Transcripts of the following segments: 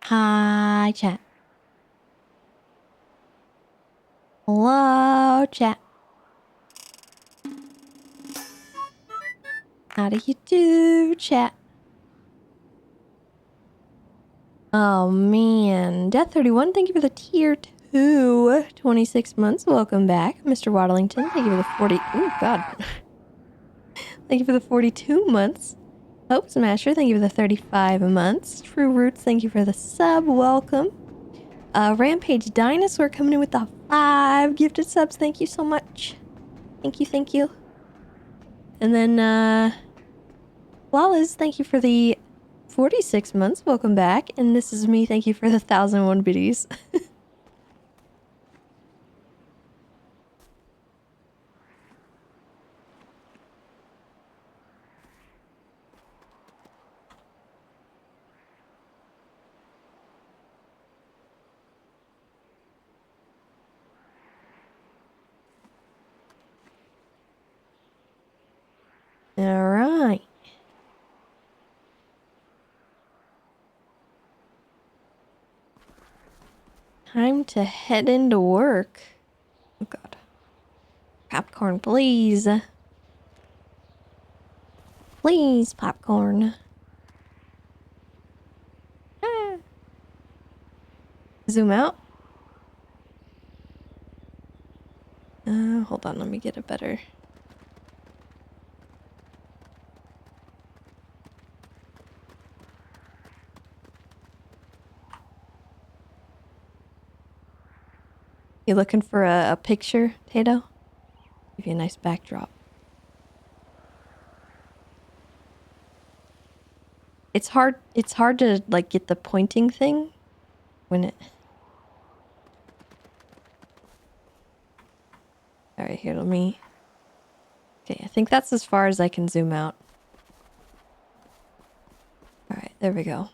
Hi, chat. Hello, chat. How do you do, chat? Oh, man. Death31, thank you for the tier 2. 26 months. Welcome back. Mr. Waddlington, thank you for the 40... Oh, God. Thank you for the 42 months. Hope Smasher, thank you for the 35 months. True Roots, thank you for the sub. Welcome. Rampage Dinosaur coming in with the 5 gifted subs. Thank you so much. Thank you, thank you. And then, Flawless, thank you for the 46 months. Welcome back. And this is me. Thank you for the 1,001 biddies. All right. Time to head into work. Oh, God. Popcorn, please. Please, popcorn. Ah. Zoom out. Hold on. Let me get a better... You looking for a picture, Tato? Give you a nice backdrop. It's hard to, like, get the pointing thing when it... Alright, here, let me... Okay, I think that's as far as I can zoom out. Alright, there we go.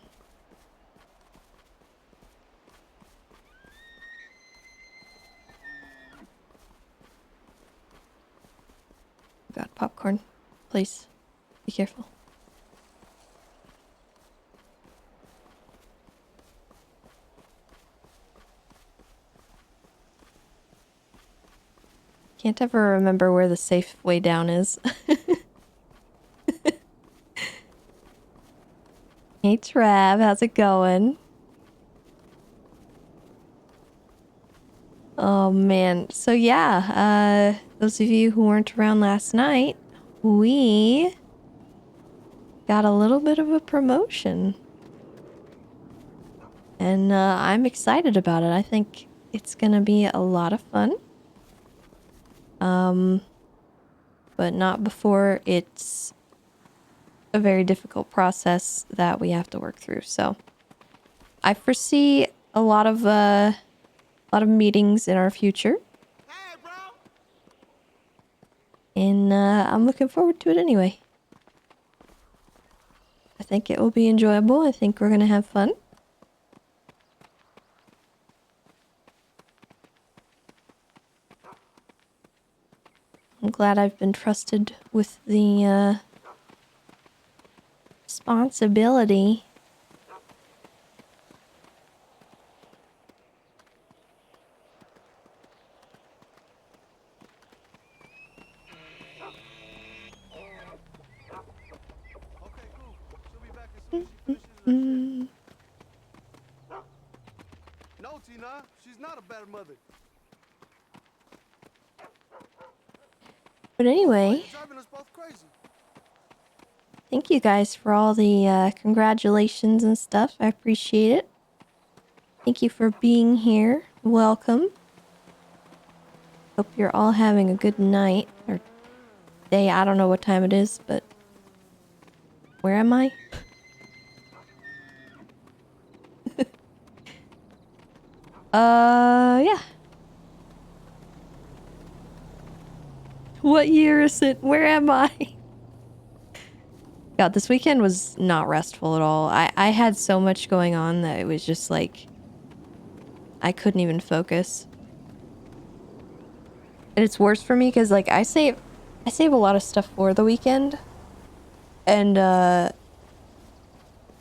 God, popcorn. Please. Be careful. Can't ever remember where the safe way down is. Hey Trav, how's it going? Oh man, so yeah, those of you who weren't around last night, we got a little bit of a promotion. And I'm excited about it. I think it's gonna be a lot of fun. But not before it's a very difficult process that we have to work through. So I foresee a lot of meetings in our future. Hey, bro. And I'm looking forward to it anyway. I think it will be enjoyable. I think we're gonna have fun. I'm glad I've been trusted with the responsibility. Okay, cool. She'll be back as soon as she finishes her shift. No, Tina, she's not a bad mother. But anyway, You're driving us both crazy. thank you guys for all the congratulations and stuff. I appreciate it. Thank you for being here. Welcome. Hope you're all having a good night or day. I don't know what time it is, but where am I? Yeah. What year is it? Where am I? God, this weekend was not restful at all. I had so much going on that it was just like I couldn't even focus. And it's worse for me because like I save a lot of stuff for the weekend. And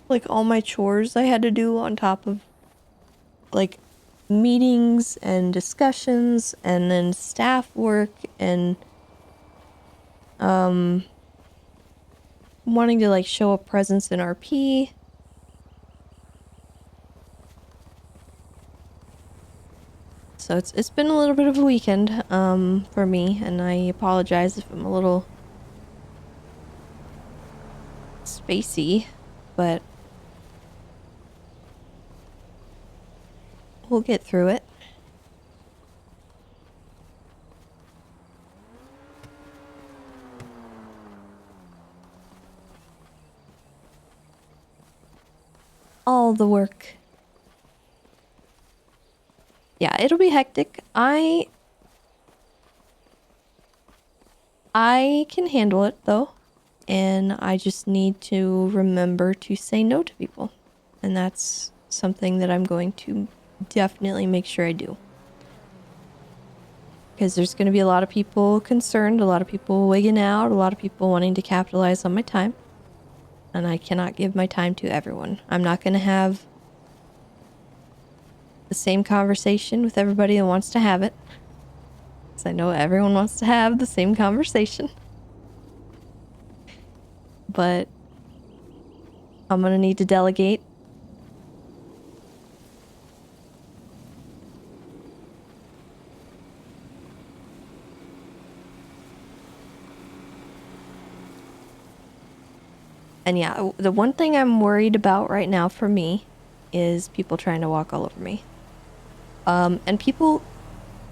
like all my chores I had to do on top of like meetings and discussions and then staff work and wanting to like show a presence in RP. So it's been a little bit of a weekend for me, and I apologize if I'm a little spacey, but we'll get through it. All the work. Yeah, it'll be hectic. I can handle it though, and I just need to remember to say no to people. And that's something that I'm going to definitely make sure I do. Because there's going to be a lot of people concerned, a lot of people wigging out, a lot of people wanting to capitalize on my time. And I cannot give my time to everyone. I'm not going to have the same conversation with everybody that wants to have it. Because I know everyone wants to have the same conversation. But I'm going to need to delegate. And yeah, the one thing I'm worried about right now for me is people trying to walk all over me. And people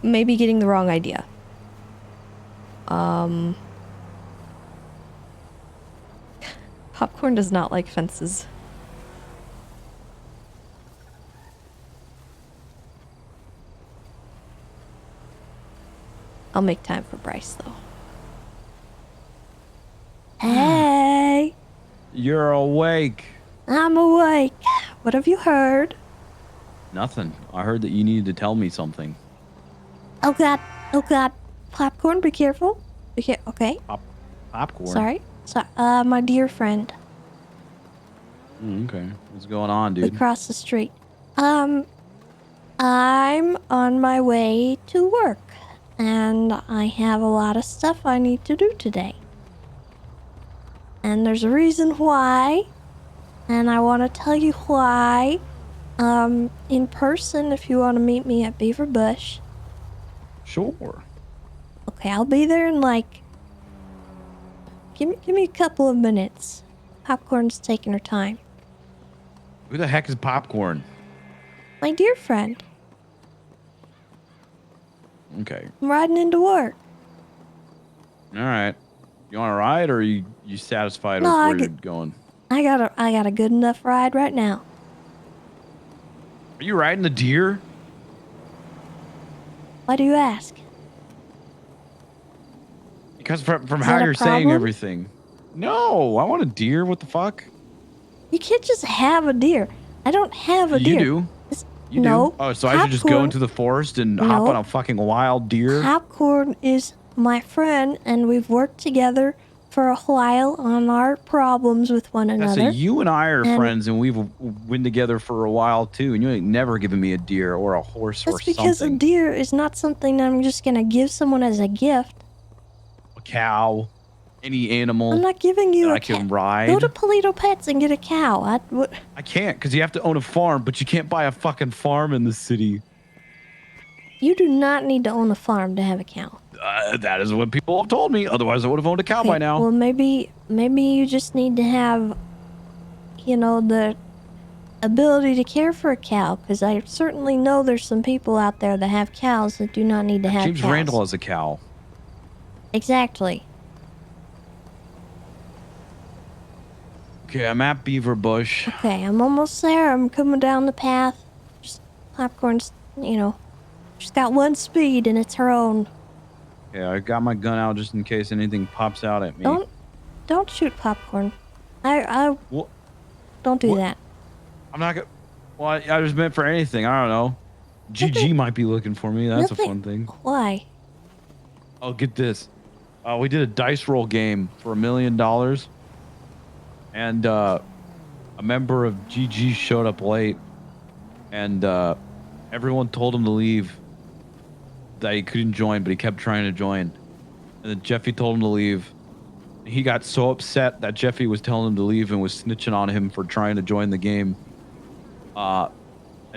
may be getting the wrong idea. Popcorn does not like fences. I'll make time for Bryce though. Hey! You're awake. I'm awake. What have you heard? Nothing. I heard that you needed to tell me something. Oh god. Oh god. Popcorn, be careful. Okay. Popcorn? Sorry. My dear friend. Okay. What's going on, dude? Across the street. I'm on my way to work. And I have a lot of stuff I need to do today. And there's a reason why. And I want to tell you why. In person if you want to meet me at Beaver Bush. Sure. Okay, I'll be there in like... Give me a couple of minutes. Popcorn's taking her time. Who the heck is Popcorn? My dear friend. Okay. I'm riding into work. All right. You want to ride, or are you satisfied with where you're going? I got a good enough ride right now. Are you riding the deer? Why do you ask? Because from Is how that a you're saying problem? everything. No, I want a deer. What the fuck? You can't just have a deer. I don't have a deer. You do. You no. do. Oh, so I should just go into the forest and hop on a fucking wild deer? Popcorn is my friend, and we've worked together for a while on our problems with one another. So you and I are friends, and we've been together for a while too, and you ain't never given me a deer or a horse or something. That's because a deer is not something I'm just gonna give someone as a gift. A cow, any animal. I'm not giving you that a I can cow. ride. Go to Polito Pets and get a cow. I can't, because you have to own a farm, but you can't buy a fucking farm in the city. You do not need to own a farm to have a cow. That is what people have told me. Otherwise, I would have owned a cow by now. Well, maybe you just need to have, you know, the ability to care for a cow. Because I certainly know there's some people out there that have cows that do not need to have James cows. Randall has a cow. Exactly. Okay, I'm at Beaver Bush. Okay, I'm almost there. I'm coming down the path. Just Popcorn's, you know, she's got one speed and it's her own. Yeah, I got my gun out just in case anything pops out at me. Don't shoot Popcorn. I don't do that. I'm not gonna. Well, I just meant for anything. I don't know. GG might be looking for me. That's a fun thing. Why? Oh, get this. We did a dice roll game for $1 million. And a a member of GG showed up late, and everyone told him to leave. That he couldn't join, but he kept trying to join. And then Jeffy told him to leave. He got so upset that Jeffy was telling him to leave and was snitching on him for trying to join the game. That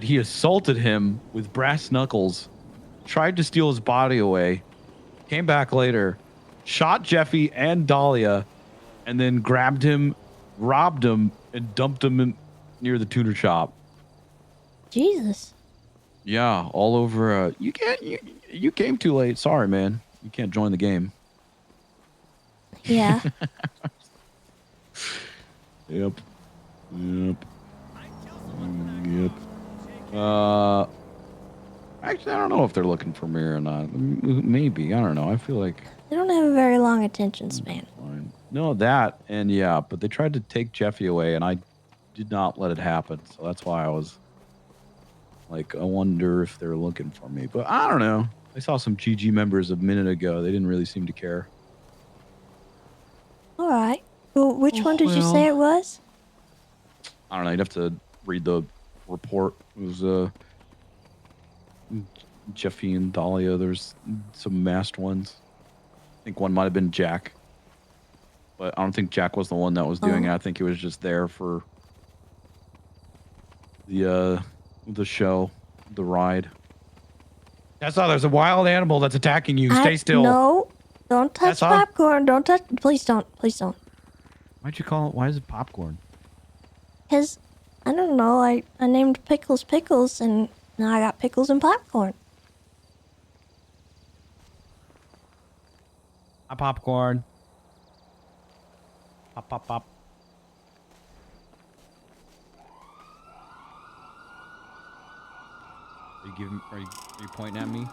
he assaulted him with brass knuckles, tried to steal his body away, came back later, shot Jeffy and Dahlia, and then grabbed him, robbed him, and dumped him near the tutor shop. Jesus. Yeah, all over. You came too late. Sorry, man. You can't join the game. Yeah. Yep. Actually, I don't know if they're looking for me or not. Maybe. I don't know. I feel like They don't have a very long attention span. fine. No, that and yeah, but they tried to take Jeffy away, and I did not let it happen. So that's why I was like, I wonder if they're looking for me. But I don't know. I saw some GG members a minute ago. They didn't really seem to care. All right. Well, which one did you well. say it was? I don't know. You'd have to read the report. It was Jeffy and Dahlia. There's some masked ones. I think one might have been Jack, but I don't think Jack was the one that was doing it. I think he was just there for the show, the ride. Tessa, there's a wild animal that's attacking you. Stay still. No, don't touch Tessa? popcorn. Don't touch. Please don't. Please don't. Why'd you call it? Why is it popcorn? Because, I don't know, I named Pickles Pickles, and now I got pickles and popcorn. Popcorn. Pop, pop, pop. Are you pointing at me?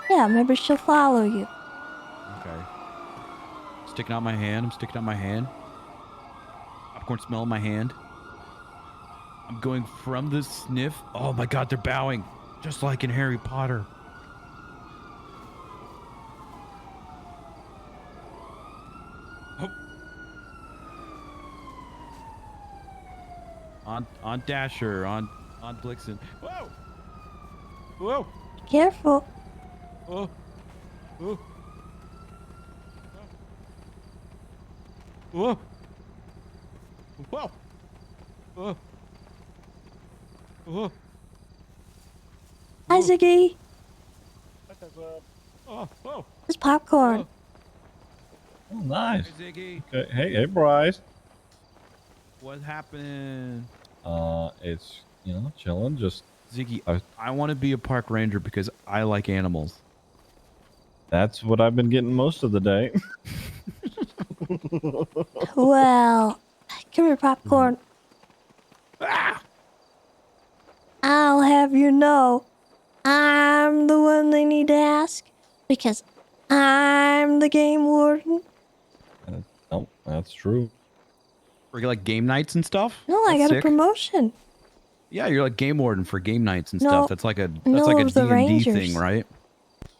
Yeah, maybe she'll follow you. Okay. Sticking out my hand. I'm sticking out my hand. Popcorn smell in my hand. I'm going from the sniff. Oh my god, they're bowing. Just like in Harry Potter. Oh. On Dasher, on Blixen. Whoa! Whoa! Careful. Oh! Oh! Whoa! Whoa! Whoa! Whoa! Hi, Ziggy. Oh! Oh! It's popcorn. Oh, nice. Hey, Ziggy. Okay. Hey, Bryce. What happened? It's, chilling. Just, Ziggy, I want to be a park ranger because I like animals. that's what I've been getting most of the day. Well, come here, popcorn. Ah! I'll have you know, I'm the one they need to ask because I'm the game warden. Oh, that's true. For like game nights and stuff? No, I That's got a sick. promotion. Yeah, you're like game warden for game nights and No, stuff. That's like a no, D&D of the Rangers. thing, right?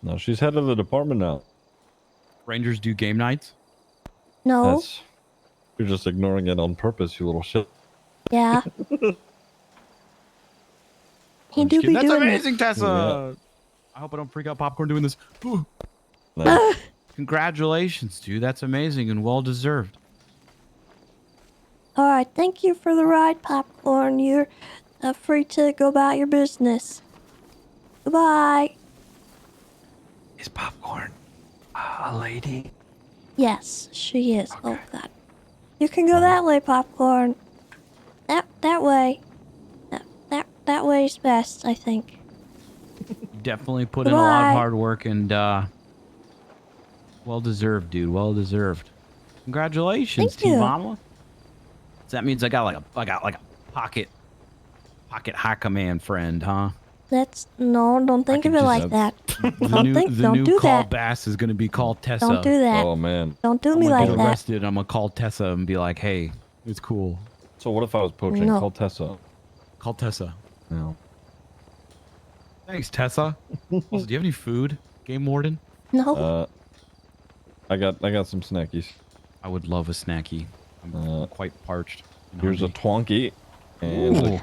No, she's head of the department now. Rangers do game nights? No, You're just ignoring it on purpose, you little shit. yeah. He I'm do just be kidding. That's doing amazing, Tessa. I hope I don't freak out popcorn doing this. Ooh. No. Congratulations, dude. That's amazing and well deserved. All right, thank you for the ride, popcorn. You're free to go about your business. Goodbye. Is popcorn a lady? Yes, she is. Oh God, you can go that way, popcorn. That way. That way's best, I think. Definitely put in a lot Goodbye. of hard work and well deserved, dude. Well deserved. Congratulations, Thank you. T-Mama. So that means I got like a pocket high command friend, huh? Don't think of could it just- like that. The Don't new do call that. bass is gonna be called Tessa. Don't do that. Oh, man. Don't do I'm me gonna like get that. arrested. I'm gonna call Tessa and be like, "Hey, it's cool. So what if I was poaching? No. Call Tessa. Call Tessa." No. Thanks, Tessa. Also, do you have any food, Game Warden? No. I got some snackies. I would love a snacky. I'm Uh, quite parched. Here's a Twonky and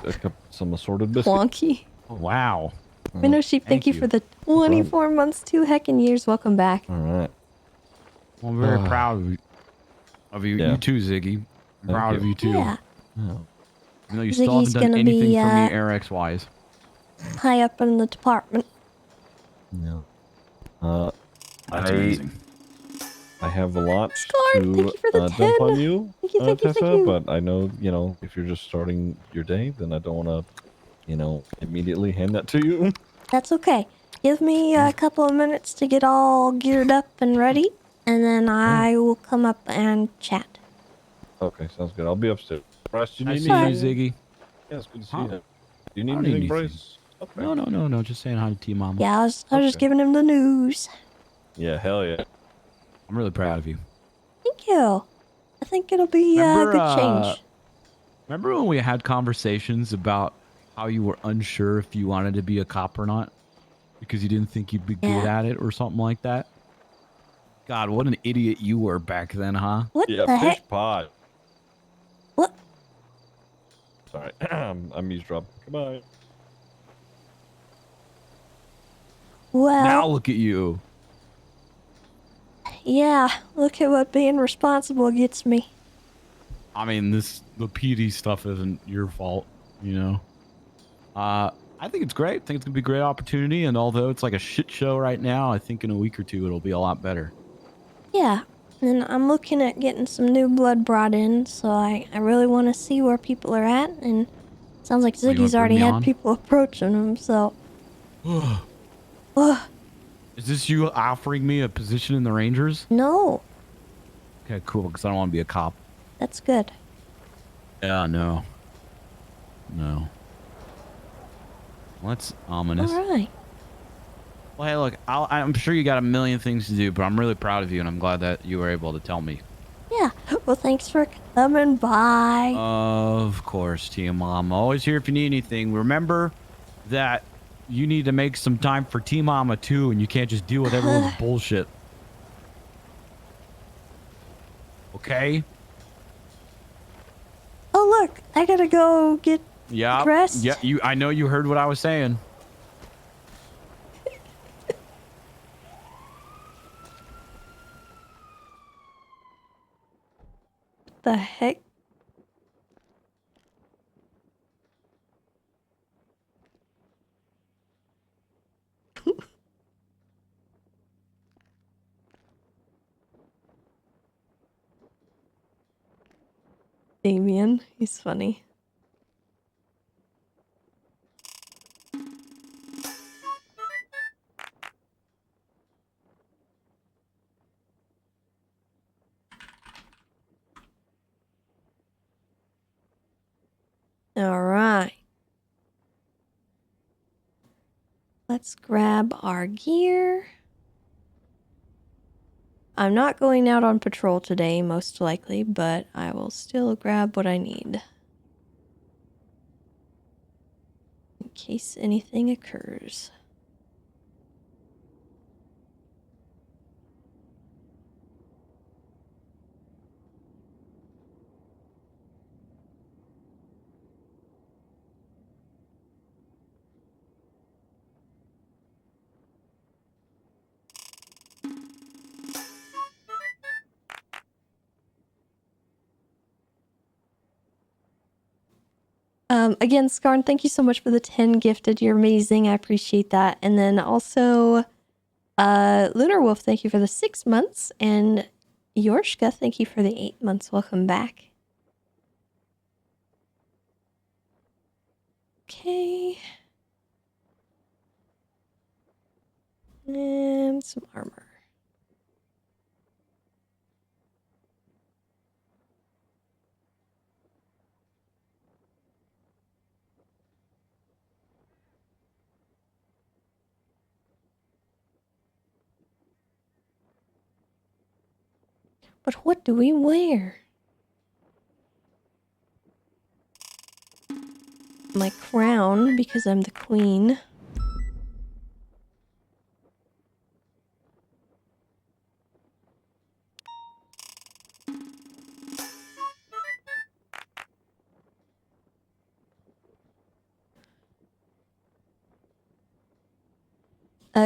some assorted biscuits. Wonky. Oh, wow. Window Sheep, thank you for the 24 months, 2 heckin' years. Welcome back. All right. Well, I'm very proud of you. Yeah. You too, Ziggy. I'm proud of you too. Yeah. Oh. Even though you still Ziggy's haven't done gonna anything be, for me RX-wise. high up in the department. Yeah. That's amazing. I have a lot Scarred, to thank you for the 10. dump on you, Thank you, Tessa, but I know, if you're just starting your day, then I don't want to, immediately hand that to you. That's okay. Give me a couple of minutes to get all geared up and ready, and then I will come up and chat. Okay, sounds good. I'll be upstairs. Bryce, do you Nice need to anything? see you, Ziggy. Yeah, it's good to see Huh? you. Do you need I don't need anything, anything. Bryce? Okay. No. Just saying hi to T-Mama. Yeah, I was just giving him the news. Yeah, hell yeah. I'm really proud of you. Thank you. I think it'll be a good change. Remember when we had conversations about how you were unsure if you wanted to be a cop or not? Because you didn't think you'd be good at it or something like that? God, what an idiot you were back then, huh? What Yeah, the fish heck? pie. What? Sorry, I'm eavesdropping. Goodbye. Well, Now look at you. yeah, look at what being responsible gets me. I mean, the PD stuff isn't your fault, I think it's great. I think it's going to be a great opportunity. And although it's like a shit show right now, I think in a week or two it'll be a lot better. Yeah, and I'm looking at getting some new blood brought in, so I really want to see where people are at, and it sounds like Oh, you wanna Ziggy's already bring me had on? people approaching him, so... Is this you offering me a position in the Rangers? No, Okay, cool, because I don't want to be a cop. that's good. Yeah, no. No. Well, that's ominous. Alright. Well, hey, look, I'm sure you got a million things to do, but I'm really proud of you, and I'm glad that you were able to tell me. Yeah, well thanks for coming by. Of course, T-Mom. I'm always here if you need anything. Remember that you need to make some time for T-Mama, too, and you can't just deal with everyone's bullshit. Okay? Oh look, I gotta go get dressed. Yeah, I know you heard what I was saying. What the heck? Damien, he's funny. Alright. Let's grab our gear. I'm not going out on patrol today, most likely, but I will still grab what I need. In case anything occurs. Again, Skarn, thank you so much for the 10 gifted. You're amazing. I appreciate that. And then also, Lunar Wolf, thank you for the 6 months. And Yorshka, thank you for the 8 months. Welcome back. Okay. And some armor. But what do we wear? My crown, because I'm the queen.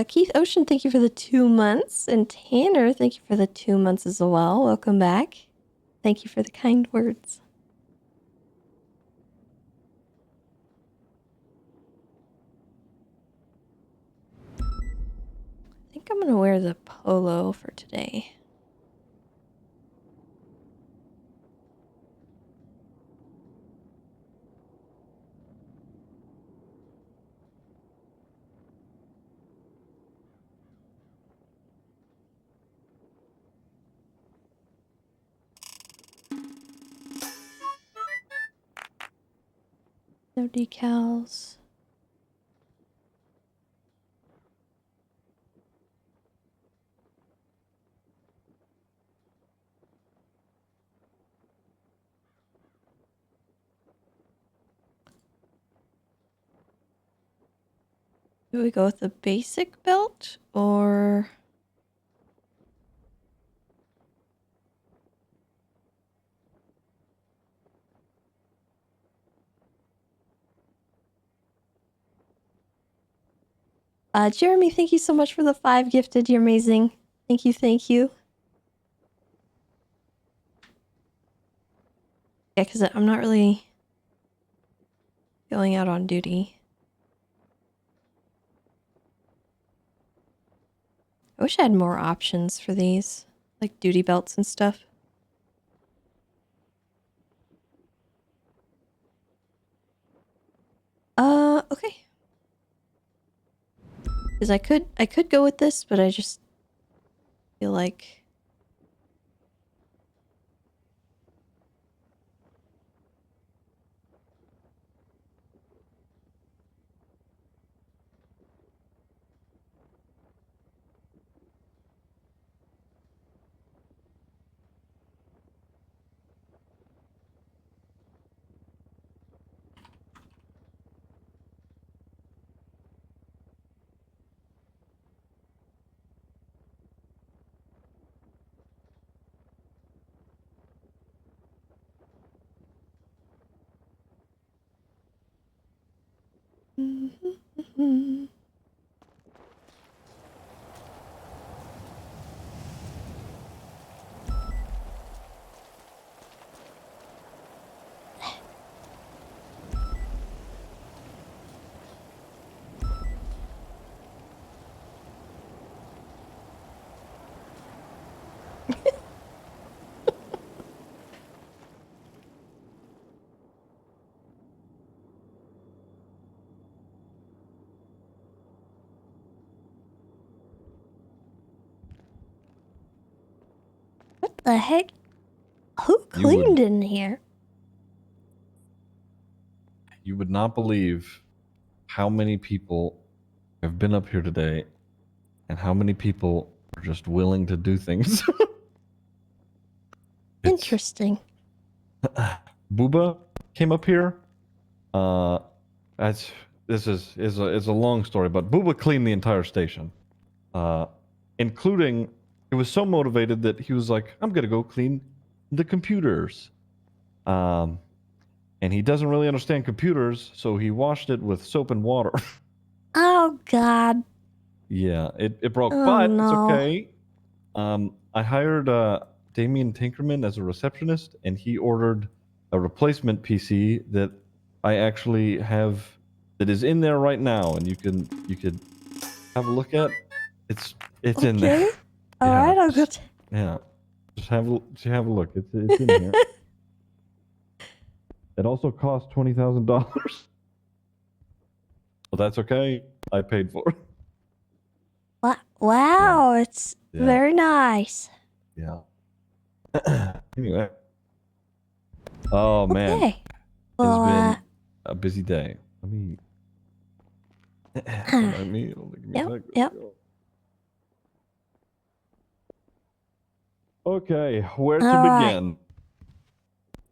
Keith Ocean, thank you for the 2 months. And Tanner, thank you for the 2 months as well. Welcome back. Thank you for the kind words. I think I'm going to wear the polo for today. No decals. Do we go with the basic belt or... Jeremy, thank you so much for the 5 gifted. You're amazing. Thank you, thank you. Yeah, because I'm not really going out on duty. I wish I had more options for these, like duty belts and stuff. Okay. Because I could go with this, but I just feel like... What the heck? Who cleaned in here? You would not believe how many people have been up here today and how many people are just willing to do things. Interesting. Booba came up here. This is a long story, but Booba cleaned the entire station, including he was so motivated that he was like, "I'm gonna go clean the computers." And he doesn't really understand computers, so he washed it with soap and water. Oh, God. Yeah, it broke, Oh, but no. it's okay. I hired Damien Tinkerman as a receptionist, and he ordered a replacement PC that I actually have that is in there right now, and you could have a look at. It's Okay. in there. All Yeah, right, I'll go. Yeah, just have a look. It's in here. It also cost $20,000. But that's okay. I paid for it. Wow, it's very nice. Yeah. Anyway. Oh man. Okay. It's Well, been a busy day. Let me. Let me Yep. Okay, where to All right.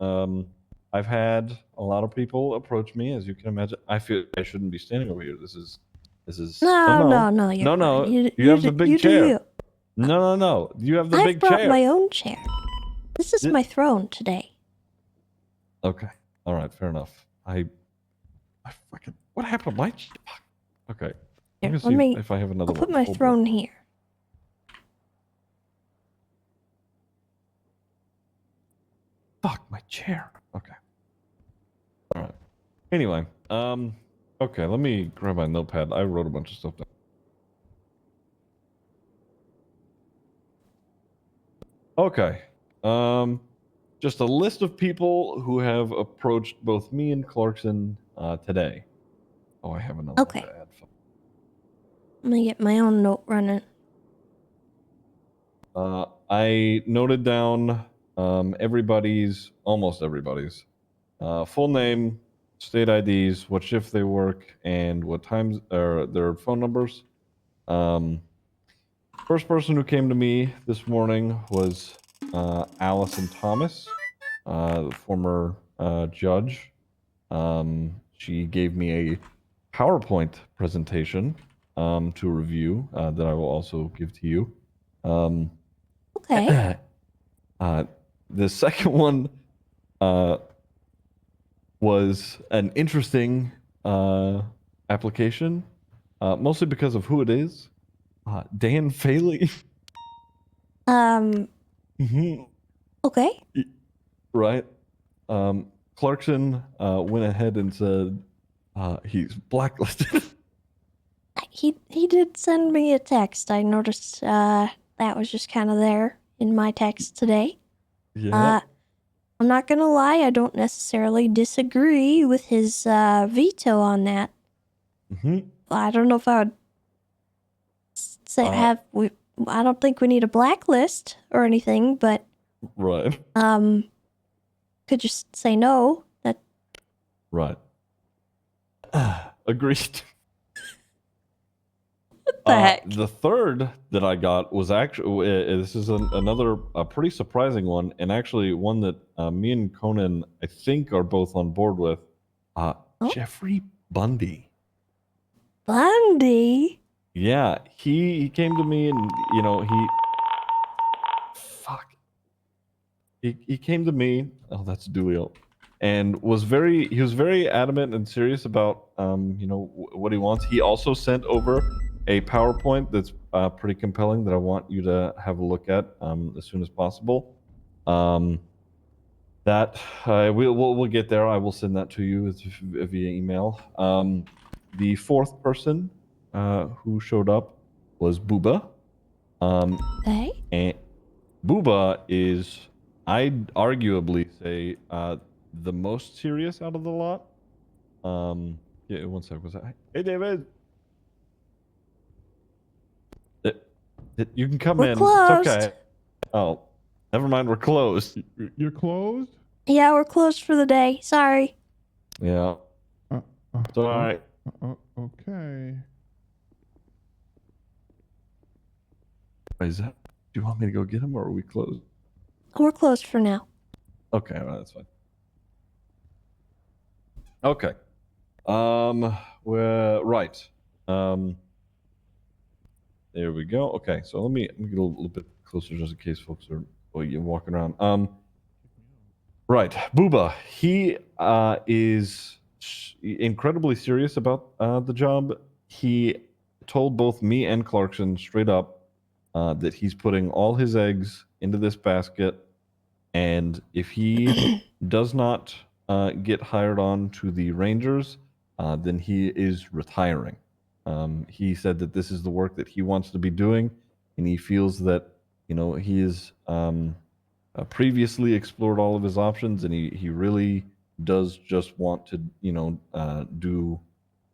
begin? I've had a lot of people approach me, as you can imagine. I feel I shouldn't be standing over here. This is. No, no. you're fine. You have the big chair. You. No. You have the big I've brought chair. my own chair. This is my throne today. Okay. All right. Fair enough. I fucking. What happened to my? Okay. I'm Here, gonna see if I have another I'll put one. my Hold on. throne here. Fuck my chair. Okay. All right. Anyway, okay, let me grab my notepad. I wrote a bunch of stuff down. Okay. Just a list of people who have approached both me and Clarkson today. Oh, I have another Okay. one to add. I'm gonna get my own note running. I noted down almost everybody's full name, state IDs, what shift they work, and what times, or their phone numbers. First person who came to me this morning was Allison Thomas, the former judge. She gave me a PowerPoint presentation to review that I will also give to you. Okay. The second one was an interesting application, mostly because of who it is. Dan Faley. Mhm. Okay. Right. Clarkson went ahead and said he's blacklisted. He did send me a text. I noticed that was just kind of there in my text today. Yeah. I'm not gonna lie, I don't necessarily disagree with his veto on that. Mm-hmm. I don't know if I would say I don't think we need a blacklist or anything, but Right. could just say no. That Right. Agreed. the heck? The third that I got was actually this is another pretty surprising one, and actually one that me and Conan I think are both on board with. Jeffrey Bundy. Bundy. Yeah, he came to me and he came to me. Oh, that's Dulio, and he was very adamant and serious about what he wants. He also sent over a PowerPoint that's pretty compelling that I want you to have a look at as soon as possible. That we'll get there. I will send that to you via email. The fourth person who showed up was Booba. Okay. And Booba is, I'd arguably say, the most serious out of the lot. Yeah, one sec. Was that? Hey, David. You can come We're in. closed. It's okay. Oh, never mind. We're closed. You're closed? Yeah, we're closed for the day. Sorry. Yeah. It's all right. Okay. Is that? Do you want me to go get him, or are we closed? We're closed for now. Okay, well, that's fine. Okay. We're right. There we go. Okay, so let me get a little bit closer just in case folks are you're walking around. Right, Booba. He is incredibly serious about the job. He told both me and Clarkson straight up that he's putting all his eggs into this basket, and if he does not get hired on to the Rangers, then he is retiring. He said that this is the work that he wants to be doing, and he feels that he is previously explored all of his options, and he really does just want to do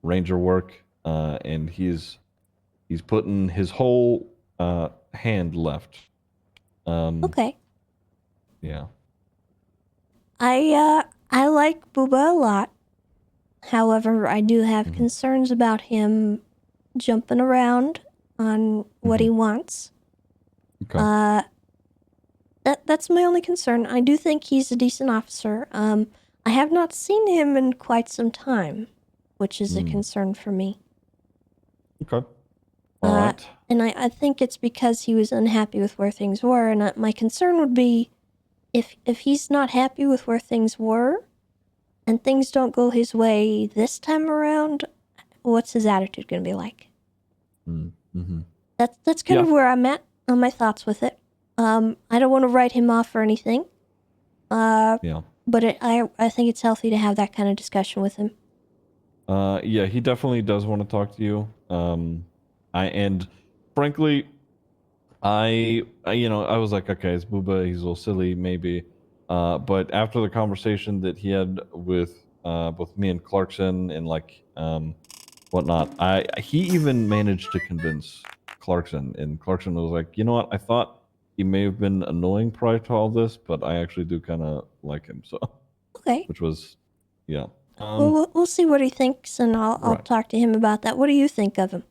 Ranger work, and he's putting his whole hand left. Okay. Yeah. I like Booba a lot. However, I do have concerns about him jumping around on what he wants. Okay. That's my only concern. I do think he's a decent officer. I have not seen him in quite some time, which is a concern for me. Okay. All right. And I think it's because he was unhappy with where things were, and my concern would be if he's not happy with where things were, and things don't go his way this time around, what's his attitude going to be like? Mm-hmm. That's kind of where I'm at on my thoughts with it. I don't want to write him off or anything. Yeah. But I think it's healthy to have that kind of discussion with him. Yeah, he definitely does want to talk to you. And frankly, I was like, okay, it's Booba. He's a little silly, maybe. But after the conversation that he had with both me and Clarkson and whatnot, he even managed to convince Clarkson, and Clarkson was like, you know what? I thought he may have been annoying prior to all this, but I actually do kind of like him. So, Okay. which was, yeah. Well, we'll see what he thinks, and I'll Right. talk to him about that. What do you think of him?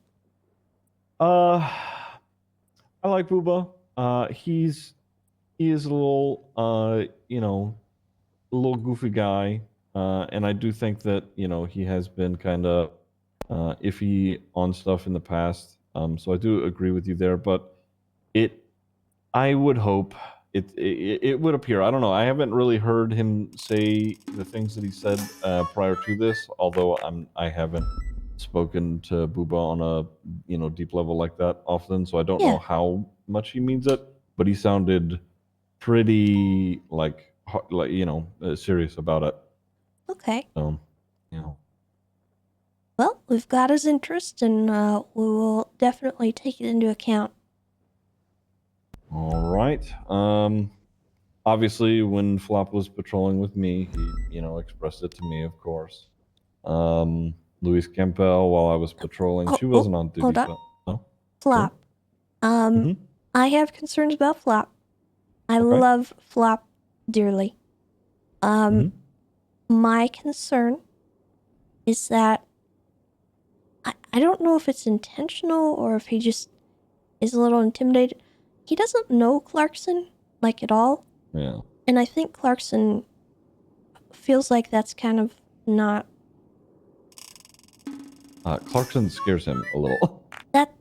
I like Booba. He is a little, a little goofy guy, and I do think that he has been kind of iffy on stuff in the past. So I do agree with you there, but I would hope it would appear. I don't know. I haven't really heard him say the things that he said prior to this, although I haven't spoken to Booba on a deep level like that often, so I don't know how much he means it. But he sounded pretty serious about it. Okay. So, Well, we've got his interest, and we will definitely take it into account. All right. Obviously, when Flop was patrolling with me, he expressed it to me, of course. Luis Campbell, while I was patrolling, she wasn't on duty. Hold on. So, oh, Flop. I have concerns about Flop. I love Flop dearly. My concern is that I don't know if it's intentional or if he just is a little intimidated. He doesn't know Clarkson, at all. Yeah. And I think Clarkson feels like that's kind of not... Clarkson scares him a little.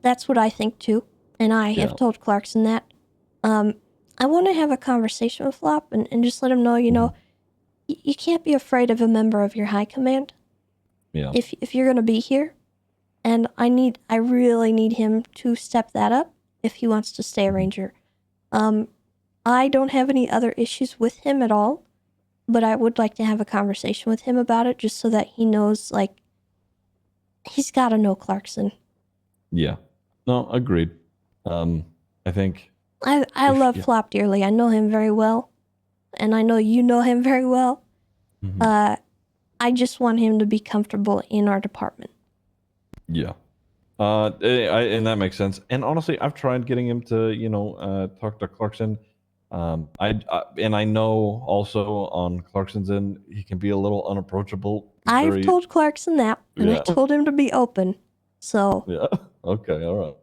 That's what I think too. And I have told Clarkson that. I want to have a conversation with Flop and just let him know, you can't be afraid of a member of your high command. Yeah. If you're going to be here. And I really need him to step that up if he wants to stay a ranger. I don't have any other issues with him at all, but I would like to have a conversation with him about it just so that he knows, he's got to know Clarkson. Yeah. No, agreed. I think... I love Flop dearly. I know him very well, and I know you know him very well. I just want him to be comfortable in our department. Yeah. And that makes sense. And honestly, I've tried getting him to, talk to Clarkson. And I know also on Clarkson's end, he can be a little unapproachable. I've told Clarkson that, and I told him to be open. So. Yeah. Okay. All right.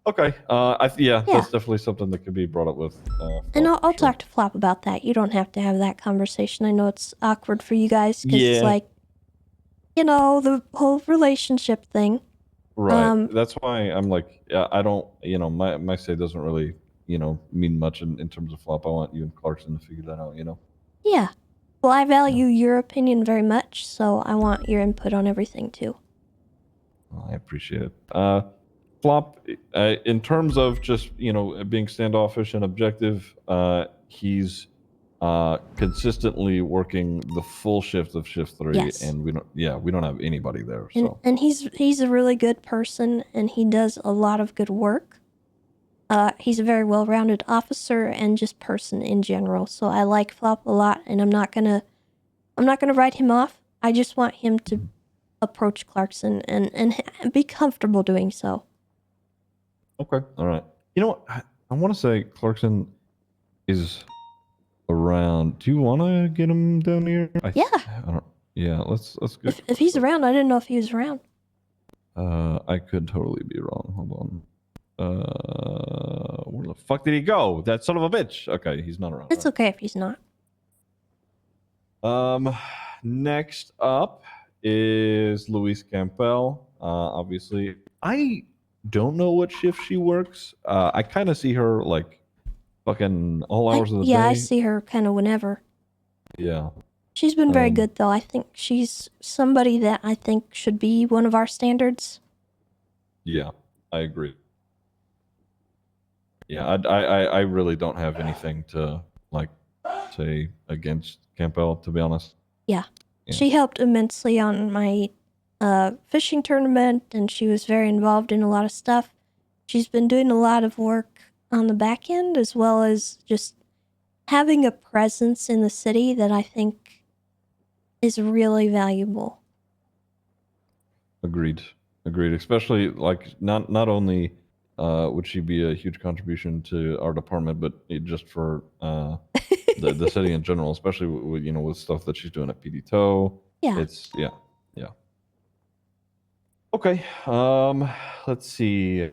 Okay. That's definitely something that could be brought up with. And I'll talk to Flop about that. You don't have to have that conversation. I know it's awkward for you guys because it's the whole relationship thing. Right. That's why I'm like, I don't, my say doesn't really, mean much in terms of Flop. I want you and Clarkson to figure that out, Yeah. Well, I value your opinion very much, so I want your input on everything too. Well, I appreciate it. Flop, in terms of just, being standoffish and objective, he's consistently working the full shift of shift 3, and we don't have anybody there. So and he's a really good person, and he does a lot of good work. He's a very well-rounded officer and just person in general. So I like Flop a lot, and I'm not gonna write him off. I just want him to approach Clarkson and be comfortable doing so. Okay, all right. You know what? I want to say Clarkson is around. Do you want to get him down here? Let's go. If he's around, I didn't know if he was around. I could totally be wrong. Hold on. Where the fuck did he go? That son of a bitch. Okay, he's not around. It's okay if he's not. Next up is Luis Campbell. Obviously, I don't know what shift she works. I kind of see her fucking all hours of the day. Yeah, I see her kind of whenever. Yeah. She's been very good, though. I think she's somebody that I think should be one of our standards. Yeah, I agree. Yeah, I really don't have anything to like say against Campbell, to be honest. Yeah. Yeah. She helped immensely on my fishing tournament, and she was very involved in a lot of stuff. She's been doing a lot of work on the back end, as well as just having a presence in the city that I think is really valuable. Agreed. Agreed. Especially like not only would she be a huge contribution to our department, but just for the city in general, especially with with stuff that she's doing at PD Toe. Yeah. It's yeah. Okay. Let's see.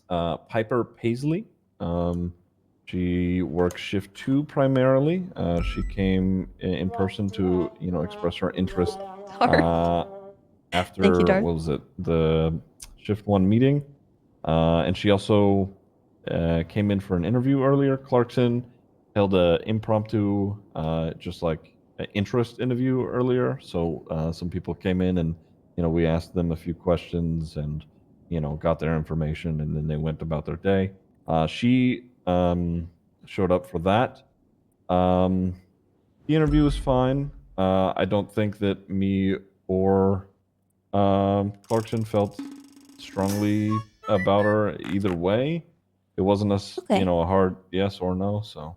Piper Paisley. She works shift 2 primarily. She came in person to express her interest Darn. after Thank you, Darn. what was it, the shift 1 meeting, and she also came in for an interview earlier. Clarkson held a impromptu just like interest interview earlier, so some people came in and we asked them a few questions and got their information, and then they went about their day. She showed up for that. The interview was fine. I don't think that me or Clarkson felt strongly about her either way. It wasn't Okay. a hard yes or no. So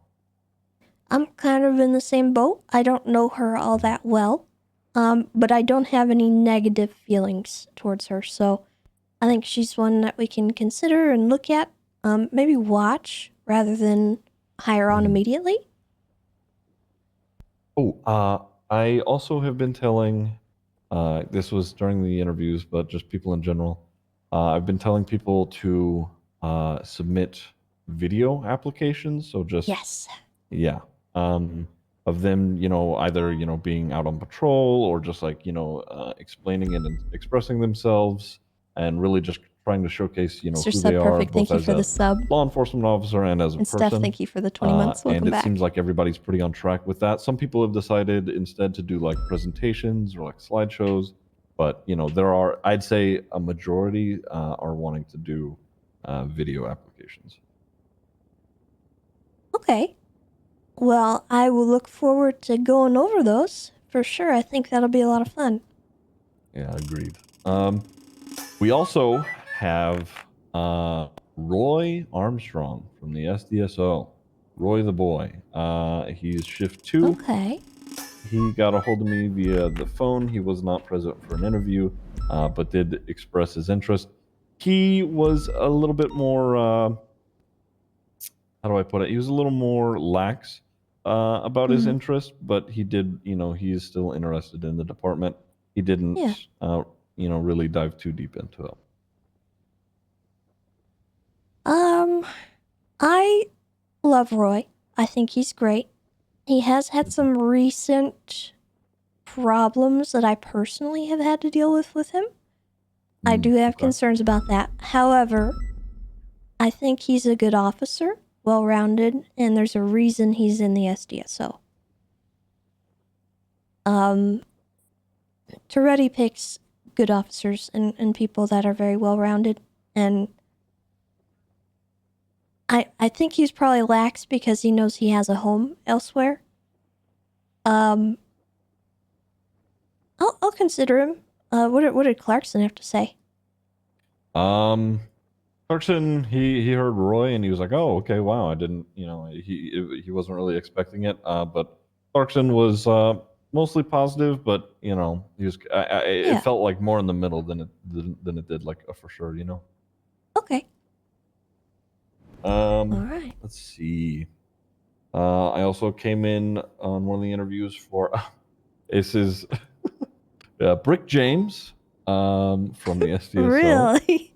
I'm kind of in the same boat. I don't know her all that well, but I don't have any negative feelings towards her. So I think she's one that we can consider and look at, maybe watch rather than hire on immediately. I also have been telling. This was during the interviews, but just people in general. I've been telling people to submit video applications. So just Yes. yeah, of them, either being out on patrol or just like explaining it and expressing themselves, and really just trying to showcase Mr. who Sub they are, Perfect, both thank you as for a the sub. law enforcement officer and as a And Steph, person. thank you for the 20 months. And Welcome it back. seems like everybody's pretty on track with that. Some people have decided instead to do like presentations or like slideshows, but I'd say a majority are wanting to do video applications. Okay. Well, I will look forward to going over those for sure. I think that'll be a lot of fun. Yeah, agreed. We also have Roy Armstrong from the SDSO. Roy the boy. He's shift 2. Okay. He got a hold of me via the phone. He was not present for an interview, but did express his interest. He was a little bit more, how do I put it? He was a little more lax about his interest, but he did, he is still interested in the department. He didn't, really dive too deep into it. I love Roy. I think he's great. He has had some recent problems that I personally have had to deal with him. I do have concerns about that. However, I think he's a good officer, well-rounded, and there's a reason he's in the SDSO. Toretti picks good officers and people that are very well-rounded, and I think he's probably lax because he knows he has a home elsewhere. I'll consider him. What did Clarkson have to say? Clarkson, he heard Roy and he was like, "Oh, okay, wow, I didn't, he wasn't really expecting it." But Clarkson was mostly positive, but he was. It felt like more in the middle than it did like a for sure, Okay. All right. Let's see. I also came in on one of the interviews for this is Brick James from the SDSO. Really?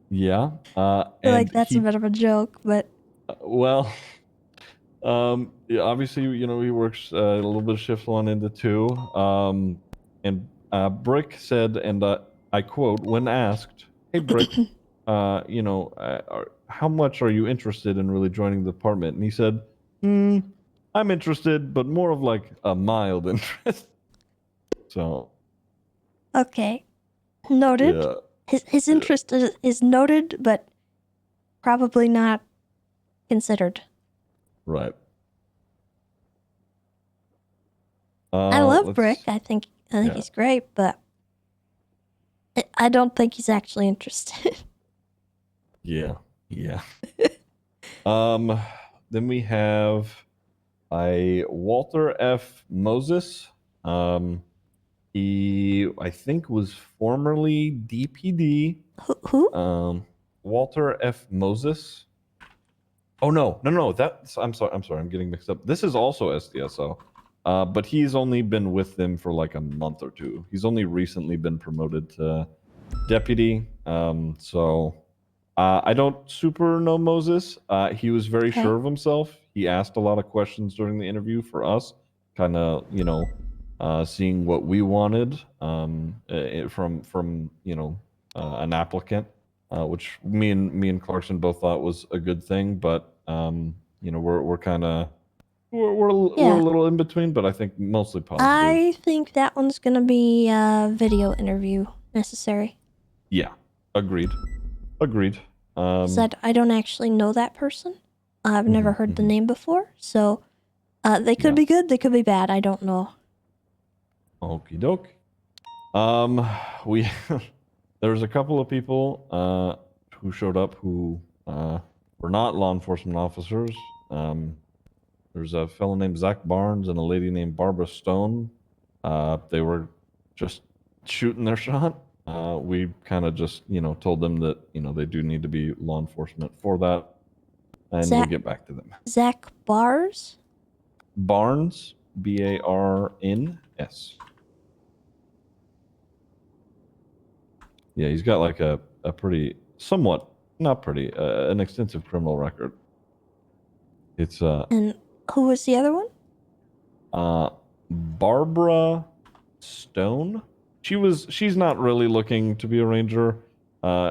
Yeah. I feel like that's a bit of a joke, but well, yeah, obviously, he works a little bit of shift 1 into 2. And Brick said, and I quote, when asked, "Hey, Brick, how much are you interested in really joining the department?" And he said, "I'm interested, but more of like a mild interest." So. okay. Noted. Yeah. his interest is noted, but probably not considered. Right. I love Brick. I think yeah. he's great, but I don't think he's actually interested. Yeah. Yeah. Then we have a Walter F. Moses. He, I think, was formerly DPD. Who? Walter F. Moses. Oh no. That's I'm sorry. I'm getting mixed up. This is also SDSO, but he's only been with them for like a month or two. He's only recently been promoted to deputy. I don't super know Moses. He was very Okay. sure of himself. He asked a lot of questions during the interview for us, kind of, seeing what we wanted from an applicant, which me and Clarkson both thought was a good thing. But we're kind of we're a little in between, but I think mostly positive. I think that one's gonna be a video interview necessary. Yeah, agreed. 'Cause I don't actually know that person. I've never heard the name before, so they could be good, they could be bad. I don't know. Okie doke. We there was a couple of people who showed up who were not law enforcement officers. There's a fellow named Zach Barnes and a lady named Barbara Stone. They were just shooting their shot. We kind of just, told them that, they do need to be law enforcement for that. And we'll get back to them. Zach Bars? Barnes, Barns. Yeah, he's got like a pretty, somewhat, not pretty, an extensive criminal record. It's And who was the other one? Barbara Stone. She's not really looking to be a ranger.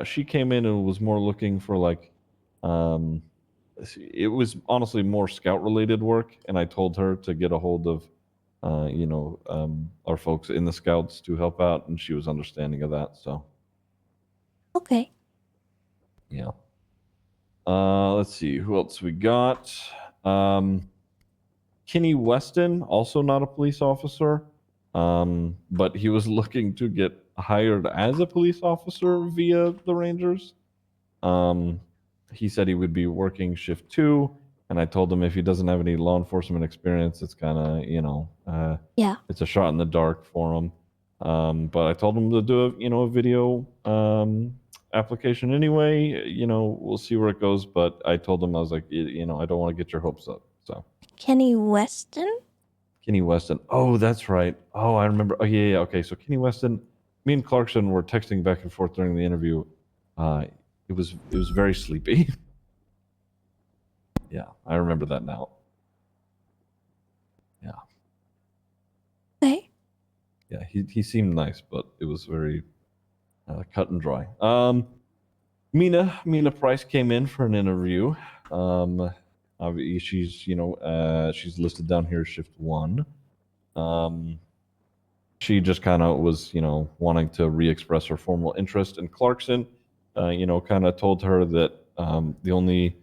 She came in and was more looking for like, it was honestly more scout related work, and I told her to get a hold of, our folks in the scouts to help out, and she was understanding of that. So. Okay. Yeah. Let's see who else we got. Kenny Weston, also not a police officer, but he was looking to get hired as a police officer via the Rangers. He said he would be working shift 2, and I told him if he doesn't have any law enforcement experience, it's kind of, it's a shot in the dark for him. But I told him to do a video application anyway. We'll see where it goes. But I told him, I was like, I don't want to get your hopes up. So Kenny Weston? Kenny Weston. Oh, that's right. Oh, I remember. Oh, yeah. Okay, so Kenny Weston. Me and Clarkson were texting back and forth during the interview. It was very sleepy. Yeah, I remember that now. Yeah. Okay. Yeah, he seemed nice, but it was very cut and dry. Mina Price came in for an interview. She's she's listed down here as shift 1. She just kind of was wanting to re-express her formal interest in Clarkson. Kind of told her that the only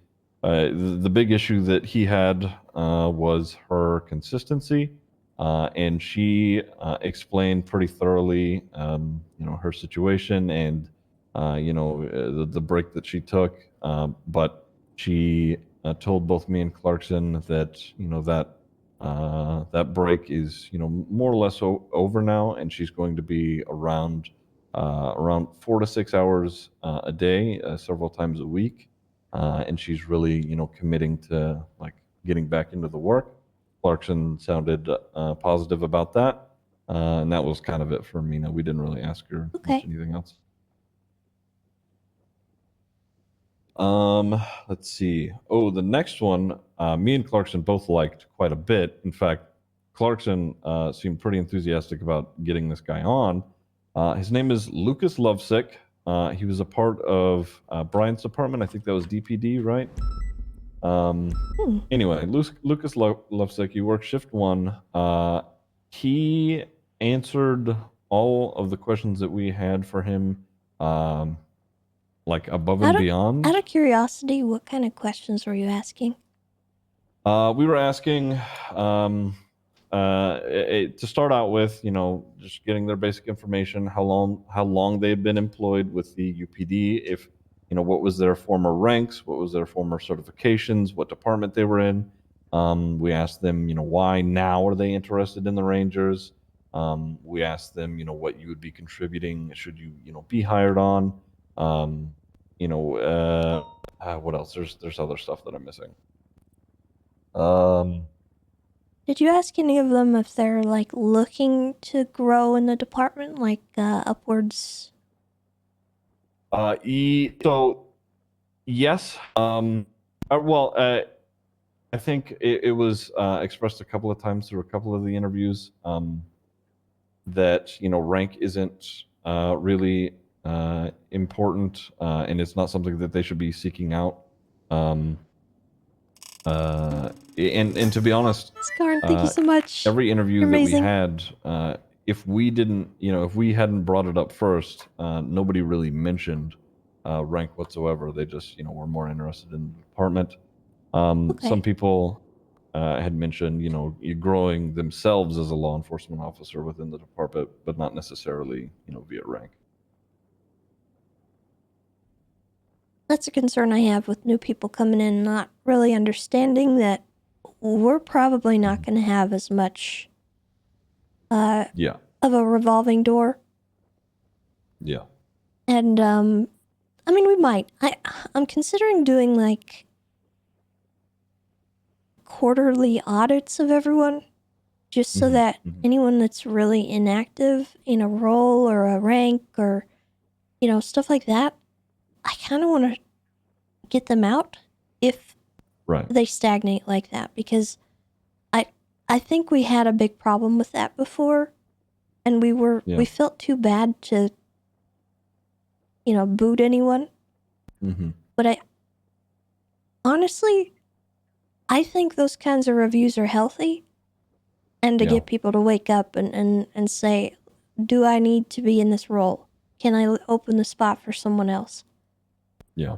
the big issue that he had was her consistency. And she explained pretty thoroughly, her situation and, the break that she took. But she told both me and Clarkson that, that break is, more or less over now, and she's going to be around 4 to 6 hours a day, several times a week, and she's really, committing to like getting back into the work. Clarkson sounded positive about that, and that was kind of it for Mina. We didn't really ask her much anything else. Let's see. Oh, the next one, me and Clarkson both liked quite a bit. In fact, Clarkson seemed pretty enthusiastic about getting this guy on. His name is Lucas Lovesick. He was a part of Brian's department. I think that was DPD, right? Anyway, Lucas Lovesick, he worked shift 1. He answered all of the questions that we had for him like above and beyond. Out of curiosity, what kind of questions were you asking? We were asking to start out with, just getting their basic information, how long they've been employed with the UPD, if what was their former ranks, what was their former certifications, what department they were in. We asked them, why now are they interested in the Rangers. We asked them, what you would be contributing should you, be hired on. What else? There's other stuff that I'm missing. Did you ask any of them if they're like looking to grow in the department, like upwards? So yes. I think it was expressed a couple of times through a couple of the interviews that rank isn't really important, and it's not something that they should be seeking out. And to be honest, Scarn, thank you so much. every interview You're that we amazing. had, if we hadn't brought it up first, nobody really mentioned rank whatsoever. They just, were more interested in the department. Okay. Some people had mentioned, you growing themselves as a law enforcement officer within the department, but not necessarily, via rank. That's a concern I have with new people coming in, not really understanding that we're probably not going to have as much of a revolving door. Yeah. And I mean, we might. I'm considering doing like quarterly audits of everyone, just so that anyone that's really inactive in a role or a rank or stuff like that, I kind of want to get them out if they stagnate like that, because I think we had a big problem with that before, and we felt too bad to boot anyone. But honestly, I think those kinds of reviews are healthy, and to get people to wake up and say, do I need to be in this role? Can I open the spot for someone else? Yeah.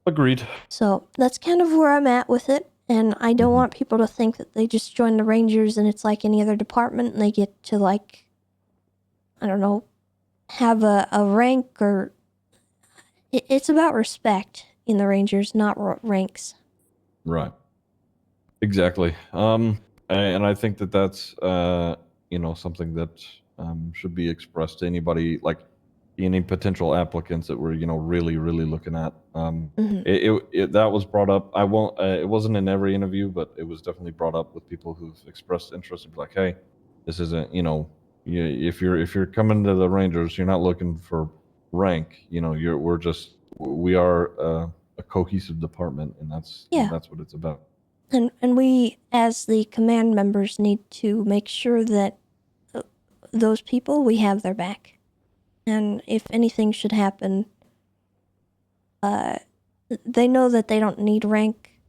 Agreed. So that's kind of where I'm at with it. And I don't want people to think that they just join the Rangers and it's like any other department and they get to, like, I don't know, have a rank or... It's about respect in the Rangers, not ranks. Right. Exactly. And I think that that's, something that should be expressed to anybody, like any potential applicants that we're, really, really looking at. That was brought up. I won't, it wasn't in every interview, but it was definitely brought up with people who've expressed interest and be like, hey, this isn't, if you're coming to the Rangers, you're not looking for rank, we are a cohesive department, and that's what it's about. And we, as the command members, need to make sure that those people, we have their back. And if anything should happen, they know that they don't need rank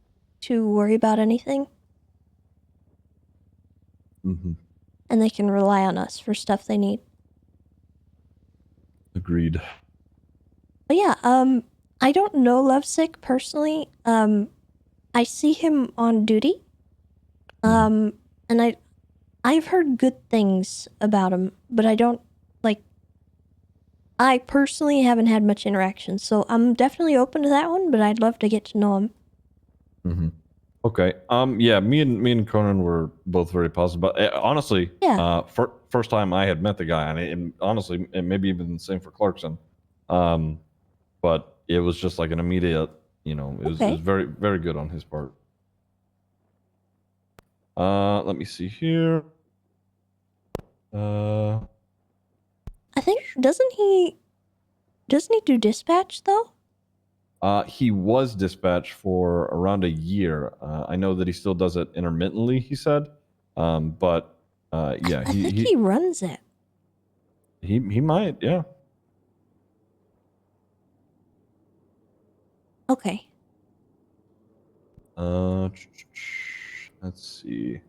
to worry about anything. And they can rely on us for stuff they need. Agreed. But yeah, I don't know Lovesick personally. I see him on duty. And I've heard good things about him, but I personally haven't had much interaction, so I'm definitely open to that one, but I'd love to get to know him. Okay. Yeah, me and Conan were both very positive. But honestly, first time I had met the guy, and honestly, and maybe even the same for Clarkson. But it was just like an immediate, it was very, very good on his part. Let me see here. I think doesn't he do dispatch though? He was dispatched for around a year. I know that he still does it intermittently, he said. But yeah, I think he runs it. He might, yeah. Okay. Let's see.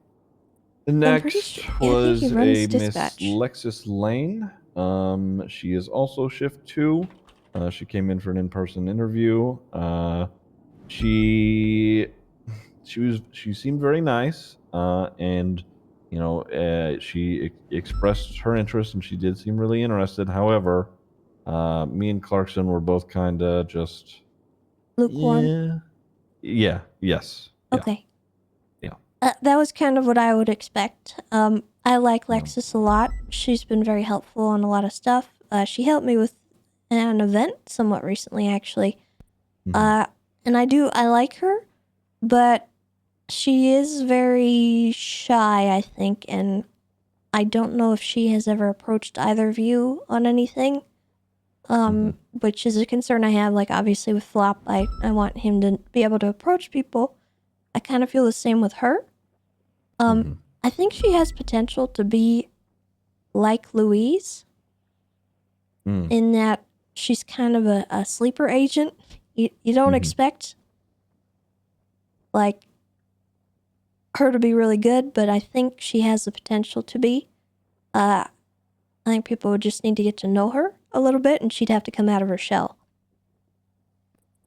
The next was a Miss Lexus Lane. She is also shift 2. She came in for an in-person interview. She seemed very nice, and she expressed her interest, and she did seem really interested. However, me and Clarkson were both kind of just Lukewarm. yes, Okay. Yeah. That was kind of what I would expect. I like Yeah. Lexus a lot. She's been very helpful on a lot of stuff. She helped me with an event somewhat recently, actually. Mhm. And I like her, but she is very shy, I think, and I don't know if she has ever approached either of you on anything. Which is a concern I have. Like, obviously with Flop, I want him to be able to approach people. I kind of feel the same with her. I think she has potential to be like Louise in that she's kind of a sleeper agent. You don't expect like her to be really good, but I think she has the potential to be. I think people would just need to get to know her a little bit, and she'd have to come out of her shell.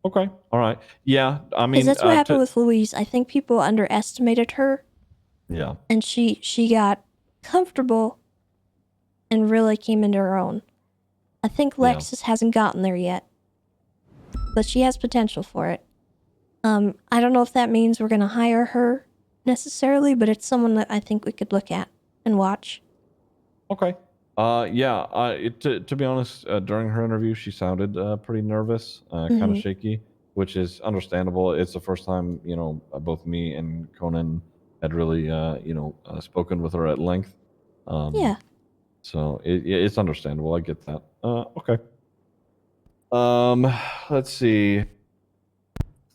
Okay. All right. Yeah. I Because mean, that's what happened with Louise. I think people underestimated her, yeah. and she got comfortable and really came into her own. I think Lexus hasn't gotten there yet, but she has potential for it. I don't know if that means we're going to hire her necessarily, but it's someone that I think we could look at and watch. Okay. Yeah. To be honest, during her interview, she sounded pretty nervous, kind of shaky, which is understandable. It's the first time, both me and Conan had really, spoken with her at length. Yeah. So it's understandable. I get that. Okay. Let's see.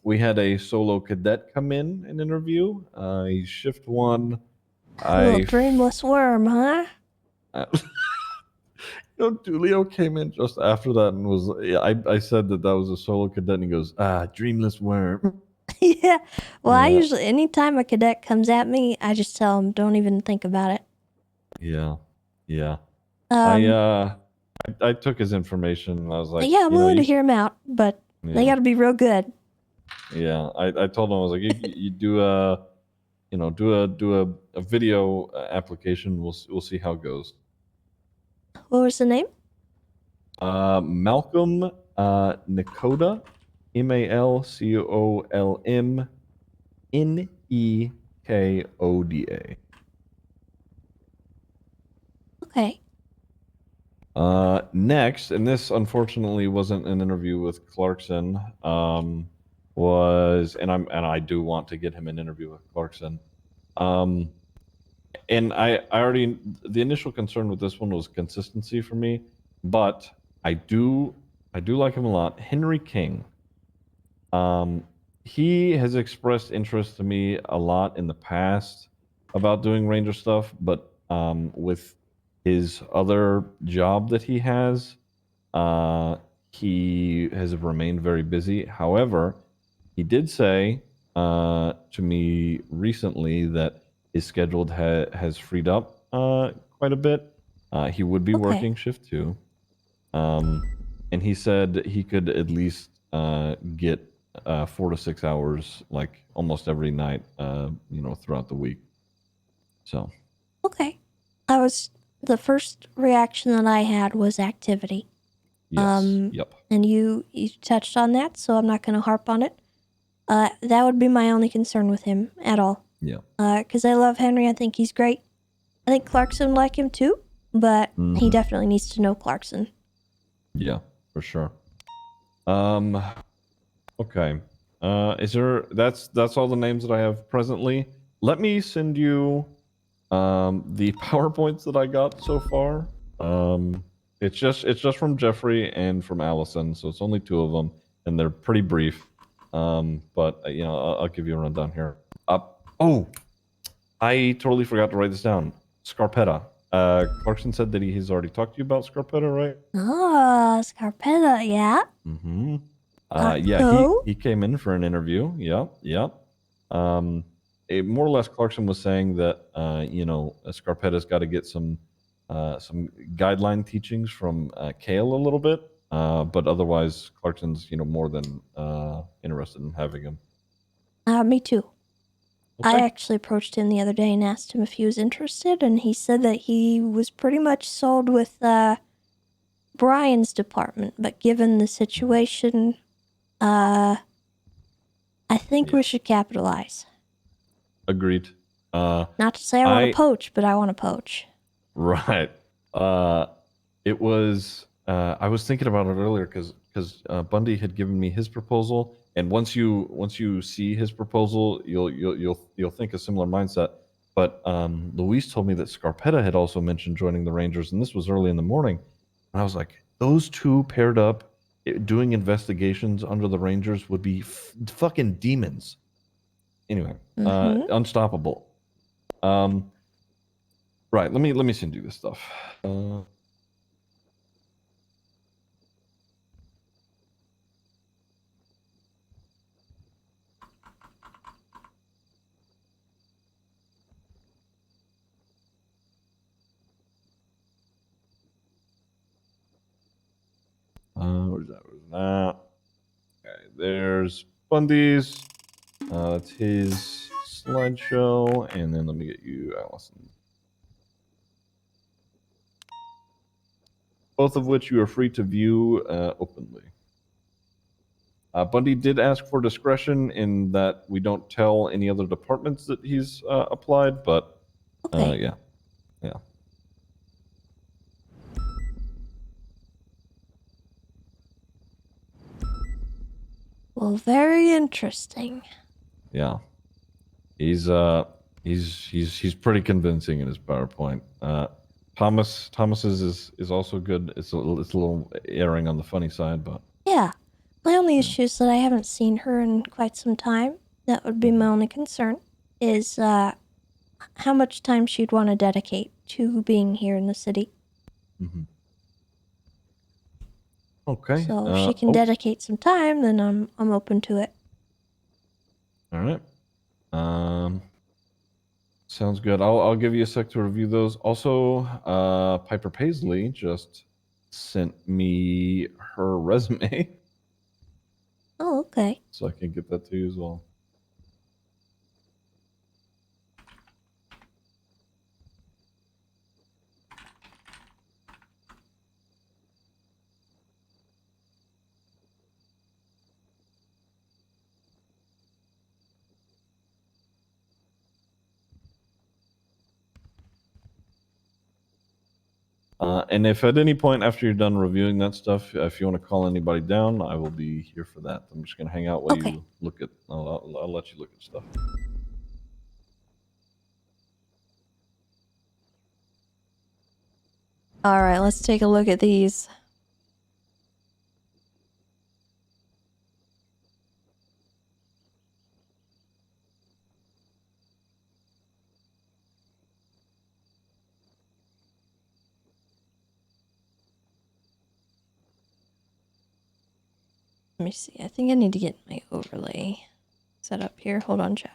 We had a solo cadet come in and interview. He's shift 1. A little dreamless worm, huh? Dulio came in just after that and was, I said that was a solo cadet, and he goes, dreamless worm. Yeah. Well, I Yeah. usually, anytime a cadet comes at me, I just tell him, don't even think about it. Yeah. Um, I took his information, and I was like, yeah, I'm willing to hear him out, but they Yeah. got to be real good. Yeah, I told him, I was like, you do a video application. We'll see how it goes. What was the name? Malcolm Nakkida, Malcolm Nekoda. Okay. Next, and this unfortunately wasn't an interview with Clarkson. I do want to get him an interview with Clarkson. And I already, the initial concern with this one was consistency for me, but I do like him a lot. Henry King. He has expressed interest to me a lot in the past about doing ranger stuff, but with his other job that he has remained very busy. However, he did say to me recently that his schedule has freed up quite a bit. He would be working shift 2. And he said he could at least get 4 to 6 hours, like almost every night, throughout the week. So. Okay. The first reaction that I had was activity. Yes. Yep. And you touched on that, so I'm not going to harp on it. That would be my only concern with him at all. Yeah. Because I love Henry. I think he's great. I think Clarkson would like him too, but he definitely needs to know Clarkson. Yeah, for sure. Okay. That's all the names that I have presently. Let me send you the PowerPoints that I got so far. It's just from Jeffrey and from Allison, so it's only 2 of them, and they're pretty brief. But I'll give you a rundown here. Oh, I totally forgot to write this down. Scarpetta. Clarkson said that he's already talked to you about Scarpetta, right? Oh, Scarpetta, yeah. Mm-hmm. Who? He came in for an interview. Yep. More or less, Clarkson was saying that Scarpetta's got to get some some guideline teachings from Kale a little bit, but otherwise Clarkson's more than interested in having him. Me too. I Okay. actually approached him the other day and asked him if he was interested, and he said that he was pretty much sold with Brian's department, but given the situation, I think we should capitalize. Agreed. Not to say I want to poach, but I want to poach. Right. It was. I was thinking about it earlier because Bundy had given me his proposal, and once you see his proposal, you'll think a similar mindset. But Luis told me that Scarpetta had also mentioned joining the Rangers, and this was early in the morning. And I was like, those two paired up, doing investigations under the Rangers would be fucking demons. Anyway, unstoppable. Right. Let me send you this stuff. Where's that? Where's that? Okay, there's Bundy's. That's his slideshow, and then let me get you Allison. Both of which you are free to view openly. Bundy did ask for discretion in that we don't tell any other departments that he's applied, but yeah. Well, very interesting. Yeah. He's pretty convincing in his PowerPoint. Thomas's is also good. It's a little erring on the funny side, but Yeah. My only issue is that I haven't seen her in quite some time. That would be my only concern, is how much time she'd want to dedicate to being here in the city. Okay. So if she can dedicate some time, then I'm open to it. All right. Sounds good. I'll give you a sec to review those. Also, Piper Paisley just sent me her resume, Oh, okay. so I can get that to you as well. And if at any point after you're done reviewing that stuff, if you want to call anybody down, I will be here for that. I'm just going to hang out while you look at. I'll let you look at stuff. All right, let's take a look at these. Let me see. I think I need to get my overlay set up here. Hold on, chat.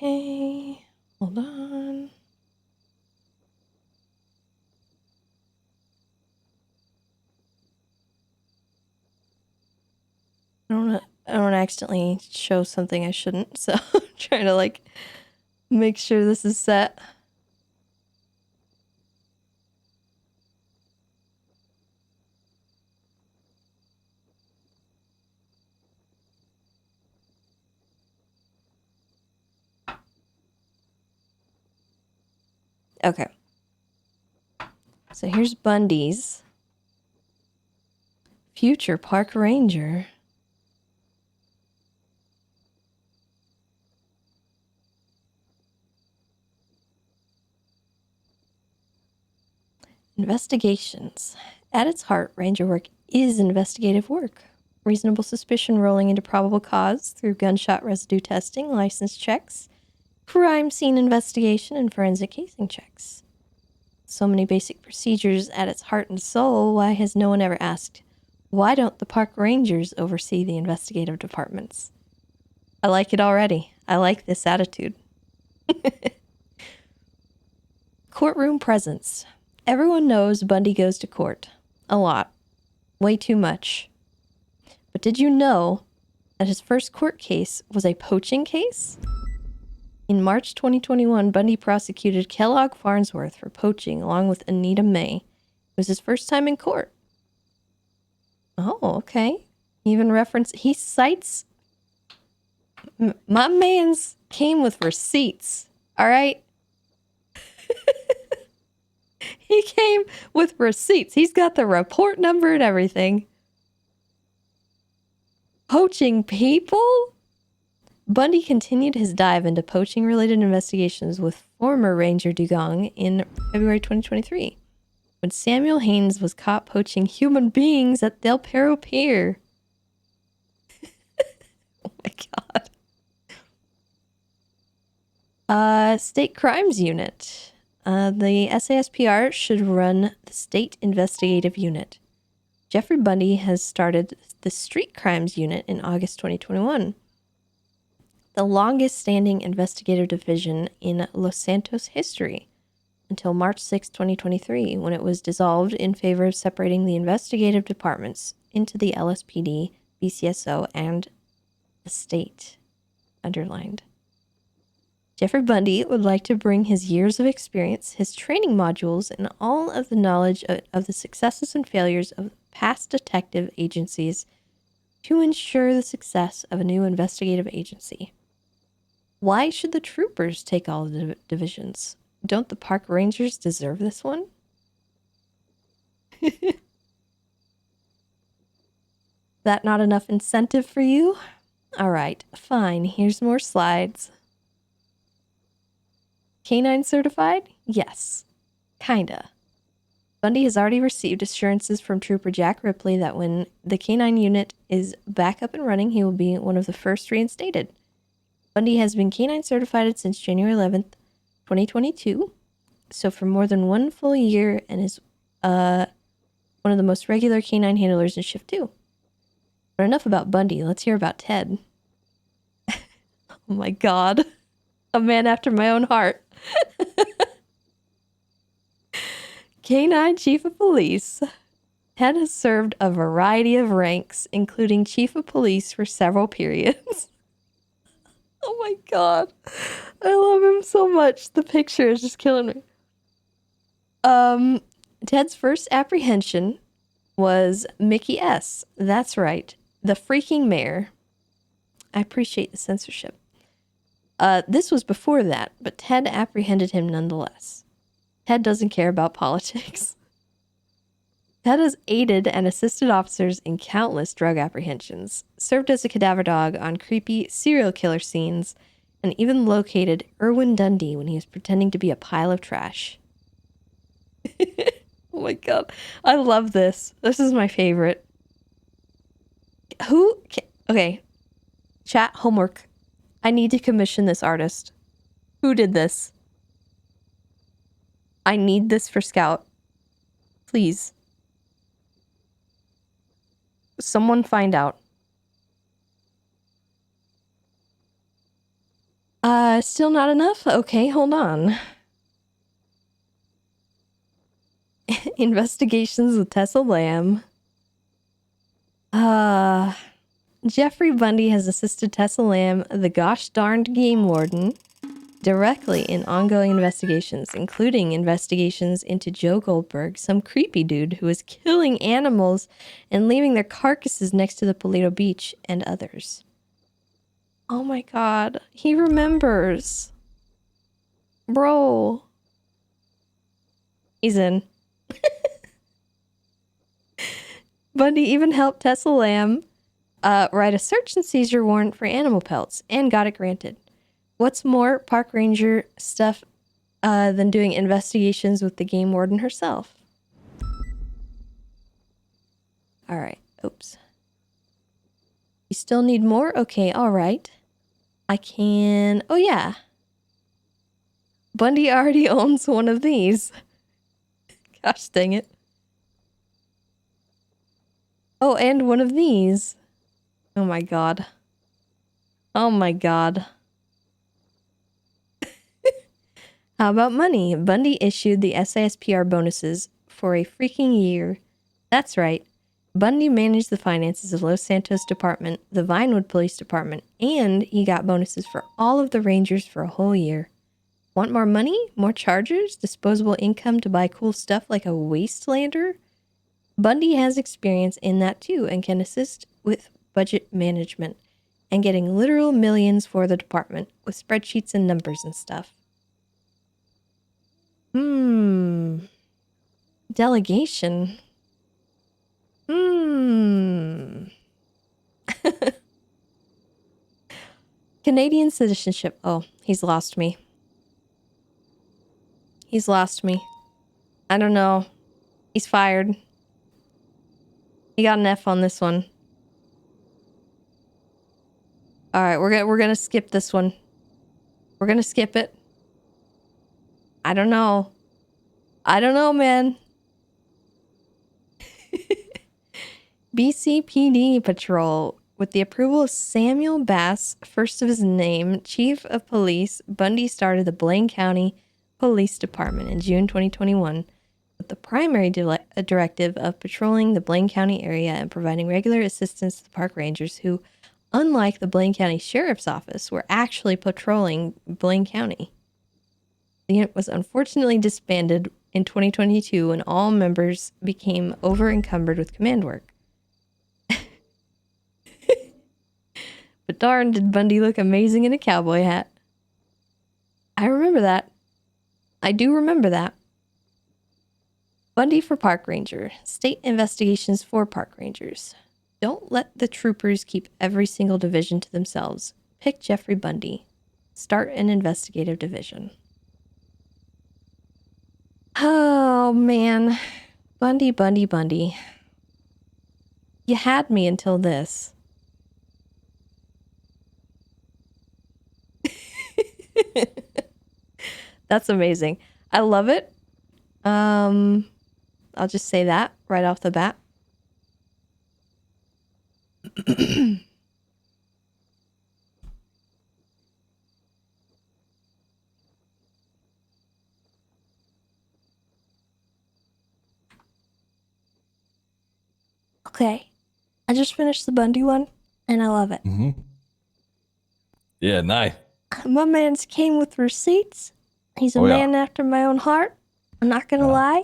Okay, hold on. I don't want to accidentally show something I shouldn't, so I'm trying to like make sure this is set. Okay. So here's Bundy's. Future park ranger. Investigations. At its heart, ranger work is investigative work. Reasonable suspicion rolling into probable cause through gunshot residue testing, license checks, crime scene investigation, and forensic casing checks. So many basic procedures at its heart and soul. Why has no one ever asked, why don't the park rangers oversee the investigative departments? I like it already. I like this attitude. Courtroom presence. Everyone knows Bundy goes to court. A lot. Way too much. But did you know that his first court case was a poaching case? In March 2021, Bundy prosecuted Kellogg Farnsworth for poaching along with Anita May. It was his first time in court. Oh, okay. He cites... My man's came with receipts, all right? He came with receipts. He's got the report number and everything. Poaching people? Bundy continued his dive into poaching-related investigations with former Ranger Dugong in February 2023, when Samuel Haynes was caught poaching human beings at Del Perro Pier. Oh my god. State Crimes Unit. The SASPR should run the State Investigative Unit. Jeffrey Bundy has started the Street Crimes Unit in August 2021. The longest-standing investigative division in Los Santos history, until March 6, 2023, when it was dissolved in favor of separating the investigative departments into the LSPD, BCSO, and the state. Underlined. Jeffrey Bundy would like to bring his years of experience, his training modules, and all of the knowledge of the successes and failures of past detective agencies to ensure the success of a new investigative agency. Why should the troopers take all the divisions? Don't the park rangers deserve this one? That not enough incentive for you? All right, fine. Here's more slides. Canine certified? Yes. Kinda. Bundy has already received assurances from Trooper Jack Ripley that when the canine unit is back up and running, he will be one of the first reinstated. Bundy has been canine certified since January 11th, 2022, so for more than 1 full year, and is one of the most regular canine handlers in Shift 2. But enough about Bundy, let's hear about Ted. Oh my god. A man after my own heart. Canine Chief of Police. Ted has served a variety of ranks, including Chief of Police for several periods. Oh my god. I love him so much. The picture is just killing me. Ted's first apprehension was Mickey S. That's right. The freaking mayor. I appreciate the censorship. This was before that, but Ted apprehended him nonetheless. Ted doesn't care about politics. Ted has aided and assisted officers in countless drug apprehensions, served as a cadaver dog on creepy serial killer scenes, and even located Irwin Dundee when he was pretending to be a pile of trash. Oh my god. I love this. This is my favorite. Okay. Chat, homework. I need to commission this artist. Who did this? I need this for Scout. Please. Someone find out. Still not enough? Okay, hold on. Investigations with Tessa Lamb. Jeffrey Bundy has assisted Tessa Lamb, the gosh darned game warden, directly in ongoing investigations, including investigations into Joe Goldberg, some creepy dude who is killing animals and leaving their carcasses next to the Paleto Beach, and others. Oh my god, he remembers. Bro. He's in. Bundy even helped Tessa Lamb write a search and seizure warrant for animal pelts and got it granted. What's more park ranger stuff than doing investigations with the game warden herself? still need more? Okay, all right. I can... Oh, yeah. Bundy already owns one of these. Gosh dang it. Oh, and one of these. Oh my god. Oh my god. How about money? Bundy issued the SISPR bonuses for a freaking year. That's right. Bundy managed the finances of Los Santos Department, the Vinewood Police Department, and he got bonuses for all of the Rangers for a whole year. Want more money? More chargers? Disposable income to buy cool stuff like a Wastelander? Bundy has experience in that too and can assist with budget management and getting literal millions for the department with spreadsheets and numbers and stuff. Delegation. Canadian citizenship. Oh, he's lost me. He's lost me. I don't know. He's fired. He got an F on this one. All right, we're gonna skip this one. We're gonna skip it. I don't know. I don't know, man. BCPD patrol. With the approval of Samuel Bass, first of his name, Chief of Police, Bundy started the Blaine County Police Department in June 2021 with the primary directive of patrolling the Blaine County area and providing regular assistance to the park rangers who, unlike the Blaine County Sheriff's Office, were actually patrolling Blaine County. The unit was unfortunately disbanded in 2022 when all members became over-encumbered with command work. But darn, did Bundy look amazing in a cowboy hat. I remember that. I do remember that. Bundy for park ranger. State investigations for park rangers. Don't let the troopers keep every single division to themselves. Pick Jeffrey Bundy. Start an investigative division. Oh, man. Bundy, Bundy, Bundy. You had me until this. That's amazing. I love it. I'll just say that right off the bat. Okay. I just finished the Bundy one, and I love it. Mm-hmm. Yeah, nice. My man's came with receipts. He's a man after my own heart. I'm not gonna lie.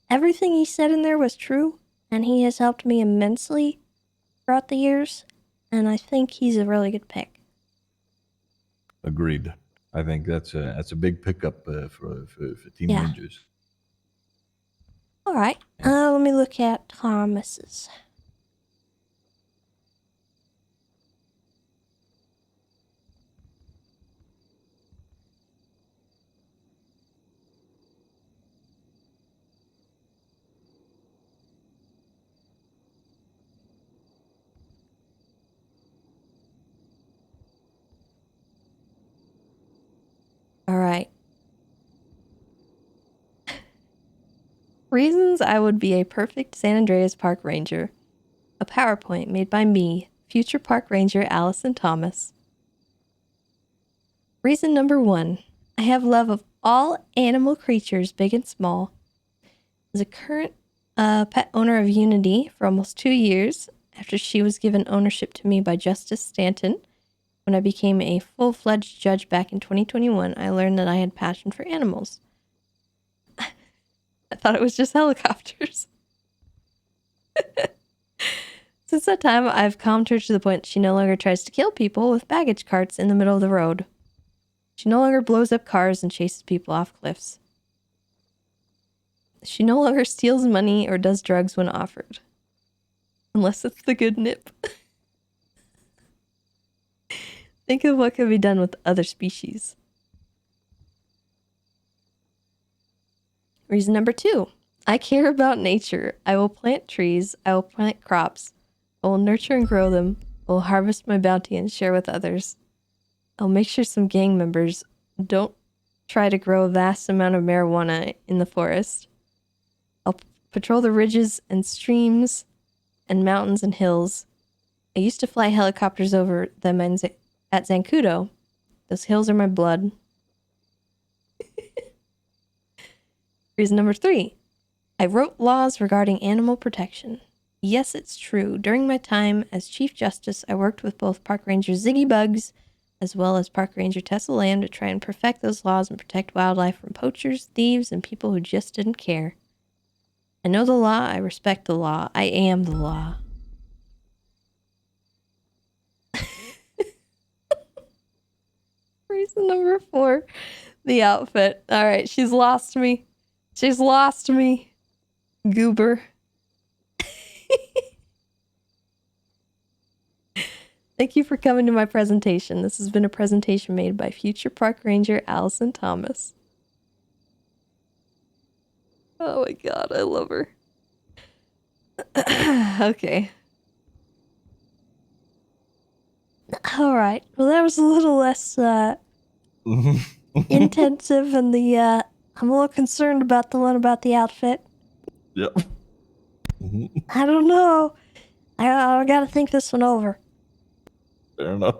Everything he said in there was true, and he has helped me immensely throughout the years, and I think he's a really good pick. Agreed. I think that's a big pickup for teenagers. All right. Let me look at Thomas's. All right. Reasons I would be a perfect San Andreas Park Ranger. A PowerPoint made by me, future Park Ranger Allison Thomas. Reason number 1. I have love of all animal creatures, big and small. As a current pet owner of Unity for almost 2 years, after she was given ownership to me by Justice Stanton, when I became a full-fledged judge back in 2021, I learned that I had passion for animals. I thought it was just helicopters. Since that time, I've calmed her to the point she no longer tries to kill people with baggage carts in the middle of the road. She no longer blows up cars and chases people off cliffs. She no longer steals money or does drugs when offered. Unless it's the good nip. Think of what could be done with other species. Reason number 2. I care about nature. I will plant trees. I will plant crops. I will nurture and grow them. I will harvest my bounty and share with others. I'll make sure some gang members don't try to grow a vast amount of marijuana in the forest. I'll patrol the ridges and streams and mountains and hills. I used to fly helicopters over them at Zancudo. Those hills are my blood. Reason number 3. I wrote laws regarding animal protection. Yes, it's true. During my time as Chief Justice, I worked with both Park Ranger Ziggy Bugs as well as Park Ranger Tessa Lamb to try and perfect those laws and protect wildlife from poachers, thieves, and people who just didn't care. I know the law. I respect the law. I am the law. Reason number 4. The outfit. All right, she's lost me. She's lost me. Goober. Thank you for coming to my presentation. This has been a presentation made by future Park Ranger Allison Thomas. Oh my god, I love her. Okay. Alright, well that was a little less intensive, and I'm a little concerned about the one about the outfit. Yep. I don't know. I gotta think this one over. Fair enough.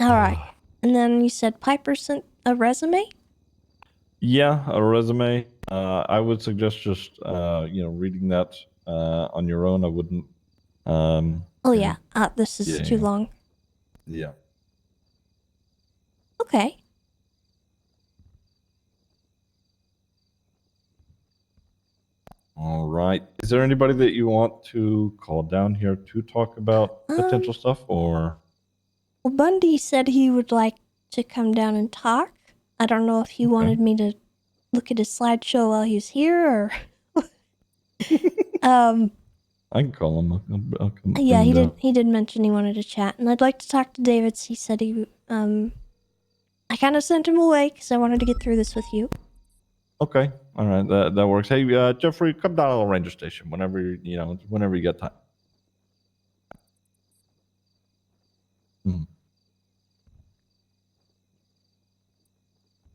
Alright. And then you said Piper sent a resume? Yeah, a resume. I would suggest just reading that on your own. I wouldn't. Oh yeah, this is too long. Yeah. Okay. All right. Is there anybody that you want to call down here to talk about potential stuff, or? Well, Bundy said he would like to come down and talk. I don't know if he wanted me to look at his slideshow while he was here, or... I can call him. I'll come. Yeah, he did mention he wanted to chat, and I'd like to talk to David. He said I kind of sent him away because I wanted to get through this with you. Okay. All right. That works. Hey, Jeffrey, come down to the ranger station whenever you get time.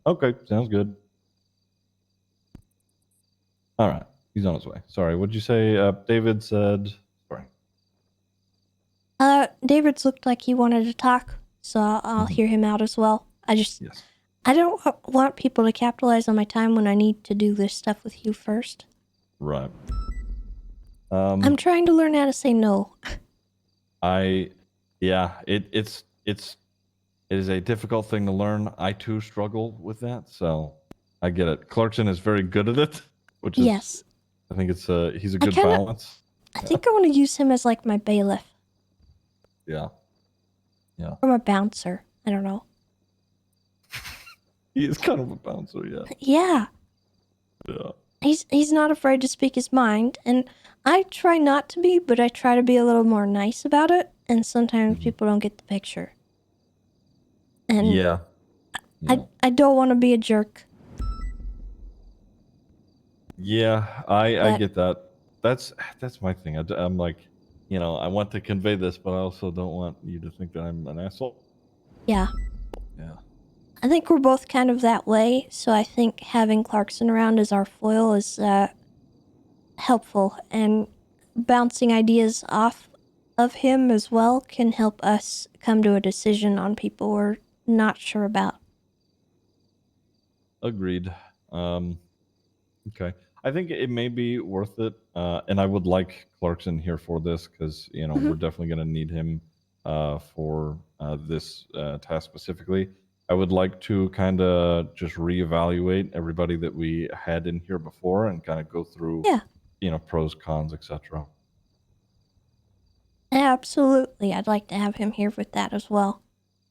Okay, sounds good. All right, he's on his way. Sorry, what'd you say? David said. Sorry. David's looked like he wanted to talk, so I'll hear him out as well. Yes. I don't want people to capitalize on my time when I need to do this stuff with you first. Right. I'm trying to learn how to say no. It is a difficult thing to learn. I too struggle with that, so I get it. Clarkson is very good at it, which is yes. I think he's a good balance. I think I want to use him as like my bailiff. Yeah. Yeah. Or my bouncer. I don't know. He is kind of a bouncer, yeah. Yeah. Yeah. He's not afraid to speak his mind, and I try not to be, but I try to be a little more nice about it, and sometimes people don't get the picture. And yeah. I don't want to be a jerk. Yeah, I get that. That's my thing. I'm like, I want to convey this, but I also don't want you to think that I'm an asshole. Yeah. Yeah. I think we're both kind of that way, so I think having Clarkson around as our foil is helpful, and bouncing ideas off of him as well can help us come to a decision on people we're not sure about. Agreed. Okay. I think it may be worth it, and I would like Clarkson here for this because we're definitely going to need him for this task specifically. I would like to kind of just reevaluate everybody that we had in here before and kind of go through, pros, cons, etc. Absolutely, I'd like to have him here with that as well.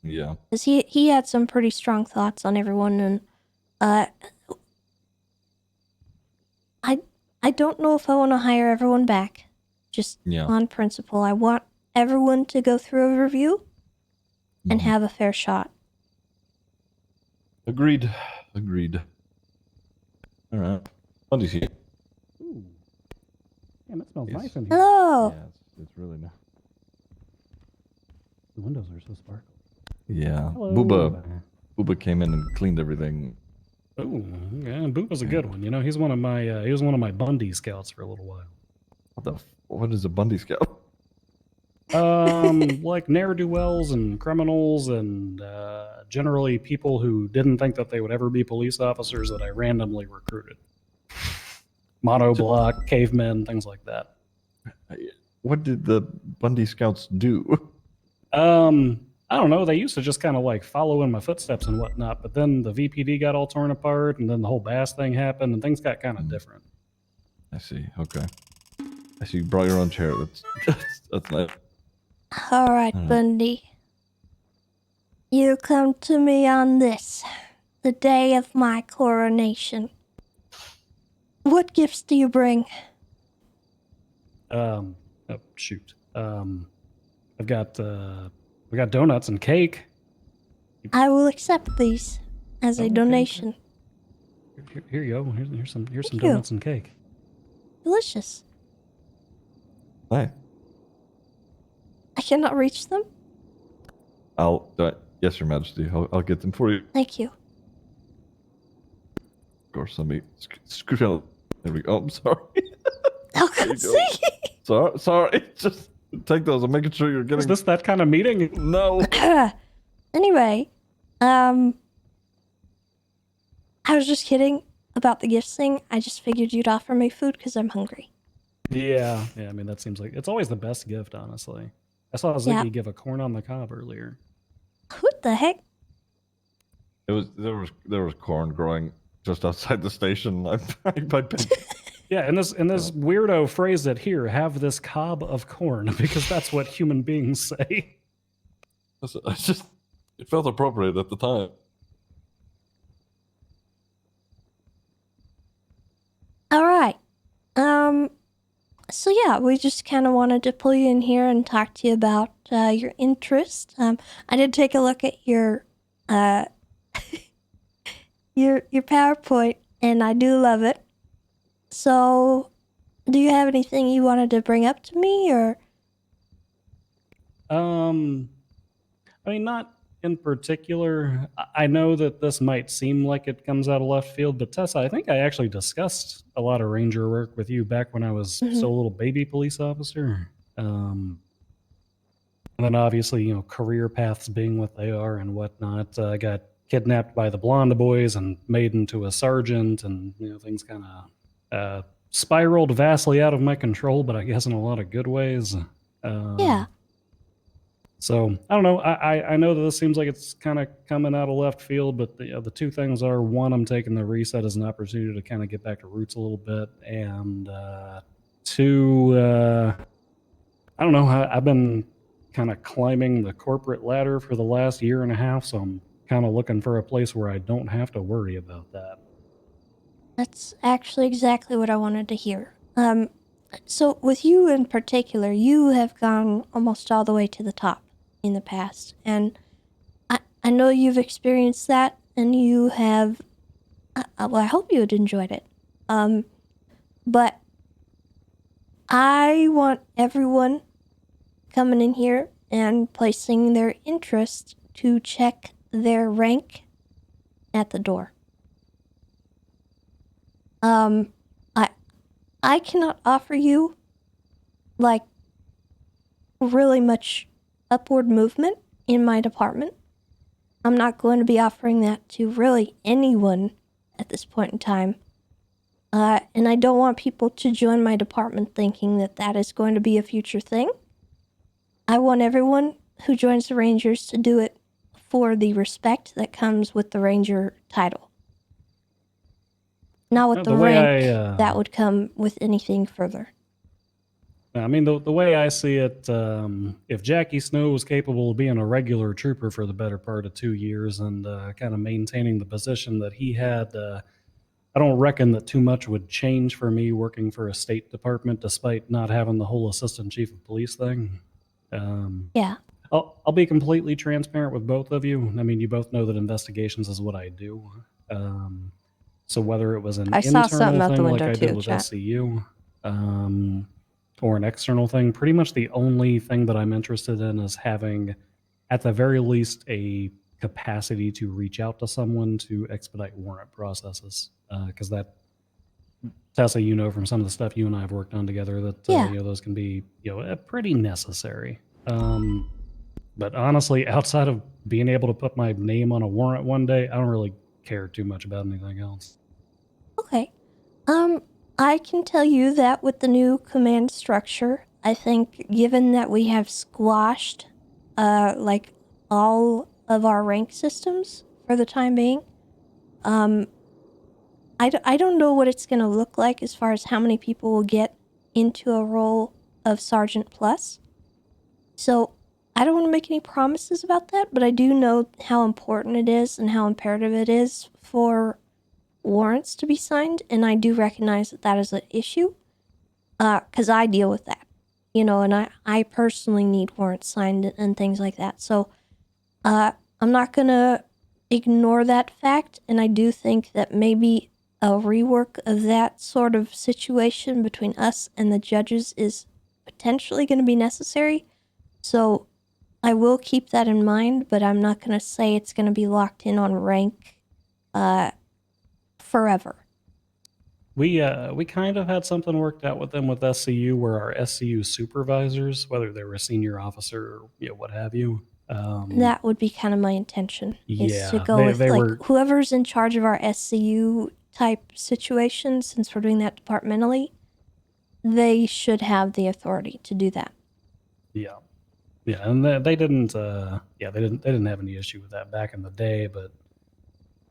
Yeah. Because he had some pretty strong thoughts on everyone, and I don't know if I want to hire everyone back, just on principle. I want everyone to go through a review and have a fair shot. Agreed. All right. What is he? Ooh. Damn, that smells nice in here. Hello. It's really not. The windows are so sparkly. Yeah. Hello. Booba came in and cleaned everything. Oh, yeah, Booba's a good one. You know, he's one of my he was one of my Bundy scouts for a little while. What is a Bundy Scout? Like ne'er-do-wells and criminals and generally people who didn't think that they would ever be police officers that I randomly recruited. Monoblock, cavemen, things like that. What did the Bundy Scouts do? I don't know. They used to just kind of like follow in my footsteps and whatnot, but then the VPD got all torn apart, and then the whole Bass thing happened, and things got kind of different. I see. Okay. I see you brought your own chair. That's nice. All right, Bundy. You come to me on this, the day of my coronation. What gifts do you bring? Oh shoot. We got donuts and cake. I will accept these as a Okay, donation. Here you go. Here's some you. donuts and cake. Delicious. Hi. I cannot reach them. I'll do it. Yes, Your Majesty. I'll get them for you. Thank you. Of course, let me scoot out. There we go. I'm sorry. Oh, There you God, go. Sorry. Just take those. I'm making sure you're getting. Is this that kind of meeting? No. Anyway, I was just kidding about the gifts thing. I just figured you'd offer me food because I'm hungry. Yeah. I mean, that seems like it's always the best gift, honestly. I saw Ziggy give a corn on the cob earlier. What the heck? There was corn growing just outside the station. Yeah, and this weirdo phrased it here. Have this cob of corn because that's what human beings say. It felt appropriate at the time. All right. So yeah, we just kind of wanted to pull you in here and talk to you about your interest. I did take a look at your your PowerPoint, and I do love it. So, do you have anything you wanted to bring up to me, or? I mean, not in particular. I know that this might seem like it comes out of left field, but Tessa, I think I actually discussed a lot of ranger work with you back when I was still a little baby police officer. And then obviously, you know, career paths being what they are and whatnot. I got kidnapped by the Blonde Boys and made into a sergeant, and you know, things kind of spiraled vastly out of my control, but I guess in a lot of good ways. Yeah. So I don't know. I know that this seems like it's kind of coming out of left field, but the two things are: one, I'm taking the reset as an opportunity to kind of get back to roots a little bit, and two, I don't know. I've been kind of climbing the corporate ladder for the last year and a half, so I'm kind of looking for a place where I don't have to worry about that. That's actually exactly what I wanted to hear. So with you in particular, you have gone almost all the way to the top in the past, and I know you've experienced that, and you have. Well, I hope you had enjoyed it. But I want everyone coming in here and placing their interest to check their rank at the door. I cannot offer you, like, really much upward movement in my department. I'm not going to be offering that to really anyone at this point in time. And I don't want people to join my department thinking that that is going to be a future thing. I want everyone who joins the Rangers to do it for the respect that comes with the Ranger title. Not with the rank that would come with anything further. I mean, the way I see it, if Jackie Snow was capable of being a regular trooper for the better part of 2 years and kind of maintaining the position that he had, I don't reckon that too much would change for me working for a state department despite not having the whole assistant chief of police thing. Yeah. I'll be completely transparent with both of you. I mean, you both know that investigations is what I do. So whether it was an internal thing like I did with SCU, or an external thing. Pretty much the only thing that I'm interested in is having, at the very least, a capacity to reach out to someone to expedite warrant processes. Because that, Tessa, you know from some of the stuff you and I have worked on together that Yeah. those can be pretty necessary. But honestly, outside of being able to put my name on a warrant one day, I don't really care too much about anything else. Okay. I can tell you that with the new command structure, I think given that we have squashed, like all of our rank systems for the time being, I don't know what it's going to look like as far as how many people will get into a role of Sergeant Plus. So I don't want to make any promises about that, but I do know how important it is and how imperative it is for warrants to be signed, and I do recognize that that is an issue, because I deal with that, and I personally need warrants signed and things like that. So I'm not going to ignore that fact, and I do think that maybe a rework of that sort of situation between us and the judges is potentially going to be necessary. So I will keep that in mind, but I'm not going to say it's going to be locked in on rank forever. We kind of had something worked out with them with SCU, where our SCU supervisors, whether they were a senior officer or what have you, That would be kind of my intention, is to yeah, go with they like were, whoever's in charge of our SCU type situation, since we're doing that departmentally, they should have the authority to do that. yeah, and they didn't, they didn't have any issue with that back in the day, but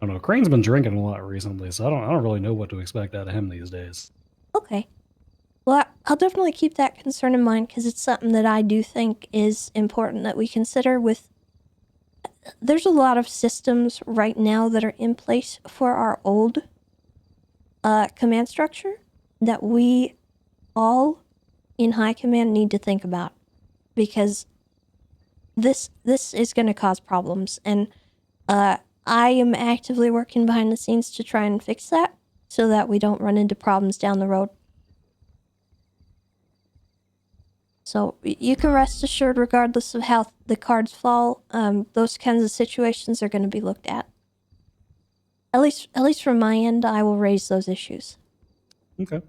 I don't know. Crane's been drinking a lot recently, so I don't really know what to expect out of him these days. Okay. Well, I'll definitely keep that concern in mind, because it's something that I do think is important that we consider with... There's a lot of systems right now that are in place for our old command structure that we all in high command need to think about, because this is going to cause problems, and I am actively working behind the scenes to try and fix that so that we don't run into problems down the road. So you can rest assured, regardless of how the cards fall, those kinds of situations are going to be looked at. At least from my end, I will raise those issues. Okay.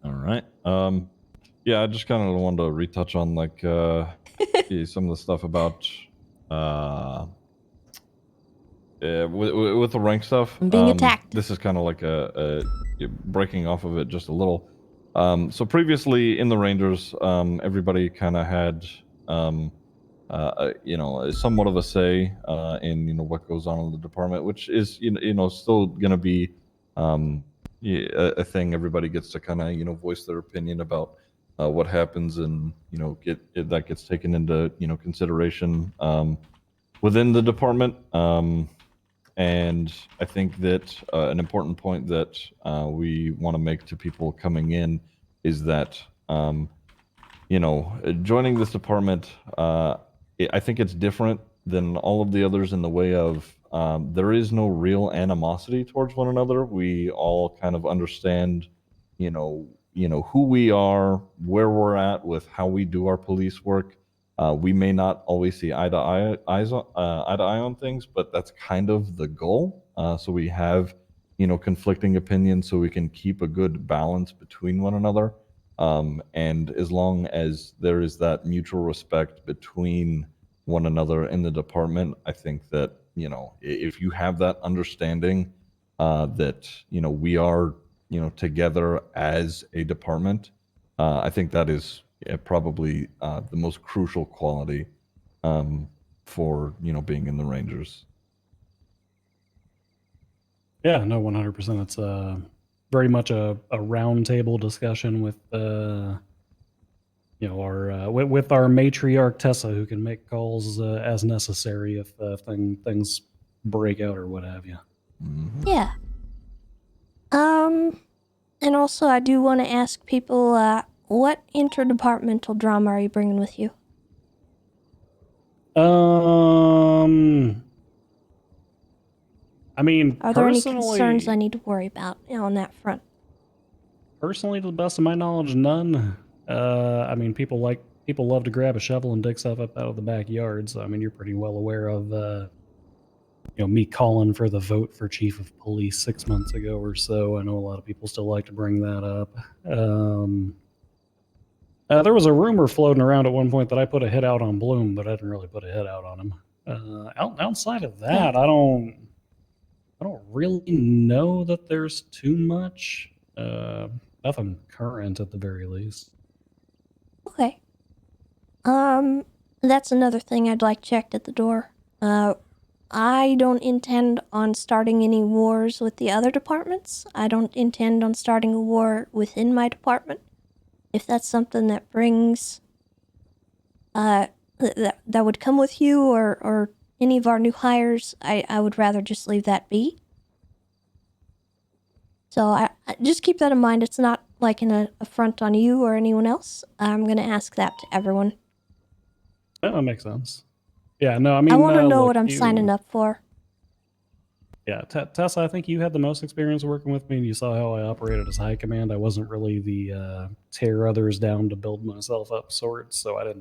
All right. Yeah, I just kind of wanted to retouch on like some of the stuff about with the rank stuff. I'm being attacked. This is kind of like a breaking off of it just a little. So previously in the Rangers, everybody kind of had somewhat of a say in what goes on in the department, which is still going to be a thing. Everybody gets to kind of voice their opinion about what happens, and that gets taken into consideration within the department. And I think that an important point that we want to make to people coming in is that joining this department, I think it's different than all of the others in the way of there is no real animosity towards one another. We all kind of understand, who we are, where we're at with how we do our police work. We may not always see eye to eye on things, but that's kind of the goal. So we have, conflicting opinions, so we can keep a good balance between one another. And as long as there is that mutual respect between one another in the department, I think that, if you have that understanding that, we are, together as a department, I think that is probably the most crucial quality for, being in the Rangers. Yeah, no, 100%. It's very much a round table discussion with our with our matriarch Tessa, who can make calls as necessary if things break out or what have you. Mm-hmm. Yeah. And also I do want to ask people, what interdepartmental drama are you bringing with you? I mean, Are there any personally, concerns I need to worry about on that front? personally, to the best of my knowledge, none. I mean, people love to grab a shovel and dig stuff up out of the backyard. So I mean, you're pretty well aware of me calling for the vote for chief of police 6 months ago or so. I know a lot of people still like to bring that up. There was a rumor floating around at one point that I put a hit out on Bloom, but I didn't really put a hit out on him. Outside of that, I don't really know that there's too much. Nothing current at the very least. Okay. That's another thing I'd like checked at the door. I don't intend on starting any wars with the other departments. I don't intend on starting a war within my department. If that's something that brings, that would come with you or any of our new hires, I would rather just leave that be. So I just keep that in mind. It's not like an affront on you or anyone else. I'm going to ask that to everyone. That makes sense. Yeah, no, I mean, I want to know look, what I'm signing up for. Yeah, Tessa, I think you had the most experience working with me, and you saw how I operated as high command. I wasn't really the tear others down to build myself up sort, so I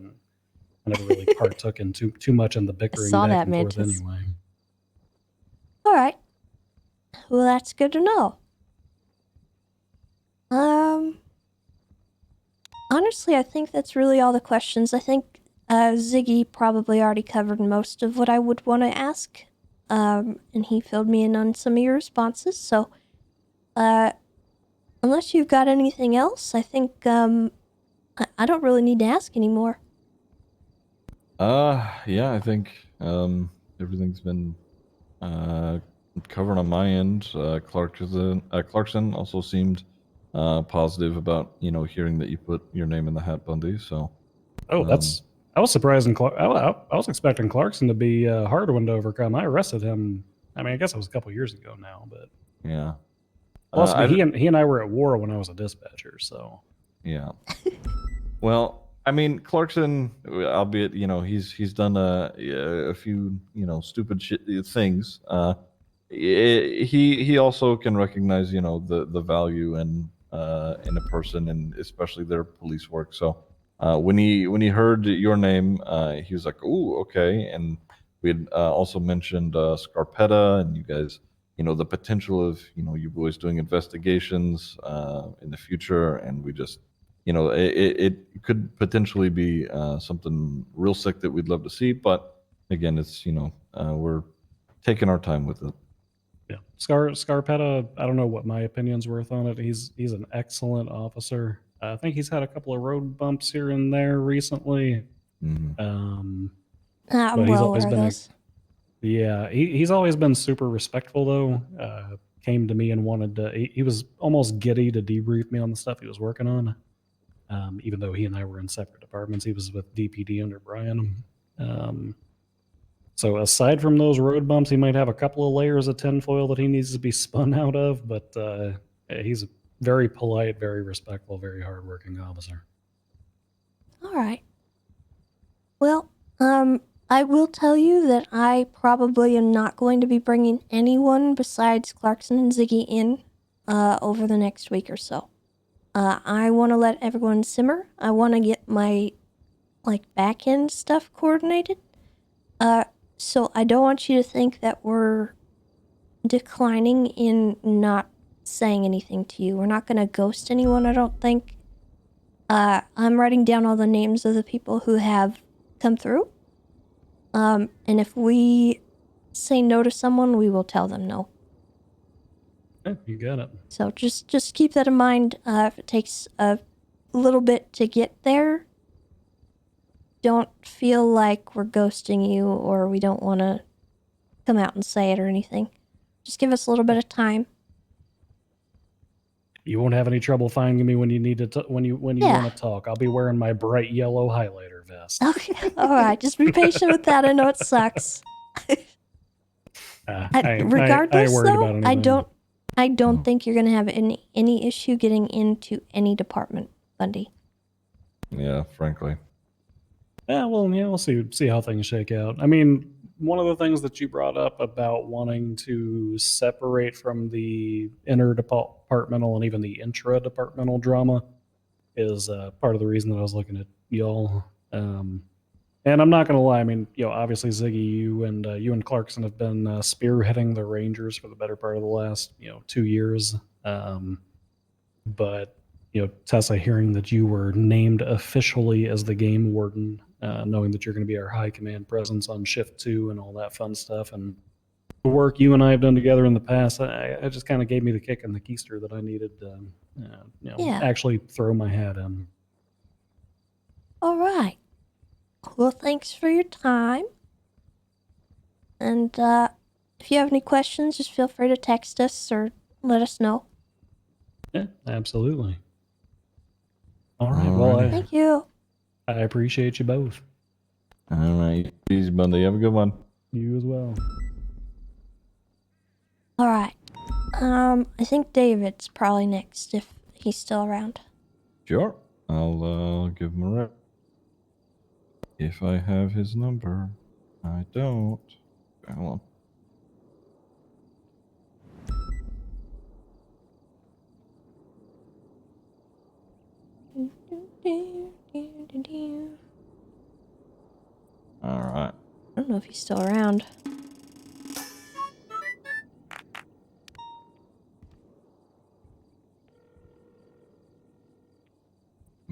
never really partook in too much in the bickering saw back that, and forth Mantis. anyway. All right. Well, that's good to know. Honestly, I think that's really all the questions. I think Ziggy probably already covered most of what I would want to ask. And he filled me in on some of your responses. So, unless you've got anything else, I think I don't really need to ask anymore. Yeah, I think everything's been covered on my end. Clarkson also seemed positive about hearing that you put your name in the hat, Bundy. So Oh, I was surprised. I was expecting Clarkson to be a hard one to overcome. I arrested him. I mean, I guess it was a couple years ago now, but yeah. plus he and I were at war when I was a dispatcher. So Yeah. Well, I mean, Clarkson, albeit he's done a few stupid things. He also can recognize the value in a person, and especially their police work. So when he heard your name, he was like, "Ooh, okay." And we had also mentioned Scarpetta, and you guys, the potential of you boys doing investigations in the future, and we just it could potentially be something real sick that we'd love to see, but again, it's we're taking our time with it. yeah, Scarpetta. I don't know what my opinion's worth on it. He's an excellent officer. I think he's had a couple of road bumps here and there recently. Mm-hmm. I'm But he's well always aware of been those. yeah, he's always been super respectful though. Came to me and wanted to. He was almost giddy to debrief me on the stuff he was working on. Even though he and I were in separate departments, he was with DPD under Brian. So aside from those road bumps, he might have a couple of layers of tinfoil that he needs to be spun out of, but he's a very polite, very respectful, very hardworking officer. All right. Well, I will tell you that I probably am not going to be bringing anyone besides Clarkson and Ziggy in over the next week or so. I want to let everyone simmer. I want to get my back end stuff coordinated. So I don't want you to think that we're declining in not saying anything to you. We're not going to ghost anyone, I don't think. I'm writing down all the names of the people who have come through. And if we say no to someone, we will tell them no. Yeah, you got it. So just keep that in mind. If it takes a little bit to get there, don't feel like we're ghosting you or we don't want to come out and say it or anything. Just give us a little bit of time. You won't have any trouble finding me when you need to when you Yeah. want to talk. I'll be wearing my bright yellow highlighter vest. Okay, all right. Just be patient with that. I know it sucks. Regardless, I ain't worried though, about anything. I don't think you're gonna have any issue getting into any department, Bundy. Yeah, frankly. Yeah, well, yeah, we'll see how things shake out. I mean, one of the things that you brought up about wanting to separate from the interdepartmental and even the intra-departmental drama is part of the reason that I was looking at y'all. And I'm not going to lie. I mean, obviously Ziggy, you and Clarkson have been spearheading the Rangers for the better part of the last 2 years. But Tessa, hearing that you were named officially as the game warden, knowing that you're going to be our high command presence on shift 2 and all that fun stuff, and the work you and I have done together in the past, I just kind of gave me the kick in the keister that I needed to Yeah. actually throw my hat in. All right. Well, thanks for your time. And if you have any questions, just feel free to text us or let us know. Yeah, absolutely. All right. Well, Thank you. I appreciate you both. All right. Easy, Bundy. Have a good one. You as well. All right. I think David's probably next if he's still around. Sure. I'll give him a rep. If I have his number. I don't. Hold on. All right. I don't know if he's still around.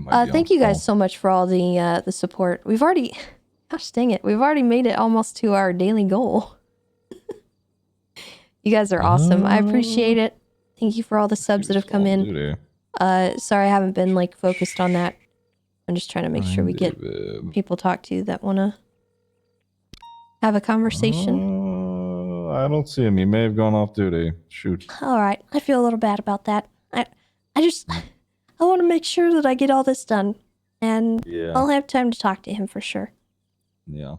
Thank you guys so much for all the support. We've already, gosh dang it, we've already made it almost to our daily goal. You guys are awesome. I appreciate it. Thank you for all the subs that have come in. Sorry I haven't been focused on that. I'm just trying to make sure we get people to talk to that want to have a conversation. I don't see him. He may have gone off duty. Shoot. All right. I feel a little bad about that. I want to make sure that I get all this done. And I'll have time to talk to him for sure. Yeah.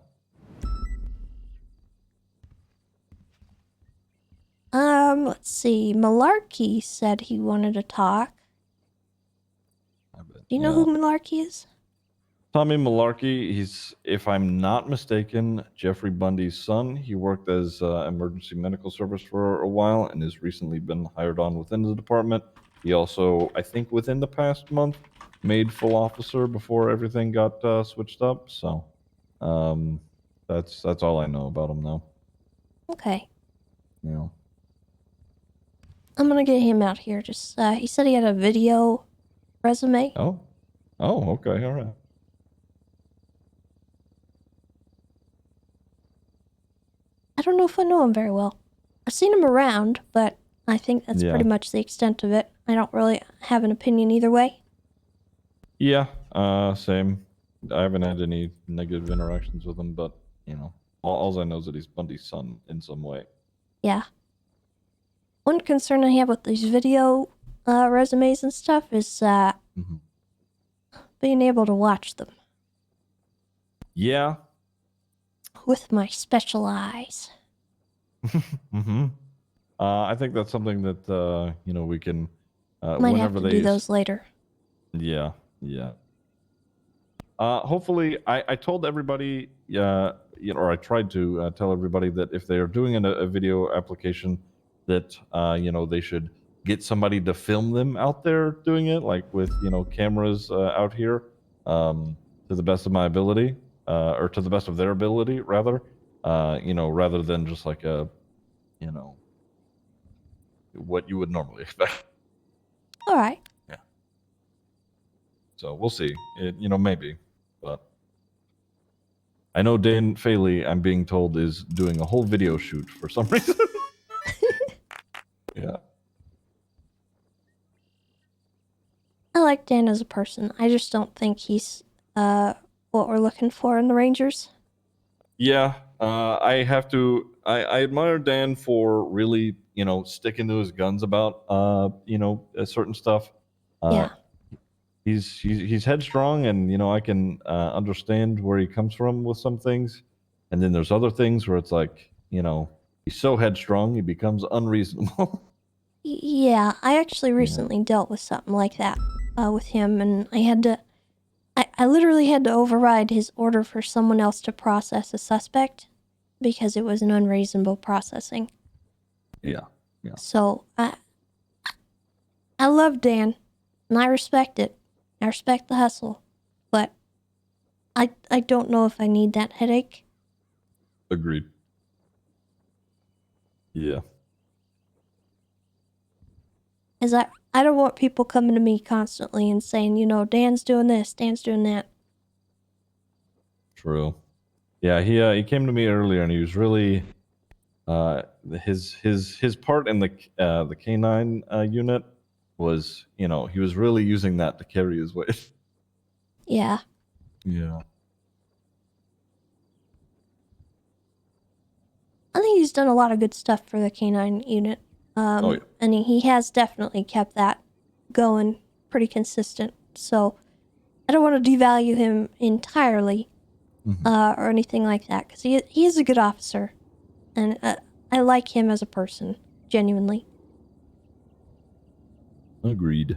Let's see. Malarkey said he wanted to talk. Do you know who Malarkey is? Tommy Malarkey, he's, if I'm not mistaken, Jeffrey Bundy's son. He worked as emergency medical service for a while and has recently been hired on within the department. He also, I think within the past month, made full officer before everything got switched up. So that's all I know about him now. Okay. Yeah. I'm going to get him out here. Just he said he had a video resume. Oh, okay. All right. I don't know if I know him very well. I've seen him around, but I think that's pretty much the extent of it. I don't really have an opinion either way. Yeah, same. I haven't had any negative interactions with him, but, all I know is that he's Bundy's son in some way. Yeah. One concern I have with these video resumes and stuff is being able to watch them. Yeah. With my special eyes. I think that's something that we can Might have to do those later. Yeah. Hopefully, I told everybody, or I tried to tell everybody that if they are doing a video application, that they should get somebody to film them out there doing it, like with cameras out here, to the best of my ability, or to the best of their ability, rather, rather than just like a, what you would normally expect. All right. Yeah. So we'll see. Maybe, but I know Dan Faley, I'm being told, is doing a whole video shoot for some reason. Yeah. I like Dan as a person. I just don't think he's what we're looking for in the Rangers. Yeah. I have to. I admire Dan for really, sticking to his guns about, certain stuff. Yeah. He's headstrong, and I can understand where he comes from with some things, and then there's other things where it's like, he's so headstrong he becomes unreasonable. Yeah, I actually recently dealt with something like that with him, and I literally had to override his order for someone else to process a suspect because it was an unreasonable processing. Yeah. Yeah. So I love Dan, and I respect it. I respect the hustle, but I don't know if I need that headache. Agreed. Yeah. As I don't want people coming to me constantly and saying, you know, Dan's doing this, Dan's doing that. True. Yeah, he came to me earlier and he was really his part in the canine unit was, you know, he was really using that to carry his weight. Yeah. Yeah. I think he's done a lot of good stuff for the canine unit. Oh, yeah. And he has definitely kept that going pretty consistent. So I don't want to devalue him entirely or anything like that, because he is a good officer. And I like him as a person, genuinely. Agreed.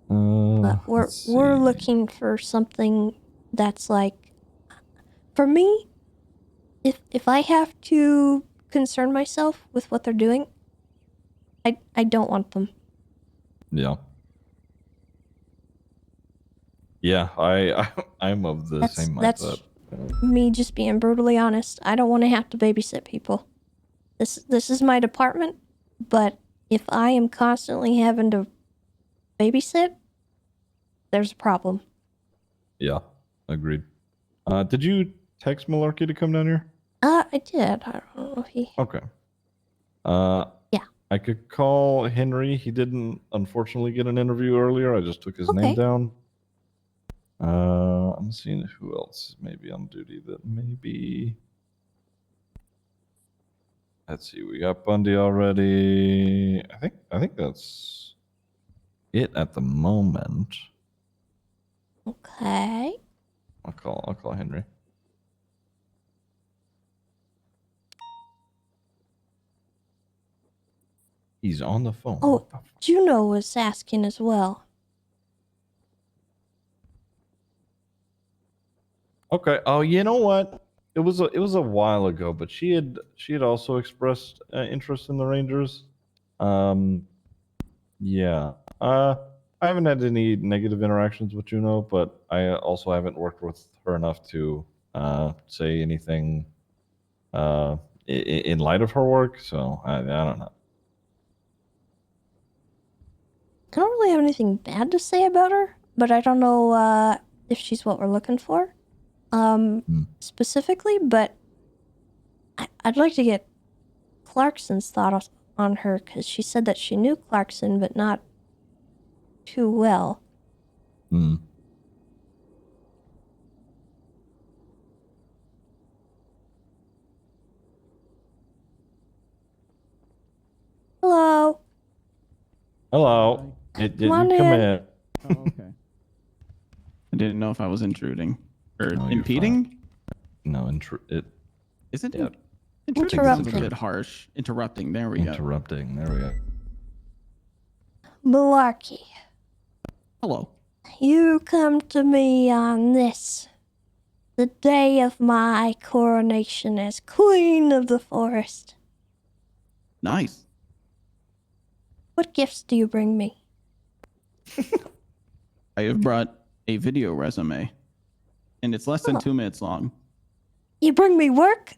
But we're looking for something that's like, for me, if I have to concern myself with what they're doing, I don't want them. Yeah. Yeah, I'm of the same That's mindset. me just being brutally honest. I don't want to have to babysit people. This is my department, but if I am constantly having to babysit, there's a problem. Yeah, agreed. Did you text Malarkey to come down here? I did. I don't know if he... Okay. Yeah. I could call Henry. He didn't, unfortunately, get an interview earlier. I just took his name Okay. down. I'm seeing who else may be on duty that maybe... Let's see. We got Bundy already. I think that's it at the moment. Okay. I'll call Henry. He's on the phone. Oh, Juno was asking as well. Okay. Oh, you know what? It was a while ago, but she had also expressed interest in the Rangers. Yeah. I haven't had any negative interactions with Juno, but I also haven't worked with her enough to say anything in light of her work. So I don't know. I don't really have anything bad to say about her, but I don't know if she's what we're looking for specifically, but I'd like to get Clarkson's thought on her, because she said that she knew Clarkson, but not too well. Hello. Hello. Come on in. Oh, okay. I didn't know if I was intruding or No, you're impeding. No, Is it? Yeah. Intruding sounds a Interrupting. bit harsh. Interrupting. There we go. interrupting. There we go. Malarkey, Hello. you come to me on this, the day of my coronation as Queen of the Forest. Nice. What gifts do you bring me? I have brought a video resume, and it's less than Oh. 2 minutes long. You bring me work?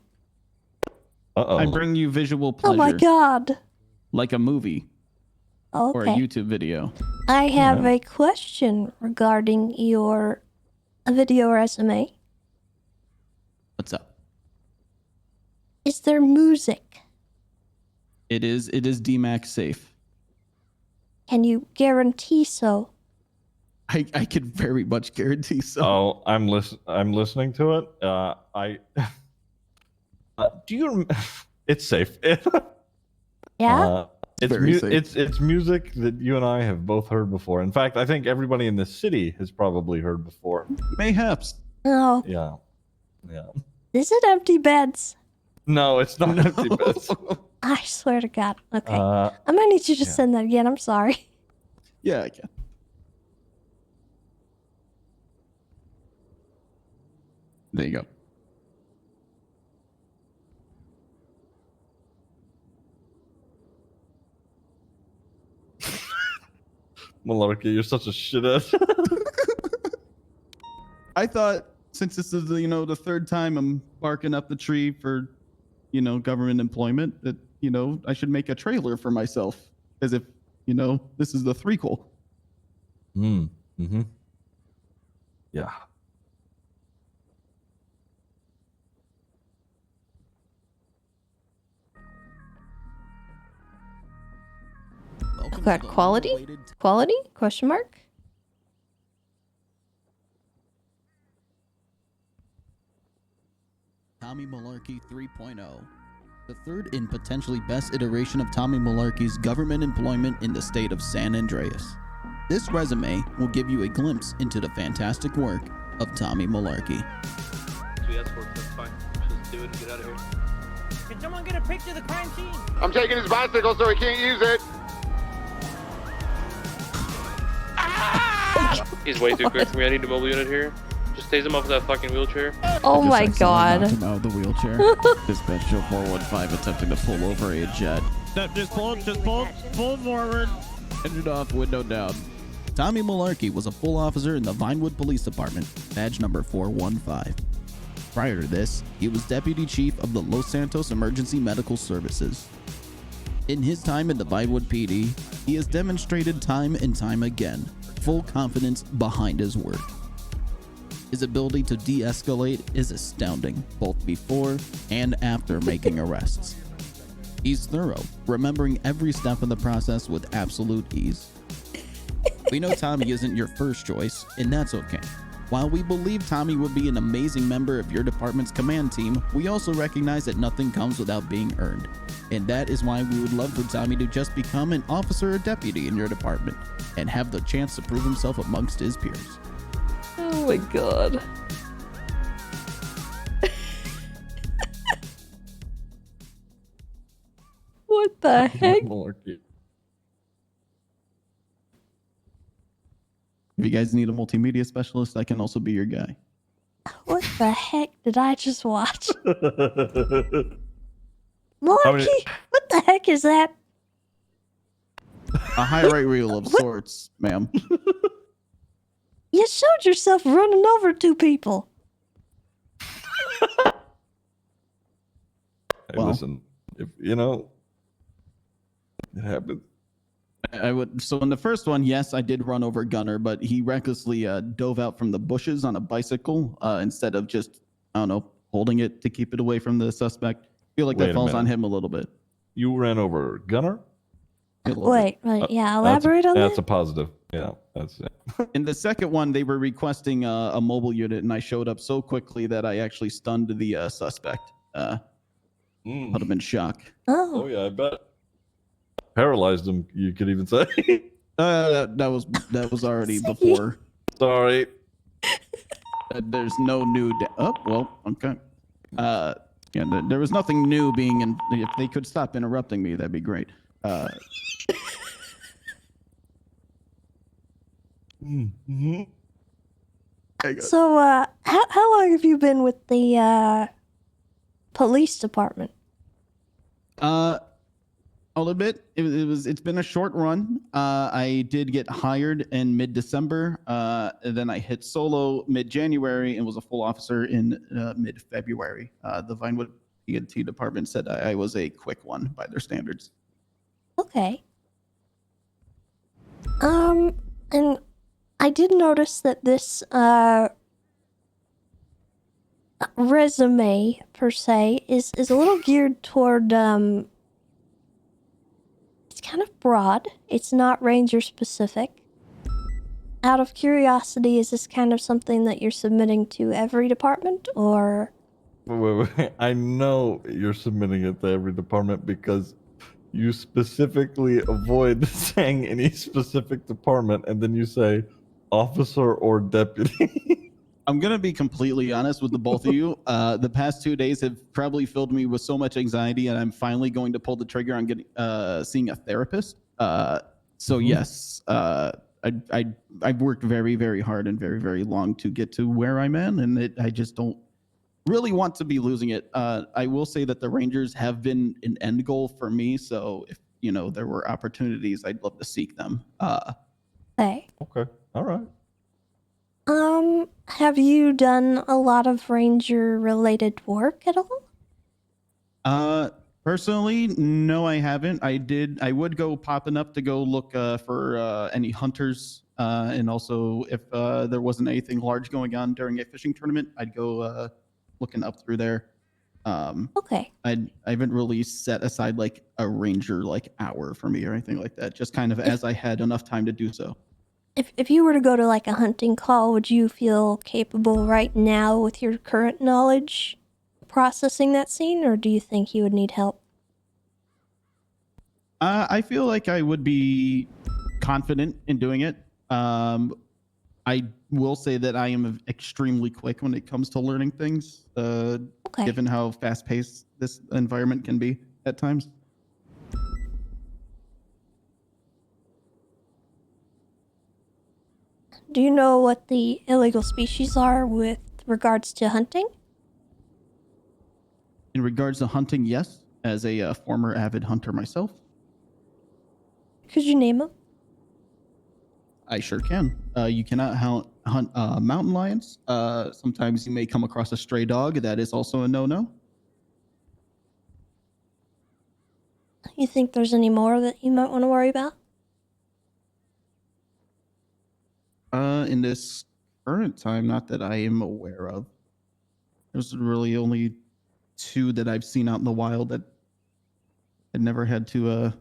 Uh-oh. I bring you visual Oh pleasure, my god. like a movie or a Okay. YouTube video. I have Yeah. a question regarding your video resume. What's up? Is there music? It is DMAX safe. Can you guarantee so? I could very much guarantee so. Oh, I'm listening to it. Do you? It's safe. Yeah? It's Very safe. it's music that you and I have both heard before. In fact, I think everybody in this city has probably heard before. Mayhaps. Oh, Yeah. is it empty beds? No, it's not empty beds. I swear to God. Okay. Uh, I might need you to yeah. send that again. I'm sorry. Yeah, I can. There you go. Malarkey, you're such a shithead. I thought since this is the third time I'm barking up the tree for government employment that I should make a trailer for myself as if this is the threequel. Mm-hmm. Yeah. Got quality? Quality? Question mark? Tommy Malarkey 3.0, the third and potentially best iteration of Tommy Malarkey's government employment in the state of San Andreas. This resume will give you a glimpse into the fantastic work of Tommy Malarkey. That's fine. Just do it and get out of here. Can someone get a picture of the crime scene? I'm taking his bicycle so he can't use it. He's way too quick for me. I need a mobile unit here. Just takes him off that fucking wheelchair. Oh my god. Knocked him out of the wheelchair. Dispatch show 415 attempting to pull over a jet. Just pull forward. Engine off, window down. Tommy Malarkey was a full officer in the Vinewood Police Department, badge number 415. Prior to this, he was deputy chief of the Los Santos Emergency Medical Services. In his time in the Vinewood PD, he has demonstrated time and time again full confidence behind his work. His ability to de-escalate is astounding, both before and after making arrests. He's thorough, remembering every step of the process with absolute ease. We know Tommy isn't your first choice, and that's okay. While we believe Tommy would be an amazing member of your department's command team, we also recognize that nothing comes without being earned. And that is why we would love for Tommy to just become an officer or deputy in your department, and have the chance to prove himself amongst his peers. Oh my god. What the heck? Malarkey. If you guys need a multimedia specialist, I can also be your guy. What the heck did I just watch? How Malarkey? many- What the heck is that? A highlight reel of sorts, ma'am. You showed yourself running over two people. Hey, Well. listen, if it happens. I would. So in the first one, yes, I did run over Gunner, but he recklessly dove out from the bushes on a bicycle instead of just, I don't know, holding it to keep it away from the suspect. I feel like Wait that a falls on minute. him a little bit. You ran over Gunner? A little bit. Wait, yeah, elaborate on That's that? a positive. Yeah, that's it. In the second one, they were requesting a mobile unit, and I showed up so quickly that I actually stunned the suspect. Put him in shock. Oh yeah, I bet. Paralyzed him. You could even say. That was already before. Sorry. There's no new. Oh well, okay. Yeah, there was nothing new being in. If they could stop interrupting me, that'd be great. Mm-hmm. So, how long have you been with the police department? I'll admit it's been a short run. I did get hired in mid-December. And then I hit solo mid-January and was a full officer in mid-February. The Vinewood E&T department said I was a quick one by their standards. Okay. And I did notice that this resume per se is a little geared toward it's kind of broad. It's not ranger specific. Out of curiosity, is this kind of something that you're submitting to every department, or? Wait. I know you're submitting it to every department because you specifically avoid saying any specific department, and then you say officer or deputy. I'm going to be completely honest with the both of you. The past 2 days have probably filled me with so much anxiety, and I'm finally going to pull the trigger on getting seeing a therapist. So yes, I've worked very, very hard and very, very long to get to where I'm at, and I just don't really want to be losing it. I will say that the Rangers have been an end goal for me, so if there were opportunities, I'd love to seek them. Okay. Okay. All right. Have you done a lot of ranger related work at all? Personally, no, I haven't. I would go popping up to go look for any hunters, and also if there wasn't anything large going on during a fishing tournament, I'd go looking up through there. Okay. I haven't really set aside like a ranger like hour for me or anything like that. Just kind of as I had enough time to do so. If you were to go to like a hunting call, would you feel capable right now with your current knowledge processing that scene, or do you think you would need help? I feel like I would be confident in doing it. I will say that I am extremely quick when it comes to learning things, Okay. given how fast-paced this environment can be at times. Do you know what the illegal species are with regards to hunting? In regards to hunting, yes. As a former avid hunter myself, Could you name them? I sure can. You cannot hunt mountain lions. Sometimes you may come across a stray dog. That is also a no-no. You think there's any more that you might want to worry about? In this current time, not that I am aware of. There's really only 2 that I've seen out in the wild that I never had to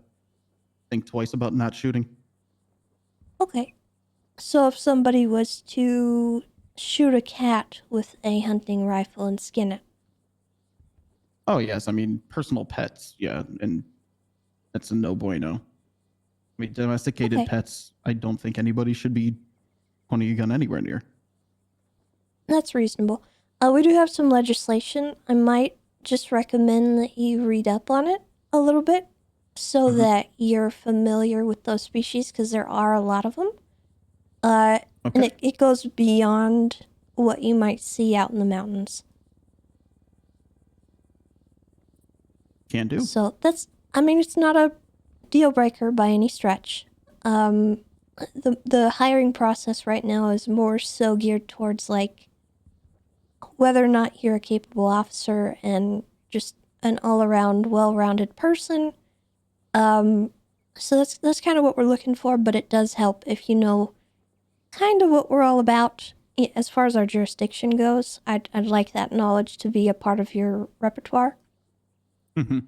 think twice about not shooting. Okay. So if somebody was to shoot a cat with a hunting rifle and skin it, Oh yes, I mean personal pets, yeah, and that's a no bueno. I mean domesticated Okay. pets, I don't think anybody should be pointing a gun anywhere near. that's reasonable. We do have some legislation. I might just recommend that you read up on it a little bit so that you're familiar with those species, because there are a lot of them. And Okay. it goes beyond what you might see out in the mountains. Can do. So it's not a deal breaker by any stretch. The hiring process right now is more so geared towards like whether or not you're a capable officer and just an all-around well-rounded person. So that's kind of what we're looking for, but it does help if you know kind of what we're all about. As far as our jurisdiction goes, I'd like that knowledge to be a part of your repertoire. Mm-hmm.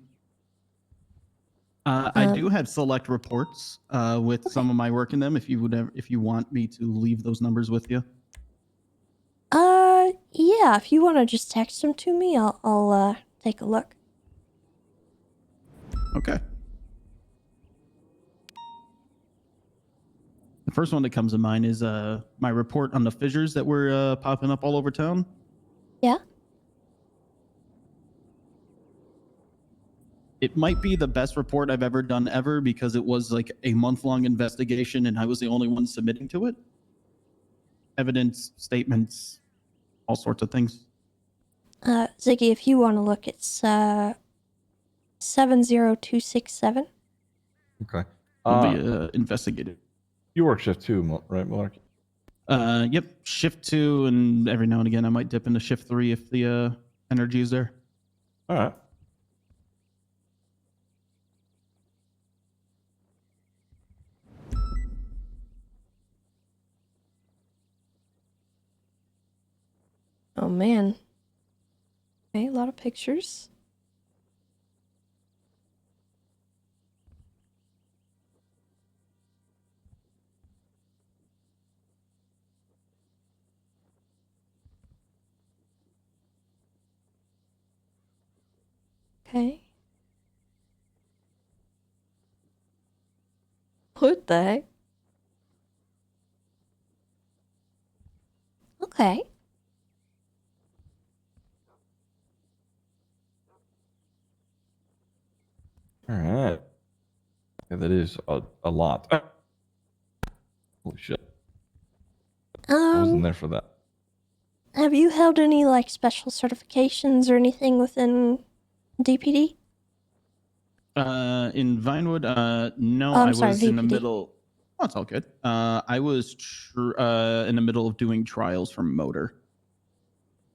I do have select reports with some of my work in them. If you want me to leave those numbers with you. Yeah, if you want to just text them to me, I'll take a look. Okay. The first one that comes to mind is my report on the fissures that were popping up all over town. Yeah? It might be the best report I've ever done because it was like a month-long investigation and I was the only one submitting to it. Evidence, statements, all sorts of things. Ziggy, if you want to look, it's 70267. Okay. Will be investigated. You work shift 2, right, Mark? Yep, shift 2, and every now and again I might dip into shift 3 if the energy is there. All right. Oh man. Okay, a lot of pictures. Okay. What the heck? Okay. All right. Yeah, that is a lot. Holy shit. I wasn't there for that. Have you held any like special certifications or anything within DPD? In Vinewood, no, Oh, I'm I sorry, was in the DPD. middle. Oh, it's all good. I was in the middle of doing trials for motor.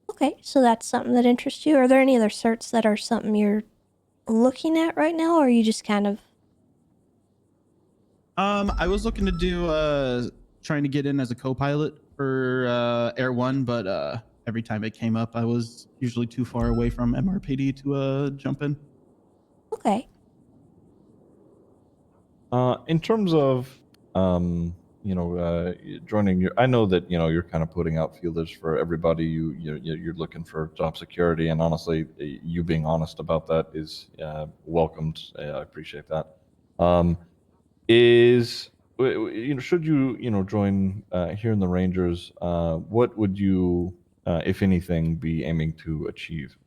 Okay, so that's something that interests you. Are there any other certs that are something you're looking at right now, or are you just kind of... I was looking to do trying to get in as a co-pilot for Air One, but every time it came up, I was usually too far away from MRPD to jump in. Okay. In terms of, joining your, I know that you're kind of putting out feelers for everybody. You're looking for job security, and honestly, you being honest about that is welcomed. I appreciate that. Should you join here in the Rangers? What would you, if anything, be aiming to achieve?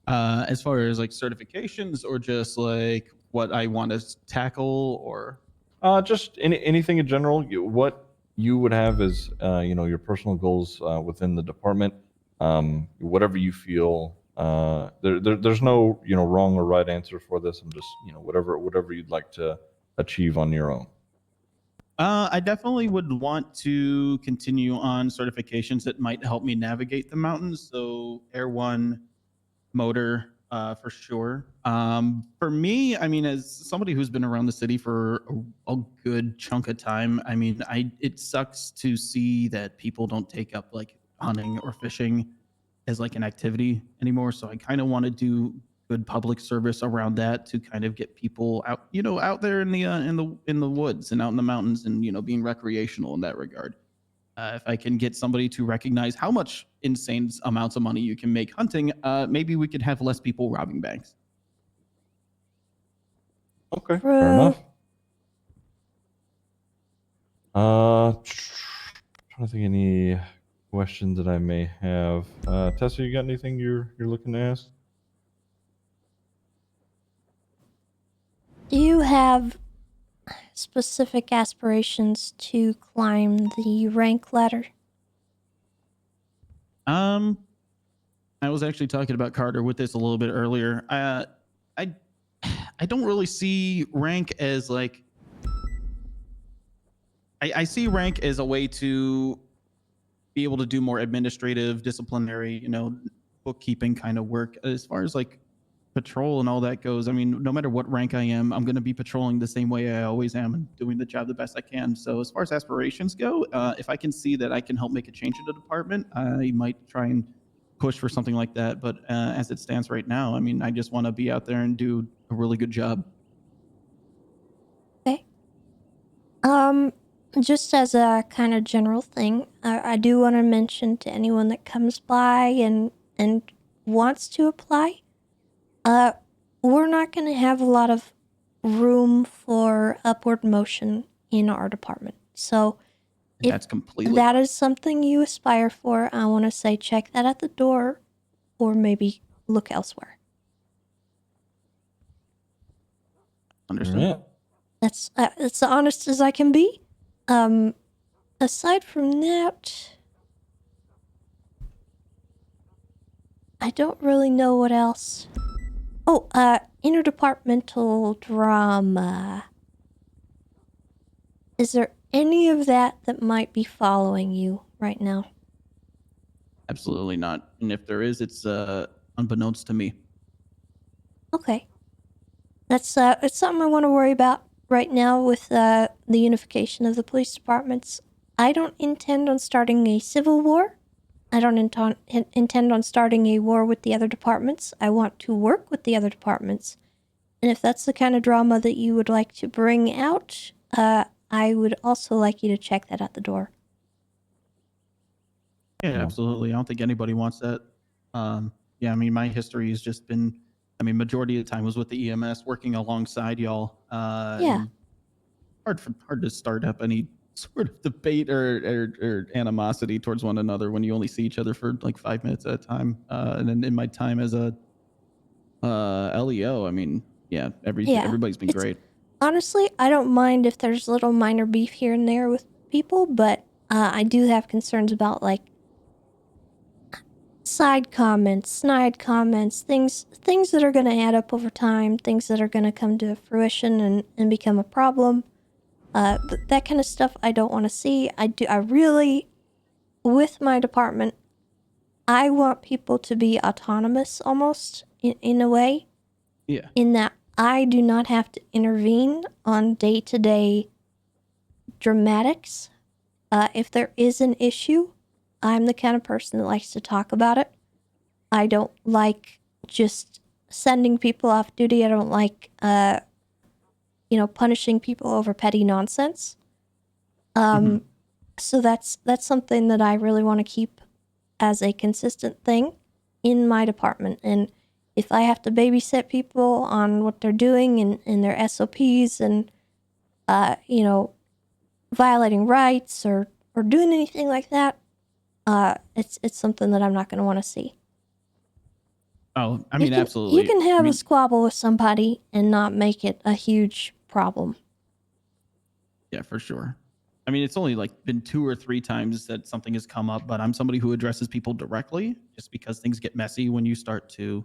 As far as like certifications or just like what I want to tackle or Just anything in general. What you would have as your personal goals within the department. Whatever you feel. There's no wrong or right answer for this. I'm just whatever you'd like to achieve on your own. I definitely would want to continue on certifications that might help me navigate the mountains. So Air One, motor, for sure. For me, I mean, as somebody who's been around the city for a good chunk of time, I mean, it sucks to see that people don't take up like hunting or fishing as like an activity anymore. So I kind of want to do good public service around that to kind of get people out, out there in the woods and out in the mountains and being recreational in that regard. If I can get somebody to recognize how much insane amounts of money you can make hunting, maybe we could have less people robbing banks. Okay, fair enough. Trying to think any questions that I may have. Tessa, you got anything you're looking to ask? Do you have specific aspirations to climb the rank ladder? I was actually talking about Carter with this a little bit earlier. I don't really see rank as like. I see rank as a way to be able to do more administrative, disciplinary, bookkeeping kind of work. As far as like patrol and all that goes, I mean, no matter what rank I am, I'm going to be patrolling the same way I always am and doing the job the best I can. So as far as aspirations go, if I can see that I can help make a change in the department, I might try and push for something like that. But as it stands right now, I mean, I just want to be out there and do a really good job. Okay. Just as a kind of general thing, I do want to mention to anyone that comes by and wants to apply, we're not going to have a lot of room for upward motion in our department. So if That's completely that is something you aspire for, I want to say check that at the door or maybe look elsewhere. understood. Yeah. That's as honest as I can be. Aside from that, I don't really know what else. Oh, interdepartmental drama. Is there any of that might be following you right now? Absolutely not. And if there is, it's unbeknownst to me. Okay. That's it's something I want to worry about right now with the unification of the police departments. I don't intend on starting a civil war. I don't intend on starting a war with the other departments. I want to work with the other departments. And if that's the kind of drama that you would like to bring out, I would also like you to check that at the door. Yeah, absolutely. I don't think anybody wants that. Yeah, I mean, my history has just been, I mean, majority of the time was with the EMS working alongside y'all. Yeah. Hard to start up any sort of debate or animosity towards one another when you only see each other for like 5 minutes at a time. And then in my time as a LEO, I mean, yeah, everybody's been great. Honestly, I don't mind if there's little minor beef here and there with people, but I do have concerns about like side comments, snide comments, things that are going to add up over time, things that are going to come to fruition and become a problem. That kind of stuff I don't want to see. I really, with my department, I want people to be autonomous almost in a way. Yeah. In that I do not have to intervene on day-to-day dramatics. If there is an issue, I'm the kind of person that likes to talk about it. I don't like just sending people off duty. I don't like, punishing people over petty nonsense. So that's something that I really want to keep as a consistent thing in my department. And if I have to babysit people on what they're doing and their SOPs and, violating rights or doing anything like that, it's something that I'm not going to want to see. Oh, I mean, You absolutely. can have I mean, a squabble with somebody and not make it a huge problem. yeah, for sure. I mean, it's only like been 2 or 3 times that something has come up, but I'm somebody who addresses people directly just because things get messy when you start to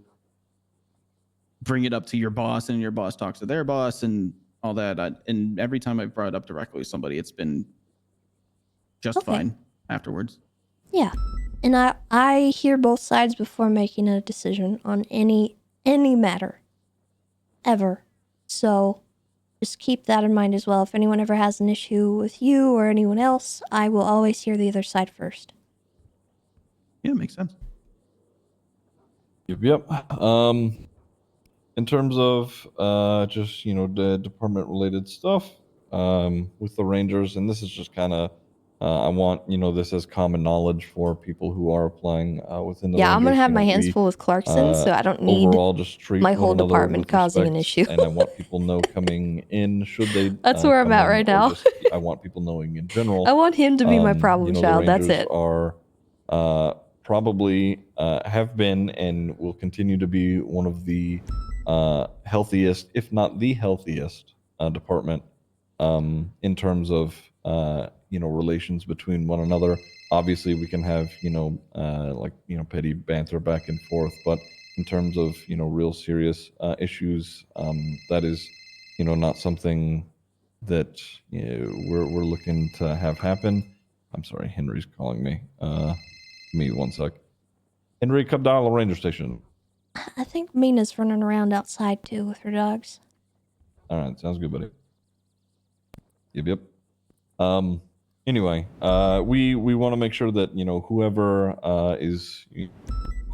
bring it up to your boss and your boss talks to their boss and all that. And every time I've brought it up directly with somebody, it's been just Okay. fine afterwards. Yeah. And I hear both sides before making a decision on any matter. Ever. So just keep that in mind as well. If anyone ever has an issue with you or anyone else, I will always hear the other side first. Yeah, makes sense. Yep. In terms of just the department related stuff with the Rangers, and this is just kind of I want this as common knowledge for people who are applying within the Yeah, Rangers. I'm gonna have my hands we, full with Clarkson, so I don't need overall just treat my one whole another department with causing an respect, issue. and I want people know coming in should they. That's where I'm come at in, right or now. just, I want people knowing in general. I want him to be my problem the child. That's Rangers it. are probably have been and will continue to be one of the healthiest, if not the healthiest, department in terms of relations between one another. Obviously, we can have petty banter back and forth, but in terms of real serious issues, that is not something that we're looking to have happen. I'm sorry, Henry's calling me. Give me 1 sec. Henry, come dial the ranger station. I think Mina's running around outside too with her dogs. All right, sounds good, buddy. Yep. Anyway, we want to make sure that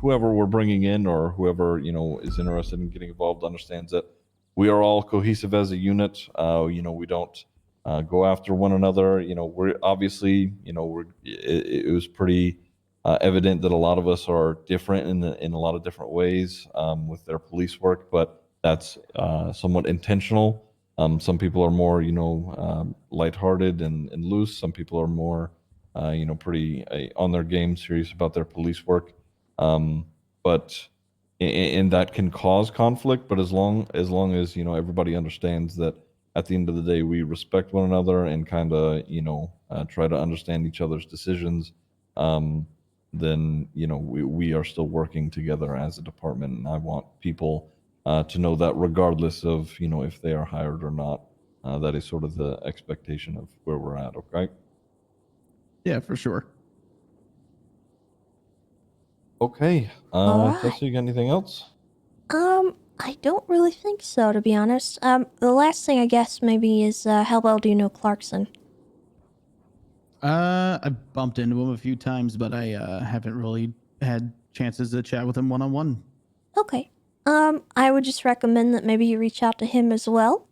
whoever we're bringing in or whoever is interested in getting involved understands that we are all cohesive as a unit. We don't go after one another. We're obviously it was pretty evident that a lot of us are different in a lot of different ways with their police work, but that's somewhat intentional. Some people are more, lighthearted and loose. Some people are more, pretty on their game, serious about their police work. But and that can cause conflict. But as long as everybody understands that at the end of the day we respect one another and kind of try to understand each other's decisions, then we are still working together as a department. And I want people to know that regardless of if they are hired or not, that is sort of the expectation of where we're at. Okay. Yeah, for sure. Okay. All right. Tessa, you got anything else? I don't really think so, to be honest. The last thing I guess maybe is how well do you know Clarkson? I bumped into him a few times, but I haven't really had chances to chat with him one-on-one. Okay. I would just recommend that maybe you reach out to him as well,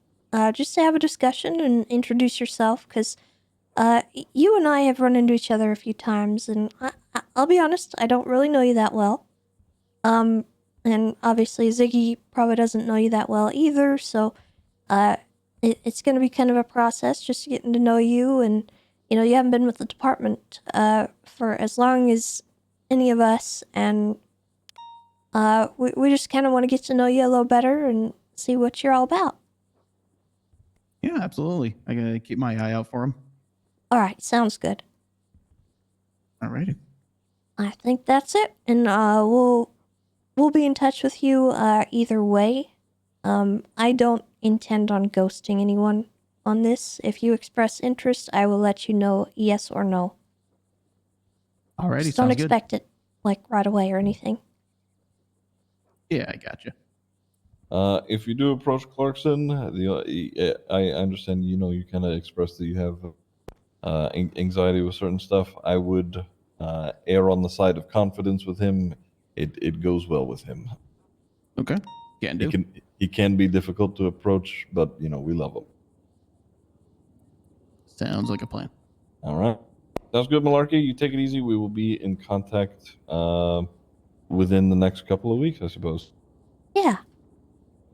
just to have a discussion and introduce yourself, because you and I have run into each other a few times, and I'll be honest, I don't really know you that well. And obviously Ziggy probably doesn't know you that well either, so it's going to be kind of a process just getting to know you, and you haven't been with the department for as long as any of us, and we just kind of want to get to know you a little better and see what you're all about. Yeah, absolutely. I gotta keep my eye out for him. All right, sounds good. Alrighty. I think that's it, and we'll be in touch with you either way. I don't intend on ghosting anyone on this. If you express interest, I will let you know yes or no. Alrighty, Just don't sounds good. expect it like right away or anything. Yeah, I gotcha. If you do approach Clarkson, I understand. You kind of expressed that you have anxiety with certain stuff. I would err on the side of confidence with him. It goes well with him. Okay, can do. He can be difficult to approach, but we love him. Sounds like a plan. All right, sounds good, Malarkey. You take it easy. We will be in contact within the next couple of weeks, I suppose. Yeah.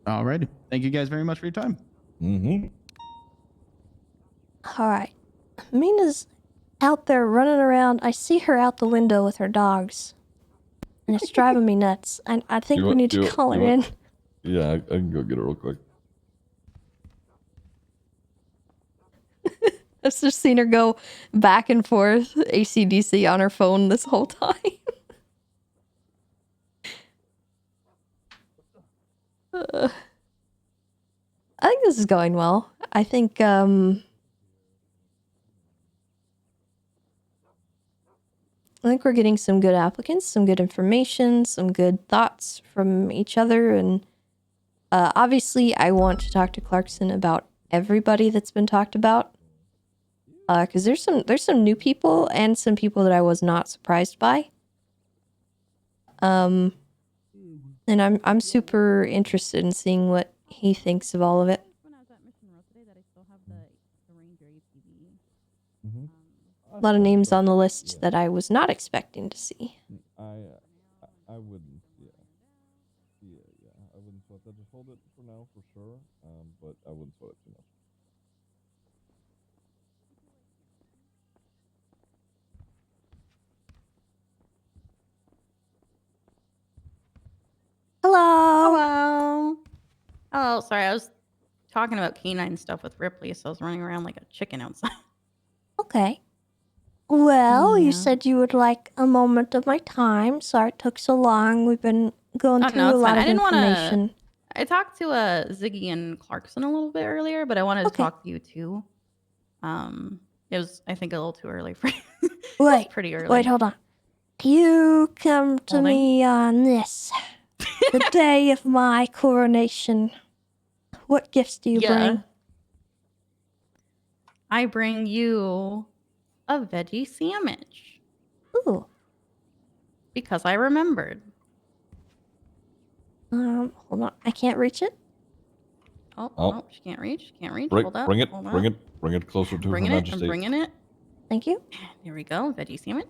Alrighty. Thank you guys very much for your time. Mm-hmm. All right. Mina's out there running around. I see her out the window with her dogs. And it's driving me nuts. I think we need to call her in. Yeah, I can go get her real quick. I've just seen her go back and forth AC/DC on her phone this whole time. I think this is going well. I think we're getting some good applicants, some good information, some good thoughts from each other, and obviously I want to talk to Clarkson about everybody that's been talked about. Because there's some new people and some people that I was not surprised by. And I'm super interested in seeing what he thinks of all of it. A lot of names on the list that I was not expecting to see. I wouldn't. Yeah. I wouldn't sweat that. Just hold it for now, for sure. But I wouldn't sweat it too much. Hello. Oh, sorry. I was talking about canine stuff with Ripley, so I was running around like a chicken outside. Okay. Well, Yeah. you said you would like a moment of my time. Sorry it took so long. We've been going Oh, through no, a it's lot fine. of I didn't want information. to. I talked to Ziggy and Clarkson a little bit earlier, but I wanted to talk to you too. It was, I think, a little too early for you. Wait, pretty early. Wait, hold on. You come to me on this, the day of my coronation. What gifts do you bring? I bring you a veggie sandwich. Ooh. Because I remembered. Hold on. I can't reach it. Oh, she can't reach. Can't reach. Bring Hold up. it closer to Bringing Her it. Majesty. I'm bringing it. Thank you. There we go. Veggie sandwich.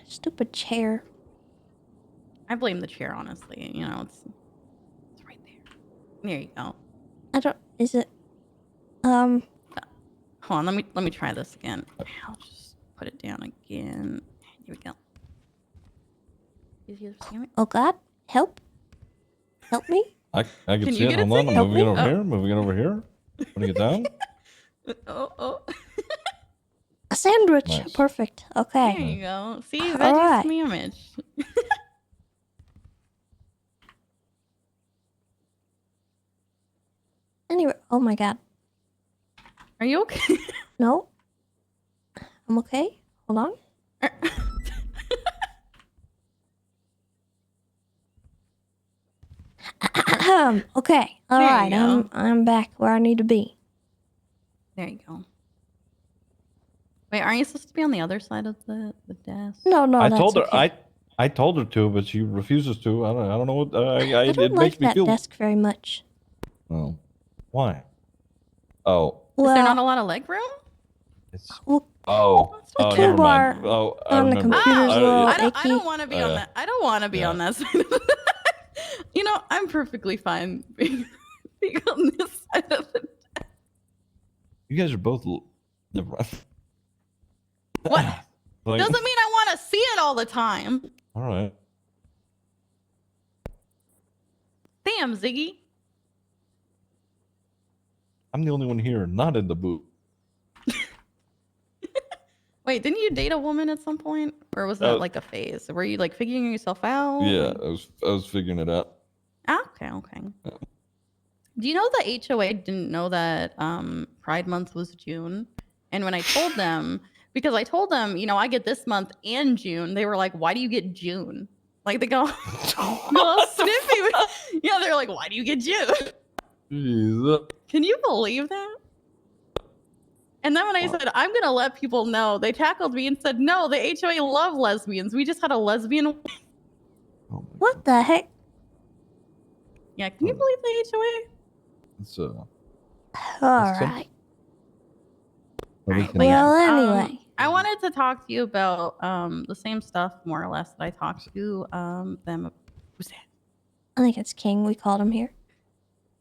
Stupid chair. I blame the chair, honestly. It's right there. There you go. I don't. Is it? Hold on. Let me try this again. I'll just put it down again. Here we go. Is your sandwich? Oh God! Help! Help me! I can Can see you it. get it, Hold on. Ziggy? I'm moving it over Oh. here. Moving it over here. Putting it down. Oh. A sandwich. Nice. Perfect. Okay. There you go. See, All veggie right. sandwich. Anyway. Oh my God. Are you okay? No. I'm okay. Hold on. Okay. All There you right. go. I'm back where I need to be. There you go. Wait, aren't you supposed to be on the other side of the desk? No, I that's told her. okay. I told her to, but she refuses to. I don't know what. I don't it like makes me that feel. desk very much. Oh, why? Oh, Is there not Well, a lot of leg room? it's. well, Oh, the never toolbar mind. Oh, I on the remember. computer's a little I icky. don't want to be on yeah. that. I don't want to be on that side of the I'm perfectly fine being on this side of the You guys are both. Never mind. What? Like, Doesn't mean I want to see it all the time. all right. Damn, Ziggy. I'm the only one here not in the booth. Wait, didn't you date a woman at some point? Or was that like a phase? Were you like figuring yourself out? Yeah, I was figuring it out. Ah, okay. Do you know the HOA didn't know that Pride Month was June? And when I told them, because I told them, you know, I get this month and June, they were like, why do you get June? Like they go, go sniffy. Yeah, they're like, why do you get June? Jeez. Can you believe that? And then when I said, I'm going to let people know, they tackled me and said, no, the HOA love lesbians. We just had a lesbian. Oh my What God. the heck? Yeah, can you believe the HOA? It's, All That's right. Right, but Well, yeah, anyway. I wanted to talk to you about the same stuff, more or less, that I talked to them. Who's that? I think it's King. We called him here.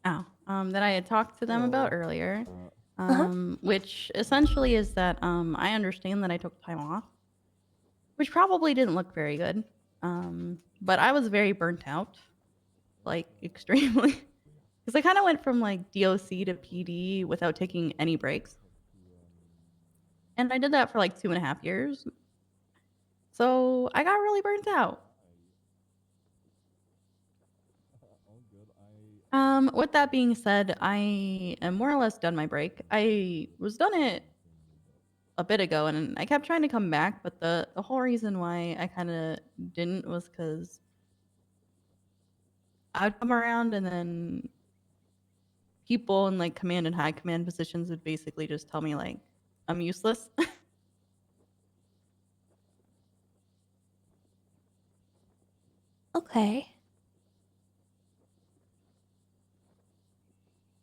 Oh, that I had talked to them about earlier. Uh-huh. Which essentially is that I understand that I took time off, which probably didn't look very good. But I was very burnt out, like extremely, because I kind of went from like DOC to PD without taking any breaks. And I did that for like 2.5 years. So I got really burnt out. With that being said, I am more or less done my break. I was done it a bit ago and I kept trying to come back, but the whole reason why I kind of didn't was because I would come around and then people in like command and high command positions would basically just tell me like I'm useless. Okay.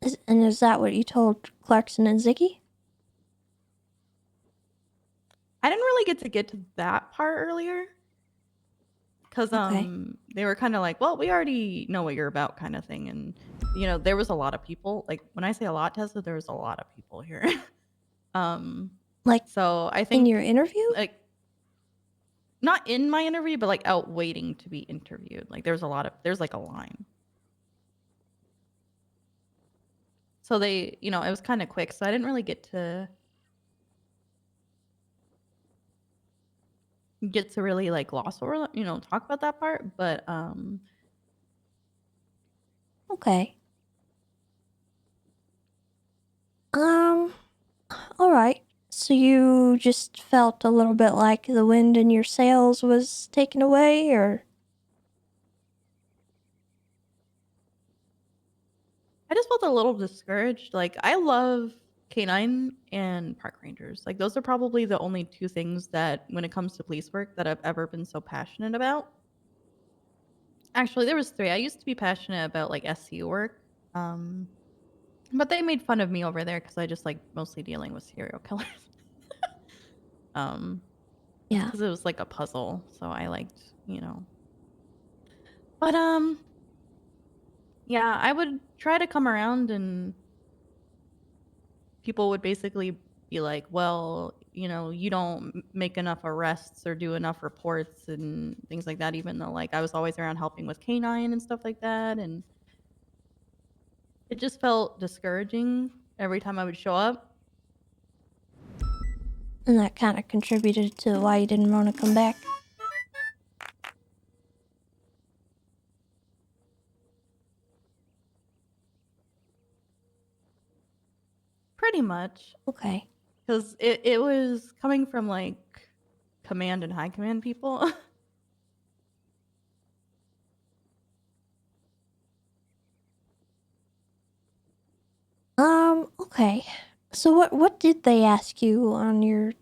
Is that what you told Clarkson and Ziggy? I didn't really get to that part earlier. Because Okay. they were kind of like, well, we already know what you're about kind of thing. And, you know, there was a lot of people. Like, when I say a lot, Tessa, there was a lot of people here. Like, so I think... in your interview? Like, not in my interview, but, like, out waiting to be interviewed. Like, there's like, a line. So they, you know, it was kind of quick. So I didn't really get to really, like, gloss over, you know, talk about that part. But, Okay. All right. So you just felt a little bit like the wind in your sails was taken away, or? I just felt a little discouraged. Like, I love K9 and park rangers. Like, those are probably the only two things that, when it comes to police work, that I've ever been so passionate about. Actually, there was 3. I used to be passionate about, like, SCU work. But they made fun of me over there because I just like mostly dealing with serial killers. Yeah. Because it was like a puzzle, so I liked, you know. But yeah, I would try to come around and people would basically be like, well, you know, you don't make enough arrests or do enough reports and things like that, even though like I was always around helping with K9 and stuff like that. And it just felt discouraging every time I would show up. And that kind of contributed to why you didn't want to come back. Pretty much. Okay. Because it was coming from like command and high command people. Okay. So what did they ask you on your,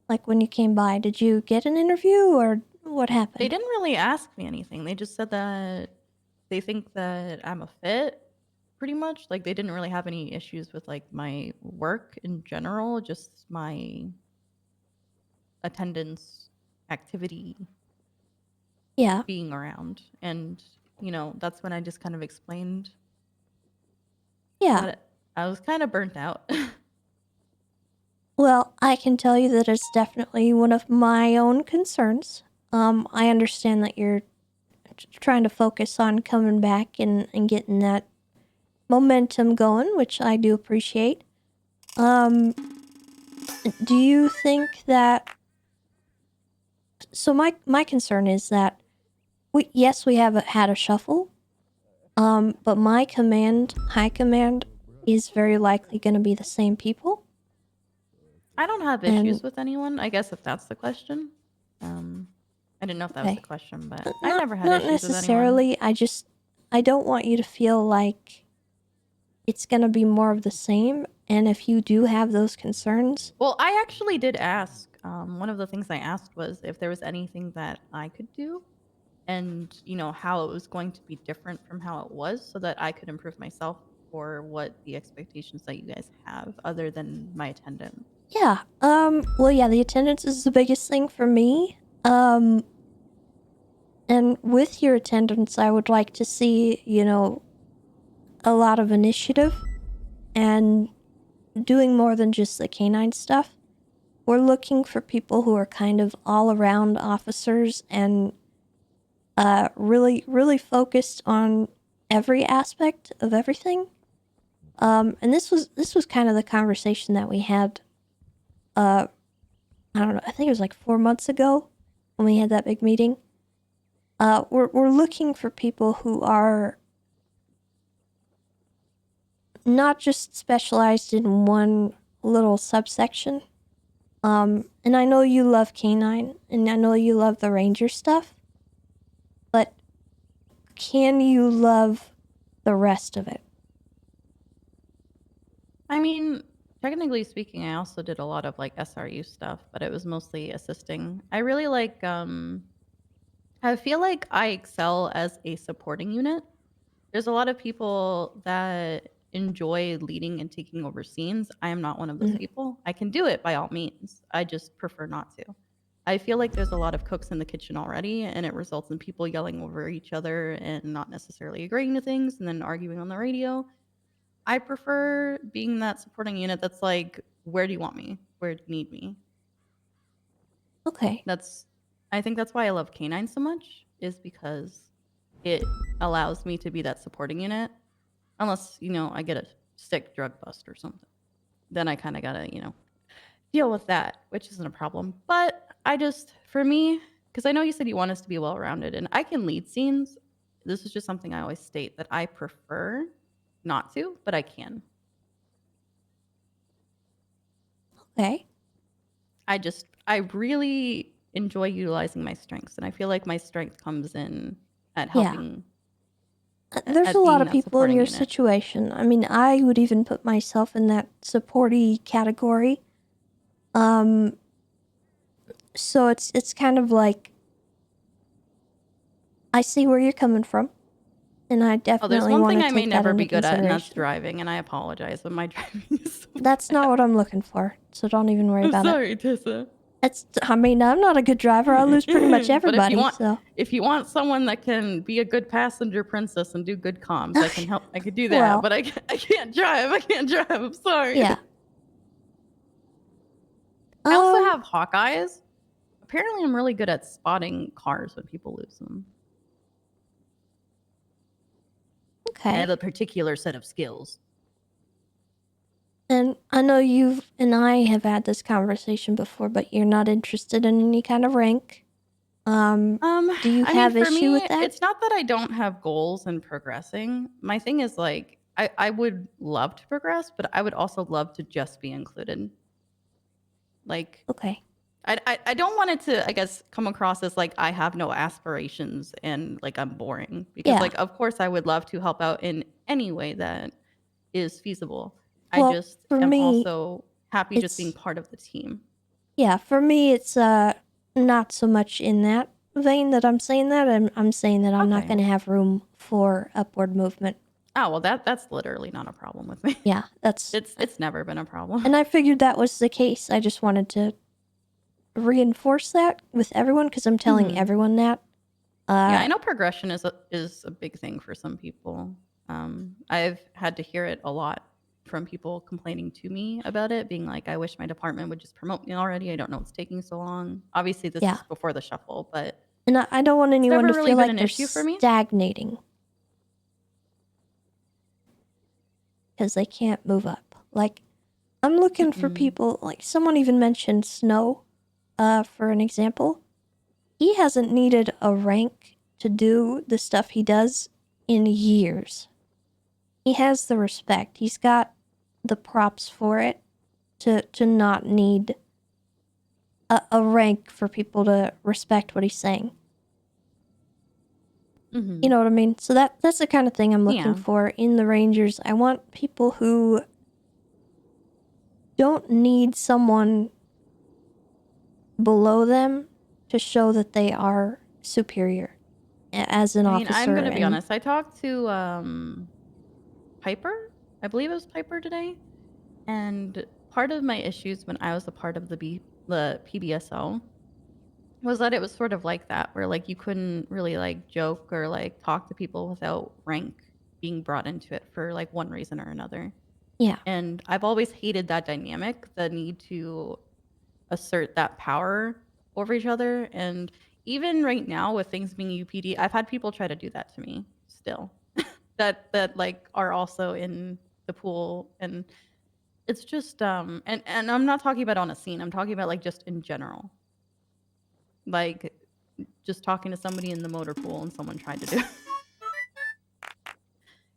like, when you came by? Did you get an interview, or what happened? They didn't really ask me anything. They just said that they think that I'm a fit, pretty much. Like, they didn't really have any issues with like my work in general, just my attendance, activity, Yeah. being around. And, you know, that's when I just kind of explained Yeah. that I was kind of burnt out. Well, I can tell you that it's definitely one of my own concerns. I understand that you're trying to focus on coming back and getting that momentum going, which I do appreciate. Do you think that... So my concern is that we have had a shuffle, But my high command, is very likely going to be the same people. I don't have And- issues with anyone, I guess, if that's the question. I didn't know if that was the Okay. question, but I never had not issues with anyone. necessarily. I don't want you to feel like it's going to be more of the same. And if you do have those concerns, Well, I actually did ask. One of the things I asked was if there was anything that I could do and, how it was going to be different from how it was so that I could improve myself for what the expectations that you guys have other than my attendance. yeah. Well, yeah, the attendance is the biggest thing for me. And with your attendance, I would like to see, a lot of initiative and doing more than just the canine stuff. We're looking for people who are kind of all around officers and really, really focused on every aspect of everything. And this was kind of the conversation that we had. I don't know. I think it was like 4 months ago when we had that big meeting. We're looking for people who are not just specialized in one little subsection. And I know you love canine, and I know you love the ranger stuff, but can you love the rest of it? I mean, technically speaking, I also did a lot of like SRU stuff, but it was mostly assisting. I really like, I feel like I excel as a supporting unit. There's a lot of people that enjoy leading and taking over scenes. I am not one of those people. I can do it by all means. I just prefer not to. I feel like there's a lot of cooks in the kitchen already, and it results in people yelling over each other and not necessarily agreeing to things and then arguing on the radio. I prefer being that supporting unit that's like, where do you want me? Where do you need me? Okay. I think that's why I love Canine so much, is because it allows me to be that supporting unit. Unless, I get a sick drug bust or something. Then I kind of got to, deal with that, which isn't a problem. But for me, because I know you said you want us to be well-rounded, and I can lead scenes. This is just something I always state that I prefer not to, but I can. Okay. I really enjoy utilizing my strengths, and I feel like my strength comes in at helping. There's at a lot being of that people in supporting your unit. situation. I mean, I would even put myself in that supporty category. So it's kind of like, I see where you're coming from, and I Oh, there's definitely one want thing to I may take that never into be good at, and that's consideration. driving. And I apologize, but my driving is so That's not what I'm looking for, so don't even worry I'm about it. sorry, Tessa. I mean, I'm not a good driver. I lose pretty much But everybody. if if you want someone that can be a good passenger princess and do good comms, I can help. I could do that, Well. but I can't drive. I can't drive. I'm sorry. Yeah. I also have hawk eyes. Apparently, I'm really good at spotting cars when people lose them. I Okay. have a particular set of skills. And I know you and I have had this conversation before, but you're not interested in any kind of rank. Do you have for issue me, with that? it's not that I don't have goals in progressing. My thing is like, I would love to progress, but I would also love to just be included. Like, Okay. I don't want it to, I guess, come across as like I have no aspirations and like I'm boring. Because Yeah. like, of course, I would love to help out in any way that is feasible. Well, I just for am me, also happy just being it's- part of the team. Yeah, for me, it's not so much in that vein that I'm saying that. I'm saying that I'm not Okay. going to have room for upward movement. Oh, well, that's literally not a problem with me. Yeah, that's... It's never been a problem. And I figured that was the case. I just wanted to reinforce that with everyone, because I'm telling Mhm. everyone that. Yeah, I know progression is a big thing for some people. I've had to hear it a lot from people complaining to me about it, being like, I wish my department would just promote me already. I don't know what's taking so long. Obviously, this Yeah. is before the shuffle, but And I don't want anyone never to really feel been like an they're issue for me. stagnating. Because they can't move up. Like, I'm looking for people, like someone even mentioned Snow, for an example. He hasn't needed a rank to do the stuff he does in years. He has the respect. He's got the props for it to not need a rank for people to respect what he's saying. You know what I mean? So that's the kind of thing I'm looking Yeah. for in the Rangers. I want people who don't need someone below them to show that they are superior as an I mean, officer. I'm gonna be and- honest. I talked to Piper. I believe it was Piper today. And part of my issues when I was a part of the PBSO was that it was sort of like that, where like you couldn't really like joke or like talk to people without rank being brought into it for like one reason or another. Yeah. And I've always hated that dynamic, the need to assert that power over each other. And even right now with things being UPD, I've had people try to do that to me still that like are also in the pool. And it's just and I'm not talking about on a scene, I'm talking about like just in general, like just talking to somebody in the motor pool and someone tried to do it.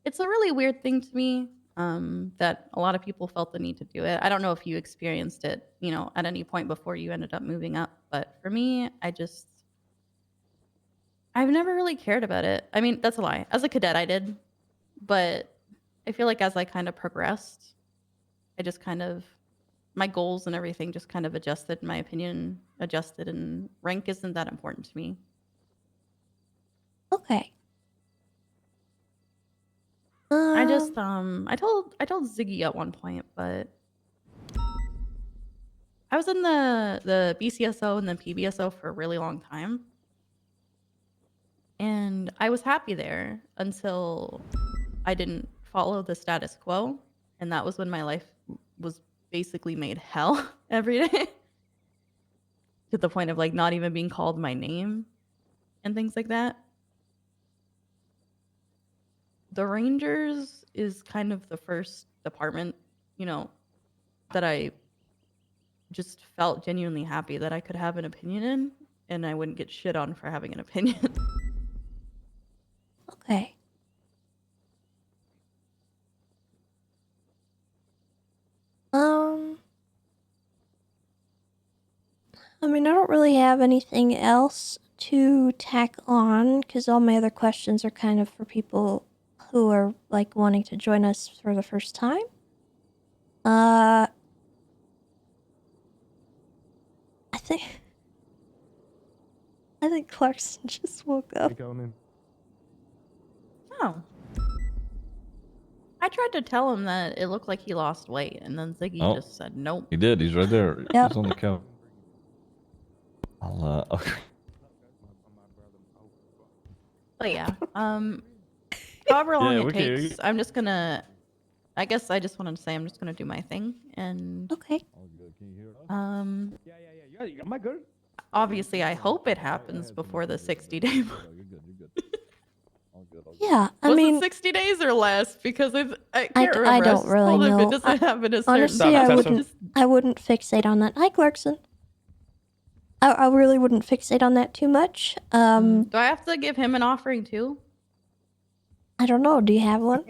It's a really weird thing to me, that a lot of people felt the need to do it. I don't know if you experienced it, you know, at any point before you ended up moving up, but for me, I've never really cared about it. I mean, that's a lie. As a cadet, I did, but I feel like as I kind of progressed, I just kind of, my goals and everything just kind of adjusted, my opinion adjusted, and rank isn't that important to me. Okay. I just I told Ziggy at one point, but I was in the BCSO and the PBSO for a really long time. And I was happy there until I didn't follow the status quo, and that was when my life was basically made hell every day. To the point of like not even being called my name and things like that. The Rangers is kind of the first department, you know, that I just felt genuinely happy that I could have an opinion in, and I wouldn't get shit on for having an opinion. Okay. I mean, I don't really have anything else to tack on because all my other questions are kind of for people who are like wanting to join us for the first time. I think Clarkson just woke up. Oh. I tried to tell him that it looked like he lost weight, and then Ziggy Oh. just said nope. He did. He's right there. Yep. He's on the couch. I'll okay. But yeah, however long Yeah, it we can- takes, I'm just gonna. I guess I just wanted to say I'm just gonna do my thing, and Okay. Am I good? obviously I hope it happens before the 60-day mark. Yeah, I Was mean, it 60 days or less? Because I I can't d- remember. I was don't just really told him know. It doesn't happen a certain honestly, Stop, I Tessa. wouldn't fixate on that. Hi, Clarkson. I really wouldn't fixate on that too much. Do I have to give him an offering too? I don't know. Do you have one?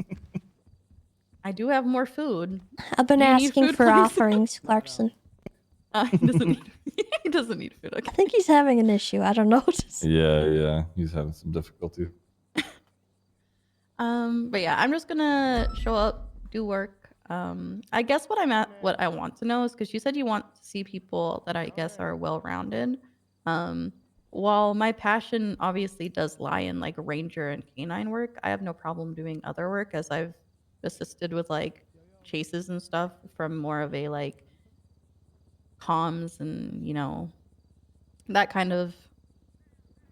I do have more food. I've been Do you need asking food, for please? offerings, Clarkson. He doesn't need. He doesn't need food. I Okay. think he's having an issue. I don't know. Yeah. He's having some difficulty. But yeah, I'm just gonna show up, do work. I guess what I want to know is because you said you want to see people that I guess are well-rounded. While my passion obviously does lie in like ranger and canine work, I have no problem doing other work as I've assisted with like chases and stuff from more of a like comms and, you know, that kind of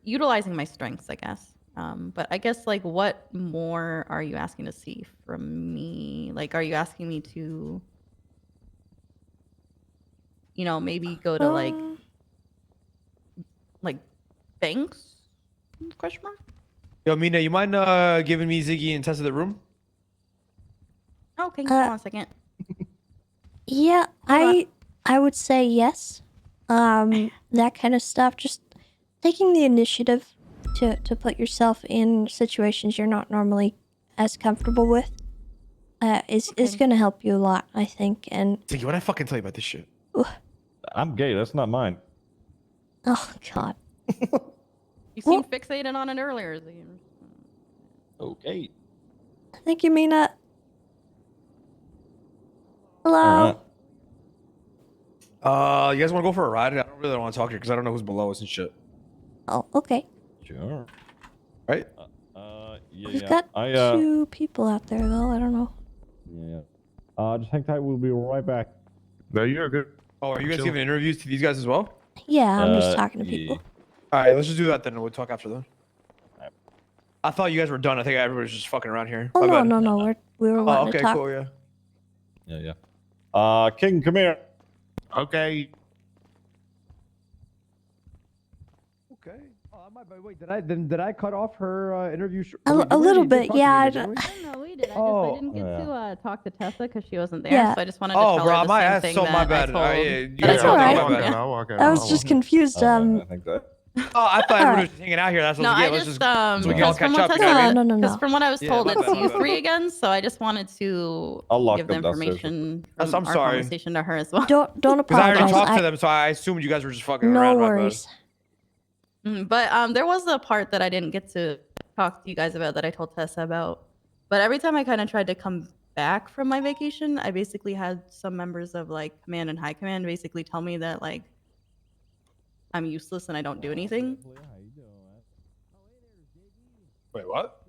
utilizing my strengths, I guess. But I guess like what more are you asking to see from me? Like, are you asking me to, you know, maybe go to like banks? Question mark. Yo, Mina, you mind giving me Ziggy and Tessa the room? Okay, hold on a second. Yeah, Hold I would say yes. That kind of stuff. Just taking the initiative. to put yourself in situations you're not normally as comfortable with is going to help you a lot, I think. And Ziggy, what I fucking tell you about this shit? I'm gay. That's not mine. oh God, You seemed fixated on it earlier. Okay. I think you mean hello. You guys want to go for a ride? I don't really want to talk here because I don't know who's below us and shit. Oh, okay. Sure. Right? Yeah. We've got two people out there though. I don't know. Yeah. Just hang tight. We'll be right back. No, you're good. Oh, are you guys giving interviews to these guys as well? Yeah, I'm just talking to people. All right, let's just do that then. We'll talk after that. I thought you guys were done. I think everybody's just fucking around here. Oh My no, bad. we were wanting okay, to talk. cool, yeah. Yeah. King, come here. Okay. Okay. Wait, did I cut off her interview? A little bit, yeah. No, we did. Oh, I didn't get to talk to Tessa because she wasn't there. Yeah. So I just wanted to tell her the my same ass. thing So that my bad. I told. That's all right. I'll walk in. I was just confused. Oh, I thought everybody was just hanging out here. That's what No, was I good. Let's just so we can all because from catch what up. You know what I Tessa, mean? No. because from what I was Yeah, told, my it's bad, my you bad. three again. So I just wanted to I'll lock give the them downstairs. information I'm from our sorry. conversation to her as well. Don't Because I apologize. already talked to them, so I assumed you guys were just fucking No around. worries. But there was a part that I didn't get to talk to you guys about that I told Tessa about. But every time I kind of tried to come back from my vacation, I basically had some members of like command and high command basically tell me that like I'm useless and I don't do anything. Wait, what?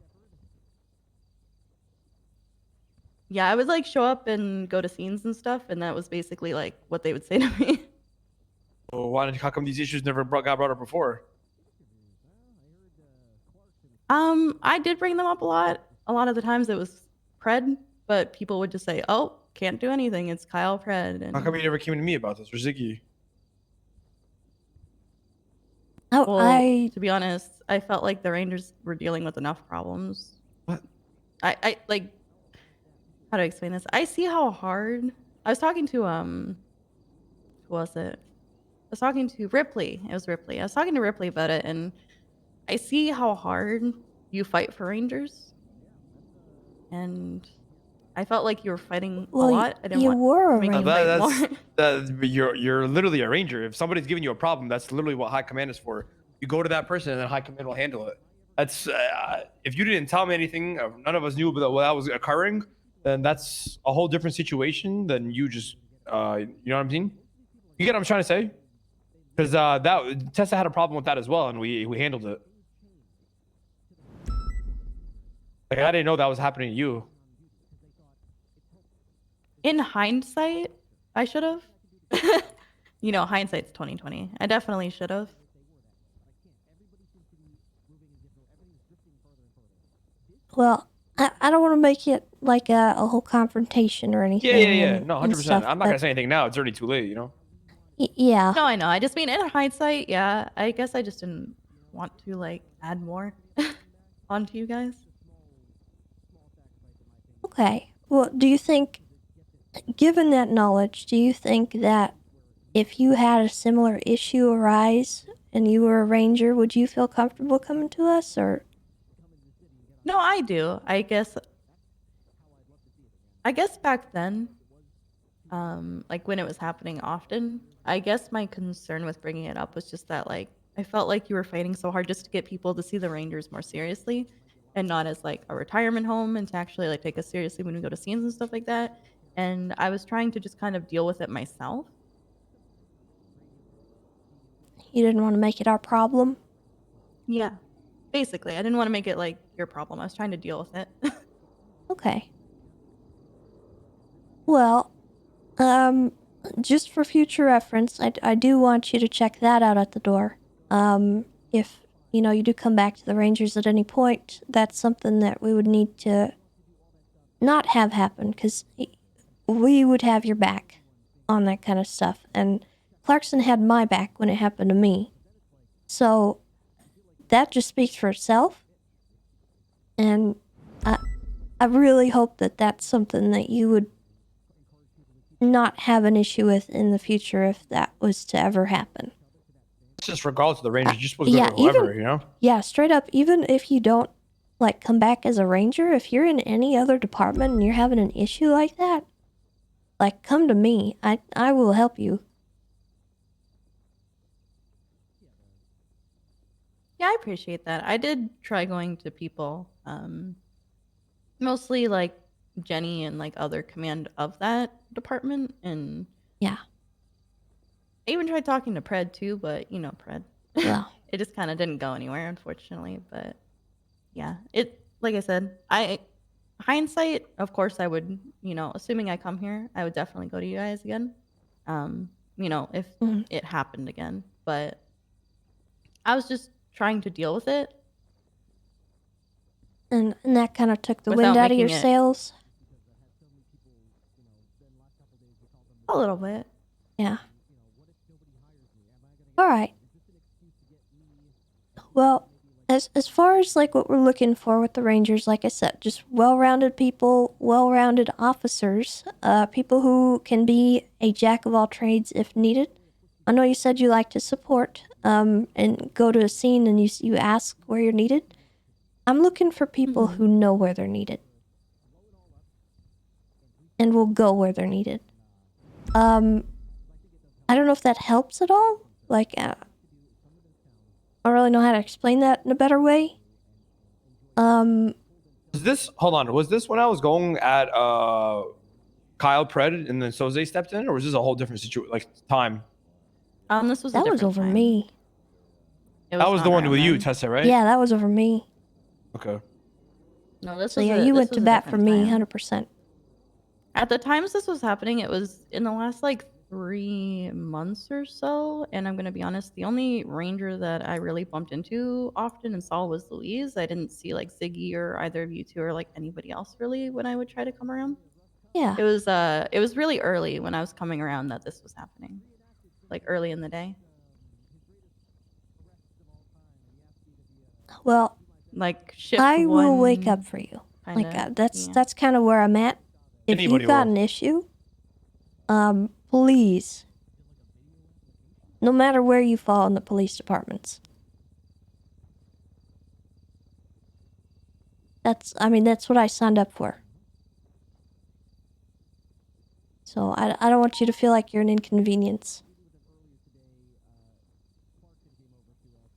Yeah, I would like show up and go to scenes and stuff, and that was basically like what they would say to me. Well, how come these issues never got brought up before? I did bring them up a lot. A lot of the times it was Pred, but people would just say, "Oh, can't do anything. It's Kyle Pred." And How come you never came to me about this, or Ziggy? Oh, well, to be honest, I felt like the Rangers were dealing with enough problems. What? I like, how do I explain this? I see how hard. I was talking to who was it? I was talking to Ripley. It was Ripley. I was talking to Ripley about it, and I see how hard you fight for Rangers, and I felt like you were fighting a lot. I didn't you want were to make you fight more. You're literally a ranger. If somebody's giving you a problem, that's literally what high command is for. You go to that person, and then high command will handle it. That's if you didn't tell me anything, none of us knew that was occurring, then that's a whole different situation than you just you know what I'm saying? You get what I'm trying to say? Because that Tessa had a problem with that as well, and we handled it. Like I didn't know that was happening to you. In hindsight, I should have. You know, hindsight's 2020. I definitely should have. Well, I don't want to make it like a whole confrontation or anything. Yeah. No, 100%. I'm not gonna say anything now. It's already too late, you know. Yeah. No, I know. I just mean in hindsight, yeah. I guess I just didn't want to like add more onto you guys. Okay. Well, do you think, given that knowledge, do you think that if you had a similar issue arise and you were a ranger, would you feel comfortable coming to us, or? No, I do. I guess back then, like when it was happening often, I guess my concern with bringing it up was just that like I felt like you were fighting so hard just to get people to see the Rangers more seriously and not as like a retirement home, and to actually like take us seriously when we go to scenes and stuff like that. And I was trying to just kind of deal with it myself. You didn't want to make it our problem? Yeah. Basically, I didn't want to make it like your problem. I was trying to deal with it. Okay. Well, just for future reference, I do want you to check that out at the door. If, you know, you do come back to the Rangers at any point, that's something that we would need to not have happen, because we would have your back on that kind of stuff. And Clarkson had my back when it happened to me. So that just speaks for itself. And I really hope that that's something that you would not have an issue with in the future if that was to ever happen. just regardless of the ranger, you're supposed to yeah, go to whoever, even you know? yeah, straight up. Even if you don't like come back as a ranger, if you're in any other department and you're having an issue like that, like come to me. I will help you. Yeah, I appreciate that. I did try going to people, mostly like Jenny and like other command of that department, and Yeah. I even tried talking to Pred too, but you know Pred. Well. It just kind of didn't go anywhere, unfortunately. But yeah, like I said, hindsight, of course, I would, assuming I come here, I would definitely go to you guys again. If it happened again, but I was just trying to deal with it. And that kind of took the Without wind out of your making it- sails. A little bit. Yeah. All right. Well, as far as like what we're looking for with the Rangers, like I said, just well-rounded people, well-rounded officers, people who can be a jack of all trades if needed. I know you said you like to support, and go to a scene and you ask where you're needed. I'm looking for people who know where they're needed. And will go where they're needed. I don't know if that helps at all. Like, I don't really know how to explain that in a better way. Was this when I was going at Kyle Pred and then Soze stepped in, or was this a whole different situation, like time? This was that was over me. That was the one with you, Tessa, right? Yeah, that was over me. Okay. No, this So was yeah, a- you this went to was a bat for different me, time. 100%. At the times this was happening, it was in the last like 3 months or so. And I'm going to be honest, the only ranger that I really bumped into often and saw was Louise. I didn't see like Ziggy or either of you two or like anybody else really when I would try to come around. Yeah. It was really early when I was coming around that this was happening. Like early in the day. Well, like shift I will one, wake up for you. kinda, That's kind of where I'm at. If Anybody you've got will. an issue, please, no matter where you fall in the police departments. That's what I signed up for. So I don't want you to feel like you're an inconvenience.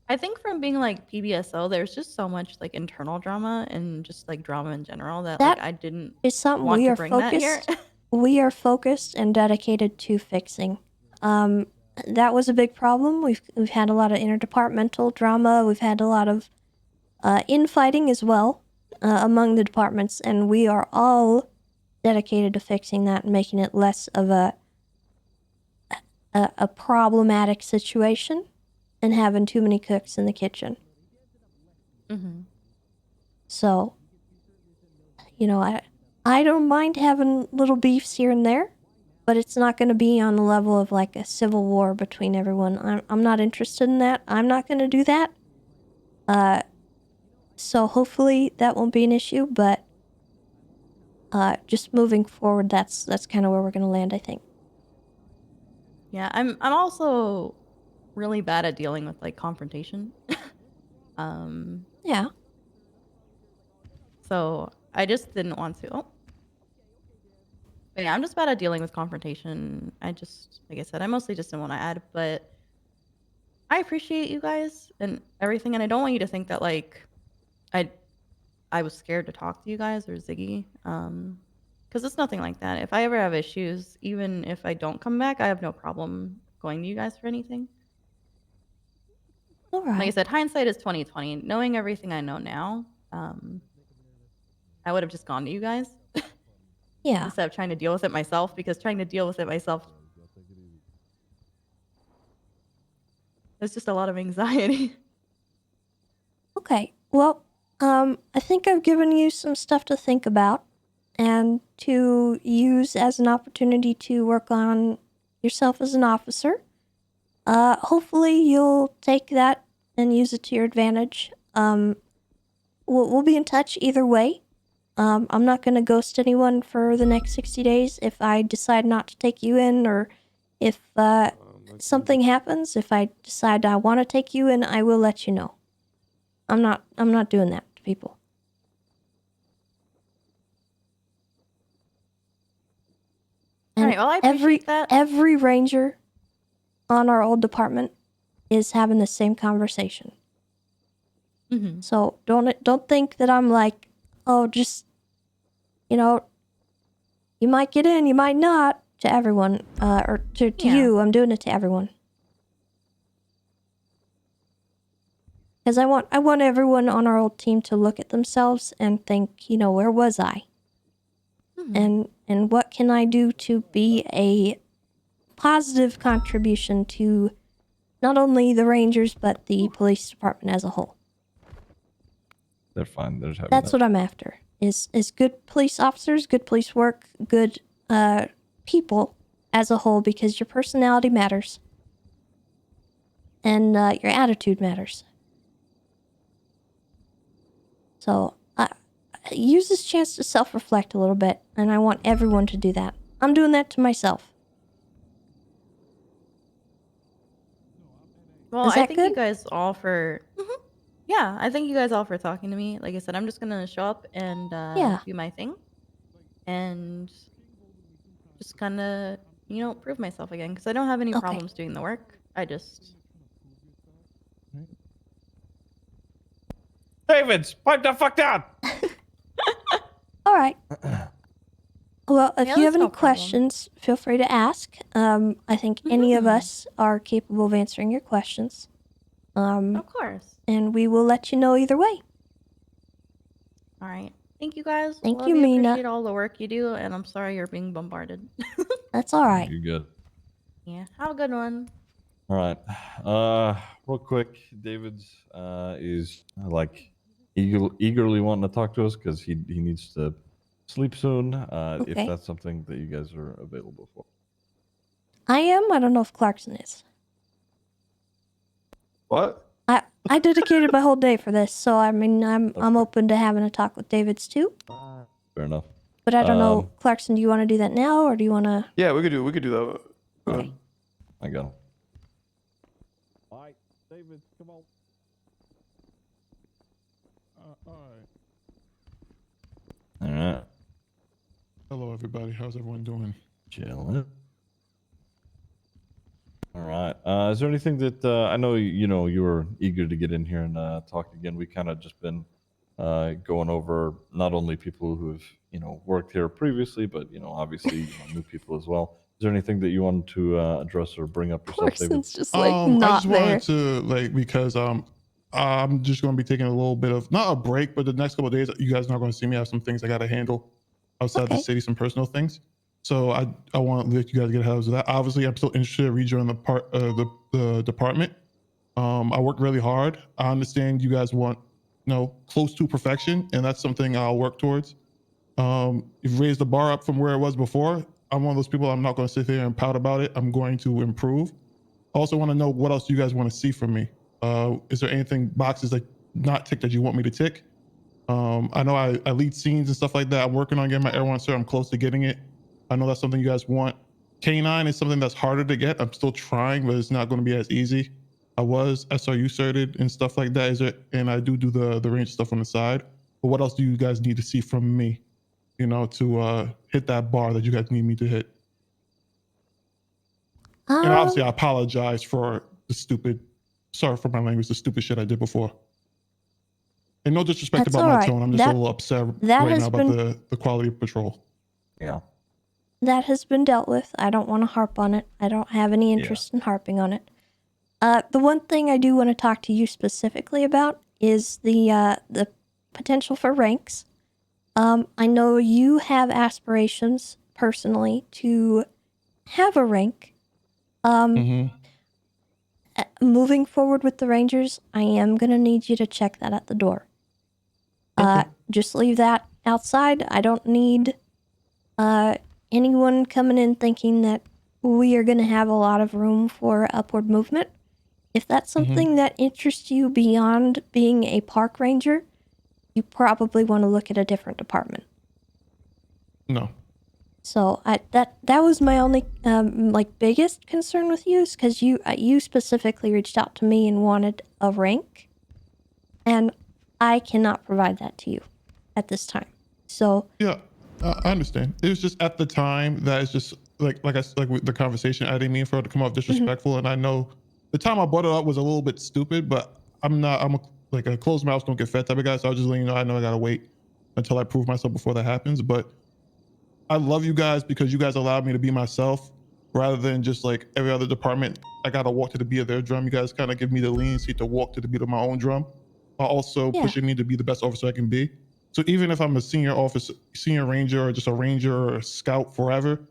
I think from being like PBSO, there's just so much like internal drama and just like drama in general that like I didn't It's something want we to are bring that here. focused. We are focused and dedicated to fixing. That was a big problem. We've had a lot of interdepartmental drama. We've had a lot of infighting as well among the departments, and we are all dedicated to fixing that and making it less of a problematic situation and having too many cooks in the kitchen. Mm-hmm. So, I don't mind having little beefs here and there, but it's not going to be on the level of like a civil war between everyone. I'm not interested in that. I'm not going to do that. So hopefully that won't be an issue, but just moving forward, that's kind of where we're going to land, I think. Yeah, I'm also really bad at dealing with like confrontation. Yeah. So I just didn't want to. But yeah, I'm just bad at dealing with confrontation. Like I said, I mostly just didn't want to add, but I appreciate you guys and everything, and I don't want you to think that like I was scared to talk to you guys or Ziggy, because it's nothing like that. If I ever have issues, even if I don't come back, I have no problem going to you guys for anything. All right. Like I said, hindsight is 20/20. Knowing everything I know now, I would have just gone to you guys. Yeah. Instead of trying to deal with it myself, because trying to deal with it myself, it's just a lot of anxiety. Okay. Well, I think I've given you some stuff to think about and to use as an opportunity to work on yourself as an officer. Hopefully you'll take that and use it to your advantage. We'll be in touch either way. I'm not going to ghost anyone for the next 60 days if I decide not to take you in, or if something happens, if I decide I want to take you in, I will let you know. I'm not doing that to people. And All right, well, I appreciate that. Every ranger on our old department is having the same conversation. Mm-hmm. So don't think that I'm like, oh, just, you might get in, you might not, to everyone, or to you. I'm doing it to everyone. Because I want everyone on our old team to look at themselves and think, where was I? Mm-hmm. And what can I do to be a positive contribution to not only the Rangers, but the police department as a whole. They're fine. They're just having That's that. what I'm after, is good police officers, good police work, good people as a whole, because your personality matters. And your attitude matters. So use this chance to self-reflect a little bit, and I want everyone to do that. I'm doing that to myself. Well, Is that I thank good? you guys all for. Yeah, I thank you guys all for talking to me. Like I said, I'm just gonna show up and do my thing, and just kind of prove myself again, because I don't have any problems doing the work. I just. Davids, pipe the fuck down. All right. Well, if Yeah, you have that's any no problem. questions, feel free to ask. I think any of us are capable of answering your questions. Of course. And we will let you know either way. All right. Thank you guys. Thank Love you, Mina. Appreciate all the work you do, and I'm sorry you're being bombarded. That's all right. You're good. Yeah. Have a good one. All right. Real quick, David's is like eagerly wanting to talk to us because he needs to sleep soon. If Okay. that's something that you guys are available for. I am. I don't know if Clarkson is. What? I dedicated my whole day for this, so I mean, I'm open to having a talk with David's too. Fair enough. But I don't know, Clarkson. Do you want to do that now, or do you want to? Yeah, we could do that. Okay. I got him. All right, David, come on. All right. All right. Hello, everybody. How's everyone doing? Chilling. All right. Is there anything that I know you were eager to get in here and talk again? We kind of just been going over not only people who've worked here previously, but obviously new people as well. Is there anything that you wanted to address or bring up yourself, David? Clarkson's just like I not just there. wanted to because I'm just going to be taking a little bit of not a break, but the next couple of days you guys are not going to see me. I have some things I got to handle outside the city, some personal things. So I want to let you guys get ahead of that. Obviously, I'm still interested in rejoining the department. I work really hard. I understand you guys want close to perfection, and that's something I'll work towards. You've raised the bar up from where it was before. I'm one of those people. I'm not going to sit there and pout about it. I'm going to improve. I also want to know what else you guys want to see from me. Is there anything boxes like not ticked that you want me to tick? I know I lead scenes and stuff like that. I'm working on getting my Air 1 cert. I'm close to getting it. I know that's something you guys want. K9 is something that's harder to get. I'm still trying, but it's not going to be as easy. I was SRU certed and stuff like that. And I do the range stuff on the side. But what else do you guys need to see from me, to hit that bar that you guys need me to hit? And obviously, I apologize for sorry for my language, the stupid shit I did before. And no disrespect That's about all my right. tone. I'm just a little upset right now about the quality of patrol. Yeah. That has been dealt with. I don't want to harp on it. I don't have any interest in harping on it. The one thing I do want to talk to you specifically about is the potential for ranks. I know you have aspirations personally to have a rank. Moving forward with the Rangers, I am going to need you to check that at the door. Just leave that outside. I don't need anyone coming in thinking that we are going to have a lot of room for upward movement. If that's something that interests you beyond being a park ranger, you probably want to look at a different department. No. So that was my only like biggest concern with you, is because you specifically reached out to me and wanted a rank, and I cannot provide that to you at this time. So Yeah, I understand. It was just at the time that it's just like with the conversation. I didn't mean for it to come off disrespectful, and I know the time I brought it up was a little bit stupid, but I'm not. Like a closed mouth don't get fed type of guy. So I was just letting you know. I know I gotta wait until I prove myself before that happens. But I love you guys because you guys allowed me to be myself, rather than just like every other department. I gotta walk to the beat of their drum. You guys kind of give me the leniency to walk to the beat of my own drum, while also Yeah. pushing me to be the best officer I can be. So even if I'm a senior ranger, or just a ranger or a scout forever,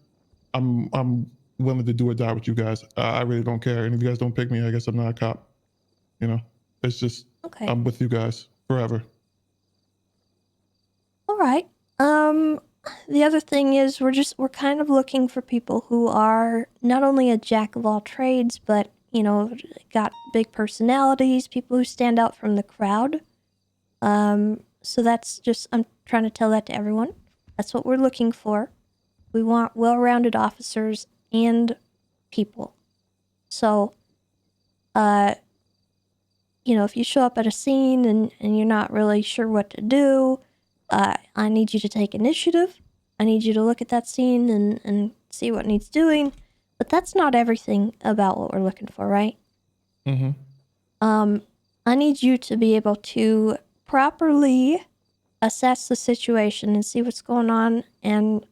I'm willing to do or die with you guys. I really don't care. And if you guys don't pick me, I guess I'm not a cop. You know, it's just okay, I'm with you guys forever. all right. The other thing is we're kind of looking for people who are not only a jack of all trades, but got big personalities, people who stand out from the crowd. So that's just, I'm trying to tell that to everyone. That's what we're looking for. We want well-rounded officers and people. So, if you show up at a scene and you're not really sure what to do, I need you to take initiative. I need you to look at that scene and see what needs doing. But that's not everything about what we're looking for, right? Mm-hmm. I need you to be able to properly assess the situation and see what's going on, and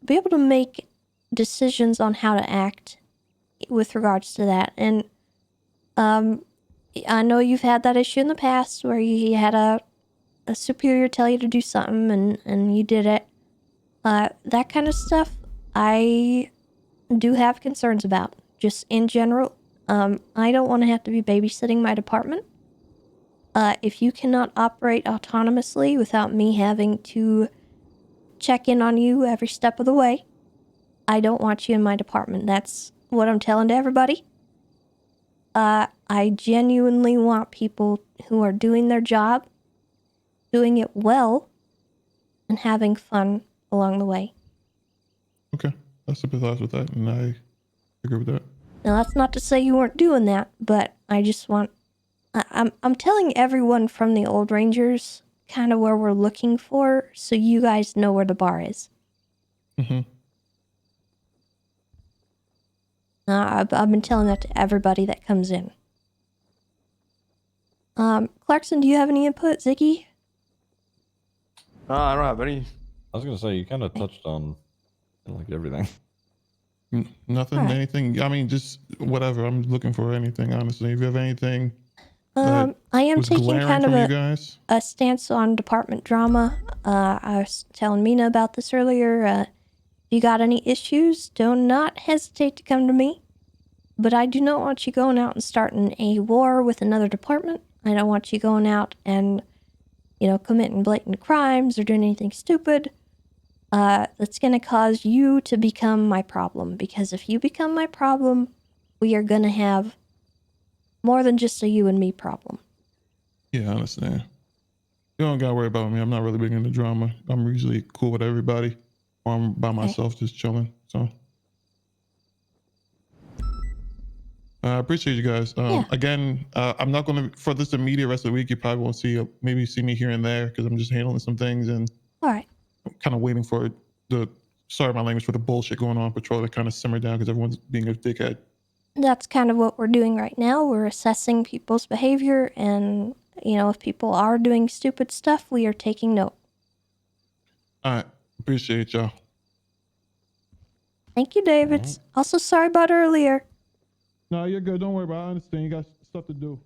be able to make decisions on how to act with regards to that. And I know you've had that issue in the past where you had a superior tell you to do something and you did it. That kind of stuff I do have concerns about, just in general. I don't want to have to be babysitting my department. If you cannot operate autonomously without me having to check in on you every step of the way, I don't want you in my department. That's what I'm telling to everybody. I genuinely want people who are doing their job, doing it well, and having fun along the way. Okay, I sympathize with that, and I agree with that. Now, that's not to say you weren't doing that, but I just want... I'm telling everyone from the old Rangers kind of where we're looking for, so you guys know where the bar is. Mm-hmm. I've been telling that to everybody that comes in. Clarkson, do you have any input? Ziggy? I don't have any. I was gonna say you kind of touched on like everything. Nothing, All right. anything. I mean, just whatever. I'm looking for anything, honestly. If you have anything I am was taking glaring kind of from you guys. a stance on department drama. I was telling Mina about this earlier. If you got any issues, do not hesitate to come to me. But I do not want you going out and starting a war with another department. I don't want you going out and, committing blatant crimes or doing anything stupid. That's going to cause you to become my problem. Because if you become my problem, we are going to have more than just a you and me problem. Yeah, I understand. You don't gotta worry about me. I'm not really big into drama. I'm usually cool with everybody, or I'm by myself, just chilling. So I appreciate you guys. Yeah. Again, I'm not gonna for this immediate rest of the week. You probably won't see maybe see me here and there because I'm just handling some things and All right. I'm kind of waiting for the sorry my language for the bullshit going on patrol to kind of simmer down because everyone's being a dickhead. That's kind of what we're doing right now. We're assessing people's behavior, and, if people are doing stupid stuff, we are taking note. All right, appreciate y'all. Thank you, David. Also, sorry about earlier. No, you're good. Don't worry about it. I understand. You got stuff to do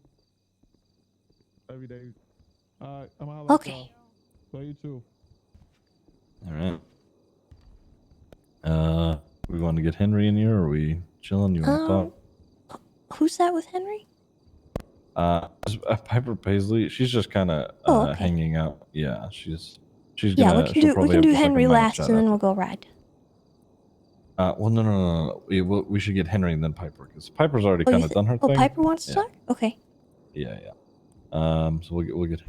every day. All right, I'm out. Okay. So you too. All right. We want to get Henry in here, or are we chilling? You want to talk? Who's that with Henry? Piper Paisley. She's just kind of okay. hanging out. Yeah, she's Yeah, gonna. we can do Henry last, and then we'll go ride. Well, no. We should get Henry and then Piper, because Piper's already kind of done her thing. Oh, Piper wants to talk? Okay. Yeah. So we'll get.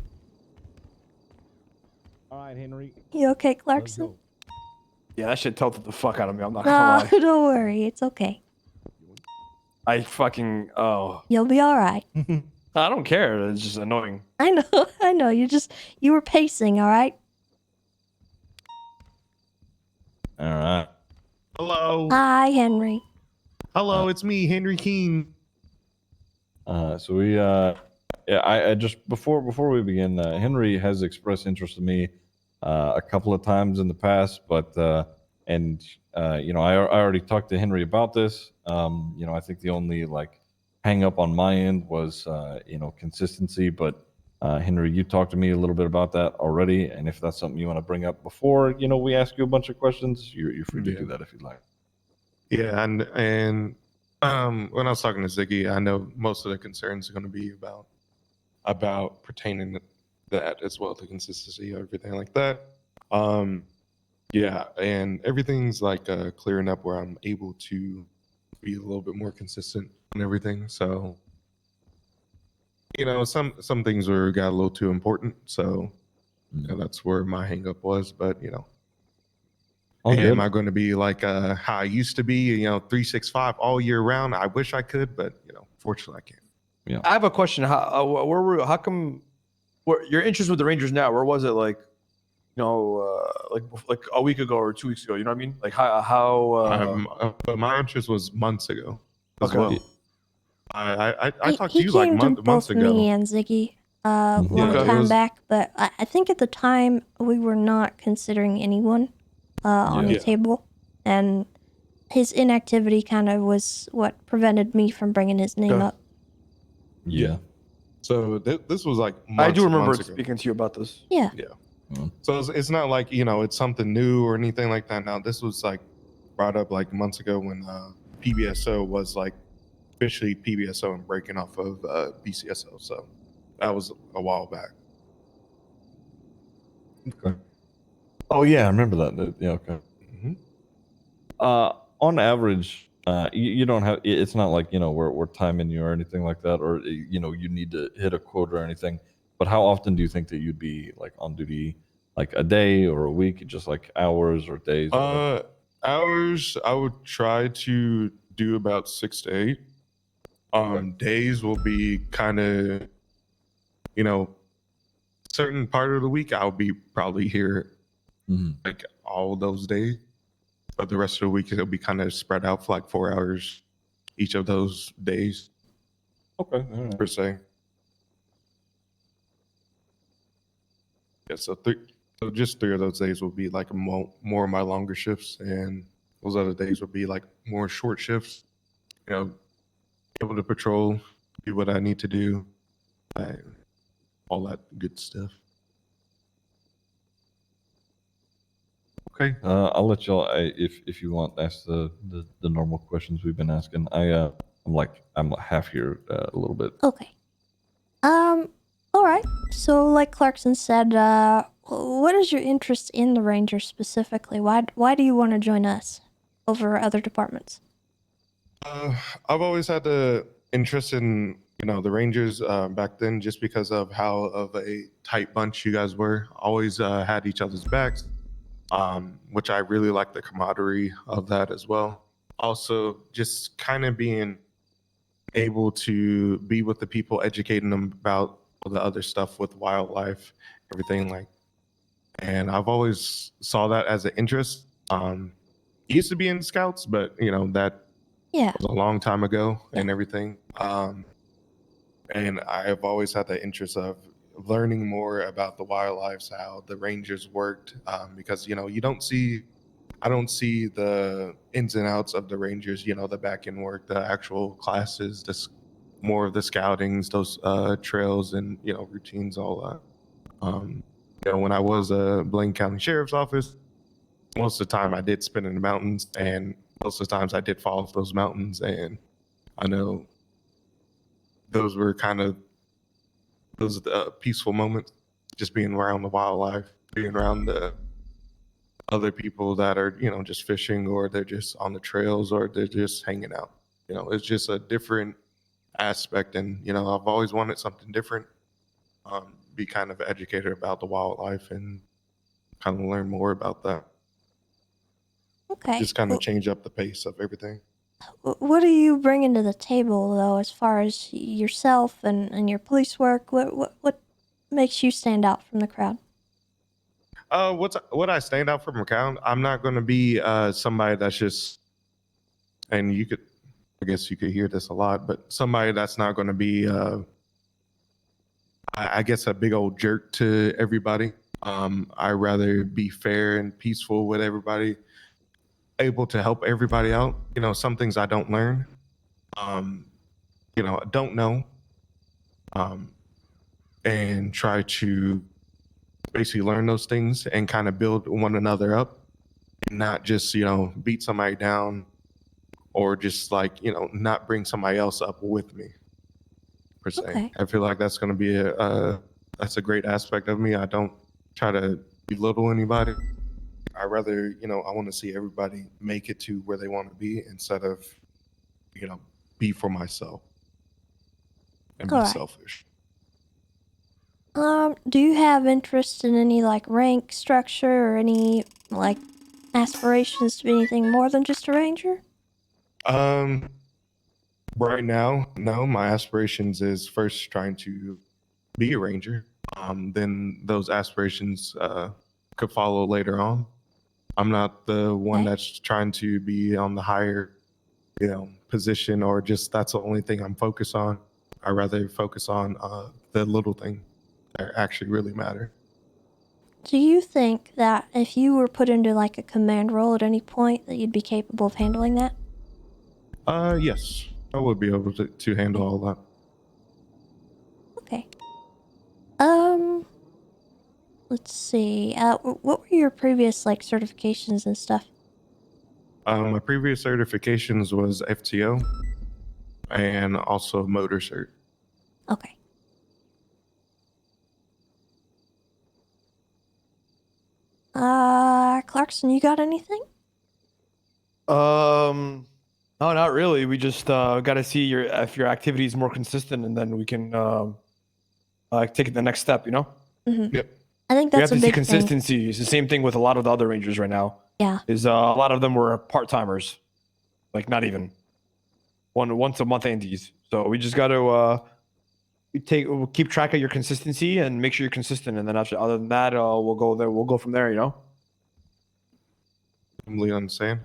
All right, Henry. You okay, Let's Clarkson? go. Yeah, that shit tilted the fuck out of me. I'm not gonna No, lie. don't worry. It's okay. I fucking You'll be all right. I don't care. It's just annoying. I know. I know. You were pacing, all right? All right. Hello. Hi, Henry. Hello, it's me, Henry King. So we yeah, I just before we begin, Henry has expressed interest in me a couple of times in the past, but and you know, I already talked to Henry about this. You know, I think the only like hang up on my end was you know, consistency, but Henry, you talked to me a little bit about that already, and if that's something you want to bring up before, you know, we ask you a bunch of questions, you're free to do that if you'd like. Yeah, and when I was talking to Ziggy, I know most of the concerns are going to be about pertaining to that as well, the consistency, everything like that. Yeah, and everything's like clearing up where I'm able to be a little bit more consistent and everything. So, you know, some things got a little too important. So you know, that's where my hang up was. But you know, am I going to be like how I used to be? You know, 365 all year round. I wish I could, but you know, fortunately, I can't. Yeah. I have a question. How come your interest with the Rangers now? Where was it like, you know, like a week ago or 2 weeks ago? You know what I mean? Like But my interest was months ago as Okay. well. I talked to He you like came to months both ago. me and Ziggy long Yeah, it time was- back, but I think at the time we were not considering anyone on the Yeah. table, and his inactivity kind of was what prevented me from bringing his name up. Yeah. So this was like I do remember months ago. speaking to you about this. Yeah. Yeah. So it's not like, you know, it's something new or anything like that. Now this was like brought up like months ago when PBSO was like officially PBSO and breaking off of BCSO. So that was a while back. Okay. Oh yeah, I remember that. Yeah. Okay. Mhm. On average, you don't have. It's not like, you know, we're timing you or anything like that, or you know, you need to hit a quota or anything. But how often do you think that you'd be like on duty, like a day or a week, just like hours or days? Or whatever? Hours, I would try to do about 6 to 8. Days will be kind of, you know, certain part of the week I'll be probably here like all those days, but the rest of the week it'll be kind of spread out for like 4 hours each of those days. Okay. All right. Per se. Yeah, so just 3 of those days will be like more of my longer shifts, and those other days will be like more short shifts. You know, able to patrol, do what I need to do, all that good stuff. Okay. I'll let y'all. If you want, ask the normal questions we've been asking. I'm half here a little bit. Okay. All right. So, like Clarkson said, what is your interest in the Rangers specifically? Why do you want to join us over other departments? I've always had the interest in, you know, the Rangers back then, just because of how of a tight bunch you guys were. Always had each other's backs, which I really like the camaraderie of that as well. Also, just kind of being able to be with the people, educating them about all the other stuff with wildlife, everything like. And I've always saw that as an interest. Used to be in scouts, but you know that was a long time ago and everything. And I've always had the interest of learning more about the wildlife, how the Rangers worked, because you know I don't see the ins and outs of the Rangers. You know, the back end work, the actual classes, more of the scoutings, those trails and, you know, routines, all that. You know, when I was a Blaine County Sheriff's Office, most of the time I did spend in the mountains, and most of the times I did fall off those mountains. And I know those were kind of those peaceful moments, just being around the wildlife, being around the other people that are, you know, just fishing, or they're just on the trails, or they're just hanging out. You know, it's just a different aspect. And, you know, I've always wanted something different, be kind of educated about the wildlife and kind of learn more about that. Okay. Just kind of change up the pace of everything. What are you bringing to the table, though, as far as yourself and your police work? What makes you stand out from the crowd? What I stand out from a crowd, I'm not going to be somebody that's just, and you could, I guess you could hear this a lot, but somebody that's not going to be, I guess, a big old jerk to everybody. I'd rather be fair and peaceful with everybody, able to help everybody out. You know, some things I don't learn, you know, I don't know, and try to basically learn those things and kind of build one another up, and not just, you know, beat somebody down or just like, you know, not bring somebody else up with me per se. Okay. I feel like that's going to be that's a great aspect of me. I don't try to belittle anybody. I rather, you know, I want to see everybody make it to where they want to be instead of, you know, be for myself and be All right. selfish. Do you have interest in any like rank structure or any like aspirations to be anything more than just a ranger? Right now, no. My aspirations is first trying to be a ranger. Then those aspirations could follow later on. I'm not the one Okay. that's trying to be on the higher, you know, position, or just that's the only thing I'm focused on. I rather focus on the little thing that actually really matter. Do you think that if you were put into like a command role at any point that you'd be capable of handling that? Yes, I would be able to handle all that. Okay. Let's see. What were your previous like certifications and stuff? My previous certifications was FTO and also motor cert. Okay. Clarkson, you got anything? No, not really. We just got to see if your activity is more consistent, and then we can take it the next step. You know. Mm-hmm. Yep. I think We that's have a to see big thing. consistency. It's the same thing with a lot of the other rangers right now. Yeah. Is a lot of them were part timers, like not even once a month andies. So we just got to we'll keep track of your consistency and make sure you're consistent, and then after, other than that, we'll go there. We'll go from there. You know. Completely understand.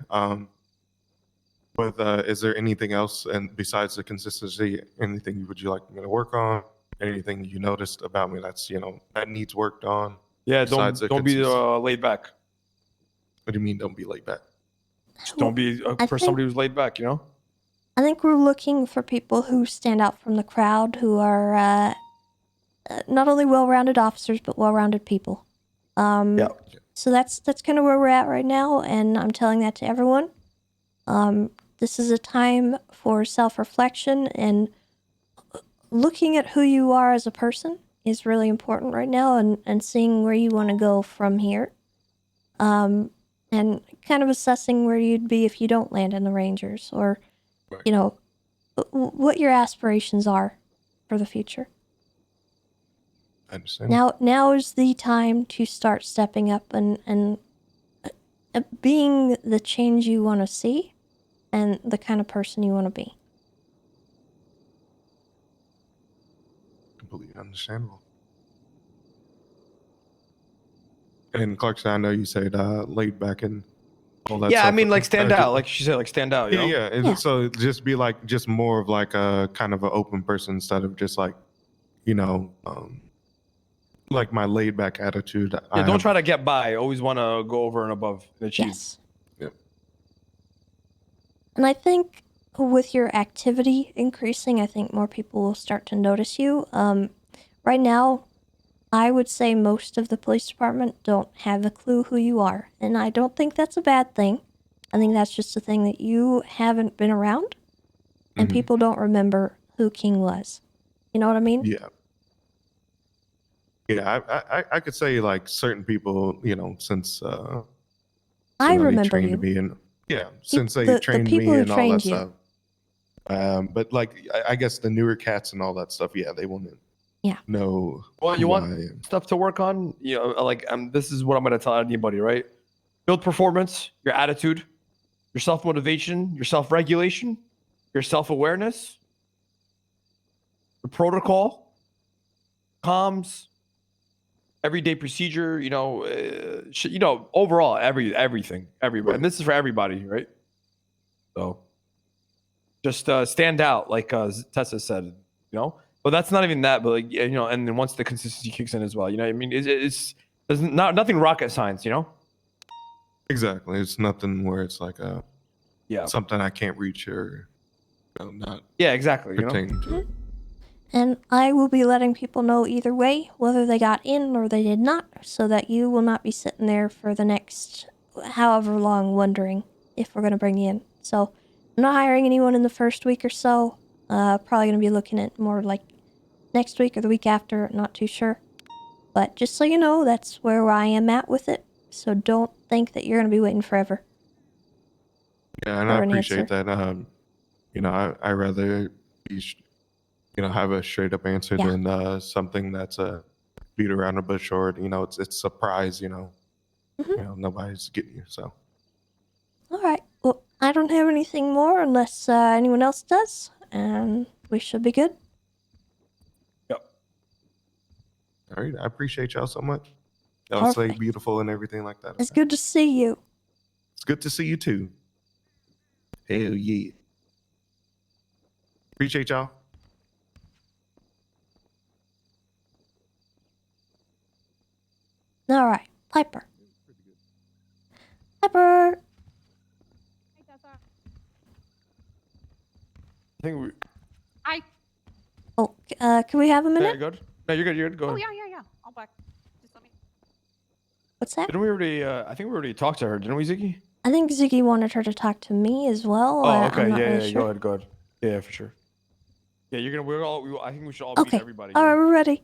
But is there anything else, and besides the consistency, anything would you like me to work on? Anything you noticed about me that's, you know, that needs worked on? Yeah. besides the Don't be consistency? laid back. What do you mean? Don't be laid back. Just don't be for somebody who's laid back. You know. I think we're looking for people who stand out from the crowd, who are not only well-rounded officers but well-rounded people. Yeah. So that's kind of where we're at right now, and I'm telling that to everyone. This is a time for self-reflection, and looking at who you are as a person is really important right now, and seeing where you want to go from here. And kind of assessing where you'd be if you don't land in the Rangers, or, Right. you know, what your aspirations are for the future. I understand. Now is the time to start stepping up and being the change you want to see and the kind of person you want to be. Completely understandable. And Clarkson, I know you said laid back and all that Yeah, stuff. I mean, like stand Just- out, like she said, like stand out. You know? Yeah. Yeah. So just be like, just more of like a kind of an open person instead of just like, you know, like my laid back attitude. Yeah, don't try to get by. Always want to go over and above and achieve. Yes. Yep. And I think with your activity increasing, I think more people will start to notice you. Right now, I would say most of the police department don't have a clue who you are. And I don't think that's a bad thing. I think that's just a thing that you haven't been around, and people don't remember who King was. You know what I mean? Yeah. Yeah, I could say like certain people, you know, since I you know, they remember trained you. me and since they the trained people me who and all trained that you. stuff. But like I guess the newer cats and all that stuff, yeah, they wouldn't Yeah. know Well, you who want I am. stuff to work on, you know, like this is what I'm going to tell anybody, right? Build performance, your attitude, your self-motivation, your self-regulation, your self-awareness, the protocol, comms, everyday procedure, you know, overall, everything, everybody. And this is for everybody, right? So just stand out, like Tessa said, you know. But that's not even that, but like, you know, and then once the consistency kicks in as well, you know what I mean? It's there's nothing rocket science, you know? Exactly. It's nothing where it's like Yeah. something I can't reach or not Yeah, exactly. You know? pertaining to it. And I will be letting people know either way, whether they got in or they did not, so that you will not be sitting there for the next however long wondering if we're going to bring you in. So I'm not hiring anyone in the first week or so. Probably going to be looking at more like next week or the week after, not too sure. But just so you know, that's where I am at with it. So don't think that you're going to be waiting forever. Yeah, and for I an appreciate answer. that. You know, I rather be, you know, have a straight up answer Yeah. than something that's beat around the bush or you know, it's surprise. You know, nobody's getting you. So All right. Well, I don't have anything more unless anyone else does, and we should be good. all right, I appreciate y'all so much. Y'all stay Perfect. beautiful and everything like that. It's good to see you. It's good to see you too. Hell yeah. Appreciate y'all. All right, Piper. Piper. I think we. Oh, can we have a Yeah, minute? you're good. No, you're good. You're good. Go ahead. Yeah. I'll back. Just let me. What's that? Didn't we already? I think we already talked to her, didn't we, Ziggy? I think Ziggy wanted her to talk to me as well. Oh, okay. I'm not Yeah, really sure. Go ahead. Go ahead. Yeah, for sure. Yeah, you're gonna. We're all. I think we should all meet Okay. everybody. All right, we're ready.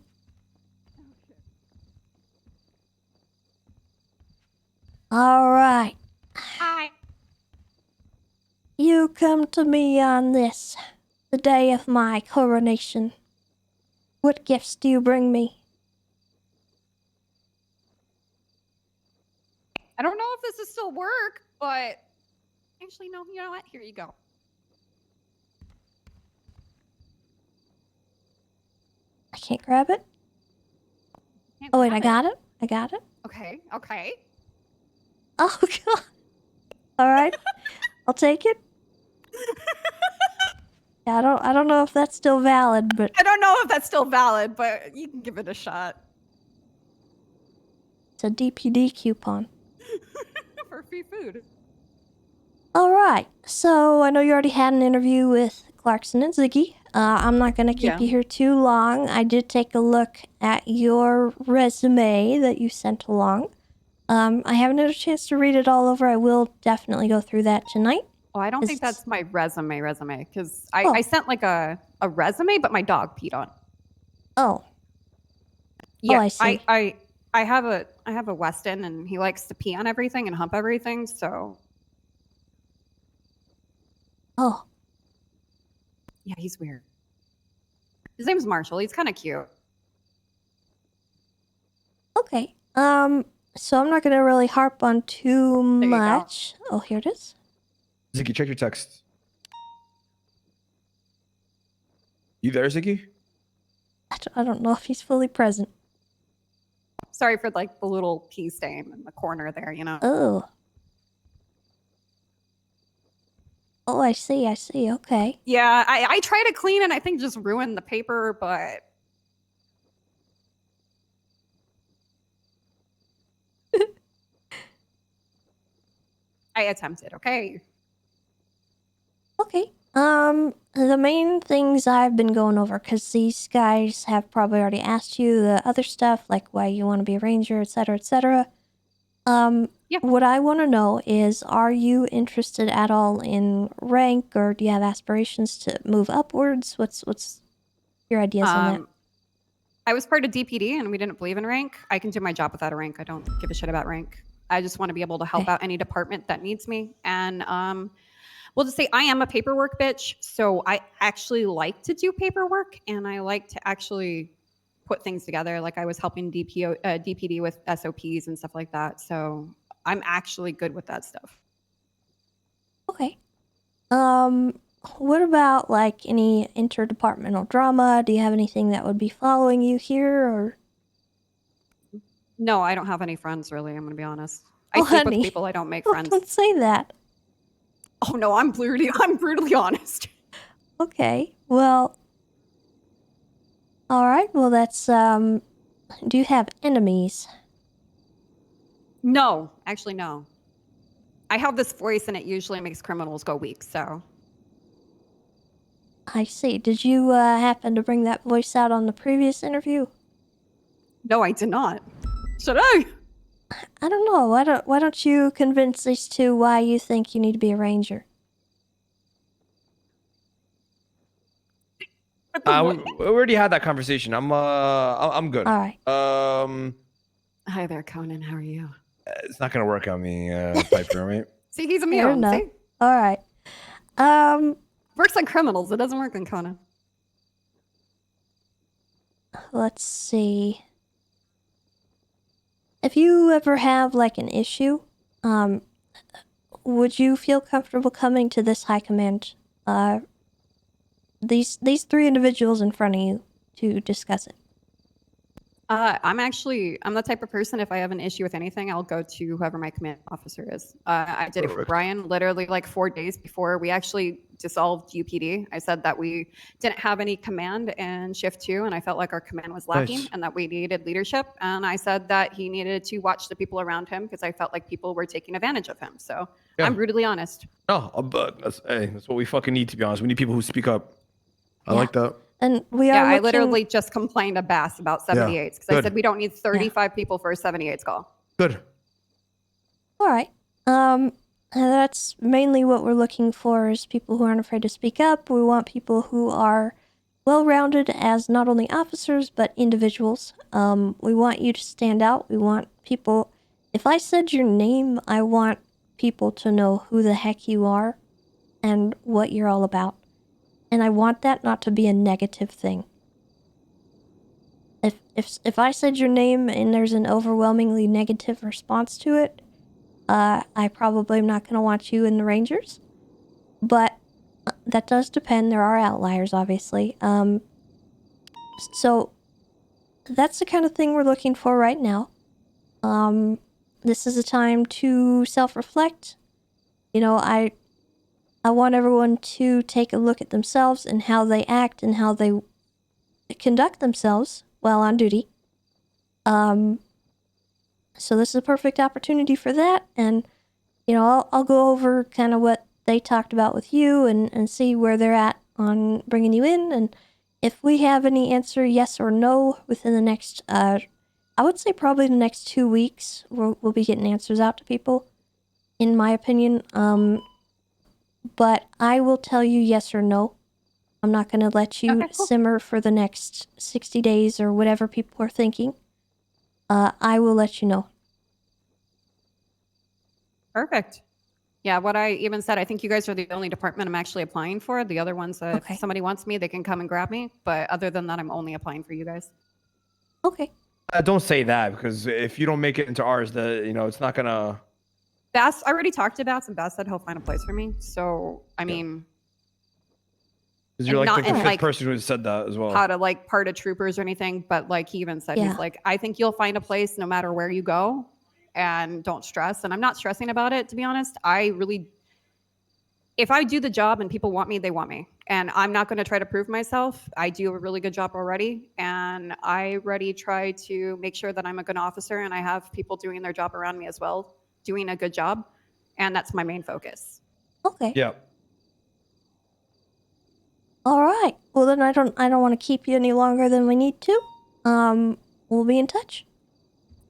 All right. Hi. You come to me on this, the day of my coronation. What gifts do you bring me? I don't know if this will still work, but actually, no. You know what? Here you go. I can't grab it. Can't Oh wait, grab I got it. I got it. Okay. Okay. Oh god. All right. I'll take it. Yeah, I don't know if that's still valid, but I don't know if that's still valid, but you can give it a shot. it's a DPD coupon. For free food. All right. So I know you already had an interview with Clarkson and Ziggy. I'm not going to keep you here too long. I did take a look at your resume that you sent along. I haven't had a chance to read it all over. I will definitely go through that tonight. Oh, I don't think that's my resume, because I sent like a resume, but my dog peed on. Oh. Yeah, I see. I have a Weston, and he likes to pee on everything and hump everything. So. Oh. Yeah, he's weird. His name's Marshall. He's kind of cute. Okay. So I'm not going to really harp on too much. Oh, here it is. Ziggy, check your text. You there, Ziggy? I don't know if he's fully present. Sorry for like the little pee stain in the corner there, you know. Oh. Oh, I see. Okay. Yeah, I try to clean and I think just ruined the paper, but I attempted, okay? Okay. The main things I've been going over, because these guys have probably already asked you the other stuff, like why you want to be a ranger, etc., etc. What I want to know is, are you interested at all in rank, or do you have aspirations to move upwards? What's your ideas on that? I was part of DPD and we didn't believe in rank. I can do my job without a rank. I don't give a shit about rank. I just want to be able to help out any department that needs me. And we'll just say I am a paperwork bitch. So I actually like to do paperwork and I like to actually put things together. Like I was helping DPD with SOPs and stuff like that. So I'm actually good with that stuff. Okay. What about like any interdepartmental drama? Do you have anything that would be following you here, or? No, I don't have any friends really. I'm gonna be honest. Oh, I sleep honey. with people. I don't make Oh, friends. don't say that. Oh no, I'm brutally honest. Okay. Well. All right. Well, that's Do you have enemies? No, actually no. I have this voice and it usually makes criminals go weak. So I see. Did you happen to bring that voice out on the previous interview? no, I did not. Should I? I don't know. Why don't you convince these two why you think you need to be a ranger? We already had that conversation. I'm good. All right. Hi there, Conan. How are you? It's not gonna work on me, Piper, right? See, he's Fair immune. enough. See? All right. Works on criminals. It doesn't work on Conan. Let's see. If you ever have like an issue, would you feel comfortable coming to this high command? These three individuals in front of you to discuss it. I'm the type of person, if I have an issue with anything, I'll go to whoever my command officer is. I did it for Perfect. Brian literally like 4 days before we actually dissolved UPD. I said that we didn't have any command in shift 2 and I felt like our command was lacking Nice. and that we needed leadership. And I said that he needed to watch the people around him because I felt like people were taking advantage of him. So Yeah. I'm brutally honest. No, but that's what we fucking need, to be honest. We need people who speak up. I Yeah. like that. And we Yeah, are I looking... literally just complained to Bass about 78s because I good. said we don't need 35 people for a 78s call. Good. All right. That's mainly what we're looking for is people who aren't afraid to speak up. We want people who are well-rounded as not only officers, but individuals. We want you to stand out. We want people... If I said your name, I want people to know who the heck you are and what you're all about. And I want that not to be a negative thing. If I said your name and there's an overwhelmingly negative response to it, I probably am not going to want you in the Rangers. But that does depend. There are outliers, obviously. So that's the kind of thing we're looking for right now. This is a time to self-reflect. You know, I want everyone to take a look at themselves and how they act and how they conduct themselves while on duty. So this is a perfect opportunity for that. And, you know, I'll go over kind of what they talked about with you and see where they're at on bringing you in. And if we have any answer, yes or no, within the next, I would say probably the next 2 weeks, we'll be getting answers out to people, in my opinion. But I will tell you yes or no. I'm not going to let you simmer for the next 60 days or whatever people are thinking. I will let you know. Perfect. Yeah, what I even said, I think you guys are the only department I'm actually applying for. The other ones, if somebody wants me, they can come and grab me. But other than that, I'm only applying for you guys. Okay. Don't say that, because if you don't make it into ours, it's not gonna. Bass, I already talked to Bass, and Bass said he'll find a place for me. So, I mean, Because you're and like the not in, fifth like, person who said that as well. how to like part of troopers or anything, but like he even said, Yeah. he's like, I think you'll find a place no matter where you go, and don't stress. And I'm not stressing about it, to be honest. If I do the job and people want me, they want me. And I'm not going to try to prove myself. I do a really good job already. And I already try to make sure that I'm a good officer and I have people doing their job around me as well, doing a good job. And that's my main focus. Okay. Yeah. All right. Well, then I don't want to keep you any longer than we need to. We'll be in touch.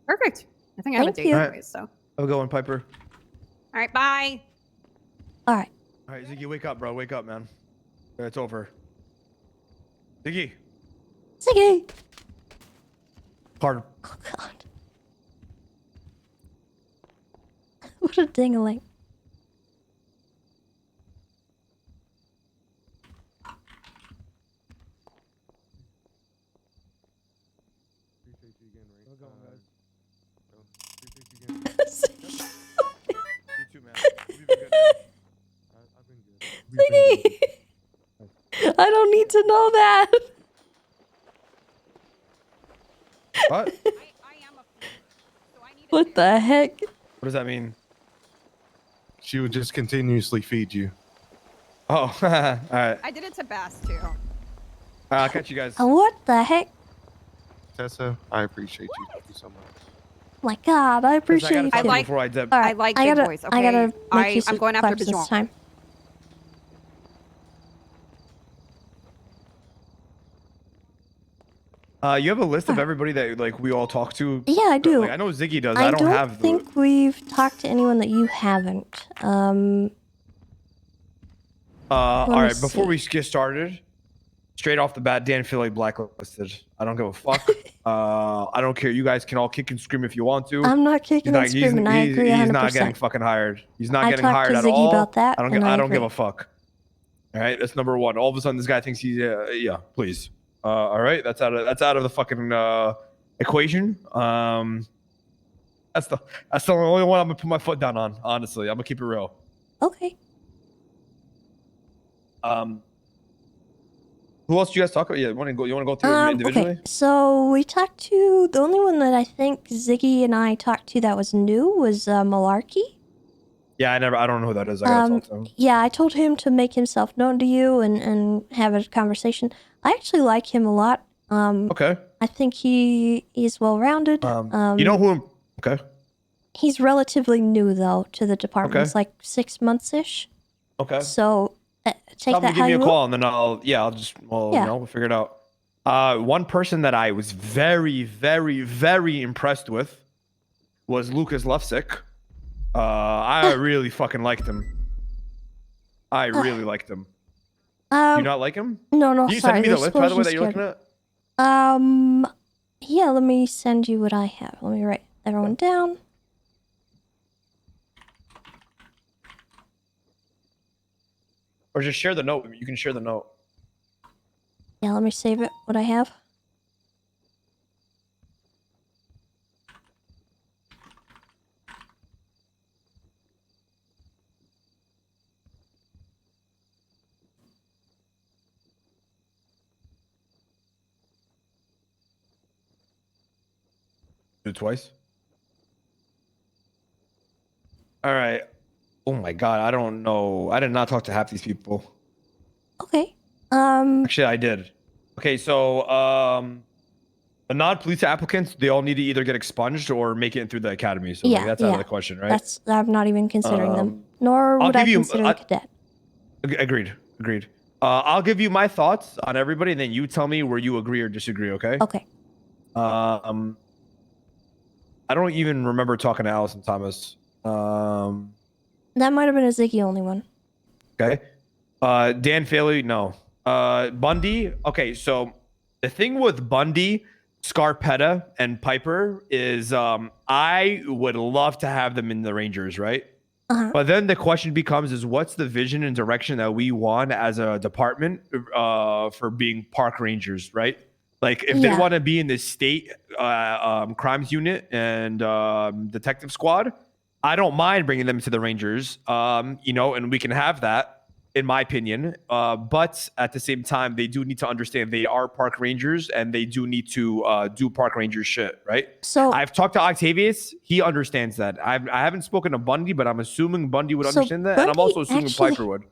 Perfect. I think I have a Thank date you. anyways, so. I'll go on, Piper. All right, bye. All right. All right, Ziggy, wake up, bro. Wake up, man. It's over. Ziggy. Ziggy. Hard. Oh, God. What a ding-a-ling. I don't need to know that. What? What the heck? What does that mean? She would just continuously feed you. Oh, all right. I did it to Bass too. I'll catch you guys. What the heck? Tessa, I appreciate you. Thank you so much. My God, I appreciate you. I too. like before I dip. All right, I like I big gotta, boys. I Okay, gotta make you I'm going after subscribe this Bajon. time. You have a list of everybody that like we all talk to? Yeah, I do. Like, I know Ziggy does. I I don't have the. think we've talked to anyone that you haven't. All me right, before we get started, straight off the bat, Dan Philly blacklisted. I don't give a fuck. I don't care. You guys can all kick and scream if you want to. I'm not kicking and screaming. I agree 100%. He's not getting fucking hired. He's not I getting talked hired to at Ziggy all. about that, I don't. and I I don't give agree. a fuck. All right, that's number one. All of a sudden, this guy thinks he's yeah. Please. All right, that's out of the fucking equation. That's the only one I'm gonna put my foot down on. Honestly, I'm gonna keep it real. Okay. Who else do you guys talk about? Yeah, you want to go through them individually? Okay, so we talked to the only one that I think Ziggy and I talked to that was new was Malarkey. Yeah, I don't know who that is. I gotta talk to him. Yeah, I told him to make himself known to you and have a conversation. I actually like him a lot. Okay. I think he is well rounded. You know who? Okay. He's relatively new though to the department. Okay. It's like 6 months ish. Okay. So take Tell him that to give how me you a will. call, and then I'll just we'll figure it out. One person that I was very, very, very impressed with was Lucas Lufsick. I really fucking liked him. I really liked him. Do you not like him? No, Can you sorry. send me the list, by the way, that explosion you're looking scared at? Yeah, let me send you what I have. Let me write everyone down. Or just share the note. You can share the note. Yeah, let me save it, what I have. Do it twice. All right. Oh my god, I don't know. I did not talk to half these people. Okay. Actually, I did. Okay, so the non-police applicants, they all need to either get expunged or make it through the academy. So like, that's out of the question, right? I'm not even considering them. Nor would I consider a cadet. Agreed. I'll give you my thoughts on everybody, and then you tell me where you agree or disagree. Okay. Okay. I don't even remember talking to Allison Thomas. That might have been a Ziggy only one. Okay. Dan Faley, no. Bundy. Okay, so the thing with Bundy, Scarpetta, and Piper is I would love to have them in the Rangers, right? But then the question becomes is what's the vision and direction that we want as a department for being park rangers, right? Like if they want to be in the state crimes unit and detective squad, I don't mind bringing them to the Rangers, and we can have that, in my opinion. But at the same time, they do need to understand they are park rangers and they do need to do park ranger shit, right? So I've talked to Octavius. He understands that. I haven't spoken to Bundy, but I'm assuming Bundy would understand that. And I'm also assuming Piper would.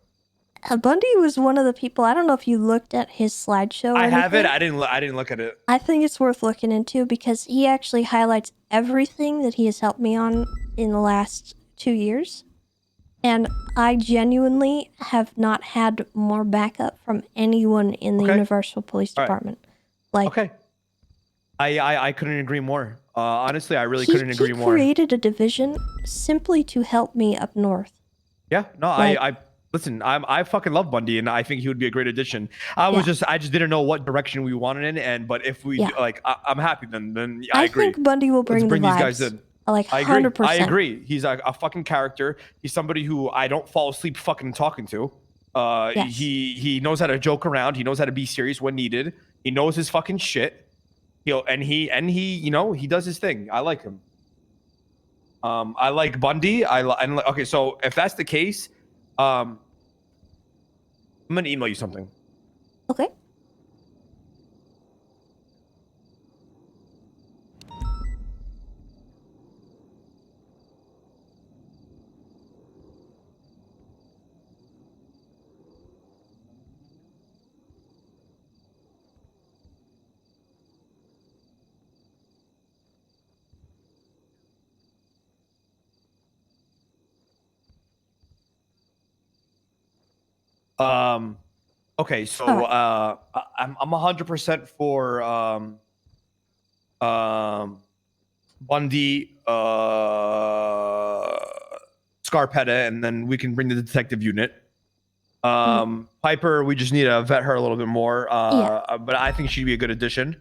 Bundy was one of the people. I don't know if you looked at his slideshow. I have it. I didn't look at it. I think it's worth looking into because he actually highlights everything that he has helped me on in the last 2 years. And I genuinely have not had more backup from anyone in the Universal Police Department. Okay. I couldn't agree more. Honestly, I really couldn't agree more. He created a division simply to help me up north. Yeah, no, I listen, I fucking love Bundy, and I think he would be a great addition. I just didn't know what direction we wanted in, but if we I'm happy. Then I agree. I think Bundy will bring Let's bring the vibes. these guys in. Like I agree. 100%. I agree. He's a fucking character. He's somebody who I don't fall asleep fucking talking to. He knows how to joke around. He knows how to be serious when needed. He knows his fucking shit. He does his thing. I like him. I like Bundy. Okay, so if that's the case, I'm gonna email you something. Okay. Okay, so All I'm 100% for Bundy, Scarpetta, and then we can bring the detective unit. Piper, we just need to vet her a little bit more. But I think she'd be a good addition.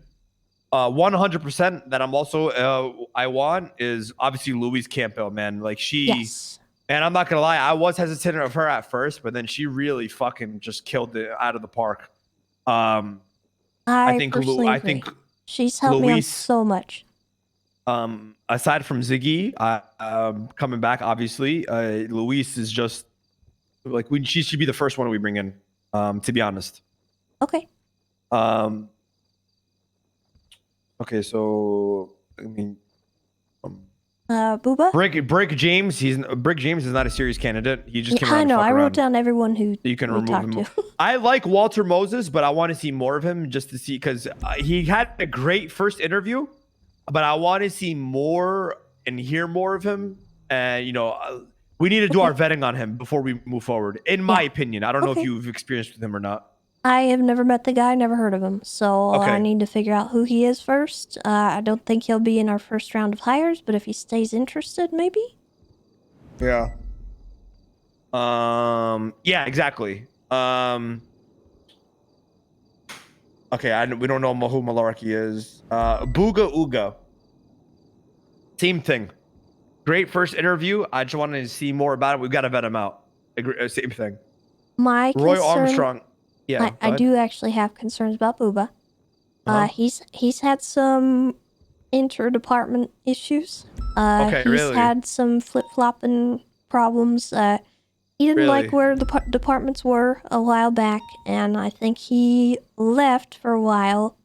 100% that I'm also I want is obviously Louise Campbell, man. Like Yes. and I'm not gonna lie, I was hesitant of her at first, but then she really fucking just killed it out of the park. I think personally agree. She's helped me on so much. Aside from Ziggy coming back, obviously, Luis is just like she should be the first one we bring in. To be honest. Okay. Okay, so I mean, Booba. Brick James. Brick James is not a serious candidate. He just came around. I know. To fuck I wrote around. down everyone who you can we remove talked him. to. I like Walter Moses, but I want to see more of him just to see because he had a great first interview, but I want to see more and hear more of him. And we need to do our vetting on him before we move forward. In my opinion, I don't know if you've experienced with him or not. I have never met the guy, never heard of him, so I need to figure out who he is first. I don't think he'll be in our first round of hires, but if he stays interested, maybe. Yeah. Yeah, exactly. Okay, we don't know who Malarkey is. Booga Ooga. Same thing. Great first interview. I just wanted to see more about it. We've got to vet him out. Same thing. My Roy concern, Armstrong. Yeah, I do actually have concerns about Booba. He's had some inter-department issues. He's had some flip-flopping problems. He didn't like where the departments were a while back, and I think he left for a while,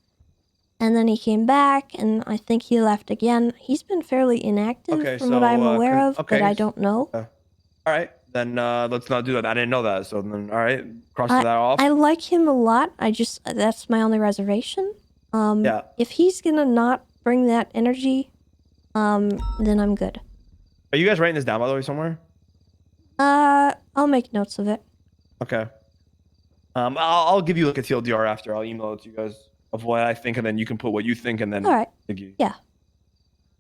and then he came back, and I think he left again. He's been fairly inactive from what I'm aware of, but I don't know. All right, then let's not do that. I didn't know that, so then all right, cross that off. I like him a lot. That's my only reservation. If he's gonna not bring that energy, then I'm good. Are you guys writing this down by the way somewhere? I'll make notes of it. Okay. I'll give you like a TLDR after. I'll email it to you guys of what I think, and then you can put what you think, and then. All right. Yeah.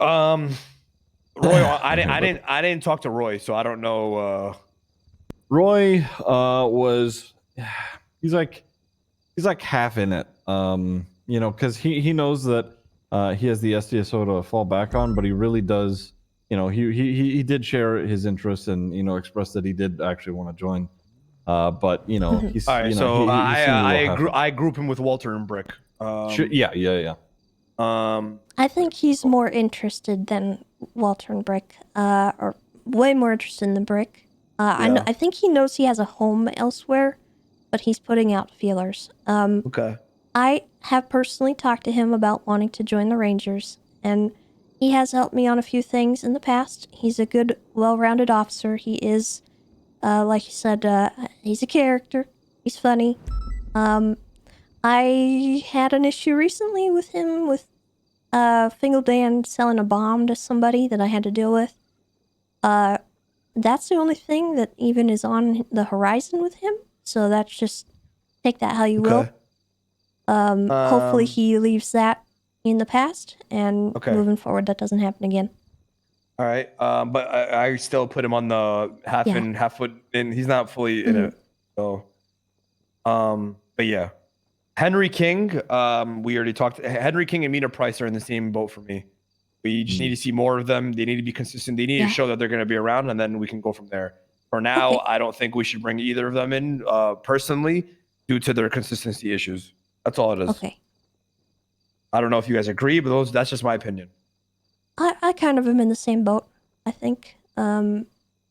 Roy, I didn't talk to Roy, so I don't know. Roy was he's like half in it. Because he knows that he has the SDSO to fall back on, but he really does. He did share his interest and express that he did actually want to join. But he's all right. So I group him with Walter and Brick. Yeah. I think he's more interested than Walter and Brick, or way more interested in the Brick. I think he knows he has a home elsewhere, but he's putting out feelers. Okay. I have personally talked to him about wanting to join the Rangers, and he has helped me on a few things in the past. He's a good, well-rounded officer. He is, like you said, he's a character. He's funny. I had an issue recently with him with Fingeldan selling a bomb to somebody that I had to deal with. That's the only thing that even is on the horizon with him. So that's just, take that how you will. Hopefully he leaves that in the past, and moving forward that doesn't happen again. All right. But I still put him on the half in, half foot in. He's not fully in it. So, but yeah. Henry King, we already talked. Henry King and Mina Price are in the same boat for me. We just need to see more of them. They need to be consistent. They need to show that they're going to be around, and then we can go from there. For now, I don't think we should bring either of them in personally due to their consistency issues. That's all it is. Okay. I don't know if you guys agree, but that's just my opinion. I kind of am in the same boat, I think. Love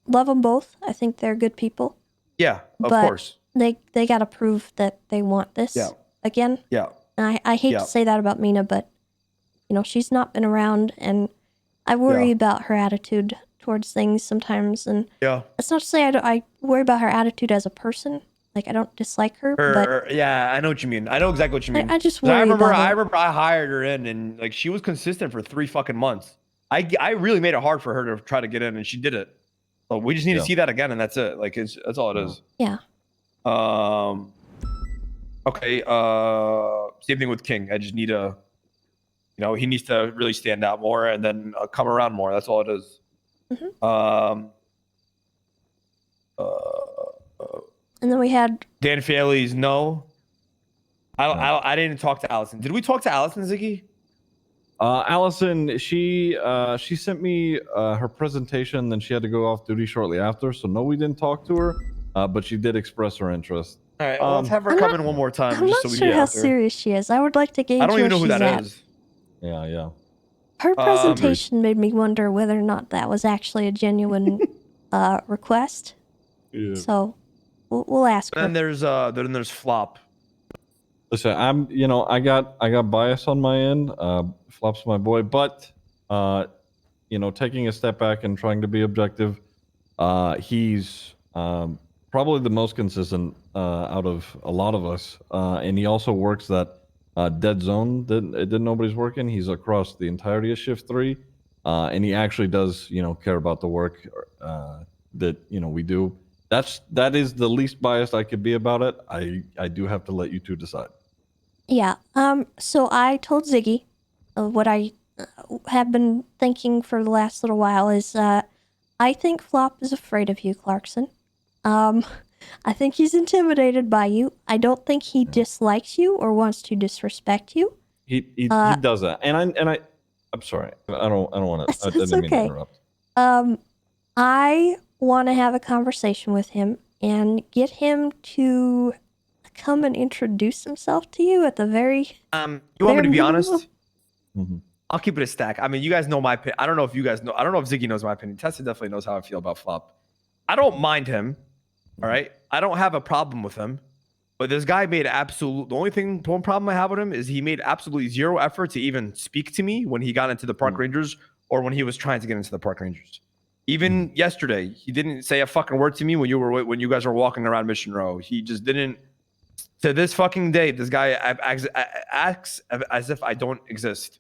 them both. I think they're good people. Yeah, of course. They got to prove that they want this. Yeah. again. Yeah. And I hate to say that about Mina, but you know, she's not been around, and I worry about her attitude towards things sometimes. And that's not to say I worry about her attitude as a person. Like, I don't dislike her, but yeah, I know what you mean. I know exactly what you mean. I just 'Cause worry I remember about I hired her in, and like she was consistent for 3 fucking months. I really made it hard for her to try to get in, and she did it. But we just need to see that again, and that's it. Like that's all it is. Yeah. Okay. Same thing with King. I just need a, you know, he needs to really stand out more and then come around more. That's all it is. And then we had Dan Faley's no. I didn't talk to Allison. Did we talk to Allison, Ziggy? Allison, she sent me her presentation, then she had to go off duty shortly after. So no, we didn't talk to her, but she did express her interest. All right, well, let's have her come in one more time. I'm just not so we sure can how get her. serious she is. I would like to gauge I don't even know where who she's that at. is. Yeah. Her presentation made me wonder whether or not that was actually a genuine request. Yeah. So we'll ask her. And then there's Flop. Listen, I got bias on my end. Flop's my boy, but taking a step back and trying to be objective, he's probably the most consistent out of a lot of us, and he also works that dead zone that nobody's working. He's across the entirety of shift 3, and he actually does care about the work that we do. That is the least biased I could be about it. I do have to let you two decide. Yeah. So I told Ziggy what I have been thinking for the last little while is I think Flop is afraid of you, Clarkson. I think he's intimidated by you. I don't think he dislikes you or wants to disrespect you. He does that, and I'm sorry. I don't want to. I didn't mean to interrupt. I want to have a conversation with him and get him to come and introduce himself to you at the very. You want me to be honest? Mm-hmm. I'll keep it a stack. I mean, you guys know my opinion. I don't know if you guys know. I don't know if Ziggy knows my opinion. Tessa definitely knows how I feel about Flop. I don't mind him. All right. I don't have a problem with him. But this guy made the one problem I have with him is he made absolutely zero effort to even speak to me when he got into the Park Rangers or when he was trying to get into the Park Rangers. Even yesterday, he didn't say a fucking word to me when you guys were walking around Mission Row. He just didn't. To this fucking day, this guy acts as if I don't exist.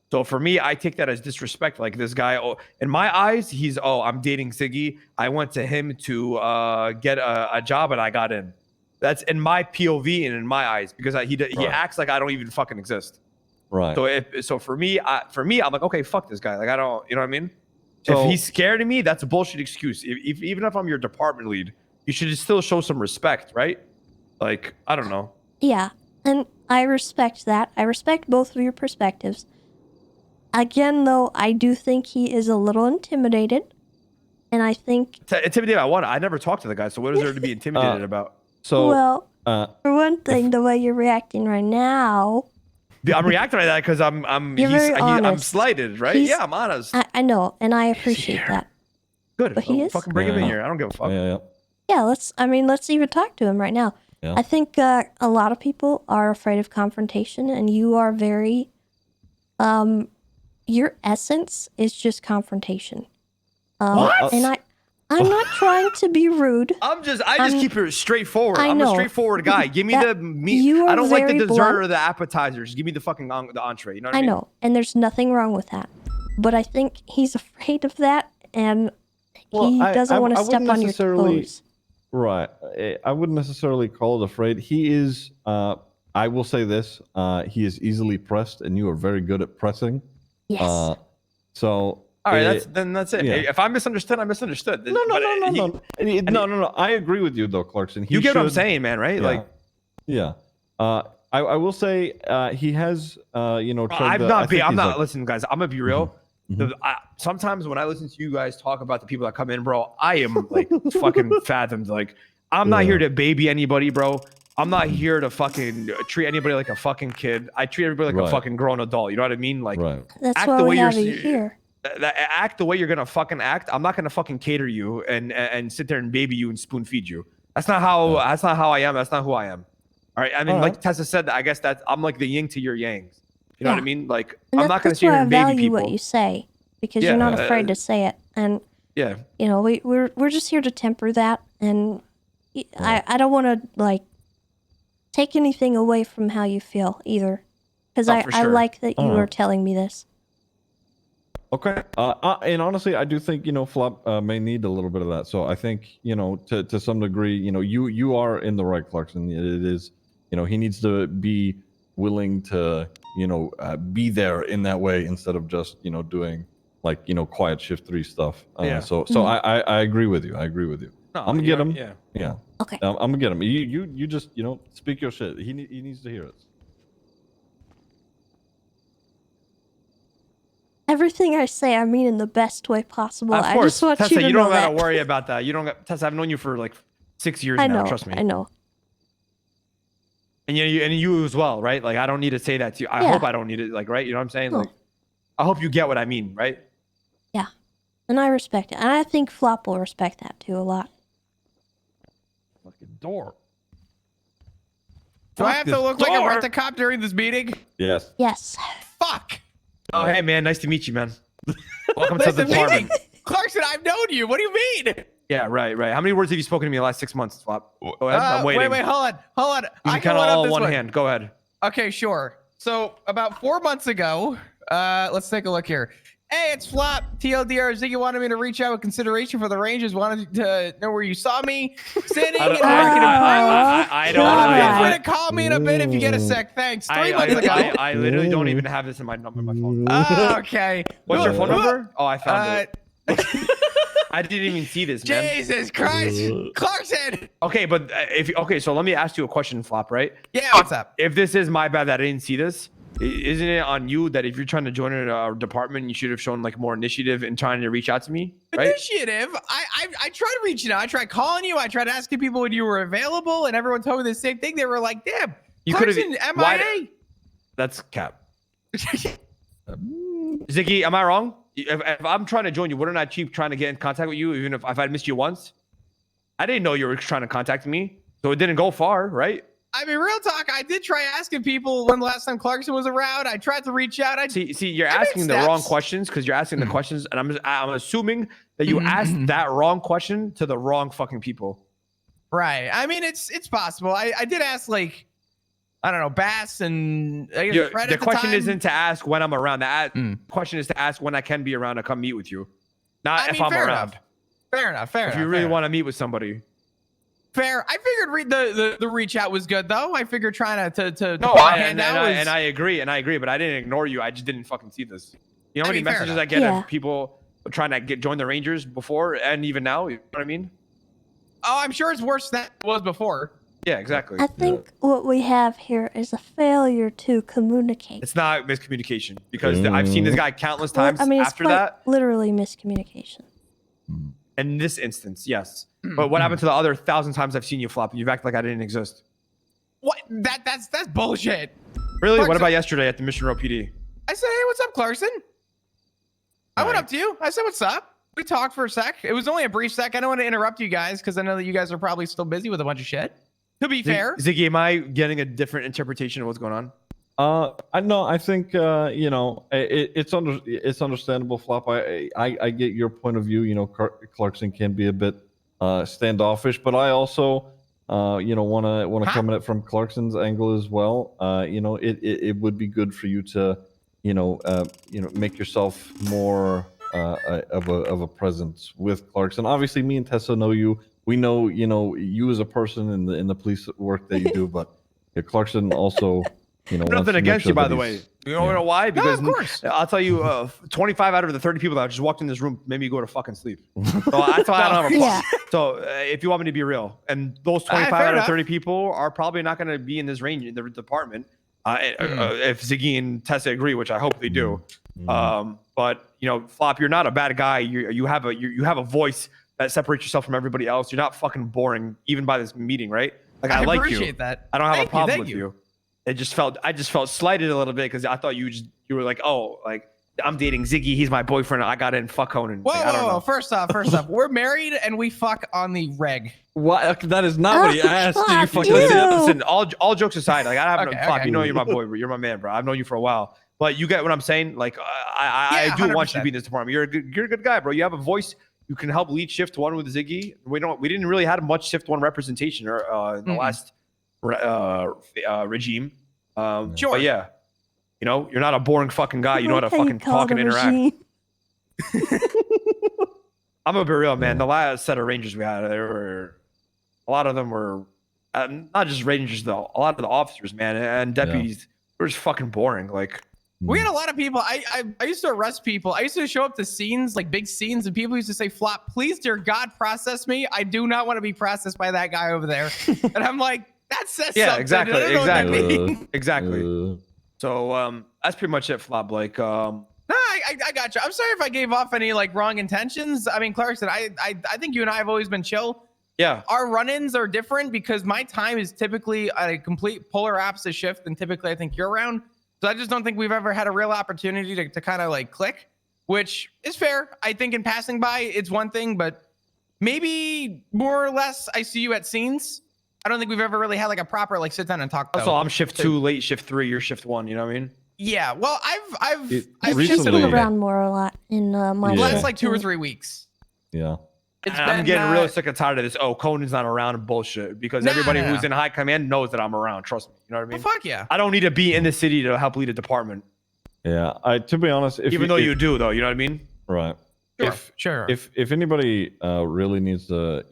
So for me, I take that as disrespect. Like this guy, in my eyes, I'm dating Ziggy. I went to him to get a job and I got in. That's in my POV and in my eyes because he acts like I don't even fucking exist. Right. So for me, I'm like, okay, fuck this guy. Like I don't, you know what I mean? So, if he's scared of me, that's a bullshit excuse. Even if I'm your department lead, you should still show some respect, right? Like, I don't know. Yeah, and I respect that. I respect both of your perspectives. Again, though, I do think he is a little intimidated. And I think... Intimidated by what? I never talked to the guy, so what is there to be intimidated about? Well, for one thing, the way you're reacting right now... I'm reacting like that because I'm slighted, right? Yeah, I'm honest. I know, and I appreciate that. Good. But he is. Fucking bring him in here. I don't give a fuck. Yeah, let's even talk to him right now. Yeah. I think a lot of people are afraid of confrontation, and you are very... your essence is just confrontation. What? And I'm not trying to be rude. I just keep it straightforward. I'm a straightforward guy. Give me the meat. You are I don't like the very dessert blunt. or the appetizers. Give me the fucking the entree. You know what I I mean? know, and there's nothing wrong with that. But I think he's afraid of that, and he doesn't want to step on your toes. Right. I wouldn't necessarily call it afraid. He is, I will say this, he is easily pressed, and you are very good at pressing. Yes. So... All right, that's it. Yeah. If I misunderstood, I misunderstood. No. I agree with you though, Clarkson. You get what I'm saying, man, right? Yeah. I will say he has, I'm not. Listen, guys, I'm gonna be real. Sometimes when I listen to you guys talk about the people that come in, bro, I am like fucking fathomed. Like, I'm not here to baby anybody, bro. I'm not here to fucking treat anybody like a fucking kid. I treat everybody like a fucking grown adult. You know what I mean? Like, that's why we have you here. Act the way you're gonna fucking act. I'm not gonna fucking cater you and sit there and baby you and spoon feed you. That's not how I am. That's not who I am. All right. I mean, like Tessa said, I guess that I'm like the yin to your yangs. You know what I mean? Like, And I'm not going to that's sit here why I and baby value people. what you say because Yeah, you're not afraid to say it. And yeah. you know, we're just here to temper that, and I don't want to like take anything away from how you feel either, because I sure. like that you are telling me this. Okay. And honestly, I do think, Flop may need a little bit of that. So I think, to some degree, you are in the right, Clarkson. It is, he needs to be willing to, be there in that way instead of just, doing like, quiet shift 3 stuff. Yeah. So I agree with you. I agree with you. No, I'm gonna get him. Yeah. Yeah. Okay. I'm gonna get him. You just, speak your shit. He needs to hear it. Everything I say, I mean in the best way possible. Of I course, just want Tessa, you to you know don't that. gotta worry about that. You don't got Tessa. I've known you for like 6 years I now. know. Trust me. I know. And you as well, right? Like I don't need to say that to you. I hope I don't need it. Like, right? You know what I'm saying? No. Like, I hope you get what I mean, right? Yeah, and I respect it, and I think Flop will respect that too a lot. Fucking door. Do I have to look like a rent-a-cop during this meeting? Yes. Yes. Fuck. Oh, hey man, nice to meet you, man. Welcome to the Listen, department. Clarkson, I've known you. What do you mean? Yeah, right. How many words have you spoken to me in the last 6 months, Flop? Go ahead. I'm waiting. Wait, hold on. You I can can count one up all this one one. hand. Go ahead. Okay, sure. So about 4 months ago, let's take a look here. Hey, it's Flop. TLDR, Ziggy wanted me to reach out with consideration for the Rangers. Wanted to know where you saw me sitting. I don't. Feel free to call me in a bit if you get a sec. Thanks. 3 months ago. I literally don't even have this in my phone. Okay. What's your phone number? Oh, I found it. I didn't even see this, man. Jesus Christ, Clarkson. Okay, but so let me ask you a question, Flop. Right? Yeah. What's up? If this is my bad that I didn't see this, isn't it on you that if you're trying to join a department, you should have shown like more initiative in trying to reach out to me? Right? Initiative. I tried reaching out. I tried calling you. I tried asking people when you were available, and everyone told me the same thing. They were like, "Damn, You could Clarkson, have. MIA." That's cap. Ziggy, am I wrong? If I'm trying to join you, wouldn't I keep trying to get in contact with you, even if I missed you once? I didn't know you were trying to contact me, so it didn't go far, right? I mean, real talk. I did try asking people when the last time Clarkson was around. I tried to reach out. See, you're asking the wrong questions because you're asking the questions, and I'm assuming that you asked that wrong question to the wrong fucking people. Right. I mean, it's possible. I did ask like, I don't know, Bass and I guess Fred the at the question time. isn't to ask when I'm around. The question is to ask when I can be around to come meet with you, not if I'm fair around. enough. Fair enough. If you really want to meet with somebody. Fair. I figured the reach out was good though. I figured trying to no, hand out was... and I agree, but I didn't ignore you. I just didn't fucking see this. You know how many messages I get of people trying to join the Rangers before and even now? You know what I mean? Oh, I'm sure it's worse than it was before. Yeah, exactly. I think what we have here is a failure to communicate. It's not miscommunication because I've seen this guy countless times it's after quite that. literally miscommunication. In this instance, yes. But what happened to the other 1,000 times I've seen you, Flop? You've acted like I didn't exist. What? That's bullshit. Really? Clarkson. What about yesterday at the Mission Row PD? I said, hey, what's up, Clarkson? I went up to you. I said, what's up? We talked for a sec. It was only a brief sec. I don't want to interrupt you guys because I know that you guys are probably still busy with a bunch of shit. To be fair. Ziggy, am I getting a different interpretation of what's going on? I think it's understandable, Flop. I get your point of view. Clarkson can be a bit standoffish, but I also want to come at it from Clarkson's angle as well. It would be good for you to make yourself more of a presence with Clarkson. Obviously, me and Tessa know you. We know you as a person in the police work that you do, but Clarkson also. Nothing against you, by the way. You know why? Because of course. I'll tell you, 25 out of the 30 people that just walked in this room made me go to fucking sleep. So that's why I don't have a problem. So if you want me to be real, and those 25 out of 30 people are probably not going to be in this range in the department. If Ziggy and Tessa agree, which I hope they do. But Flop, you're not a bad guy. You have a voice that separates yourself from everybody else. You're not fucking boring, even by this meeting, right? Like I like you. Appreciate that. I don't have a problem with you. I just felt slighted a little bit because I thought you were like, oh, like I'm dating Ziggy. He's my boyfriend. I got in. Fuck Conan. Whoa, Like, I don't whoa, know. First off, we're married and we fuck on the reg. What? That is not what he asked. You fucking Listen, all jokes aside, like I have Okay, no fuck. okay. You know you're my boy. You're my man, bro. I've known you for a while. But you get what I'm saying. Like I do want you to be in this department. You're a good guy, bro. You have a voice. You can help lead shift 1 with Ziggy. We didn't really have much shift 1 representation in the last regime. Sure. But yeah, you know, you're not a boring fucking guy. You know how to fucking talk and interact. I'm gonna be real, man. The last set of Rangers we had, a lot of them were not just Rangers though. A lot of the officers, man, and deputies were just fucking boring. Like we had a lot of people. I used to arrest people. I used to show up to scenes, like big scenes, and people used to say, "Flop, please, dear God, process me. I do not want to be processed by that guy over there." And I'm like, that says something. Exactly. So that's pretty much it, Flop. Like No, I got you. I'm sorry if I gave off any like wrong intentions. I mean, Clarkson, I think you and I have always been chill. Yeah. Our run-ins are different because my time is typically a complete polar opposite shift than typically I think you're around. So I just don't think we've ever had a real opportunity to kind of like click, which is fair. I think in passing by, it's one thing, but maybe more or less I see you at scenes. I don't think we've ever really had like a proper like sit down and talk. So I'm shift 2, late shift 3, you're shift 1. You know what I mean? Yeah. Well, I've Recently, shifted a little bit. around more a lot in my Last like 2 or 3 weeks. Yeah. I'm getting really sick and tired of this. Oh, Conan's not around and bullshit because everybody who's in high command knows that I'm around. Trust me. You know what I mean? Well, fuck yeah. I don't need to be in the city to help lead a department. Yeah. To be honest, Even though you do, though, you know what I mean? Right. Sure. If anybody really needs to,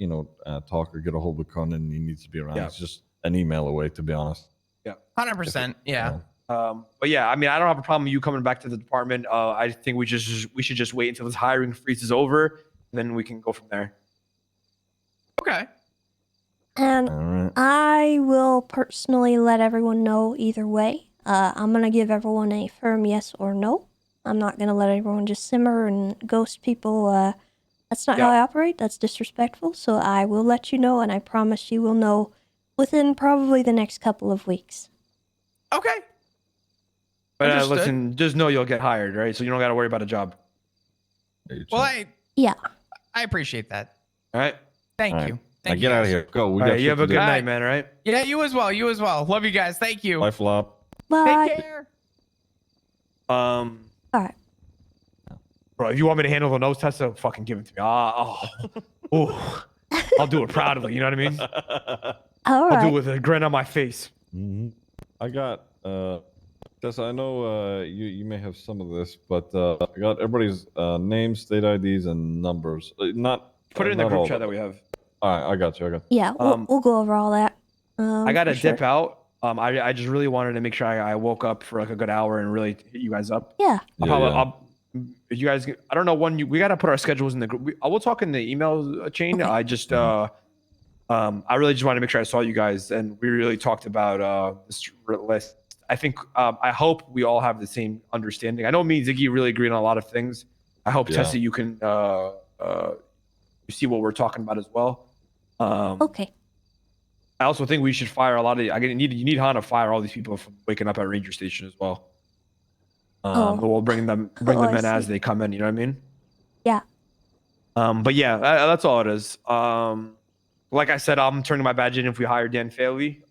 talk or get a hold of Conan, he needs to be around. It's just an email away, to be honest. Yeah. 100%. Yeah. But yeah, I mean, I don't have a problem with you coming back to the department. I think we should just wait until this hiring freeze is over, and then we can go from there. Okay. And I will personally let everyone know either way. I'm going to give everyone a firm yes or no. I'm not going to let everyone just simmer and ghost people. That's not how I operate. That's disrespectful. So I will let you know, and I promise you will know within probably the next couple of weeks. Okay. But listen, just know you'll get hired, right? So you don't got to worry about a job. Well, I appreciate that. All right. Thank you. Now get out of here. Go. You have a good night, man. All right. Yeah, you as well. You as well. Love you guys. Thank you. Bye, Flop. Bye. Take care. All right. Bro, if you want me to handle the nose test, fucking give it to me. I'll do it proudly. You know what I mean? All right. I'll do it with a grin on my face. Mm-hmm. I got Tessa, I know you may have some of this, but I got everybody's names, state IDs, and numbers. Not put it in the group chat that we have. All right, I got you. Yeah, we'll go over all that. I got to dip out. I just really wanted to make sure I woke up for like a good hour and really hit you guys up. Yeah. You guys, I don't know when we got to put our schedules in the group. We'll talk in the email chain. Okay. I just, I really just wanted to make sure I saw you guys, and we really talked about this list. I think, I hope we all have the same understanding. I know me and Ziggy really agree on a lot of things. I hope Tessa, you can you see what we're talking about as well. Okay. I also think we should fire a lot of. You need Han to fire all these people from waking up at Ranger Station as well. But we'll bring them in as they come in. You know what I mean? Yeah. But yeah, that's all it is. Like I said, I'm turning my badge in if we hire Dan Faley.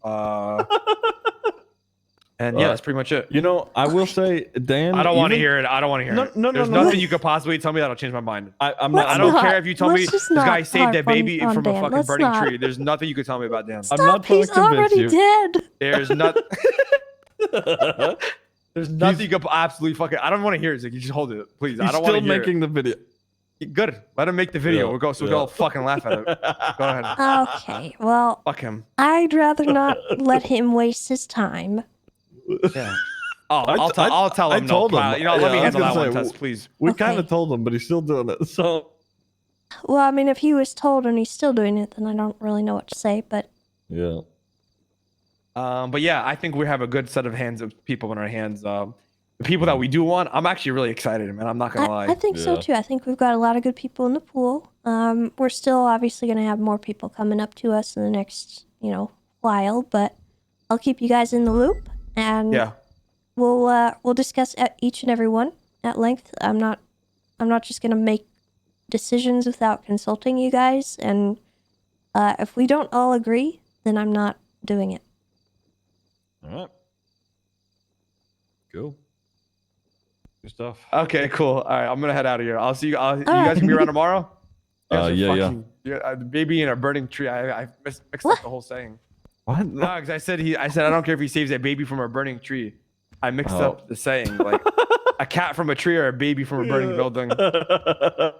And yeah, that's pretty much it. You know, I will say, Dan. I don't want to hear it. I don't want to hear it. There's nothing you could possibly tell me that'll change my mind. I don't care if you tell me this guy saved a baby from a fucking burning tree. There's nothing you could tell me about Dan. Stop, I'm not trying to convince you. He's already dead. There's not. There's nothing you could absolutely fucking. I don't want to hear it. Like, you just hold it, please. I don't want to hear making the video. Good. Let him make the video. We'll go. So we'll all fucking laugh at it. Go ahead. Okay. Well. Fuck him. I'd rather not let him waste his time. Yeah. I'll tell him. I told him. You know, let me handle that one, Tess, please. We kind of told him, but he's still doing it. So. Well, I mean, if he was told and he's still doing it, then I don't really know what to say. But. Yeah. But yeah, I think we have a good set of people in our hands. The people that we do want, I'm actually really excited, man. I'm not gonna lie. I think so too. I think we've got a lot of good people in the pool. We're still obviously gonna have more people coming up to us in the next, while. But I'll keep you guys in the loop, and we'll discuss each and every one, at length. I'm not just gonna make decisions without consulting you guys, and if we don't all agree, then I'm not doing it. All right. Cool. Good stuff. Okay, cool. All right, I'm gonna head out of here. I'll see you. You right. guys can be around tomorrow. You guys are Yeah. fucking- baby in a burning tree. I mixed up the whole saying. What? No, because I said I don't care if he saves a baby from a burning tree. I mixed up the saying, like a cat from a tree or a baby from a burning building. All right,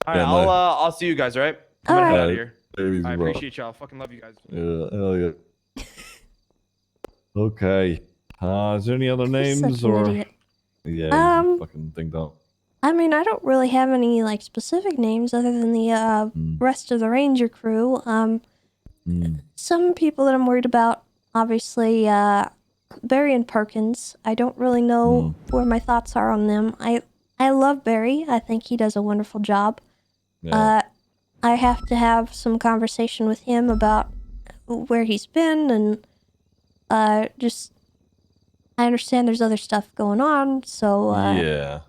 Yeah, I'll see you guys. All right, I'm gonna head out of here. Babies, I bro. appreciate y'all. Fucking love you guys. Yeah, hell yeah. Okay. Is there any other He's names such an or? idiot. Yeah, he's a fucking ding dong. I mean, I don't really have any like specific names other than the rest of the Ranger crew. Some people that I'm worried about, obviously, Barry and Perkins. I don't really know where my thoughts are on them. I love Barry. I think he does a wonderful job. Yeah. I have to have some conversation with him about where he's been and just. I understand there's other stuff going on, so I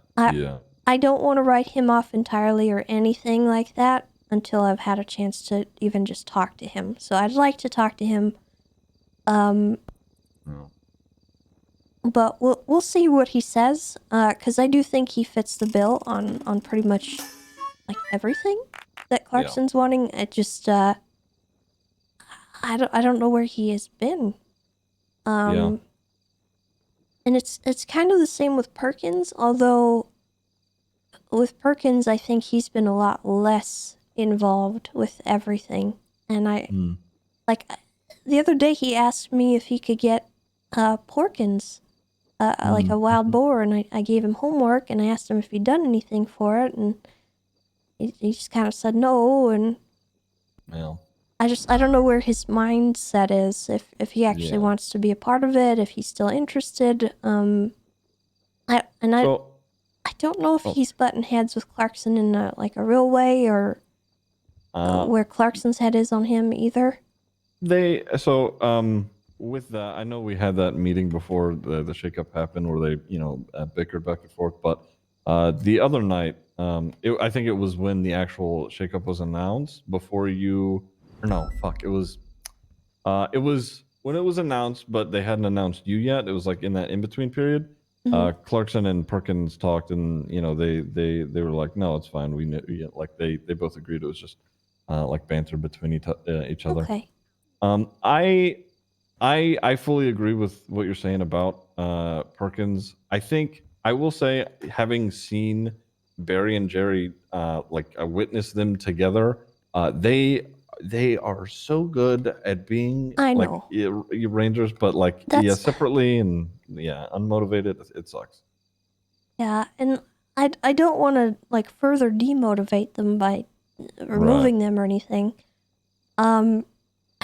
don't want to write him off entirely or anything like that until I've had a chance to even just talk to him. So I'd like to talk to him. But we'll see what he says, because I do think he fits the bill on pretty much like everything that Clarkson's wanting. It just I don't know where he has been. And it's kind of the same with Perkins, although with Perkins, I think he's been a lot less involved with everything. And like, the other day he asked me if he could get Porkins, like a wild boar, and I gave him homework, and I asked him if he'd done anything for it, and he just kind of said no, and I don't know where his mindset is, if he actually wants to be a part of it, if he's still interested. I don't know if he's butting heads with Clarkson in a real way, or where Clarkson's head is on him either. With that, I know we had that meeting before the shakeup happened where they bickered back and forth, but the other night, I think it was when the actual shakeup was announced before you. It was when it was announced, but they hadn't announced you yet. It was like in that in-between period. Clarkson and Perkins talked, and they were like, no, it's fine. We knew, they both agreed it was just like banter between each other. Okay. I fully agree with what you're saying about Perkins. I think I will say, having seen Barry and Jerry witness them together, they are so good at being Rangers, but separately and unmotivated. It sucks. Yeah, and I don't want to further demotivate them by removing them or anything. I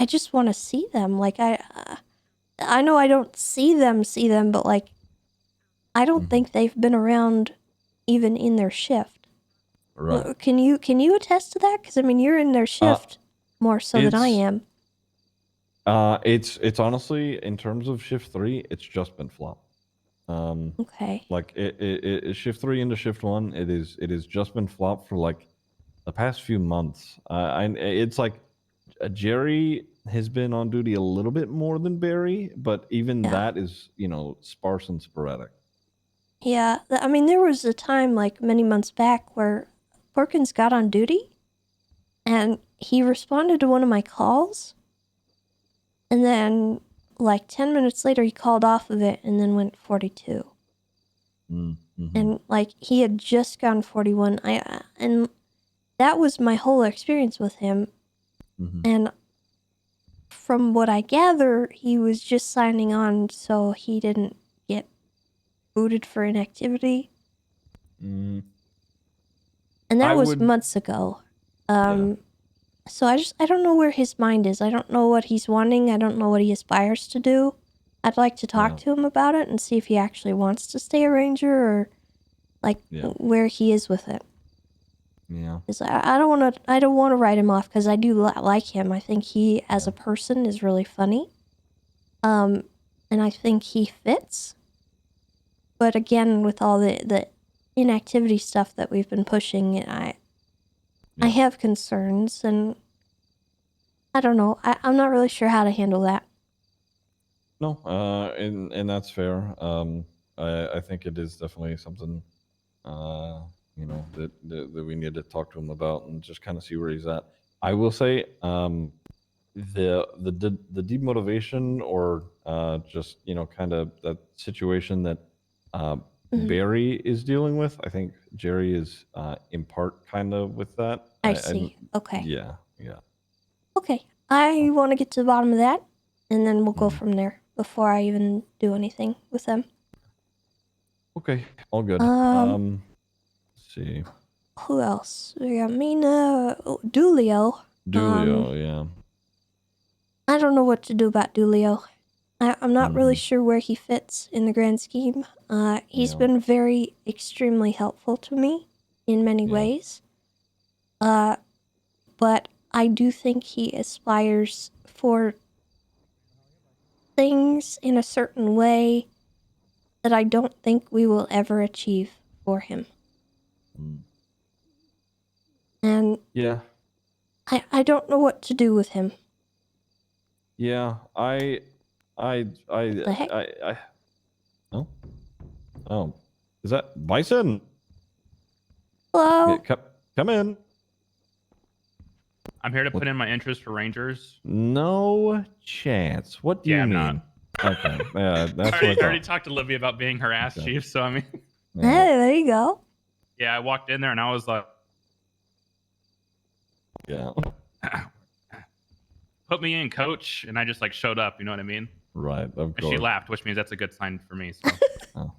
just want to see them. I know I don't see them, but I don't think they've been around even in their shift. Right. Can you attest to that? Because I mean, you're in their shift more so than I am. It's honestly, in terms of shift 3, it's just been flop. Okay. It shift 3 into shift 1. It is just been flop for the past few months. It's Jerry has been on duty a little bit more than Barry, but even that is sparse and sporadic. Yeah, I mean, there was a time many months back where Porkins got on duty, and he responded to one of my calls, and then 10 minutes later he called off of it and then went 42. And he had just gone 41. And that was my whole experience with him. And from what I gather, he was just signing on so he didn't get booted for inactivity. And that was months ago. So I don't know where his mind is. I don't know what he's wanting. I don't know what he aspires to do. I'd like to talk to him about it and see if he actually wants to stay a ranger or where he is with it. Yeah. Because I don't want to write him off, because I do like him. I think he as a person is really funny. And I think he fits. But again, with all the inactivity stuff that we've been pushing, and I have concerns, and I don't know. I'm not really sure how to handle that. No, and that's fair. I think it is definitely something, that we need to talk to him about and just kind of see where he's at. I will say, the demotivation or just kind of that situation that Barry is dealing with. I think Jerry is in part kind of with that. I see. Okay. Yeah. Okay. I want to get to the bottom of that, and then we'll go from there before I even do anything with them. Okay, all good. Let's see. Who else? We got Mina, Dulio. Yeah. I don't know what to do about Dulio. I'm not really sure where he fits in the grand scheme. He's been extremely helpful to me in many ways. But I do think he aspires for things in a certain way that I don't think we will ever achieve for him. And yeah, I don't know what to do with him. Yeah, The heck? Oh, is that Bison? Hello? Yeah, come in. I'm here to put in my interest for Rangers. No chance. What do you I'm mean? not. Okay, yeah, that's I what I already thought. talked to Livia about being her ass chief, so I mean, Hey, there you go. yeah, I walked in there and I was like, yeah, put me in, coach, and I just like showed up. You know what I mean? Right. Of And course. she laughed, which means that's a good sign for me. So. All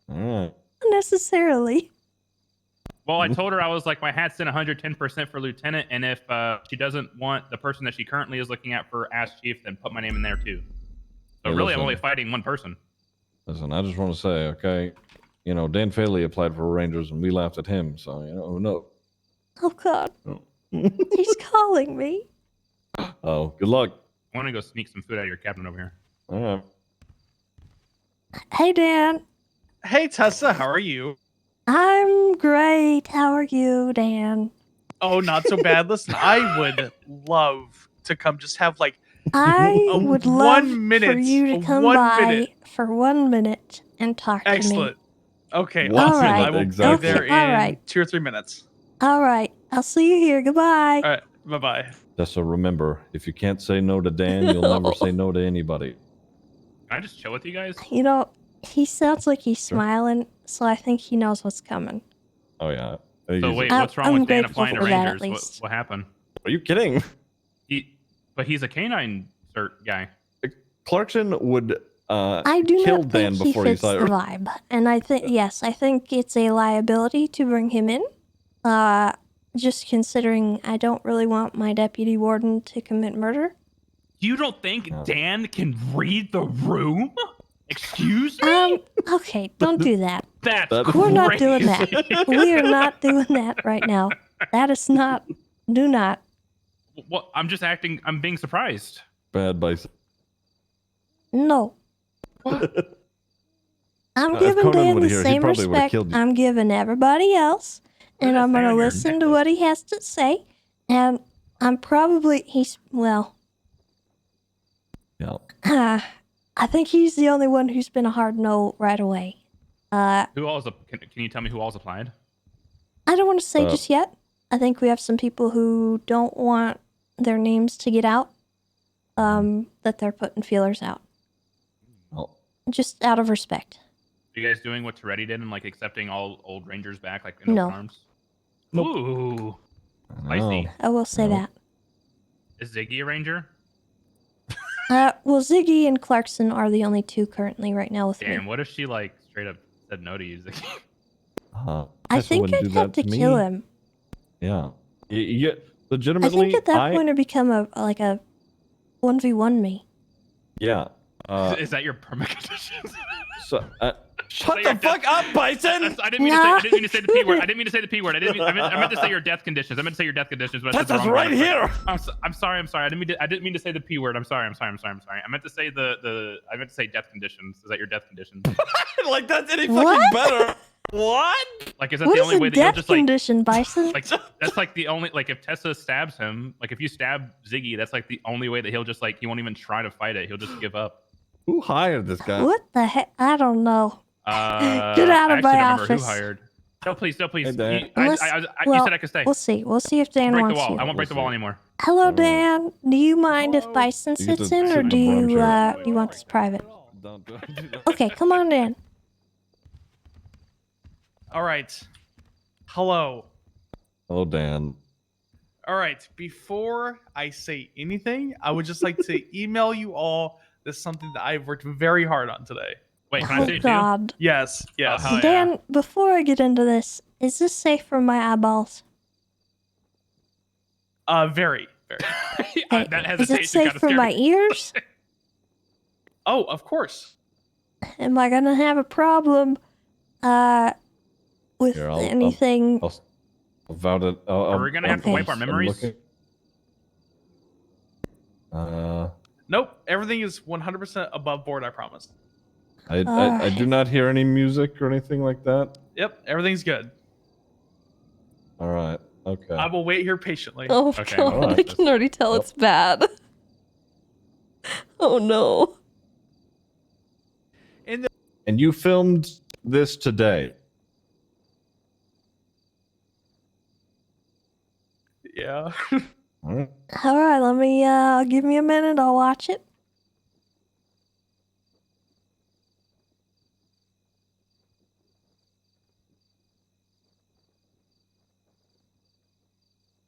right. Unnecessarily. Well, I told her I was like, my hat's in 110% for lieutenant, and if she doesn't want the person that she currently is looking at for ass chief, then put my name in there too. So Hey, really, listen. I'm only fighting one person. Listen, I just want to say, okay, Dan Faley applied for Rangers and we laughed at him, so no. Oh, God. He's calling me. Oh, good luck. I want to go sneak some food out of your cabinet over here. All right. Hey, Dan. Hey, Tessa, how are you? I'm great. How are you, Dan? Oh, not so bad. Listen, I would love to come just have like I would love 1 minute, for you to come 1 by minute. for 1 minute and talk to me. Excellent. Okay, What? awesome. All I will right. be there Okay, all in right. 2 or 3 minutes. All right. I'll see you here. Goodbye. All right, bye-bye. Just so remember, if you can't say no to Dan, you'll never say no to anybody. Can I just chill with you guys? You know, he sounds like he's smiling, so I think he knows what's coming. Oh yeah. So wait, I'm- what's wrong I'm with Dan grateful applying to for that, at Rangers? least. What happened? Are you kidding? But he's a canine cert guy. Clarkson would I do kill not Dan think he before he fits the started. vibe, and I think I think it's a liability to bring him in. Just considering I don't really want my deputy warden to commit murder. You don't think Dan can read the room? Excuse me? Okay, don't do that. That's We're not doing crazy. that. We are not doing that right now. That is not. Do not. Well, I'm just acting. I'm being surprised. Bad Bison. No. I'm If giving Conan Dan were the here, he same probably would've respect killed you. I'm giving everybody else, and I'm gonna listen to what he has to say. And I'm probably Yeah. I think he's the only one who's been a hard no right away. Who all's can you tell me who all's applied? I don't want to say just yet. I think we have some people who don't want their names to get out. That they're putting feelers out. Oh. Just out of respect. Are you guys doing what Toretti did and like accepting all old Rangers back, like in No. open arms? Ooh, spicy. I will say that. Is Ziggy a Ranger? Well, Ziggy and Clarkson are the only two currently right now with Damn, me. what if she like straight up said no to you, Ziggy? I Tessa think wouldn't I'd do have that to me. kill him. Yeah. I Legitimately, think at that point it'd become a 1v1 me. Yeah. Is that your permit conditions? So, Shut the fuck up, Bison! I didn't mean to say the P word. I didn't mean to say the P word. I meant to say your death conditions. I meant to say your death conditions. But I said the Tessa's wrong right word. here! I'm sorry. I didn't mean to say the P word. I'm sorry. I meant to say I meant to say death conditions. Is that your death conditions? Like that's any What? fucking better. What? Like, is that What the is only a way that he'll death just like, condition, Bison? like that's like the only, like if Tessa stabs him, like if you stab Ziggy, that's like the only way that he'll just like, he won't even try to fight it. He'll just give up. Who hired this guy? What the heck? I don't know. Get out I of actually my don't remember who office. hired. No, please, no, please. Hey, Dan. You Unless, you said I could stay. We'll see. We'll see if Dan Break the wants wall. you. I won't break the wall anymore. Hello, Dan. Do you mind if Bison You get sits to in, sit or in do the brown you chair. you want this private? Don't do that. Okay, come on, Dan. All right. Hello. Oh, Dan. All right. Before I say anything, I would just like to email you all this something that I've worked very hard on today. Wait, can I say Oh it God. Yes. Yes. hell yeah. Dan, before I get into this, is this safe for my eyeballs? Very. Hey, that is it hesitation safe kinda for scared my me. ears? Oh, of course. Am I gonna have a problem with Here, anything? I'll vow to. Are we gonna have to wipe our memories? Nope. Everything is 100% above board. I promise. I do not hear any music or anything like that. Yep. Everything's good. All right. Okay. I will wait here patiently. Oh Okay. God, All right. I can already tell it's bad. Oh no. And you filmed this today. Yeah. All right. All right, let me give me a minute. I'll watch it.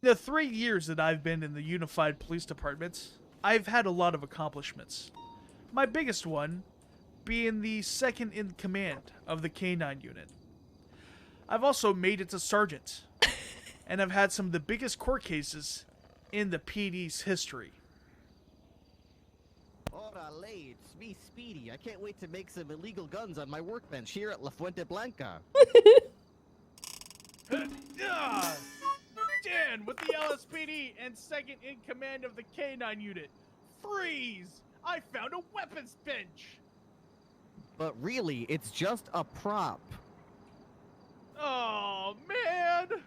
The 3 years that I've been in the Unified Police Department, I've had a lot of accomplishments. My biggest one being the second in command of the K9 unit. I've also made it to sergeant, and I've had some of the biggest court cases in the PD's history. Orale, it's me, Speedy. I can't wait to make some illegal guns on my workbench here at La Fuente Blanca. Dan with the LSPD and second in command of the K9 unit. Freeze! I found a weapons bench! But really, it's just a prop. Oh, man!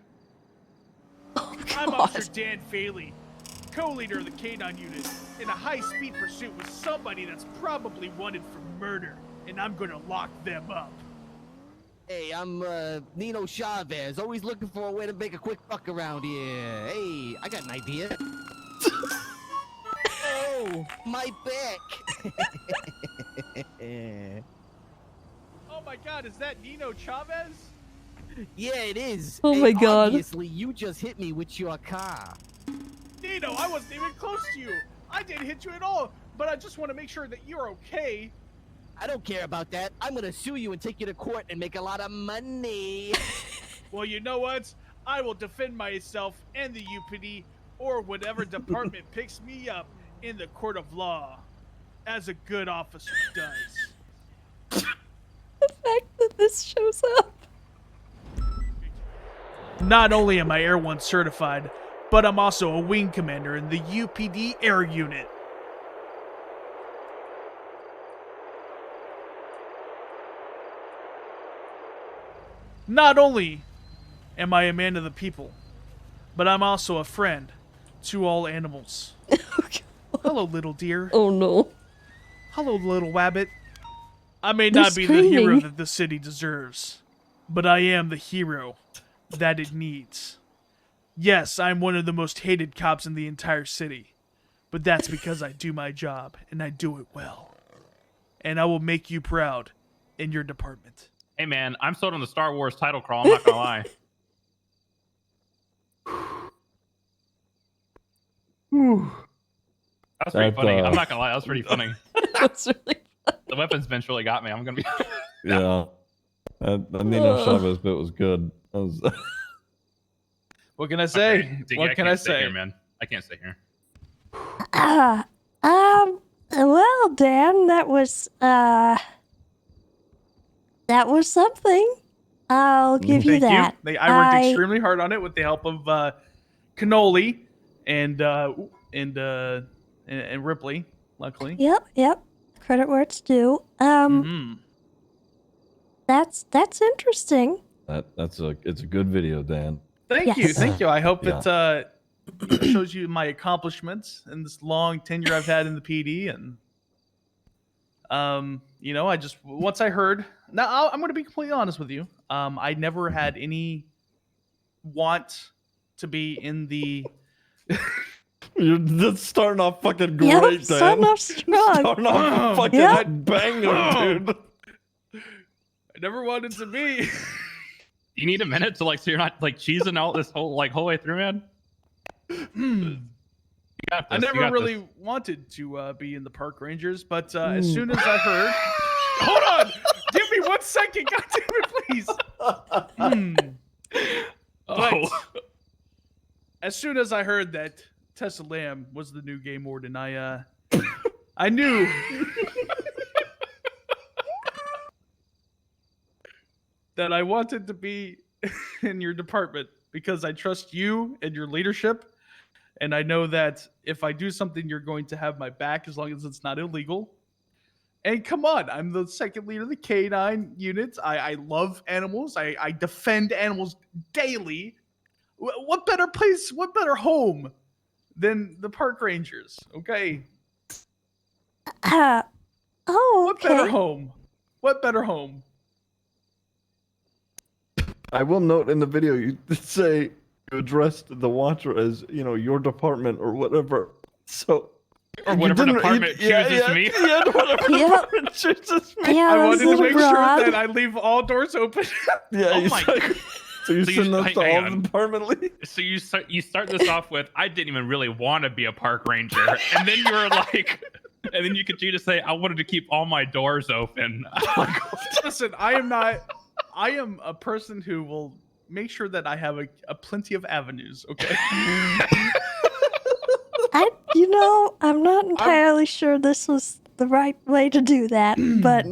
Oh, I'm God. Officer Dan Faley, co-leader of the K9 unit, in a high-speed pursuit with somebody that's probably wanted for murder, and I'm gonna lock them up. Hey, I'm Nino Chavez, always looking for a way to make a quick buck around here. Hey, I got an idea. Oh, my back. Oh my god, is that Nino Chavez? Yeah, it is. Oh Hey, my God. Obviously, you just hit me with your car. Nino, I wasn't even close to you. I didn't hit you at all, but I just want to make sure that you're okay. I don't care about that. I'm gonna sue you and take you to court and make a lot of money. Well, you know what? I will defend myself and the UPD or whatever department picks me up in the court of law, as a good officer does. The fact that this shows up. Not only am I Air 1 certified, but I'm also a wing commander in the UPD Air Unit. Not only am I a man of the people, but I'm also a friend to all animals. Hello, little deer. Oh no. Hello, little wabbit. I may They're not be the hero screaming. that the city deserves, but I am the hero that it needs. Yes, I'm one of the most hated cops in the entire city, but that's because I do my job, and I do it well. And I will make you proud in your department. Hey man, I'm sold on the Star Wars title crawl. I'm not gonna lie. That was pretty That, funny. I'm not gonna lie. That was pretty funny. That's really The weapons bench really got me. I'm gonna be. Yeah. That Nino Chavez bit was good. That was What can I say? Diggy, What can I can't stay say? here, man? I can't stay here. Well, Dan, that was something. I'll give you that. I worked extremely hard on it with the help of Cannoli and Ripley, luckily. Yep. Credit where it's due. That's interesting. It's a good video, Dan. Thank you, thank you. I hope Yeah. it shows you my accomplishments in this long tenure I've had in the PD, and I just once I heard. Now I'm going to be completely honest with you. I never had any want to be in the. That's starting off fucking Yep, great, Dan. starting off strong. Starting off fucking Yep. banger, dude. I never wanted to be. You need a minute to so you're not cheesing out this whole way through, man. You got I this, you never got really this. wanted to be in the park rangers, but as soon as I heard, hold on, give me 1 second, God damn it, please. But as soon as I heard that Tessa Lamb was the new game warden, I knew. That I wanted to be in your department because I trust you and your leadership. And I know that if I do something, you're going to have my back as long as it's not illegal. And come on, I'm the second leader of the K9 unit. I love animals. I defend animals daily. What better place, what better home than the park rangers? Okay. Oh, What better home? What better home? I will note in the video you did say you addressed the watcher as your department or whatever. So Or whatever department chooses me. Yeah, whatever department chooses me. Yeah, I wanted to make broad. sure that I leave all doors open. Yeah, Oh you my said- so you send us to hang all on. the department leads? So you start this off with, I didn't even really want to be a park ranger, and then you were like, and then you continue to say, I wanted to keep all my doors open. Listen, I am a person who will make sure that I have a plenty of avenues. Okay. I'm not entirely sure this was the right way to do that, but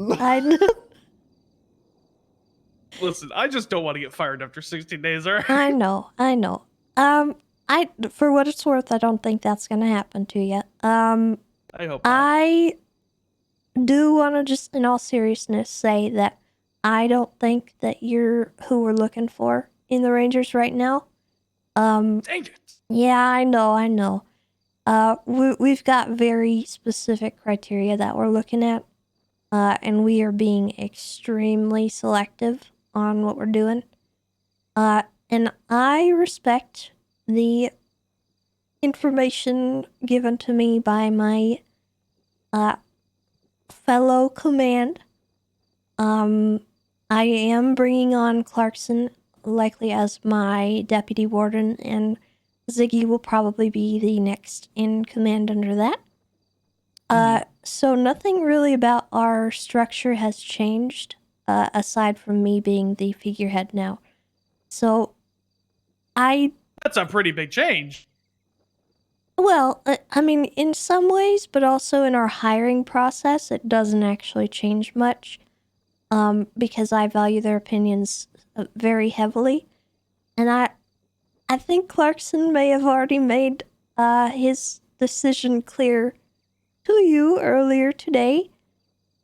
Listen, I just don't want to get fired after 16 days. All right. I know. For what it's worth, I don't think that's gonna happen to you. I hope not. I do want to just, in all seriousness, say that I don't think that you're who we're looking for in the Rangers right now. Dang it. Yeah, I know. We've got very specific criteria that we're looking at, and we are being extremely selective on what we're doing. And I respect the information given to me by my fellow command. I am bringing on Clarkson likely as my deputy warden, and Ziggy will probably be the next in command under that. So nothing really about our structure has changed, aside from me being the figurehead now. So That's a pretty big change. Well, I mean, in some ways, but also in our hiring process, it doesn't actually change much, because I value their opinions very heavily. And I think Clarkson may have already made his decision clear to you earlier today.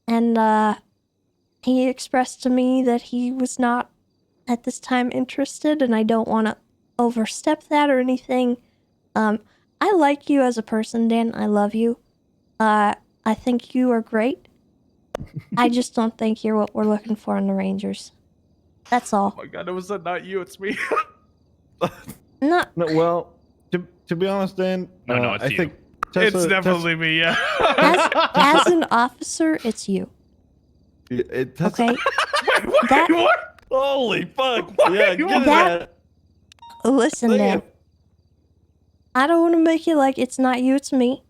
And he expressed to me that he was not at this time interested, and I don't want to overstep that or anything. I like you as a person, Dan. I love you. I think you are great. I just don't think you're what we're looking for in the Rangers. That's all. Oh my God, it was not you, it's me. No, well, to be honest, Dan, No, it's I you. think It's definitely me, yeah. as an officer, it's you. Okay? What? Holy fuck! Yeah, get that. Listen, Dan. I don't want to make it like it's not you, it's me.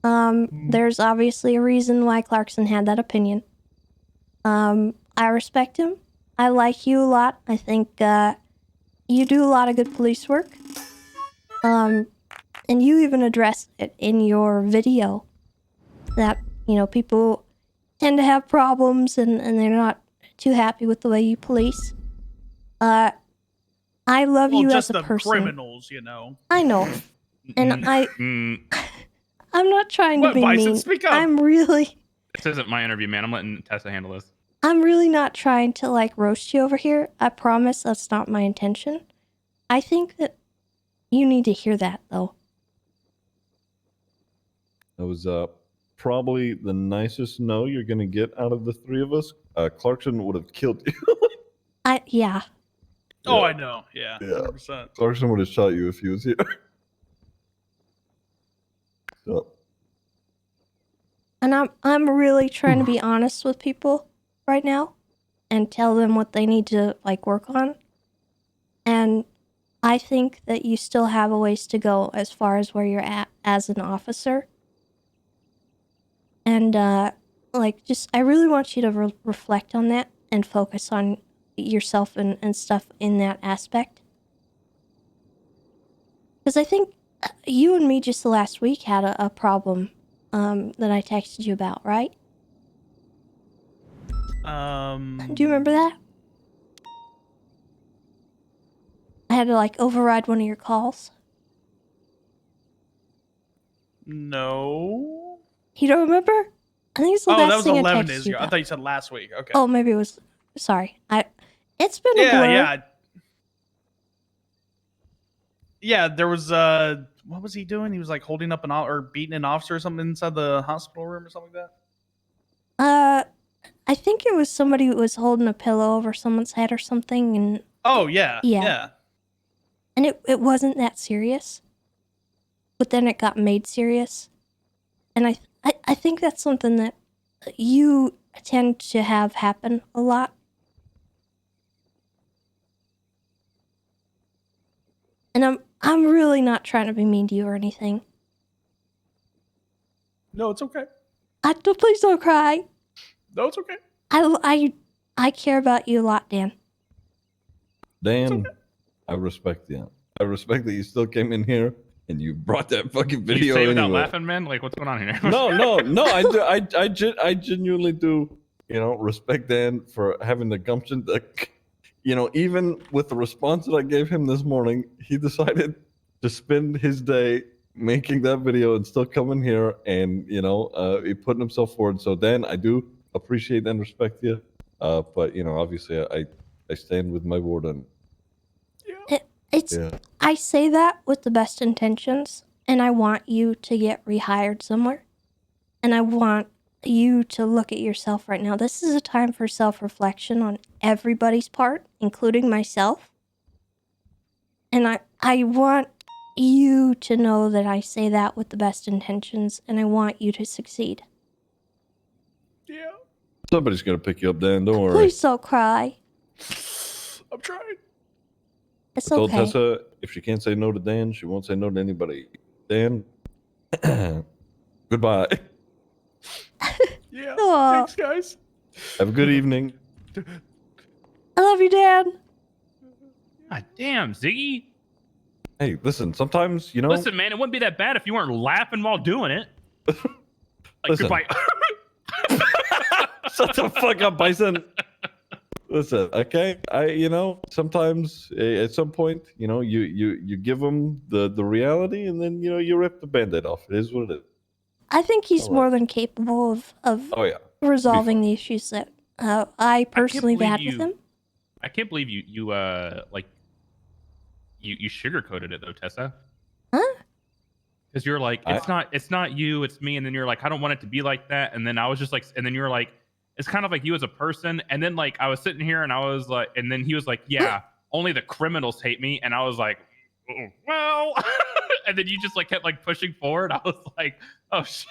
There's obviously a reason why Clarkson had that opinion. I respect him. I like you a lot. I think you do a lot of good police work. And you even addressed it in your video that, people tend to have problems and they're not too happy with the way you police. I love you as just a the person. criminals, I know. And I'm not trying to What, be Bison? mean. Speak up. I'm really... This isn't my interview, man. I'm letting Tessa handle this. I'm really not trying to like roast you over here. I promise that's not my intention. I think that you need to hear that though. That was probably the nicest no you're gonna get out of the three of us. Clarkson would have killed you. Yeah. Oh, I know. Yeah. Yeah. 100%. Clarkson would have shot you if he was here. So, And I'm really trying to be honest with people right now and tell them what they need to like work on. And I think that you still have a ways to go as far as where you're at as an officer. And like just I really want you to reflect on that and focus on yourself and stuff in that aspect. Because I think you and me just last week had a problem that I texted you about, right? Do you remember that? I had to like override one of your calls. No. You don't remember? I think it's the Oh, last that was thing 11 I texted days you ago. I about. thought you said last week. Okay. Oh, maybe it was. Sorry, it's been a Yeah, blur. yeah. Yeah, there was what was he doing? He was like holding up or beating an officer or something inside the hospital room or something like that. I think it was somebody who was holding a pillow over someone's head or something, and Oh yeah. Yeah. and it wasn't that serious, but then it got made serious, and I think that's something that you tend to have happen a lot. And I'm really not trying to be mean to you or anything. No, it's okay. Please don't cry. No, it's okay. I care about you a lot, Dan. Dan, I respect you. I respect that you still came in here and you brought that fucking video. You say without anyway. laughing, man? Like, what's going on here? No. I genuinely do. You know, respect Dan for having the gumption to, you know, even with the response that I gave him this morning, he decided to spend his day making that video and still coming here and, you know, he putting himself forward. So Dan, I do appreciate and respect you. But you know, obviously I stand with my Warden. I say that with the best intentions, and I want you to get rehired somewhere. And I want you to look at yourself right now. This is a time for self-reflection on everybody's part, including myself. And I want you to know that I say that with the best intentions, and I want you to succeed. Yeah. Somebody's gonna pick you up, Dan. Don't worry. Please don't cry. I'm trying. It's I told okay. Tessa if she can't say no to Dan, she won't say no to anybody. Dan, goodbye. Yeah. Aw. Thanks, guys. Have a good evening. I love you, Dad. God damn, Ziggy. Hey, listen. Sometimes you know. Listen, man, it wouldn't be that bad if you weren't laughing while doing it. Like, Listen. goodbye. Shut the fuck up, Bison. Listen, okay. You know, sometimes at some point, you know, you give them the reality, and then you know you rip the Band-Aid off. It is what it is. I think he's All right. more than capable of Oh yeah. resolving the issues that I personally have had with him. I can't believe you sugarcoated it though, Tessa. Huh? Because you're like, it's not you, it's me, and then you're like, I don't want it to be like that, and then I was just like, and then you were like, it's kind of like you as a person, and then like I was sitting here and I was like, and then he was like, yeah, only the criminals hate me, and I was like, oh, well, and then you just like kept like pushing forward. I was like, oh shit.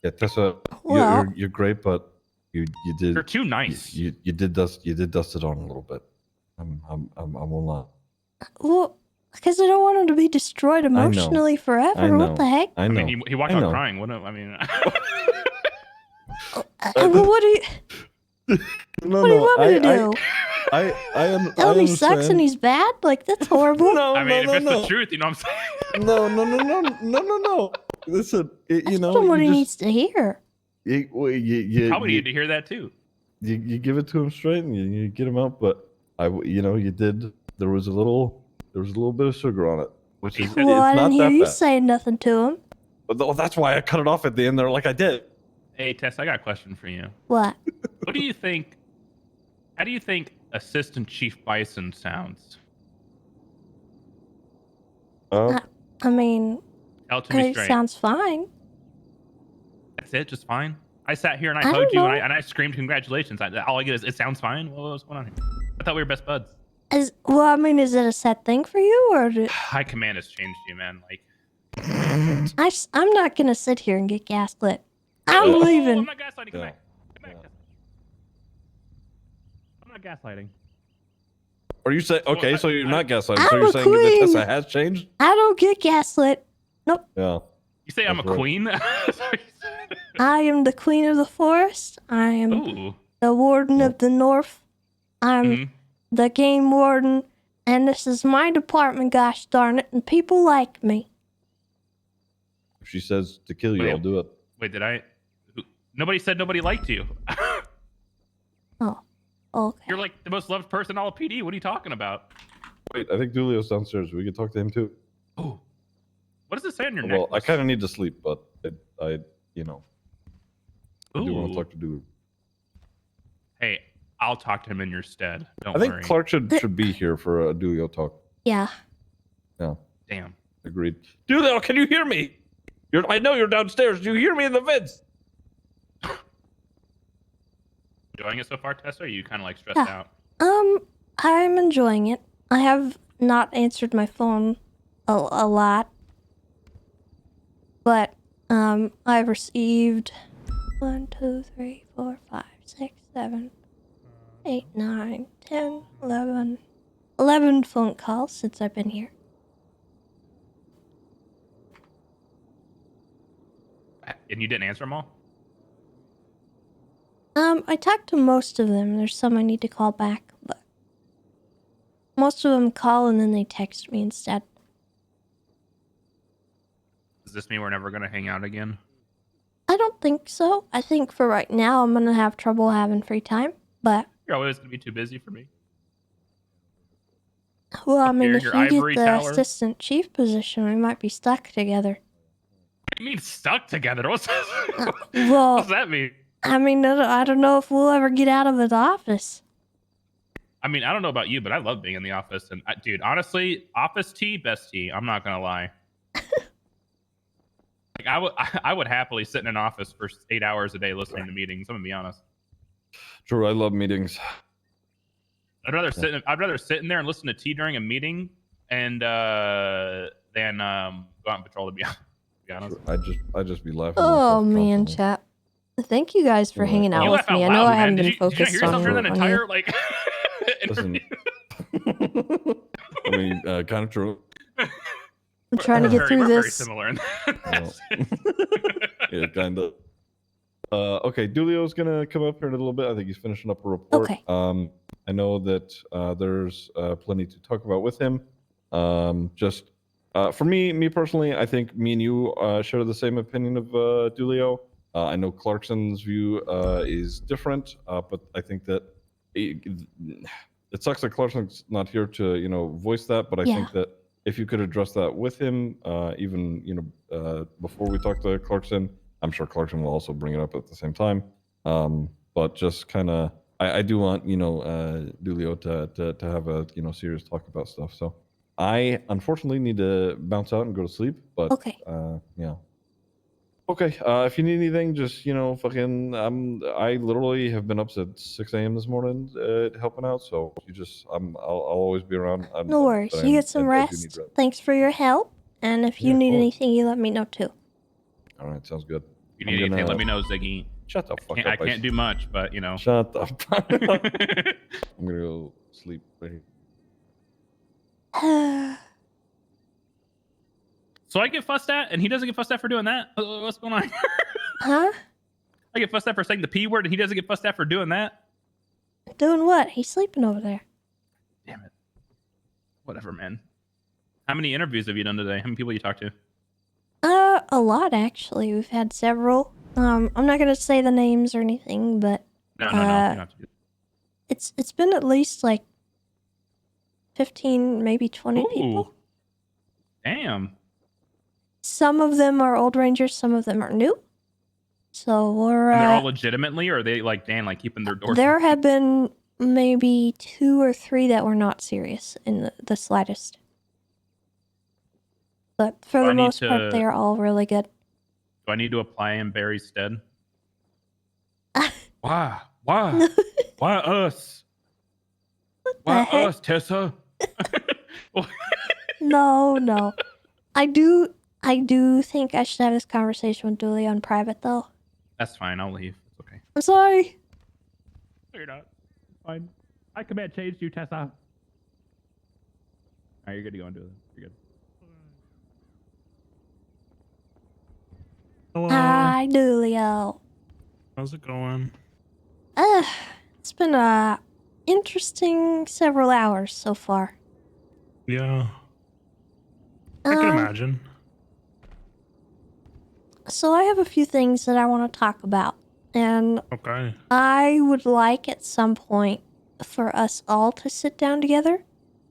Yeah, Tessa, Well- you're great, but you did. You're too nice. You did dust it on a little bit. I will not. Well, because I don't want him to be destroyed emotionally forever. I know. What the heck? I know. I mean, he walked I out know. crying. What? I mean, Well, what do you? No, What do you want me to do? Tell him he sucks and he's bad? Like that's horrible. No, I mean, no, if it's no. the truth, you know what I'm saying? No. Listen, you know, That's what you he just- needs to hear. you Probably need to hear that too. you give it to him straight and you get him out, but you know, you did. There was a little bit of sugar on it, which is Well, I it's didn't not hear that you bad. saying nothing to him. But that's why I cut it off at the end there, like I did. Hey, Tess, I got a question for you. What? What do you think How do you think Assistant Chief Bison sounds? I mean, Tell it to me it straight. sounds fine. That's it, just fine. I sat here and I I hugged don't you know. and I screamed congratulations. All I get is it sounds fine. What's going on here? I thought we were best buds. Well, I mean, is it a sad thing for you, or High command has changed you, man. Like, I'm not gonna sit here and get gaslit. I'm leaving. I'm not gaslighting. Come back. Come back. I'm not gaslighting. Or you say okay, so you're not gaslighting. So I'm you're a saying that queen. Tessa has changed? I don't get gaslit. Nope. Yeah. You say I'm a That's right. queen? I am the queen of the forest. I am Ooh. the warden of the north. I'm Mm-hmm. the game warden, and this is my department. Gosh darn it! And people like me. If she says to kill you, Wait. I'll do it. Wait, did I? Nobody said nobody liked you. Oh, okay. You're like the most loved person in all of PD. What are you talking about? Wait, I think Dulio's downstairs. We can talk to him too. Oh. What does it say on your Well, I necklace? kind of need to sleep, but I you know, I do want Ooh. to talk to Dulio. Hey, I'll talk to him in your stead. Don't I think worry. Clark should be here for a Dulio talk. Yeah. Yeah. Damn. Agreed. Dulio, can you hear me? I know you're downstairs. Do you hear me in the vents? Enjoying it so far, Tessa? Or are you kind of like stressed Yeah. out? I'm enjoying it. I have not answered my phone a lot, but I've received 1, 2, 3, 4, 5, 6, 7, 8, 9, 10, 11 phone calls since I've been here. And you didn't answer them all? I talked to most of them. There's some I need to call back, but most of them call and then they text me instead. Does this mean we're never going to hang out again? I don't think so. I think for right now I'm gonna have trouble having free time, but You're always going to be too busy for me. well, I mean, here in if your you get ivory the tower. assistant chief position, we might be stuck together. What do you mean stuck together? What's Well, what does that mean? I mean, I don't know if we'll ever get out of the office. I mean, I don't know about you, but I love being in the office. And dude, honestly, office tea, best tea. I'm not gonna lie. Like I would happily sit in an office for 8 hours a day listening to meetings. I'm gonna be honest. True, I love meetings. I'd rather sit in there and listen to tea during a meeting and than go out and patrol. To be honest. I just be laughing. Oh man, chat. Thank you guys for hanging out You with laugh out me. I know loud, I haven't man. been Did you not focused hear yourself on during that you. entire like Listen, I mean, kind of true. I'm trying to get through we're very this. similar in Well, yeah, kind of. Okay, Dulio's gonna come up here in a little bit. I think he's finishing up a report. Okay. I know that there's plenty to talk about with him. Just for me personally, I think me and you share the same opinion of Dulio. I know Clarkson's view is different, but I think that it sucks that Clarkson's not here to voice that. But I think that if you could address that with him, even before we talk to Clarkson, I'm sure Clarkson will also bring it up at the same time. But just kind of, I do want Dulio to have a serious talk about stuff. So I unfortunately need to bounce out and go to sleep. But Okay. yeah. Okay. If you need anything, just fucking. I literally have been up since 6 a.m. this morning helping out. So I'll always be around. No worries. You get some rest. Thanks for your help. And if you Yeah, of need course. anything, you let me know too. All right, sounds good. If you need anything, let me know, Ziggy. Shut the fuck I up. can't do much, but Shut the fuck up. I'm gonna go sleep right here. So I get fussed at, and he doesn't get fussed at for doing that. What's going on? Huh? I get fussed at for saying the P word, and he doesn't get fussed at for doing that. Doing what? He's sleeping over there. Damn it. Whatever, man. How many interviews have you done today? How many people you talked to? A lot actually. We've had several. I'm not gonna say the names or anything, but No. You don't have to do it's been at least like 15, maybe 20 Ooh. people. Damn. Some of them are old rangers, some of them are new. So we're And they're all legitimately, or are they like Dan, like keeping their doors? there have been maybe 2 or 3 that were not serious in the slightest. But for Do the I need most part, they to- are all really good. Do I need to apply in Barry's stead? Why? Why? Why us? Why the heck? us, Tessa? No. I do think I should have this conversation with Dooley on private, though. That's fine. I'll leave. It's okay. I'm sorry. No, you're not. It's fine. I command change you, Tessa. All right, you're good to go and do it. You're good. Hello. Hi, Doolio. How's it going? It's been a interesting several hours so far. Yeah. I can imagine. So I have a few things that I want to talk about, and Okay. I would like at some point for us all to sit down together,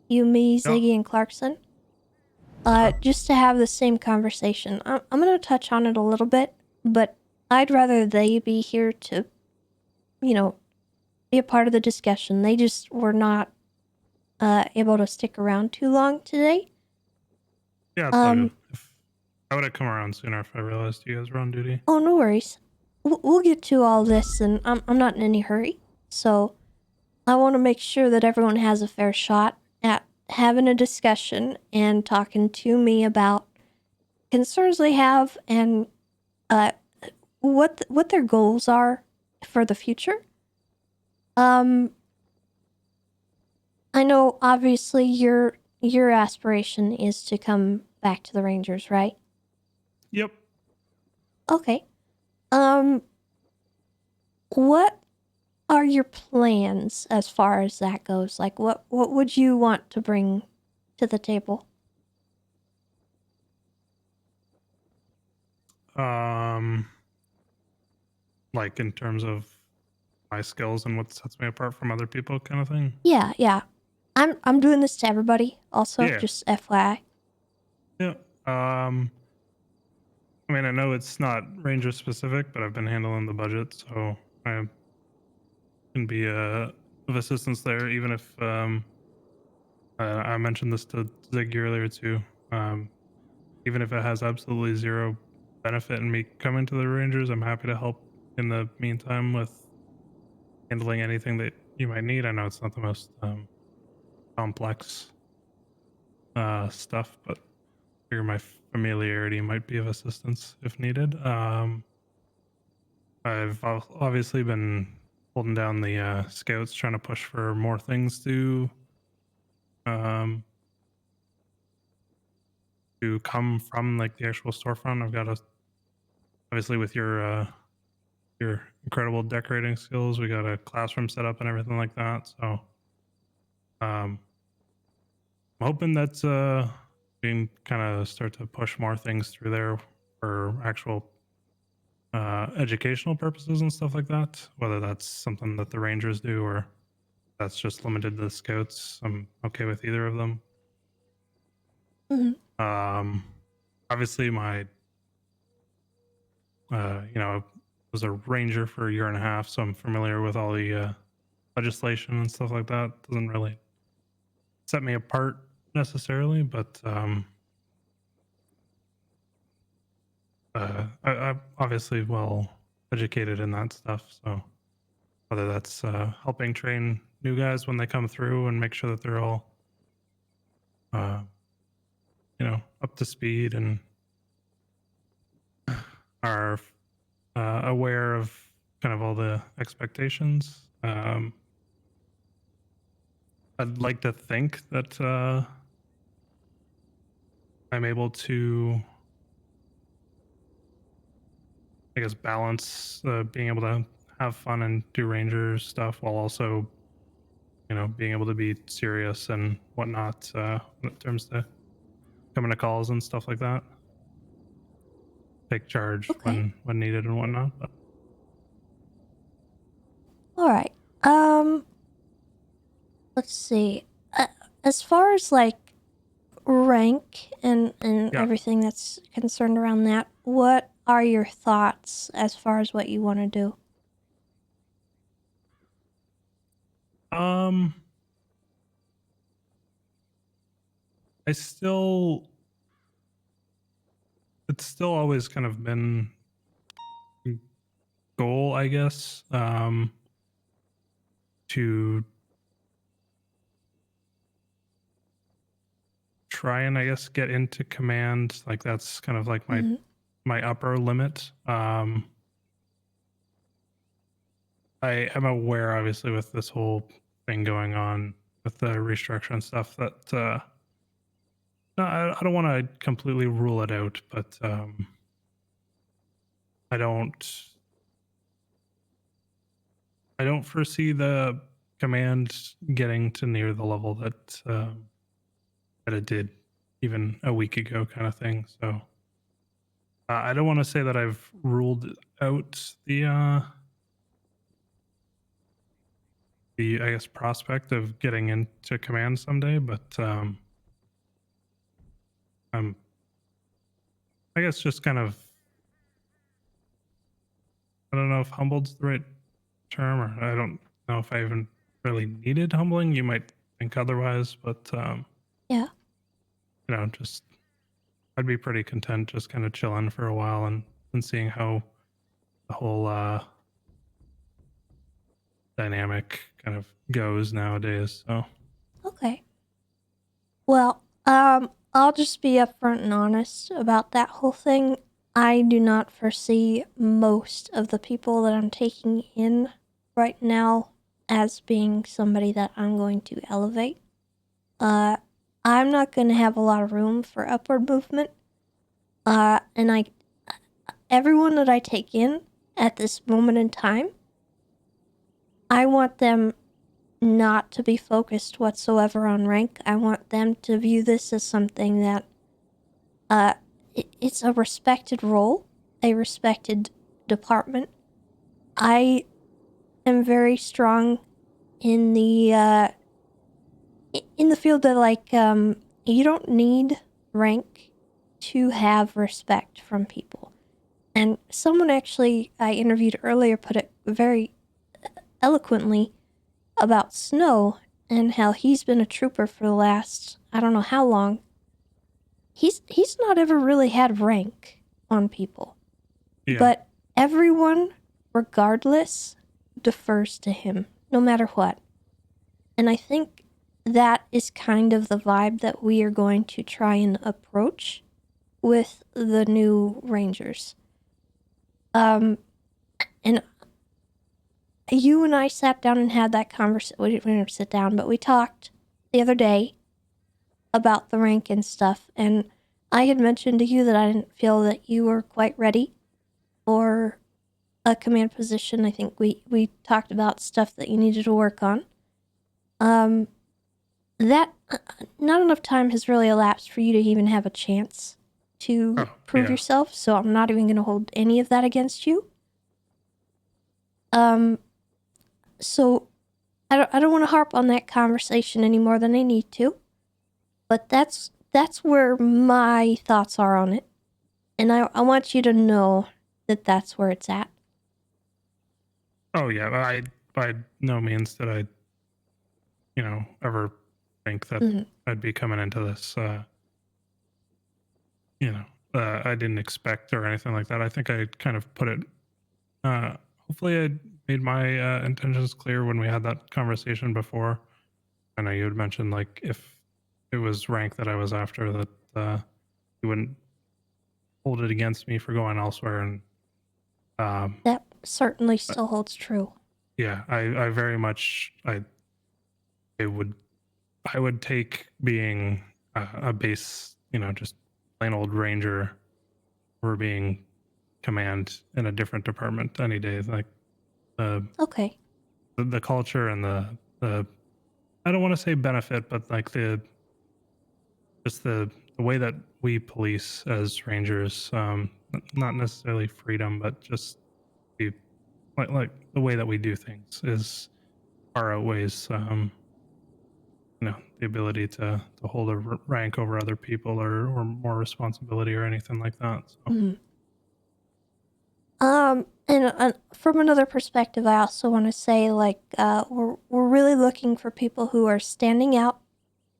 you, me, Ziggy, and Clarkson, just to have the same conversation. I'm going to touch on it a little bit, but I'd rather they be here to, be a part of the discussion. They just were not able to stick around too long today. Yeah, it's all good. I would have come around sooner if I realized you guys were on duty. Oh, no worries. We'll get to all this, and I'm not in any hurry. So I want to make sure that everyone has a fair shot at having a discussion and talking to me about concerns they have and what their goals are for the future. I know obviously your aspiration is to come back to the Rangers, right? Yep. Okay. What are your plans as far as that goes? Like, what would you want to bring to the table? Like in terms of my skills and what sets me apart from other people, kind of thing. Yeah. I'm doing this to everybody. Also, Yeah. just FYI. Yeah. I mean, I know it's not Ranger specific, but I've been handling the budget, so I can be of assistance there. Even if I mentioned this to Ziggy earlier too. Even if it has absolutely zero benefit in me coming to the Rangers, I'm happy to help in the meantime with handling anything that you might need. I know it's not the most complex stuff, but I figure my familiarity might be of assistance if needed. I've obviously been holding down the scouts, trying to push for more things to come from like the actual storefront. I've got obviously with your incredible decorating skills, we got a classroom set up and everything like that. So I'm hoping that we can kind of start to push more things through there for actual educational purposes and stuff like that. Whether that's something that the Rangers do or that's just limited to the scouts, I'm okay with either of them. Obviously my was a ranger for a year and a half, so I'm familiar with all the legislation and stuff like that. Doesn't really set me apart necessarily, but I'm obviously well educated in that stuff. So whether that's helping train new guys when they come through and make sure that they're all up to speed and are aware of kind of all the expectations. I'd like to think that I'm able to, I guess, balance being able to have fun and do ranger stuff while also, being able to be serious and whatnot in terms of coming to calls and stuff like that. Take charge when needed and whatnot. But. All right. Let's see. As far as like rank and everything that's concerned around that, what are your thoughts as far as what you want to do? It's still always kind of been goal, I guess, to try and, I guess, get into command. Like that's kind of like my upper limit. I am aware, obviously, with this whole thing going on with the restructure and stuff, that no, I don't want to completely rule it out, but I don't foresee the command getting to near the level that that it did even a week ago, kind of thing. So I don't want to say that I've ruled out the I guess prospect of getting into command someday, but I'm I guess just kind of, I don't know if humbled's the right term, or I don't know if I even really needed humbling. You might think otherwise, but yeah, you know, just I'd be pretty content just kind of chilling for a while and seeing how the whole dynamic kind of goes nowadays. So okay. Well, I'll just be upfront and honest about that whole thing. I do not foresee most of the people that I'm taking in right now as being somebody that I'm going to elevate. I'm not going to have a lot of room for upward movement. And everyone that I take in at this moment in time, I want them not to be focused whatsoever on rank. I want them to view this as something that, it's a respected role, a respected department. I am very strong in the field that, like, you don't need rank to have respect from people. And someone actually I interviewed earlier put it very eloquently about Snow and how he's been a trooper for the last, I don't know how long. He's not ever really had rank on people. yeah. But everyone, regardless, defers to him, no matter what. And I think that is kind of the vibe that we are going to try and approach with the new Rangers. And you and I sat down and had that conversation. We didn't sit down, but we talked the other day about the rank and stuff. And I had mentioned to you that I didn't feel that you were quite ready for a command position. I think we talked about stuff that you needed to work on. That not enough time has really elapsed for you to even have a chance to prove yourself. So I'm not even going to hold any of that against you. So I don't want to harp on that conversation any more than I need to. But that's where my thoughts are on it. And I want you to know that that's where it's at. Oh yeah, I by no means did I, you know, ever think that I'd be coming into this. You know, I didn't expect or anything like that. I think I kind of put it. Hopefully, I made my intentions clear when we had that conversation before. I know you had mentioned, like, if it was rank that I was after, that you wouldn't hold it against me for going elsewhere. And that certainly still holds true. Yeah, I very much I would take being a base, you know, just plain old ranger, or being command in a different department any day. Like okay, the culture and the I don't want to say benefit, but like the way that we police as rangers, not necessarily freedom, but just the like the way that we do things is far outweighs you know, the ability to hold a rank over other people or more responsibility or anything like that. So. And from another perspective, I also want to say, like, we're really looking for people who are standing out,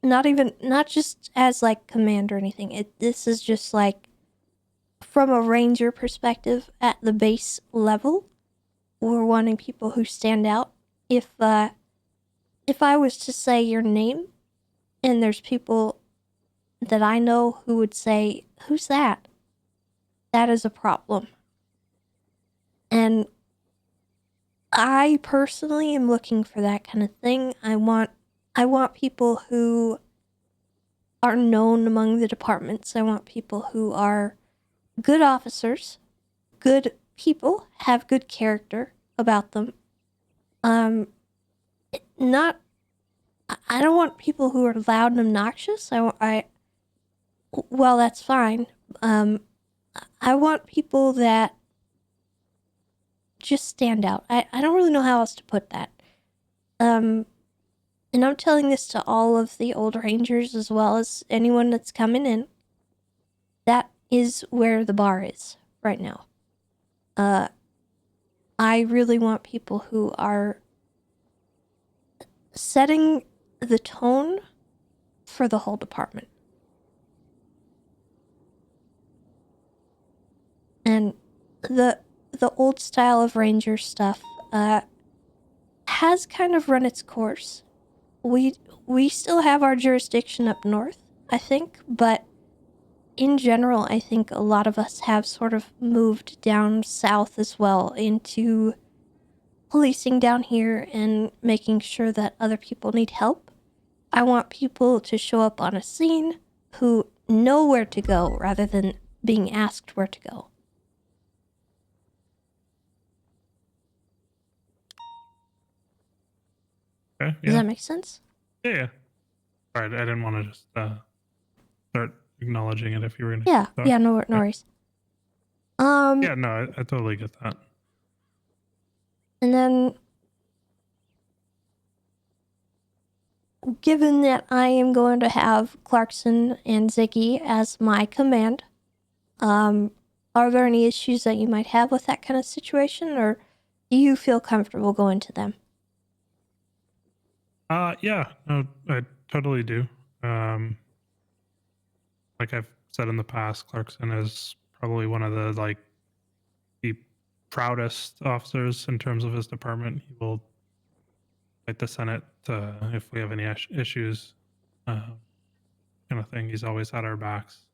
not just as like command or anything. This is just like from a ranger perspective at the base level. We're wanting people who stand out. If I was to say your name, and there's people that I know who would say, "Who's that?" That is a problem. And I personally am looking for that kind of thing. I want people who are known among the departments. I want people who are good officers, good people, have good character about them. Not I don't want people who are loud and obnoxious. Well, that's fine. I want people that just stand out. I don't really know how else to put that. And I'm telling this to all of the old rangers as well as anyone that's coming in. That is where the bar is right now. I really want people who are setting the tone for the whole department. And the old style of ranger stuff has kind of run its course. We still have our jurisdiction up north, I think, but in general, I think a lot of us have sort of moved down south as well into policing down here and making sure that other people need help. I want people to show up on a scene who know where to go rather than being asked where to go. Okay, Does that make sense? Yeah. All right, I didn't want to just start acknowledging it if you were going Yeah, to. yeah, no worries. Yeah, no, I totally get that. And then, given that I am going to have Clarkson and Ziggy as my command, are there any issues that you might have with that kind of situation, or do you feel comfortable going to them? Yeah, no, I totally do. Like I've said in the past, Clarkson is probably one of the proudest officers in terms of his department. He will fight the Senate if we have any issues, kind of thing. He's always had our backs.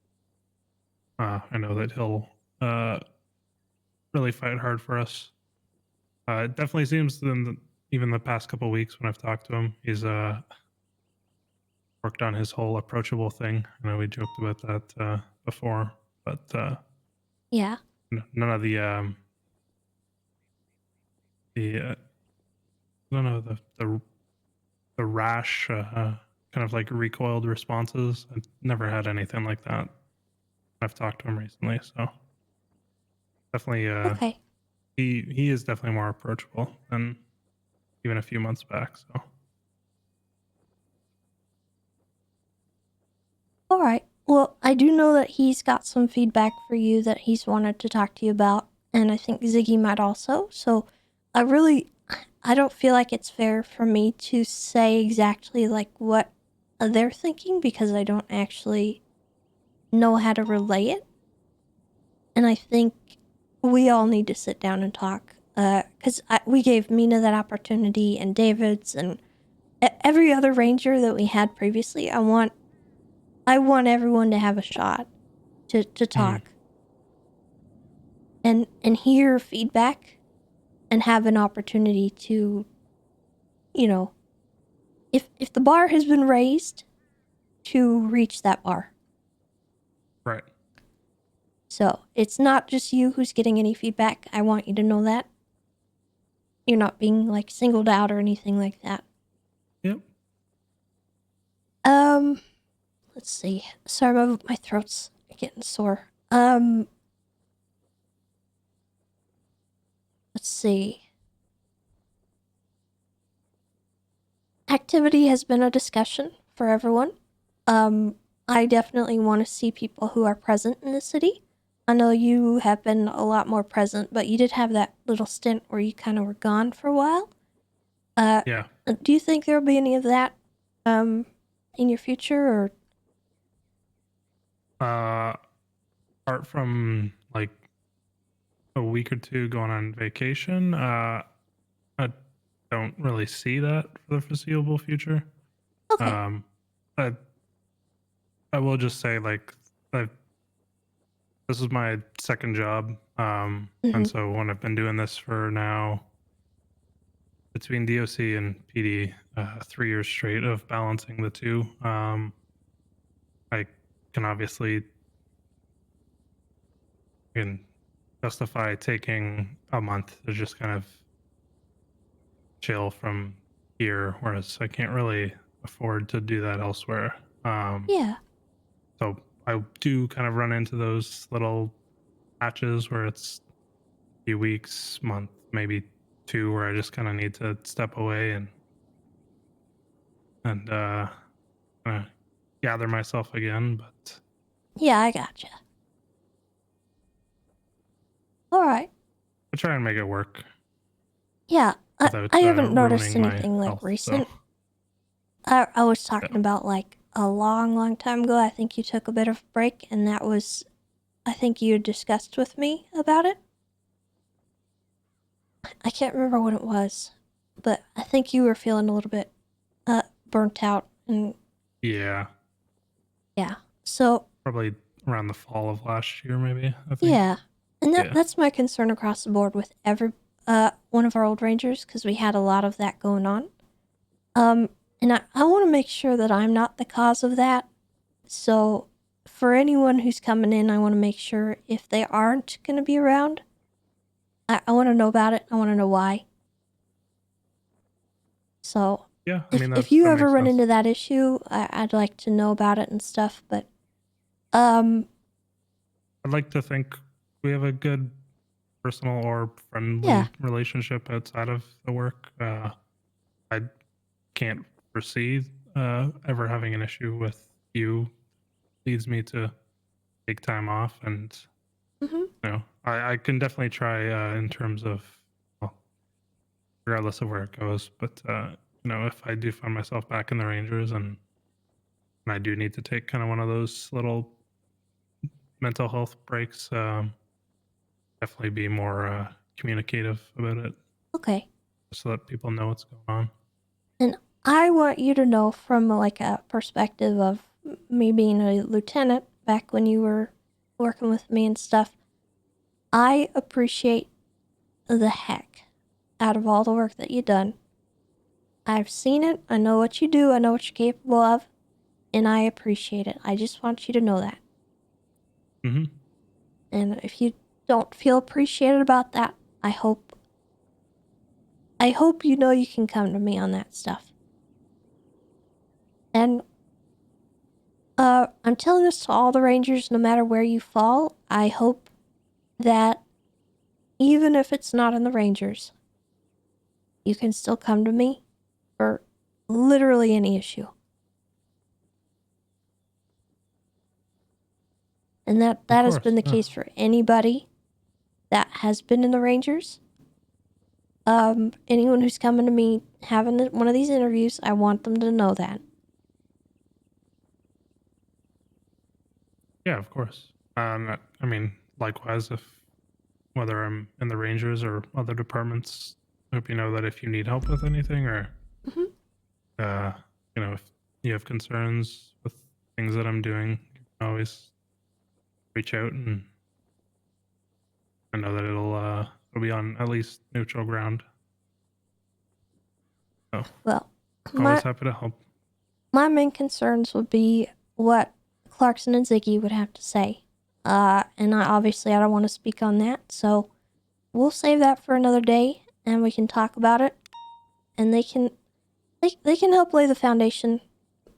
I know that he'll really fight hard for us. It definitely seems even the past couple of weeks when I've talked to him, he's worked on his whole approachable thing. I know we joked about that before, but Yeah. none of the I don't know, the rash kind of like recoiled responses. I've never had anything like that. I've talked to him recently, so definitely okay. He is definitely more approachable than even a few months back. So All right. Well, I do know that he's got some feedback for you that he's wanted to talk to you about, and I think Ziggy might also. So I don't feel like it's fair for me to say exactly like what they're thinking because I don't actually know how to relay it. And I think we all need to sit down and talk because we gave Mina that opportunity and David's and every other ranger that we had previously. I want everyone to have a shot to talk and hear feedback and have an opportunity to, if the bar has been raised, to reach that bar. right. So it's not just you who's getting any feedback. I want you to know that. You're not being like singled out or anything like that. Yep. Let's see. Sorry, my throat's getting sore. Let's see. Activity has been a discussion for everyone. I definitely want to see people who are present in the city. I know you have been a lot more present, but you did have that little stint where you kind of were gone for a while. Yeah. Do you think there will be any of that in your future, or? Apart from like a week or two going on vacation, I don't really see that for the foreseeable future. Okay. I will just say, like, this is my second job, and so when I've been doing this for now between DOC and PD, 3 years straight of balancing the two, I can obviously justify taking a month to just kind of chill from here, whereas I can't really afford to do that elsewhere. Yeah. So I do kind of run into those little patches where it's a few weeks, month, maybe 2, where I just kind of need to step away and kind of gather myself again. But Yeah, I gotcha. All right. I try and make it work. Yeah, without, I haven't noticed ruining my anything like health, recent. so. I was talking about like a long time ago. I think you took a bit of a break, and that was, I think you discussed with me about it. I can't remember what it was, but I think you were feeling a little bit burnt out, and Yeah, yeah. So probably around the fall of last year, maybe. I think. yeah, and Yeah. that's my concern across the board with every one of our old rangers, because we had a lot of that going on. And I want to make sure that I'm not the cause of that. So for anyone who's coming in, I want to make sure if they aren't going to be around, I want to know about it. I want to know why. So Yeah, I mean, if you that ever makes run sense. into that issue, I'd like to know about it and stuff. But I'd like to think we have a good personal or friendly Yeah. relationship outside of the work. I can't foresee ever having an issue with you. Leads me to take time off, and you know, I can definitely try in terms of, well, regardless of where it goes. But you know, if I do find myself back in the Rangers and I do need to take kind of one of those little mental health breaks, definitely be more communicative about it, okay. so that people know what's going on. And I want you to know from like a perspective of me being a lieutenant back when you were working with me and stuff. I appreciate the heck out of all the work that you've done. I've seen it. I know what you do. I know what you're capable of. And I appreciate it. I just want you to know that. Mm-hmm. And if you don't feel appreciated about that, I hope you know you can come to me on that stuff. And I'm telling this to all the Rangers, no matter where you fall. I hope that even if it's not in the Rangers, you can still come to me for literally any issue. And that has been the case for anybody that has been in the Rangers. Anyone who's coming to me having one of these interviews, I want them to know that. Yeah, of course. I mean, likewise, if whether I'm in the Rangers or other departments, I hope you know that if you need help with anything, or you know, if you have concerns with things that I'm doing, you can always reach out, and I know that it'll be on at least neutral ground. So, Well, always happy to help. My main concerns would be what Clarkson and Ziggy would have to say. And obviously I don't want to speak on that, so we'll save that for another day, and we can talk about it. And they can help lay the foundation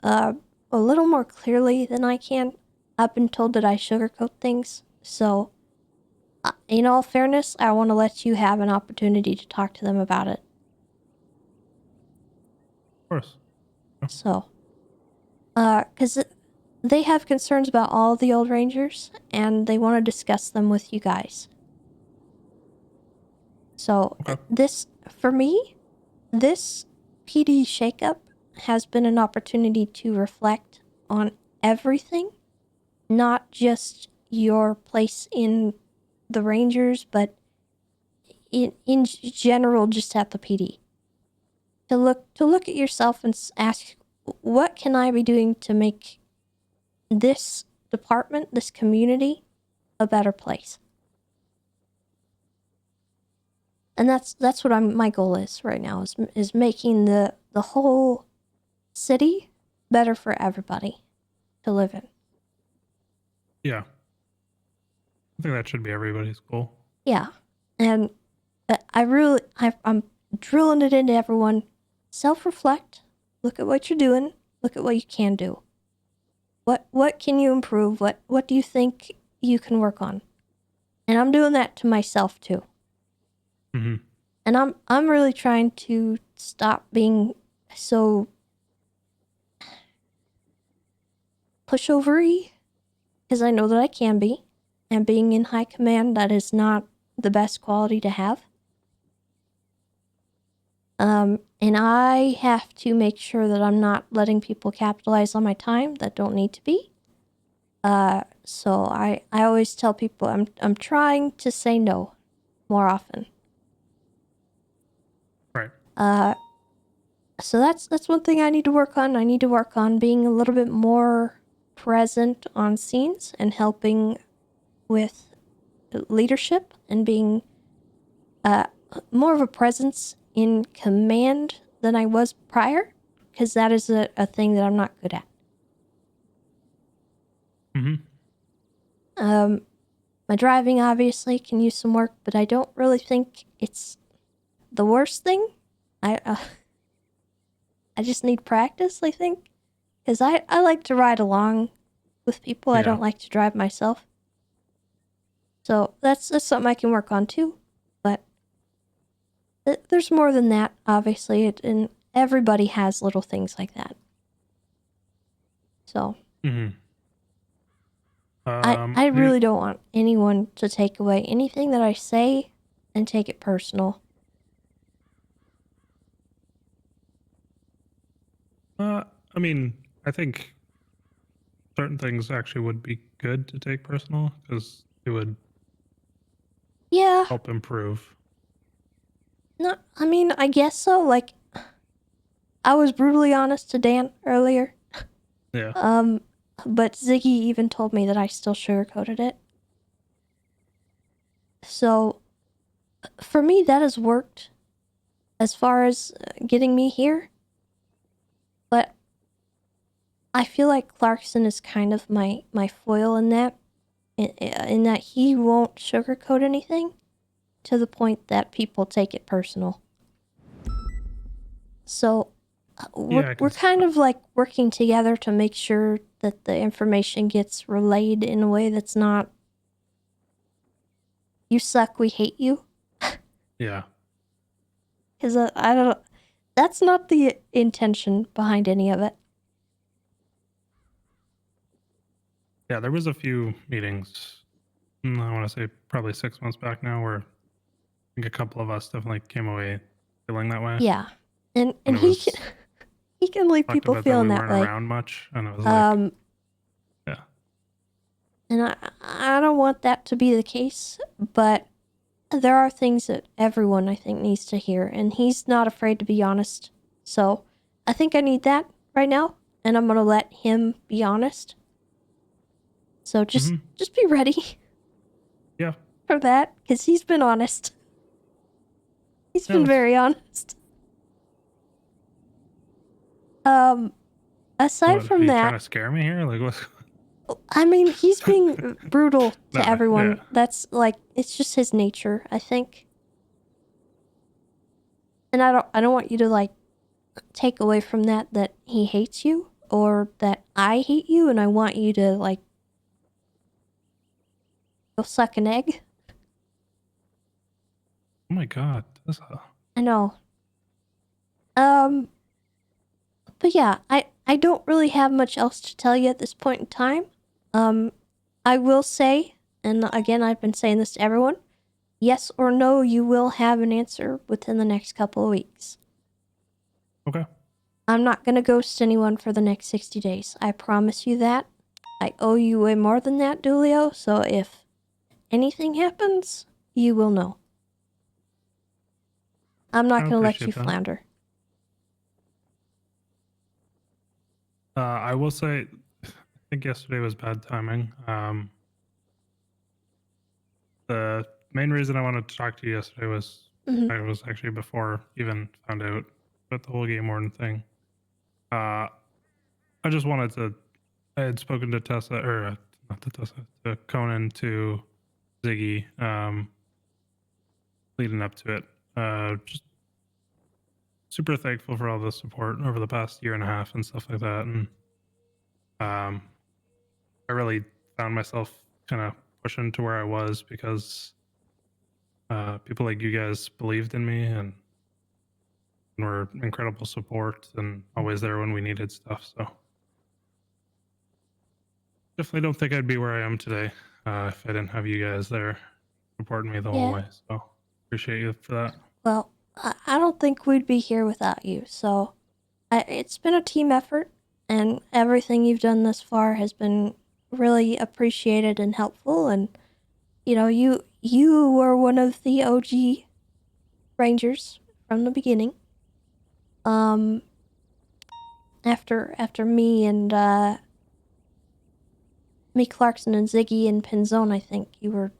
a little more clearly than I can. I've been told that I sugarcoat things, so in all fairness, I want to let you have an opportunity to talk to them about it. Of course. So, because they have concerns about all the old rangers, and they want to discuss them with you guys. So this, for me, this PD shakeup has been an opportunity to reflect on everything, not just your place in the Rangers, but in general, just at the PD. To look at yourself and ask, what can I be doing to make this department, this community, a better place? And that's what my goal is right now, is making the whole city better for everybody to live in. Yeah. I think that should be everybody's goal. Yeah. And I'm drilling it into everyone. Self-reflect. Look at what you're doing. Look at what you can do. What can you improve? What do you think you can work on? And I'm doing that to myself too. Mm-hmm. And I'm really trying to stop being so pushover-y, because I know that I can be. And being in high command, that is not the best quality to have. And I have to make sure that I'm not letting people capitalize on my time that don't need to be. So I always tell people I'm trying to say no more often. Right. So that's one thing I need to work on. I need to work on being a little bit more present on scenes and helping with leadership and being more of a presence in command than I was prior, because that is a thing that I'm not good at. Mm-hmm. My driving obviously can use some work, but I don't really think it's the worst thing. I just need practice, I think, because I like to ride along with people. I don't like to drive myself. So that's something I can work on too. But there's more than that, obviously, and everybody has little things like that. So Mm-hmm. I really don't want anyone to take away anything that I say and take it personal. I mean, I think certain things actually would be good to take personal because it would help improve. No, I mean, I guess so. Like, I was brutally honest to Dan earlier. Yeah. But Ziggy even told me that I still sugarcoated it. So, for me, that has worked as far as getting me here. But I feel like Clarkson is kind of my foil in that. In that he won't sugarcoat anything to the point that people take it personal. So, we're kind of like working together to make sure that the information gets relayed in a way that's not, you suck, we hate you. Yeah. Because I don't, that's not the intention behind any of it. Yeah, there was a few meetings, I want to say probably 6 months back now, where I think a couple of us definitely came away feeling that way. Yeah. And he can leave people feeling that way. We weren't around much, and it was like, yeah. And I don't want that to be the case, but there are things that everyone, I think, needs to hear, and he's not afraid to be honest. So I think I need that right now, and I'm gonna let him be honest. So just be ready. Yeah. For that, because he's been honest. He's been very honest. Aside from are you that, trying to scare me here? Like, what's... I mean, he's being brutal to Nah, everyone. yeah. That's like, it's just his nature, I think. And I don't want you to like take away from that he hates you or that I hate you, and I want you to like go suck an egg. Oh my god. I know. But yeah, I don't really have much else to tell you at this point in time. I will say, and again, I've been saying this to everyone, yes or no, you will have an answer within the next couple of weeks. Okay. I'm not going to ghost anyone for the next 60 days. I promise you that. I owe you way more than that, Dulio, so if anything happens, you will know. I'm not going to let you flounder. I will say, I think yesterday was bad timing. The main reason I wanted to talk to you yesterday was I was actually before even found out about the whole Game Warden thing. I just wanted to. I had spoken to Tessa, or not to Tessa, to Conan, to Ziggy, leading up to it. Just super thankful for all the support over the past year and a half and stuff like that. And I really found myself kind of pushing to where I was because people like you guys believed in me and were incredible support and always there when we needed stuff. So definitely don't think I'd be where I am today if I didn't have you guys there supporting me the whole way. So appreciate you for that. Well, I don't think we'd be here without you. So it's been a team effort, and everything you've done thus far has been really appreciated and helpful. And you know, you were one of the OG Rangers from the beginning. After me and me, Clarkson, and Ziggy and Pinzone, I think you were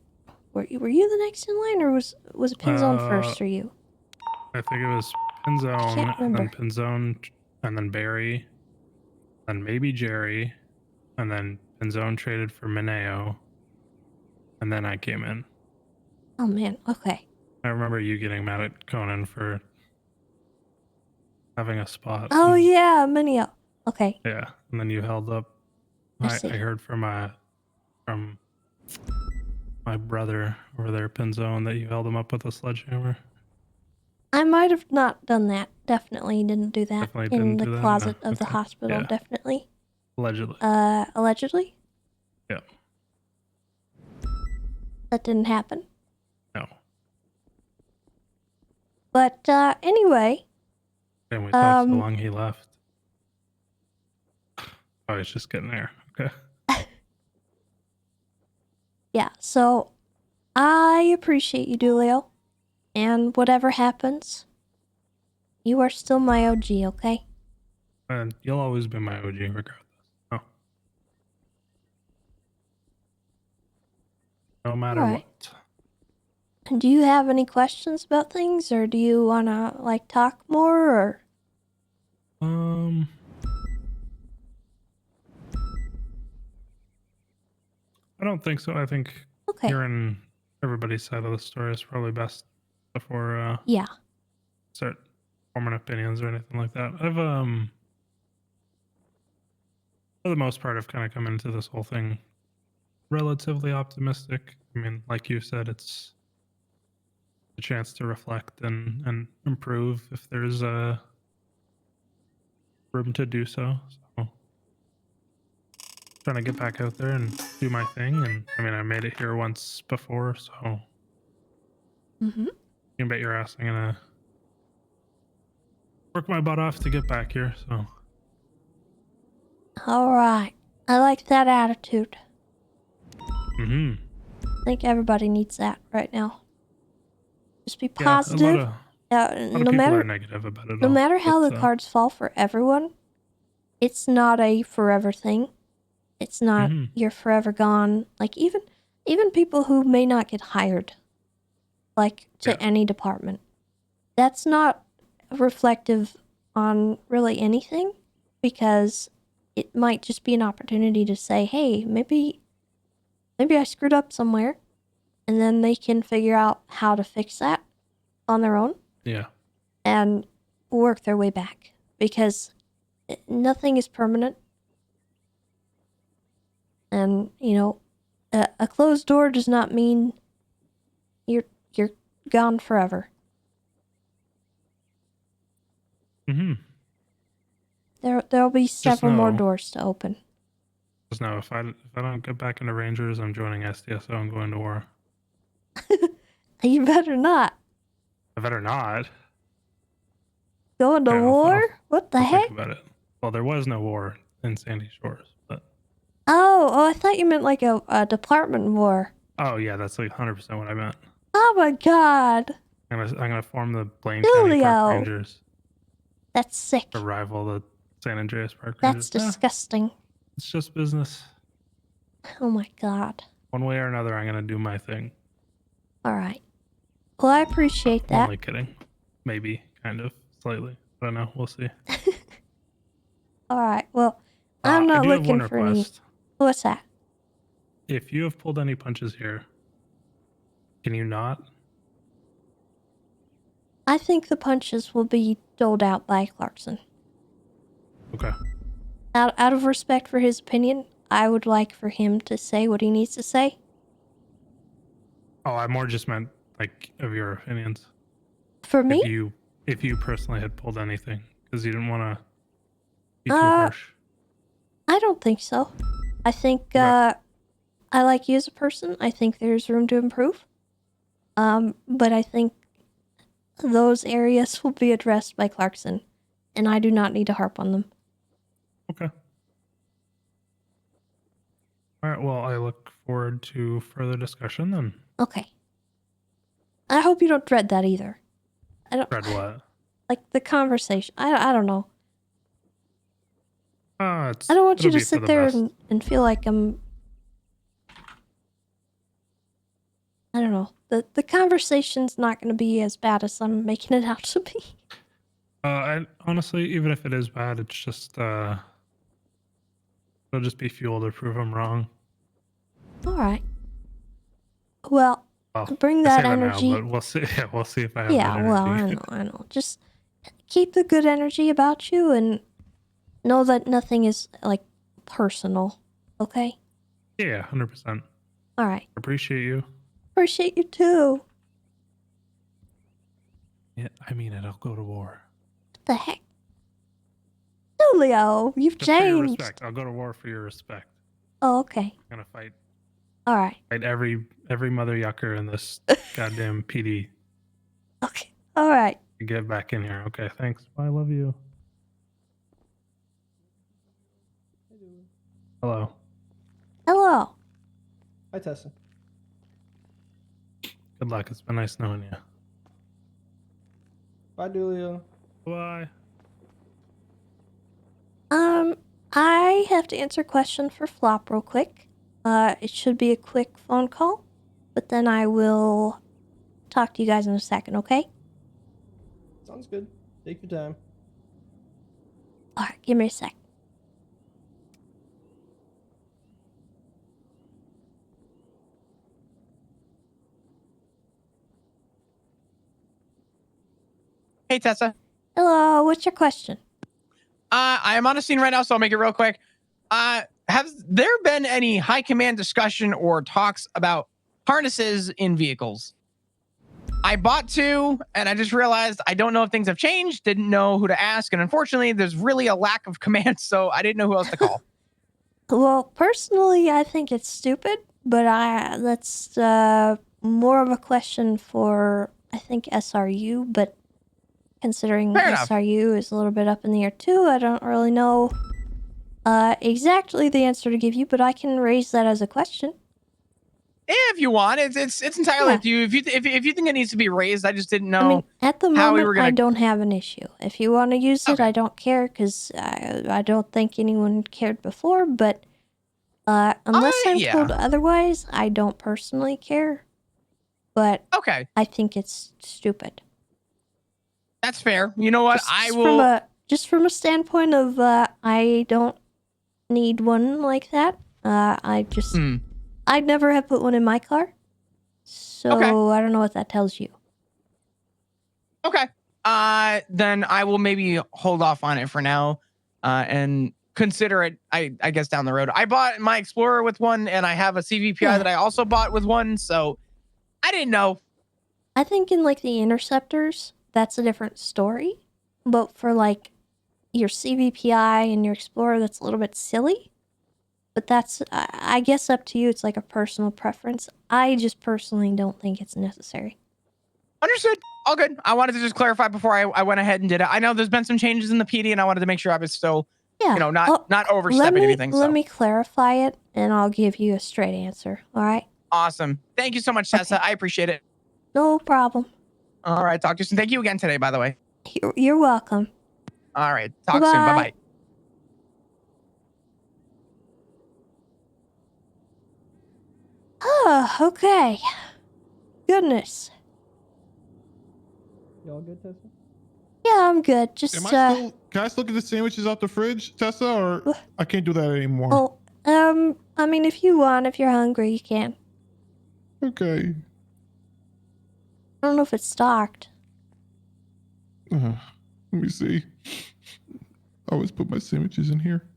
you the next in line, or was Pinzone first, or you? I think it was Pinzone, Can't and then remember. Pinzone, and then Barry, and maybe Jerry, and then Pinzone traded for Mineo, and then I came in. Oh man, okay. I remember you getting mad at Conan for having a spot. Oh yeah, Mineo. Okay. Yeah, and then you held up. I heard from my brother over there, Pinzone, that you held him up with a sledgehammer. I might have not done that. Definitely didn't do that. Definitely in didn't the do that? closet No. of the Okay. hospital, Yeah. definitely. Allegedly. Allegedly? Yeah. That didn't happen. No. But anyway. And we talked so long he left. Oh, he's just getting there. Okay. Yeah, so I appreciate you, Dulio. And whatever happens, you are still my OG, okay? And you'll always be my OG regardless. Oh. No matter Alright. what. And do you have any questions about things, or do you wanna like talk more, or? I don't think so. I think hearing everybody's side of the story is probably best before Yeah. start forming opinions or anything like that. I've for the most part I've kind of come into this whole thing relatively optimistic. I mean, like you said, it's a chance to reflect and improve if there's room to do so. So trying to get back out there and do my thing. And I mean, I made it here once before, so you can bet your ass I'm gonna work my butt off to get back here. So Alright. I like that attitude. I think everybody needs that right now. Just be Yeah, positive. a lot of no people matter are negative about it no all, matter how but, the cards fall for everyone, it's not a forever thing. It's not you're forever gone. Like even people who may not get hired, like to any department, that's not reflective on really anything, because it might just be an opportunity to say, hey, maybe I screwed up somewhere, and then they can figure out how to fix that on their own. Yeah. And work their way back, because nothing is permanent. And, you know, a closed door does not mean you're gone forever. There'll be several more know. doors to open. Just know if I don't get back into Rangers, I'm joining SDSO and going to war. You better not. I better not. Going to Yeah, war? What the I'll heck? think about it. Well, there was no war in Sandy Shores, but Oh, I thought you meant like a department war. oh yeah, that's like 100% what I meant. Oh my god. I'm gonna form the Blaine County Julio. Park Rangers That's sick. to rival the San Andreas Park That's Rangers. disgusting. It's just business. Oh my god. One way or another, I'm gonna do my thing. All right. Well, I appreciate that. Only kidding. Maybe, kind of, slightly. I don't know. We'll see. All right. Well, I'm not I do have looking one for any. request. What's that? If you have pulled any punches here, can you not? I think the punches will be doled out by Clarkson. Okay. Out of respect for his opinion, I would like for him to say what he needs to say. Oh, I more just meant like of your opinions. For me? If you personally had pulled anything, because you didn't want to be too harsh. I don't think so. I think I like you as a person. I think there's room to improve. But I think those areas will be addressed by Clarkson, and I do not need to harp on them. Okay. All right. Well, I look forward to further discussion then. Okay. I hope you don't dread that either. I don't Dread what? like the conversation. I don't know. I It's, don't want you it'll to be for sit the there best. and feel like I'm. I don't know. The conversation's not going to be as bad as I'm making it out to be. I honestly, even if it is bad, it's just it'll just be fuel to prove I'm wrong. All right. Well, Well, bring I that say that now, energy. but we'll see. Yeah, we'll see if I have Yeah, that well, energy. I know. Just keep the good energy about you and know that nothing is like personal. Okay. Yeah, 100%. All right. Appreciate you. Appreciate you too. Yeah, I mean it. I'll go to war. What the heck? Julio, you've Just for your changed. respect. I'll go to war for your respect. Oh, okay. I'm gonna fight All right. every mother yucker in this goddamn PD All right. to get back in here. Okay, thanks. I love you. Hello. Hello. Hi, Tessa. Good luck. It's been nice knowing you. Bye, Julio. Bye. I have to answer a question for Flop real quick. It should be a quick phone call, but then I will talk to you guys in a second, okay? Sounds good. Take your time. All right, give me a sec. Hey, Tessa. Hello, what's your question? I am on a scene right now, so I'll make it real quick. Has there been any high command discussion or talks about harnesses in vehicles? I bought two, and I just realized I don't know if things have changed, didn't know who to ask, and unfortunately, there's really a lack of command, so I didn't know who else to call. Well, personally, I think it's stupid, but that's more of a question for, I think, SRU, but considering Fair enough. SRU is a little bit up in the air too, I don't really know exactly the answer to give you, but I can raise that as a question. If you want, it's entirely up to you. If you think it needs to be raised, I just didn't know. I mean, at the how we moment, were gonna. I don't have an issue. If you want to use it, I don't care, because I don't think anyone cared before, but unless I'm told otherwise, I don't personally care. But okay, I think it's stupid. That's fair. You know what? Just from a standpoint of I don't need one like that. I'd never have put one in my car. So I don't know what that tells you. Okay. Then I will maybe hold off on it for now, and consider it. I guess down the road. I bought my Explorer with one, and I have a CVPI that I also bought with one. So I didn't know. I think in like the Interceptors, that's a different story. But for like your CVPI and your Explorer that's a little bit silly. But that's, I guess, up to you. It's like a personal preference. I just personally don't think it's necessary. Understood. All good. I wanted to just clarify before I went ahead and did it. I know there's been some changes in the PD, and I wanted to make sure I was still, Yeah. not overstepping anything. Let So me clarify it, and I'll give you a straight answer. All right? awesome. Thank you so much, Tessa. I appreciate it. No problem. All right. Talk to you soon. Thank you again today, by the way. You're welcome. All right. Talk soon. Bye bye. Oh, okay. Goodness. You all good, Tessa? Yeah, I'm good. Just Can I still get the sandwiches out the fridge, Tessa, or I can't do that anymore? I mean, if you want, if you're hungry, you can. Okay. I don't know if it's stocked. Let me see. I always put my sandwiches in here.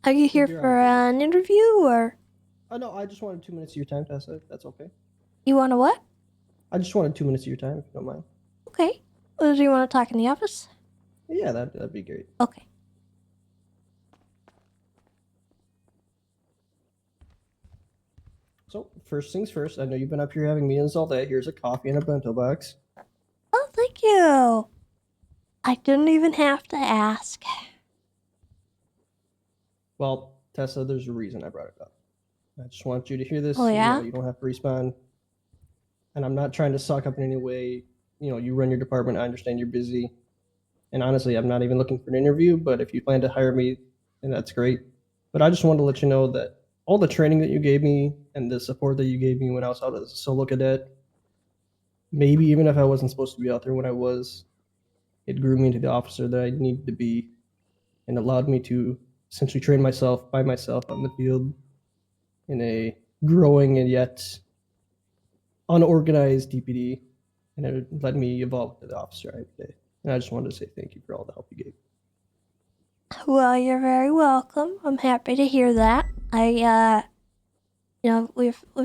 Are you here for an interview, or? Oh, no, I just wanted 2 minutes of your time, Tessa. That's okay. You want a what? I just wanted 2 minutes of your time, if you don't mind. Okay. Well, do you want to talk in the office? Yeah, that'd be great. Okay. So, first things first, I know you've been up here having meetings all day. Here's a coffee and a bento box. Oh, thank you. I didn't even have to ask. Well, Tessa, there's a reason I brought it up. I just want you to hear this. Oh, yeah? You don't have to respond. And I'm not trying to suck up in any way. You run your department. I understand you're busy. And honestly, I'm not even looking for an interview, but if you plan to hire me, then that's great. But I just wanted to let you know that all the training that you gave me and the support that you gave me when I was out as a solo cadet, maybe even if I wasn't supposed to be out there when I was, it grew me into the officer that I needed to be and allowed me to essentially train myself by myself on the field in a growing and yet unorganized DPD, and it led me evolve to the officer I am today. And I just wanted to say thank you for all the help you gave. Well, you're very welcome. I'm happy to hear that. We've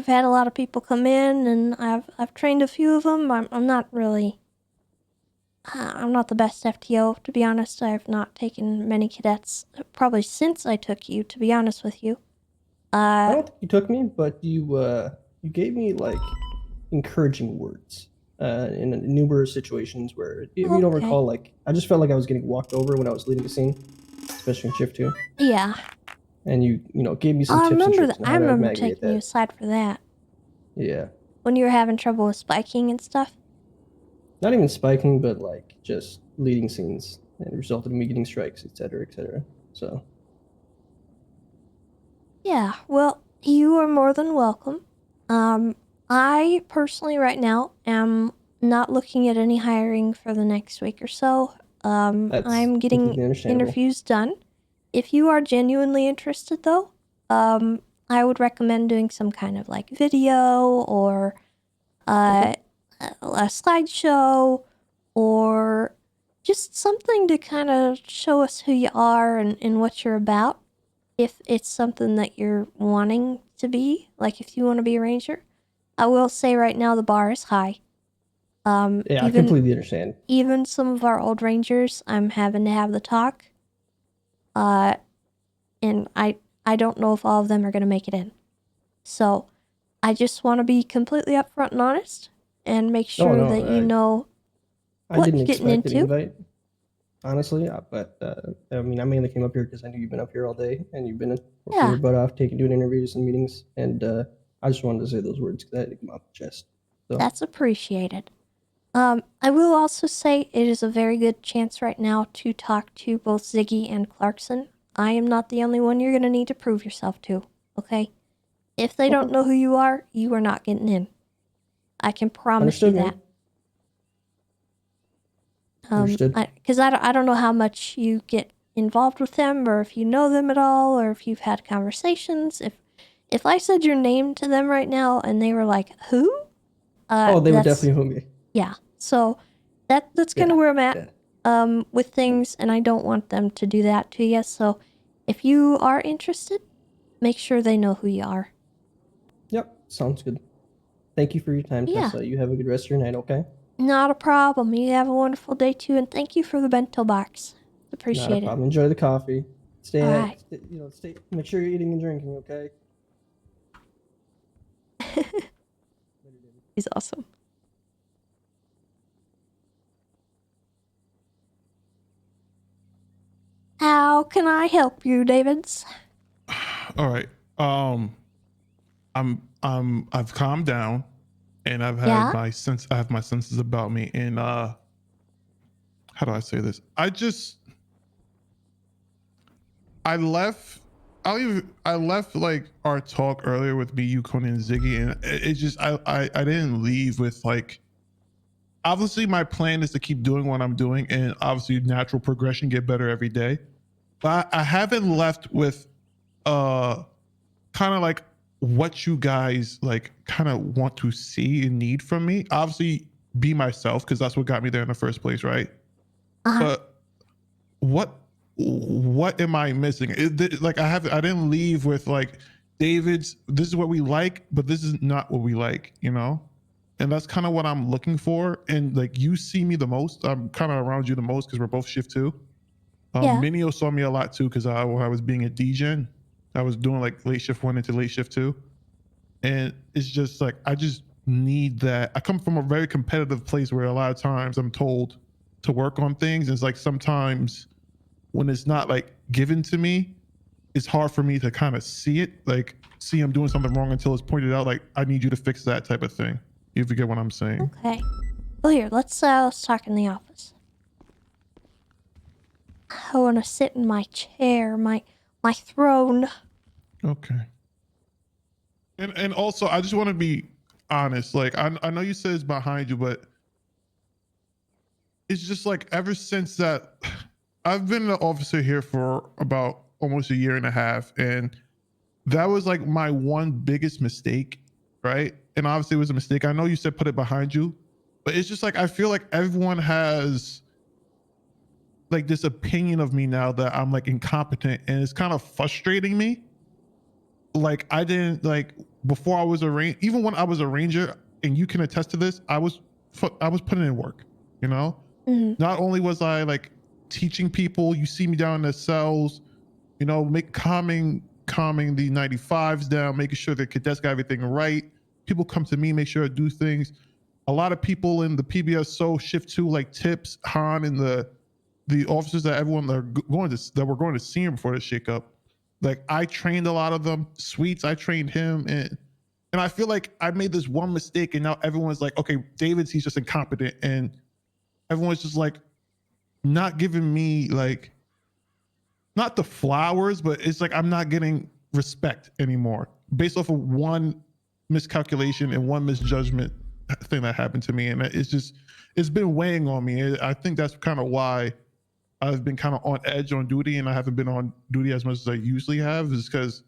had a lot of people come in, and I've trained a few of them. I'm not really. I'm not the best FTO, to be honest. I've not taken many cadets, probably since I took you, to be honest with you. I don't think you took me, but you gave me like encouraging words in numerous situations where, if you don't recall, like I just felt like I was getting walked over when I was leading the scene, especially in shift 2. Yeah. And you gave me some tips and tricks on how I to remember navigate taking you aside for that. Yeah. When you were having trouble with spiking and stuff. Not even spiking, but like just leading scenes, and it resulted in me getting strikes, etc., etc. So. Yeah, well, you are more than welcome. I personally right now am not looking at any hiring for the next week or so. I'm getting interviews done. If you are genuinely interested, though, I would recommend doing some kind of like video or a slideshow or just something to kind of show us who you are and what you're about. If it's something that you're wanting to be, like if you want to be a ranger, I will say right now the bar is high. Yeah, I completely understand. Even some of our old rangers, I'm having to have the talk. And I don't know if all of them are going to make it in. So I just want to be completely upfront and honest and make sure that you know what you're getting into. The invite, honestly, but I mean, I mainly came up here because I knew you've been up here all day and you've been working your butt off, doing interviews and meetings, and I just wanted to say those words because I had to come off the chest. So. That's appreciated. I will also say it is a very good chance right now to talk to both Ziggy and Clarkson. I am not the only one you're going to need to prove yourself to, okay? If they don't know who you are not getting in. I can promise you that. Because I don't know how much you get involved with them, or if you know them at all, or if you've had conversations. If I said your name to them right now and they were like, who? They would definitely know me. Yeah, so that's kind of where I'm at with things, and I don't want them to do that to you. So if you are interested, make sure they know who you are. Yep, sounds good. Thank you for your time, Tessa. You have a good rest of your night, okay? Not a problem. You have a wonderful day too, and thank you for the bento box. Not a Appreciate it. problem. Enjoy the coffee. Stay, All right. stay. Make sure you're eating and drinking. Okay. He's awesome. How can I help you, Davids? All right. I've calmed down, and I've had Yeah? my sense. I have my senses about me, and how do I say this? I left like our talk earlier with me, you, Conan, and Ziggy, and it just I didn't leave with like. Obviously, my plan is to keep doing what I'm doing, and obviously, natural progression, get better every day. But I haven't left with kind of like what you guys like kind of want to see and need from me. Obviously, be myself, because that's what got me there in the first place, right? But what am I missing? Like I didn't leave with like, David's, this is what we like, but this is not what we like, you know? And that's kind of what I'm looking for. And like, you see me the most. I'm kind of around you the most because we're both shift 2. Yeah. Minio saw me a lot too, because when I was being a DGen, I was doing like late shift 1 into late shift 2. And it's just like, I just need that. I come from a very competitive place where a lot of times I'm told to work on things. And it's like, sometimes when it's not like given to me, it's hard for me to kind of see it, like see I'm doing something wrong until it's pointed out, like, I need you to fix that type of thing. If you get what I'm saying. Okay. Well, here, let's talk in the office. I want to sit in my chair, my throne. Okay. And also, I just want to be honest. Like, I know you said it's behind you, but it's just like ever since that, I've been an officer here for about almost a year and a half, and that was like my one biggest mistake, right? And obviously it was a mistake. I know you said put it behind you, but it's just like I feel like everyone has like this opinion of me now that I'm like incompetent, and it's kind of frustrating me. Like I didn't like before I was a ranger, even when I was a ranger, and you can attest to this, I was putting in work, you know? Not only was I like teaching people, you see me down in the cells, you know, calming the 95s down, making sure the cadets got everything right. People come to me, make sure I do things. A lot of people in the PBSO shift 2, like Tips, Han, and the officers that everyone that were going to see him before the shakeup. Like I trained a lot of them. Sweets, I trained him, and I feel like I made this one mistake, and now everyone's like, okay, he's just incompetent, and everyone's just like not giving me like not the flowers, but it's like I'm not getting respect anymore based off of one miscalculation and one misjudgment thing that happened to me, and it's been weighing on me. I think that's kind of why I've been kind of on edge on duty, and I haven't been on duty as much as I usually have, is because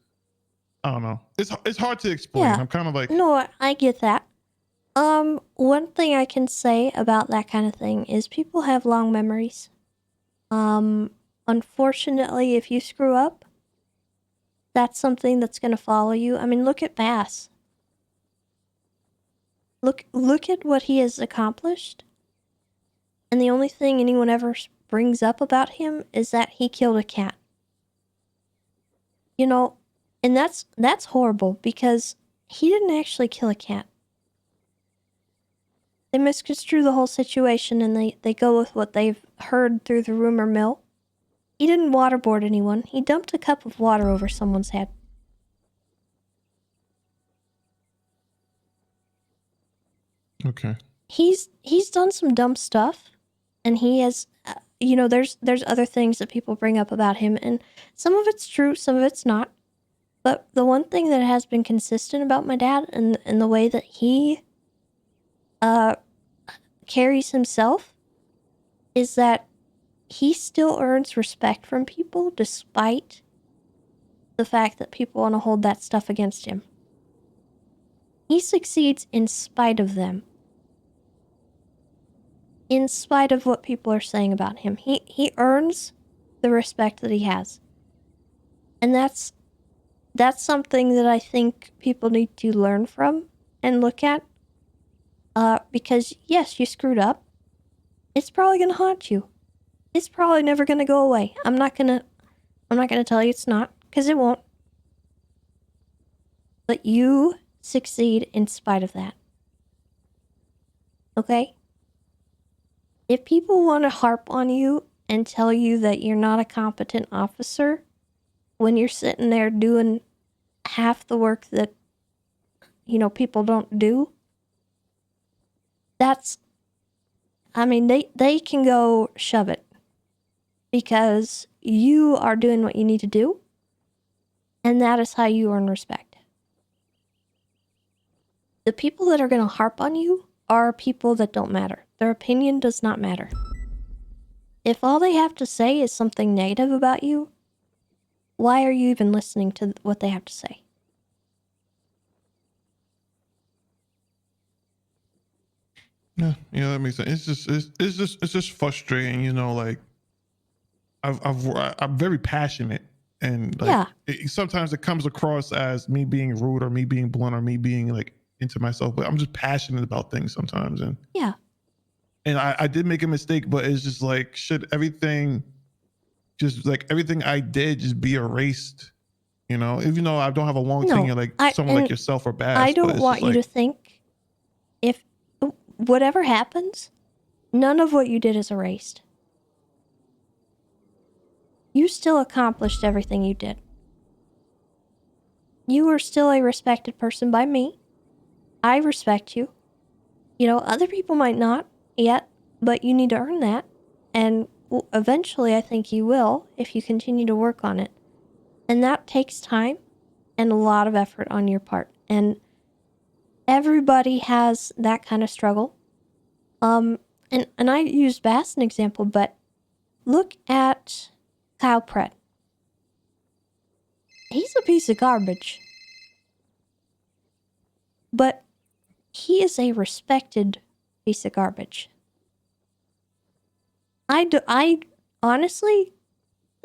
I don't know. It's hard to explain. Yeah. I'm kind of like, No, I get that. One thing I can say about that kind of thing is people have long memories. Unfortunately, if you screw up, that's something that's going to follow you. I mean, look at Bass. Look at what he has accomplished. And the only thing anyone ever brings up about him is that he killed a cat. You know, and that's horrible because he didn't actually kill a cat. They misconstrue the whole situation and they go with what they've heard through the rumor mill. He didn't waterboard anyone. He dumped a cup of water over someone's head. okay. He's done some dumb stuff, and he has, you know, there's other things that people bring up about him, and some of it's true, some of it's not. But the one thing that has been consistent about my dad and the way that he carries himself is that he still earns respect from people despite the fact that people want to hold that stuff against him. He succeeds in spite of them. In spite of what people are saying about him. He earns the respect that he has. And that's something that I think people need to learn from and look at. Because, yes, you screwed up. It's probably going to haunt you. it's probably never gonna go away. I'm not gonna tell you it's not, because it won't. But you succeed in spite of that. Okay? If people want to harp on you and tell you that you're not a competent officer when you're sitting there doing half the work that, people don't do, they can go shove it. Because you are doing what you need to do, and that is how you earn respect. The people that are going to harp on you are people that don't matter. Their opinion does not matter. If all they have to say is something negative about you, why are you even listening to what they have to say? Yeah, that makes sense. It's just frustrating, like I'm very passionate, and like sometimes it comes across as me being rude or me being blunt or me being like into myself, but I'm just passionate about things sometimes, and I did make a mistake, but it's just like, should everything I did just be erased? Even though I don't have a long tenure like someone like yourself or Bass. I don't want you to think if whatever happens, none of what you did is erased. You still accomplished everything you did. You are still a respected person by me. I respect you. Other people might not yet, but you need to earn that. And eventually I think you will if you continue to work on it. And that takes time and a lot of effort on your part. And everybody has that kind of struggle. And I used Bass as an example, but look at Kyle Pratt. He's a piece of garbage. But he is a respected piece of garbage. I honestly,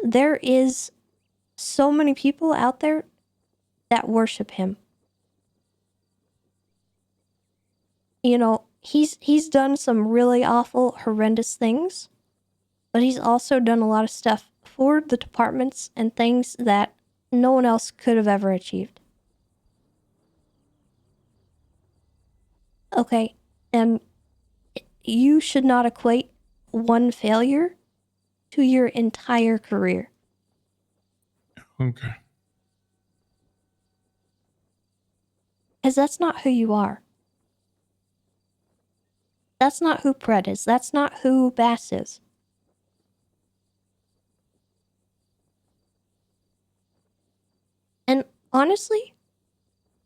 there is so many people out there that worship him. He's done some really awful, horrendous things, but he's also done a lot of stuff for the departments and things that no one else could have ever achieved. Okay, and you should not equate one failure to your entire career. Okay. Because that's not who you are. That's not who Pred is. That's not who Bass is. And honestly,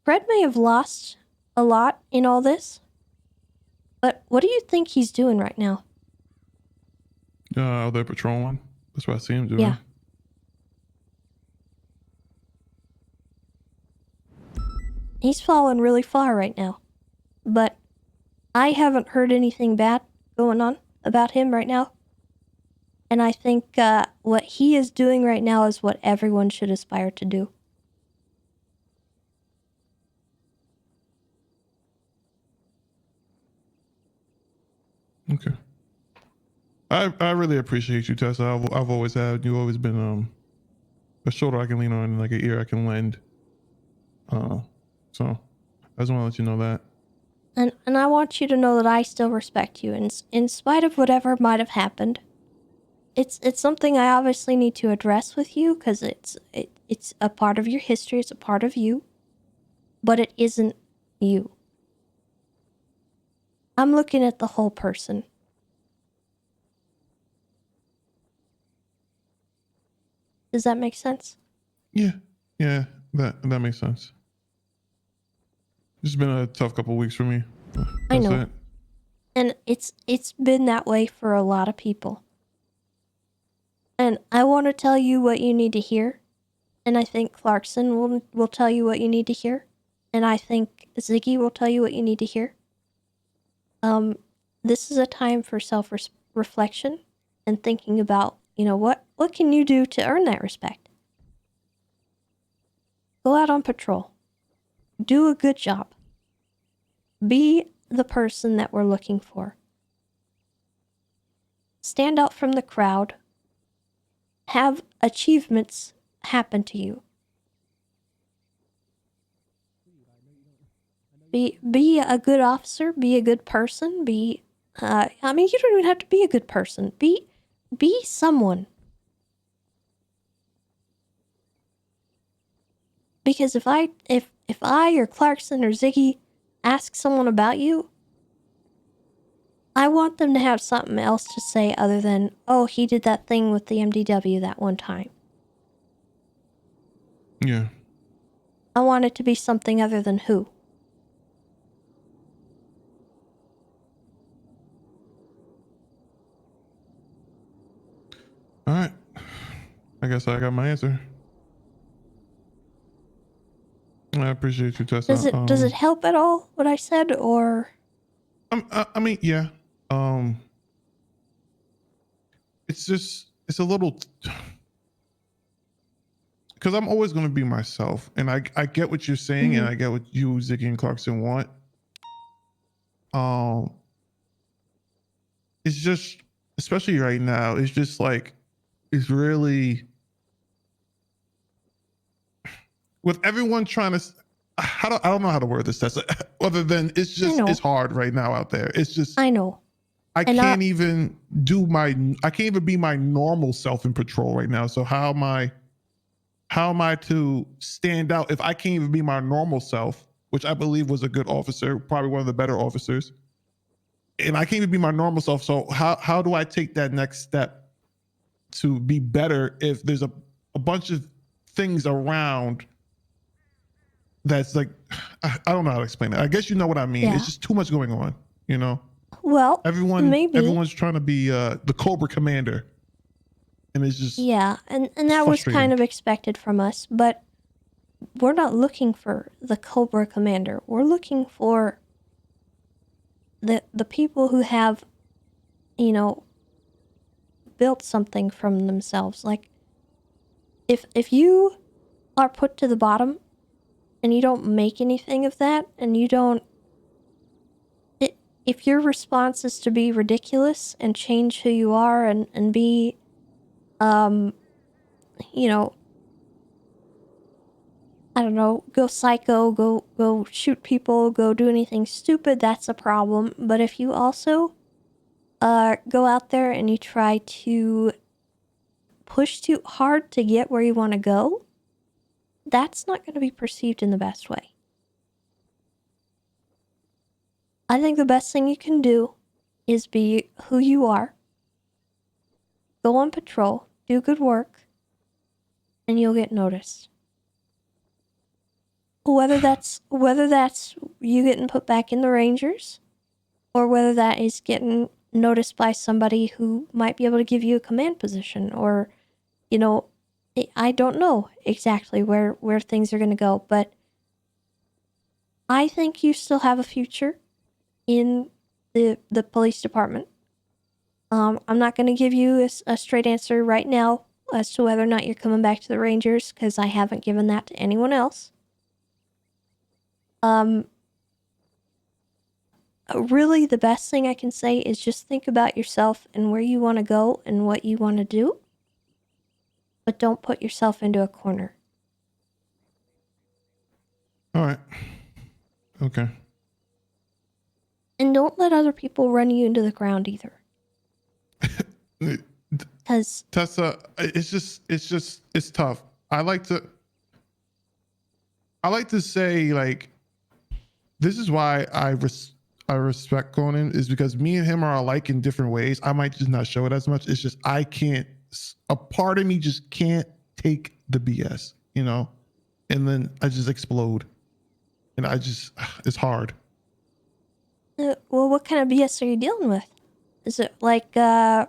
Pred may have lost a lot in all this, but what do you think he's doing right now? They're patrolling. That's what I see him doing. Yeah. He's fallen really far right now, but I haven't heard anything bad going on about him right now. And I think what he is doing right now is what everyone should aspire to do. Okay. I really appreciate you, Tessa. I've always had, you've always been a shoulder I can lean on and like an ear I can lend. So I just want to let you know that. And I want you to know that I still respect you, in spite of whatever might have happened. It's something I obviously need to address with you, because it's a part of your history, it's a part of you, but it isn't you. I'm looking at the whole person. Does that make sense? Yeah, that makes sense. It's been a tough couple weeks for me. I know. And it's been that way for a lot of people. And I want to tell you what you need to hear. And I think Clarkson will tell you what you need to hear. And I think Ziggy will tell you what you need to hear. This is a time for self-reflection and thinking about, what can you do to earn that respect? Go out on patrol. Do a good job. Be the person that we're looking for. stand out from the crowd, have achievements happen to you. Be a good officer, be a good person, be I mean, you don't even have to be a good person. Be someone. Because if I or Clarkson or Ziggy ask someone about you, I want them to have something else to say other than, oh, he did that thing with the MDW that one time. Yeah. I want it to be something other than who. All right. I guess I got my answer. I appreciate you, Tessa. Does it help at all what I said, or? I mean, yeah. It's a little, because I'm always going to be myself, and I get what you're saying, and I get what you, Ziggy, and Clarkson want. It's just, especially right now, it's just like, it's really, with everyone trying to, I don't know how to word this, Tessa, other than it's just, it's hard right now out there. It's just, I know. I can't even be my normal self in patrol right now. So how am I to stand out if I can't even be my normal self, which I believe was a good officer, probably one of the better officers, and I can't even be my normal self. So how do I take that next step to be better if there's a bunch of things around that's like, I don't know how to explain it. I guess you know what I mean. Yeah. It's just too much going on, you know? Well, maybe. Everyone's trying to be the Cobra commander. And it's just, yeah, and that was kind of expected from us, but we're not looking for the Cobra commander. We're looking for the people who have, you know, built something from themselves. Like, if you are put to the bottom and you don't make anything of that, and you don't, if your response is to be ridiculous and change who you are and be, you know, I don't know, go psycho, go shoot people, go do anything stupid, that's a problem. But if you also go out there and you try to push too hard to get where you want to go, that's not going to be perceived in the best way. I think the best thing you can do is be who you are, go on patrol, do good work, and you'll get noticed. Whether that's you getting put back in the Rangers, or whether that is getting noticed by somebody who might be able to give you a command position, or, you know, I don't know exactly where things are going to go, but I think you still have a future in the police department. I'm not going to give you a straight answer right now as to whether or not you're coming back to the Rangers, because I haven't given that to anyone else. Really, the best thing I can say is just think about yourself and where you want to go and what you want to do, but don't put yourself into a corner. all right. Okay. And don't let other people run you into the ground either. Because Tessa, it's tough. I like to say, like, this is why I respect Conan, is because me and him are alike in different ways. I might just not show it as much. It's just a part of me just can't take the BS, you know? And then I just explode. And it's hard. well, what kind of BS are you dealing with? Is it like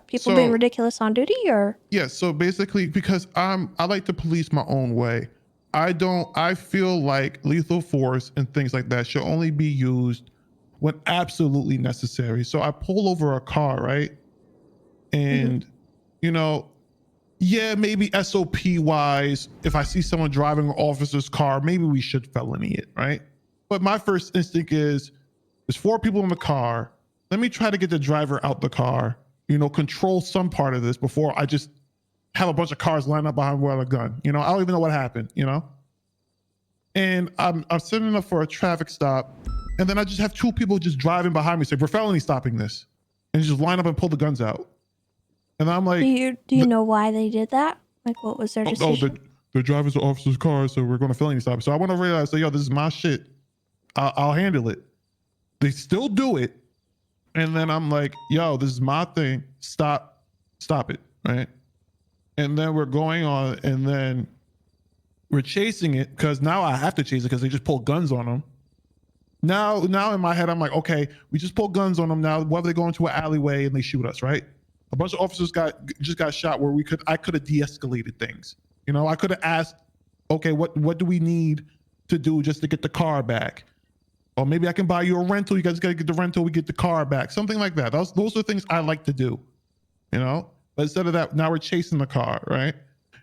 people being ridiculous on duty, or? Yeah, so basically, because I like to police my own way. I feel like lethal force and things like that should only be used when absolutely necessary. So I pull over a car, right? And, you know, yeah, maybe SOP wise, if I see someone driving an officer's car, maybe we should felony it, right? But my first instinct is, there's 4 people in the car. Let me try to get the driver out the car control some part of this before I just have a bunch of cars lined up behind where a gun. I don't even know what happened. And I'm sitting up for a traffic stop, and then I just have two people just driving behind me say, "We're felony stopping this," and just line up and pull the guns out. And I'm like, do you know why they did that? Like, what was their decision? The driver's the officer's car, so we're going to felony stop it. So I want to realize, yo, this is my shit. I'll handle it. They still do it. And then I'm like, yo, this is my thing. Stop it, right? And then we're going on, and then we're chasing it because now I have to chase it because they just pulled guns on them. Now in my head, I'm like, okay, we just pulled guns on them. Now, whether they go into an alleyway and they shoot us, right? A bunch of officers just got shot where I could have de-escalated things. I could have asked, okay, what do we need to do just to get the car back? Or maybe I can buy you a rental. You guys got to get the rental. We get the car back. Something like that. Those are things I like to do, But instead of that, now we're chasing the car, right?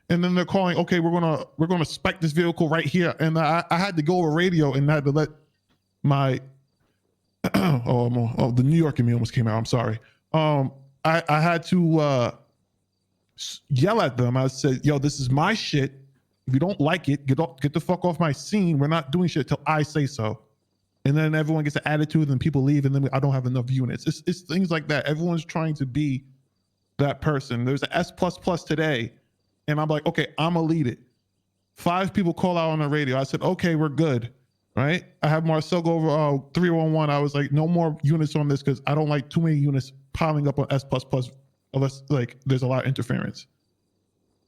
And then they're calling, okay, we're gonna spec this vehicle right here. And I had to go over radio and I had to let my the New York in me almost came out. I'm sorry. I had to yell at them. I said, yo, this is my shit. If you don't like it, get the fuck off my scene. We're not doing shit till I say so. And then everyone gets an attitude and people leave and then I don't have enough units. It's things like that. Everyone's trying to be that person. There's an S++ today. And I'm like, okay, I'm gonna lead it. 5 people call out on the radio. I said, okay, we're good, right? I have Marcel go over 311. I was like, no more units on this because I don't like too many units piling up on S++ unless like there's a lot of interference.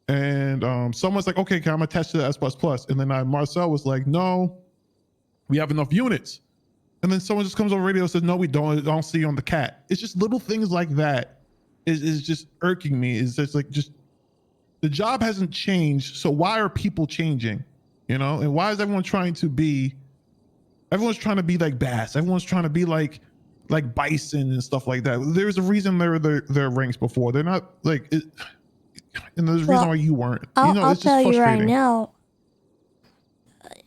And someone's like, okay, I'm attached to the S++. And then Marcel was like, no, we have enough units. And then someone just comes on the radio and says, no, we don't. I don't see you on the cat. It's just little things like that is just irking me. It's just like, the job hasn't changed. So why are people changing? And why is everyone trying to be like Bass. Everyone's trying to be like Bison and stuff like that. There's a reason they're their ranks before. They're not like it, and there's a reason why you weren't. I'll tell you right now,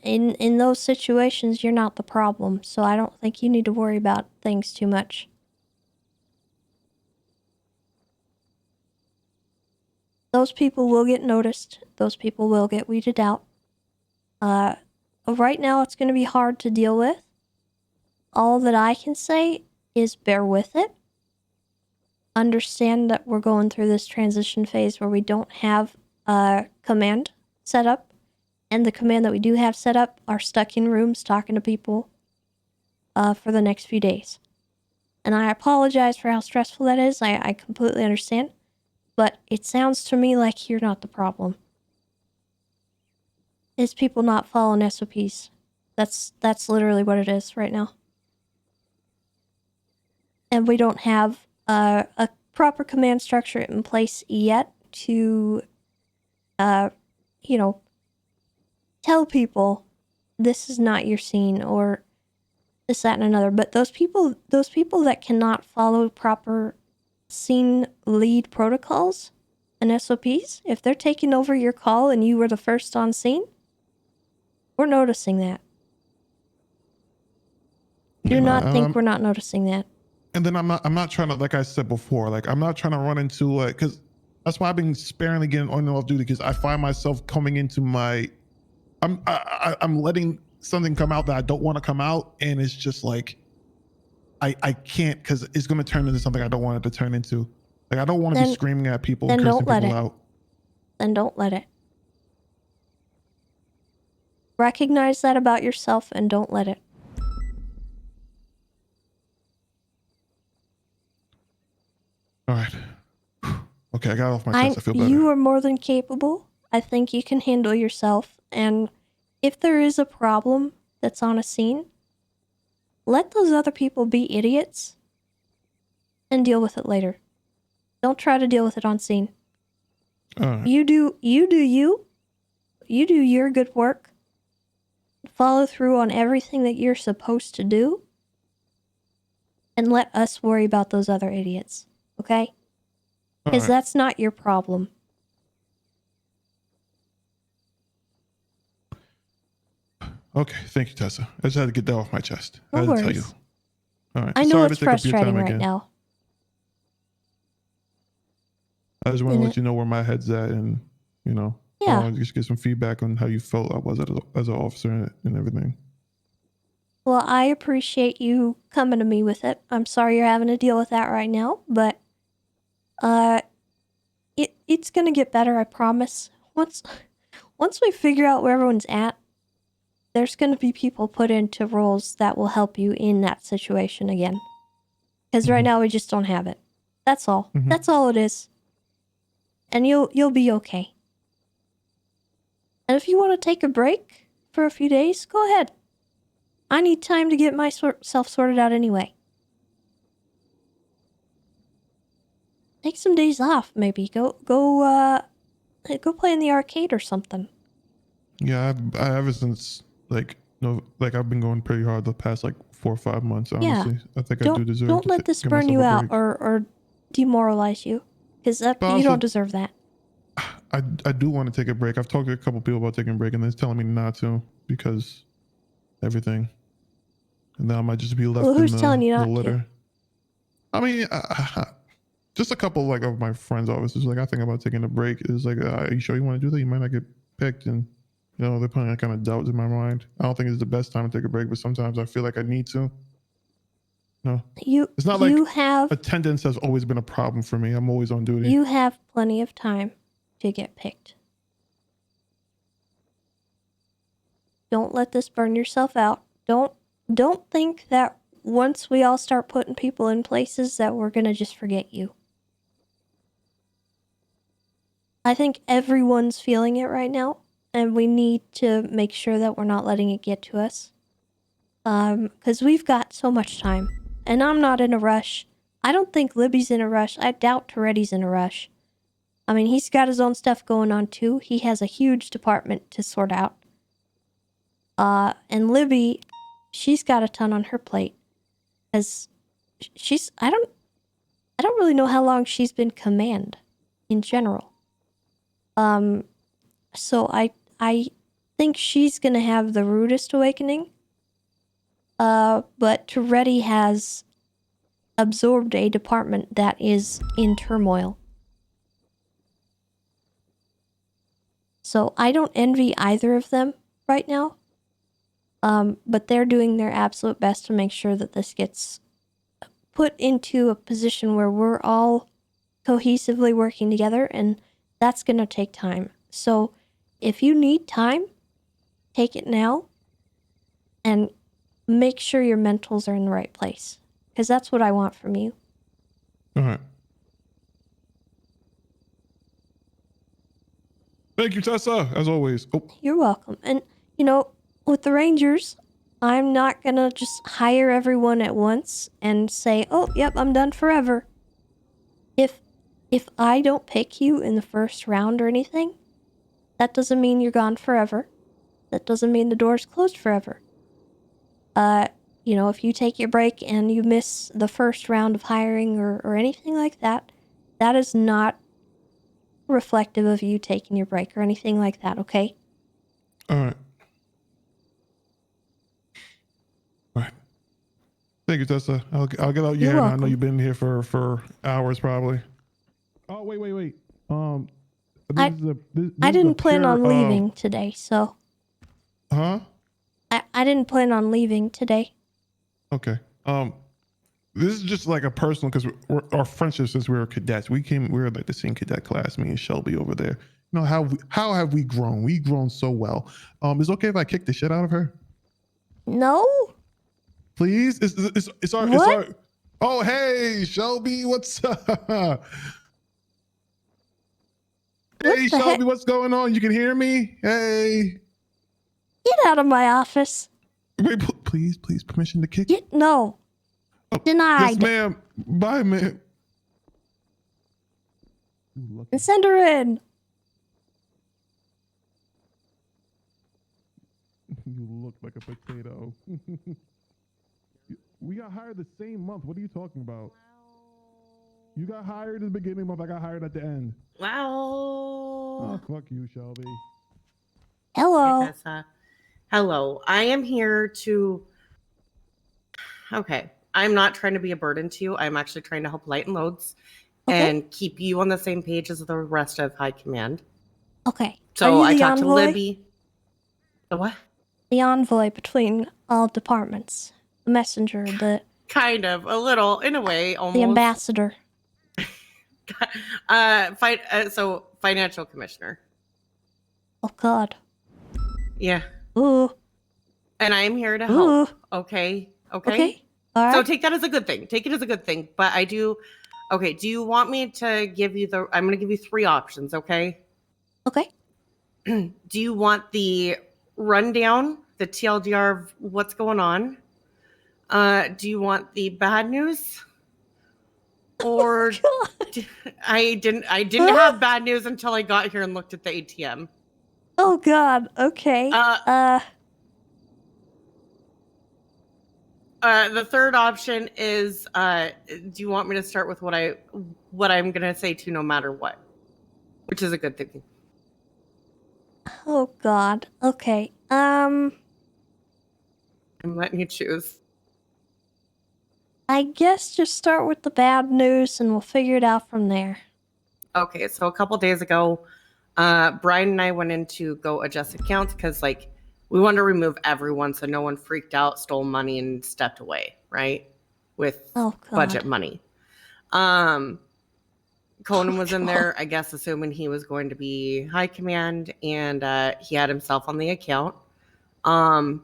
in those situations, you're not the problem. So I don't think you need to worry about things too much. Those people will get noticed. Those people will get weeded out. Right now, it's going to be hard to deal with. All that I can say is bear with it. Understand that we're going through this transition phase where we don't have a command set up. And the command that we do have set up are stuck in rooms talking to people for the next few days. And I apologize for how stressful that is. I completely understand. But it sounds to me like you're not the problem. It's people not following SOPs. That's literally what it is right now. And we don't have a proper command structure in place yet to, tell people this is not your scene or this, that, and another. But those people that cannot follow proper scene lead protocols and SOPs, if they're taking over your call and you were the first on scene, we're noticing that. Do not think we're not noticing that. And then I'm not trying to, like I said before, like I'm not trying to run into because that's why I've been sparingly getting on and off duty, because I find myself coming into I'm letting something come out that I don't want to come out, and it's just like I can't, because it's going to turn into something I don't want it to turn into. Like I don't want to be screaming at people and cursing people out. Then don't let it. Recognize that about yourself and don't let it. All right. Okay, I got off my chest. I feel better. You are more than capable. I think you can handle yourself. And if there is a problem that's on a scene, let those other people be idiots and deal with it later. Don't try to deal with it on scene. All right. You do you. You do your good work. Follow through on everything that you're supposed to do. And let us worry about those other idiots. Okay? Because that's not your problem. Okay, thank you, Tessa. I just had to get that off my chest. No I had to tell worries. you. All right. I know Sorry it's to take up your frustrating time right again. now. I just want to let you know where my head's at, and you know, I Yeah. want to just get some feedback on how you felt I was as an officer and everything. Well, I appreciate you coming to me with it. I'm sorry you're having to deal with that right now, but it's gonna get better, I promise. Once we figure out where everyone's at, there's gonna be people put into roles that will help you in that situation again. Because right now we just don't have it. That's all. That's all it is. And you'll be okay. And if you want to take a break for a few days, go ahead. I need time to get myself sorted out anyway. Take some days off, maybe. Go play in the arcade or something. Yeah, I ever since like I've been going pretty hard the past like 4 or 5 months. Honestly, Yeah. I think I do deserve. Don't to let this give burn you myself a out break. or demoralize you, because But you also- don't deserve that. I do want to take a break. I've talked to a couple people about taking a break, and they're telling me not to because everything. And now I might just be left Well, who's in telling you the not to? litter. I mean, just a couple like of my friends' offices. Like, I think about taking a break. Is like, are you sure you want to do that? You might not get picked, and you know they're putting that kind of doubt in my mind. I don't think it's the best time to take a break, but sometimes I feel like I need to. No, it's not like attendance has always been a problem for me. I'm always on duty. You have plenty of time to get picked. Don't let this burn yourself out. Don't think that once we all start putting people in places that we're gonna just forget you. I think everyone's feeling it right now, and we need to make sure that we're not letting it get to us. 'Cause we've got so much time, and I'm not in a rush. I don't think Libby's in a rush. I doubt Toretti's in a rush. I mean, he's got his own stuff going on too. He has a huge department to sort out. And Libby, she's got a ton on her plate. As I don't really know how long she's been command in general. So I think she's gonna have the rudest awakening. But Toretti has absorbed a department that is in turmoil. So I don't envy either of them right now. But they're doing their absolute best to make sure that this gets put into a position where we're all cohesively working together, and that's going to take time. So if you need time, take it now and make sure your mentals are in the right place, because that's what I want from you. All right. Thank you, Tessa, as always. Oh. You're welcome. And, you know, with the Rangers, I'm not going to just hire everyone at once and say, oh, yep, I'm done forever. If I don't pick you in the first round or anything, that doesn't mean you're gone forever. That doesn't mean the door's closed forever. You know, if you take your break and you miss the first round of hiring or anything like that, that is not reflective of you taking your break or anything like that, okay? All right. All right. Thank you, Tessa. I'll get out your You're hair now. I know welcome. you've been here for hours probably. Oh, wait. I didn't plan on leaving today, so. Huh? I didn't plan on leaving today. Okay. This is just like a personal, because our friendship since we were cadets. We were like the same cadet class, me and Shelby over there. You know, how have we grown? We've grown so well. Is it okay if I kick the shit out of her? No. Please? It's our. Oh, hey, Shelby, what's up? Hey, Shelby, what's going on? You can hear me? Hey. Get out of my office. Wait, please, permission to kick? No. Denied. Yes, ma'am. Bye, ma'am. And send her in. You look like a potato. We got hired the same month. What are you talking about? You got hired at the beginning of the month. I got hired at the end. Wow. Oh, fuck you, Shelby. Hello. Hey, Tessa. Hello. I am here to... Okay. I'm not trying to be a burden to you. I'm actually trying to help lighten loads. and keep you on the same page as the rest of High Command. Okay. So Are I you the talked to envoy? Libby. The what? The envoy between all departments. The messenger, Kind of, a little, in a way, almost. the ambassador. So financial commissioner. Oh God. Yeah. Ooh. And I'm here to help. Okay. Okay. All So right. take that as a good thing. Take it as a good thing. But I do. Okay. Do you want me to give you I'm going to give you 3 options. Okay. Okay. Do you want the rundown, the TLDR of what's going on? Do you want the bad news? Or I didn't have bad news until I got here and looked at the ATM. Oh God. Okay. The third option is, do you want me to start with what I'm gonna say to no matter what, which is a good thing. Oh God. Okay. I'm letting you choose. I guess just start with the bad news and we'll figure it out from there. Okay, so a couple days ago, Brian and I went in to go adjust accounts because we wanted to remove everyone so no one freaked out, stole money, and stepped away, right? With budget money. Conan was in there, I guess, assuming he was going to be high command, and he had himself on the account. I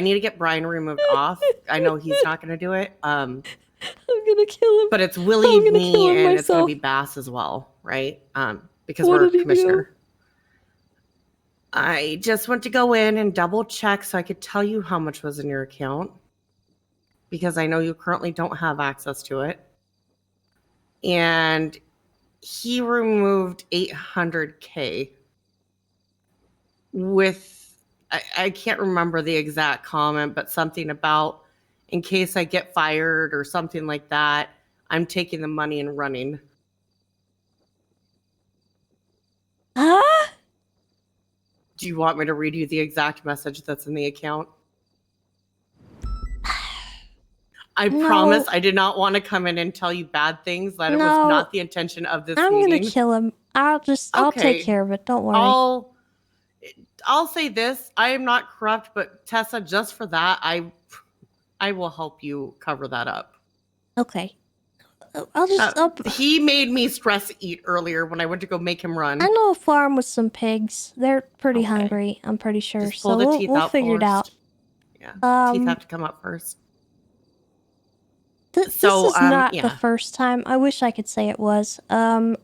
need to get Brian removed off. I know he's not going to do it. I'm gonna kill him. But it's Willie, me, and it's going to be Bass as well, right? Because we're commissioner. I just went to go in and double check so I could tell you how much was in your account, because I know you currently don't have access to it. And he removed $800K with, I can't remember the exact comment, but something about, in case I get fired or something like that, I'm taking the money and running. Huh? Do you want me to read you the exact message that's in the account? I promise I did not want to come in and tell you bad things. That it was not the intention of this I'm meeting. gonna kill him. I'll take care of it. Don't worry. I'll say this. I am not corrupt, but Tessa, just for that, I will help you cover that up. Okay. I'll just he made me stress eat earlier when I went to go make him run. I know a farm with some pigs. They're pretty hungry, I'm pretty sure. Just pull so the teeth we'll out figure it out. first. Yeah. Teeth have to come up first. This is not the first time. I wish I could say it was. I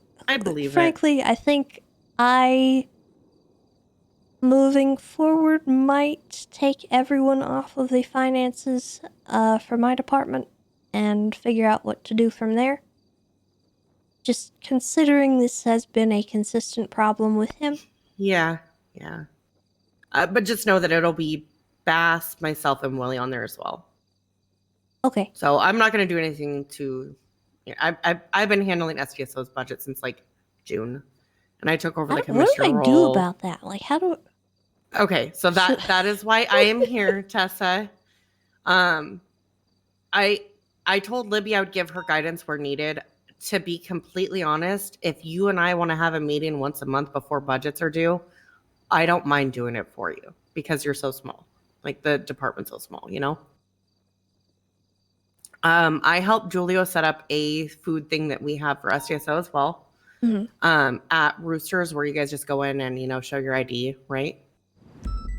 believe frankly, I think moving forward might take everyone off of the finances for my department and figure out what to do from there. Just considering this has been a consistent problem with him. Yeah. But just know that it'll be Bass, myself, and Willie on there as well. Okay. So I'm not going to do anything to. I've been handling SDSO's budget since June, and I took over the commissioner role. What do I do about that? How do? Okay, so that is why I am here, Tessa. I told Libby I would give her guidance where needed. To be completely honest, if you and I want to have a meeting once a month before budgets are due, I don't mind doing it for you because you're so small. The department's so small, you know? I helped Julio set up a food thing that we have for SDSO as well. Mm-hmm. At Roosters, where you guys just go in and show your ID, right?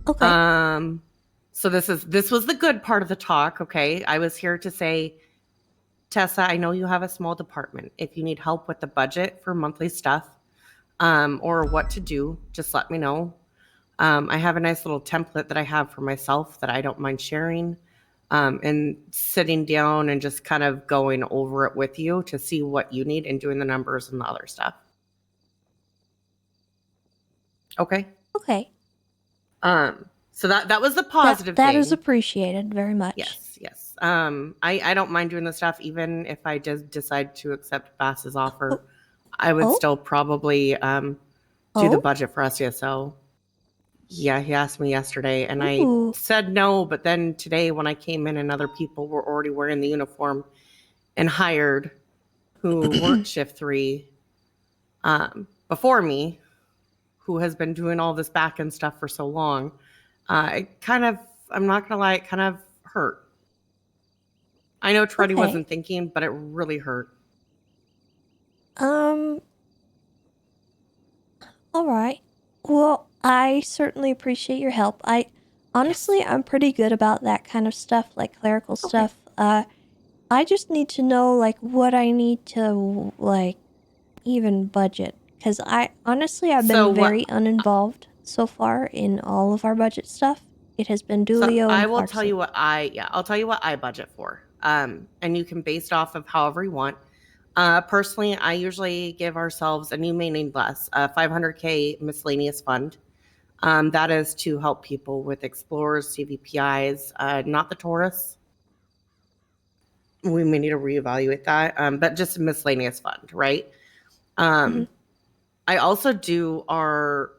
Okay. So this was the good part of the talk. Okay, I was here to say, Tessa, I know you have a small department. If you need help with the budget for monthly stuff, or what to do, just let me know. I have a nice little template that I have for myself that I don't mind sharing. And sitting down and just kind of going over it with you to see what you need and doing the numbers and the other stuff. Okay. Okay. So that was the positive thing. That is appreciated very much. Yes. I don't mind doing the stuff, even if I just decide to accept Bass's offer. I would still probably do the budget for SDSO. Yeah, he asked me yesterday, and I said no. But then today, when I came in and other people were already wearing the uniform and hired, who worked shift 3 before me, who has been doing all this back end stuff for so long, it kind of, I'm not gonna lie, it kind of hurt. I know Truddy wasn't thinking, but it really hurt. All right. Well, I certainly appreciate your help. Honestly, I'm pretty good about that kind of stuff, like clerical stuff. I just need to know, like, what I need to, like, even budget. Because honestly, I've been very uninvolved so far in all of our budget stuff. It has been Dulio and I will Clarkson. tell you what I'll tell you what I budget for. And you can base it off of however you want. Personally, I usually give ourselves, and you may need less, a 500K miscellaneous fund. That is to help people with explorers, CVPIs, not the tourists. We may need to reevaluate that, but just a miscellaneous fund, right? I also do our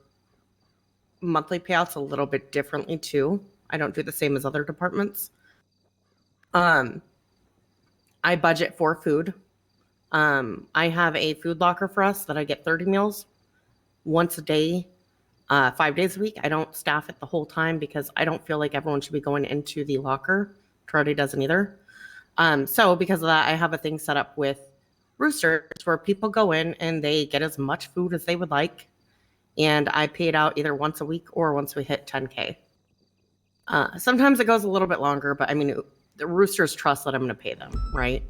monthly payouts a little bit differently too. I don't do the same as other departments. I budget for food. I have a food locker for us that I get 30 meals once a day, 5 days a week. I don't staff it the whole time because I don't feel like everyone should be going into the locker. Truddy doesn't either. So because of that, I have a thing set up with Roosters where people go in and they get as much food as they would like. And I pay it out either once a week or once we hit 10K. Sometimes it goes a little bit longer, but I mean, the Roosters trust that I'm going to pay them, right?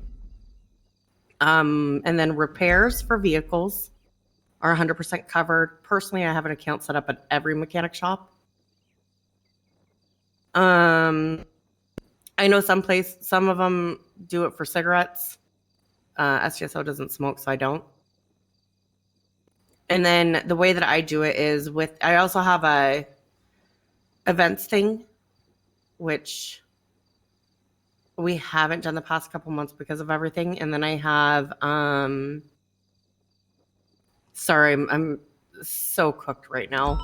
And then repairs for vehicles are 100% covered. Personally, I have an account set up at every mechanic shop. I know some of them do it for cigarettes. SGSO doesn't smoke, so I don't. And then the way that I do it is I also have a events thing, which we haven't done the past couple months because of everything. And then I have, sorry, I'm so cooked right now.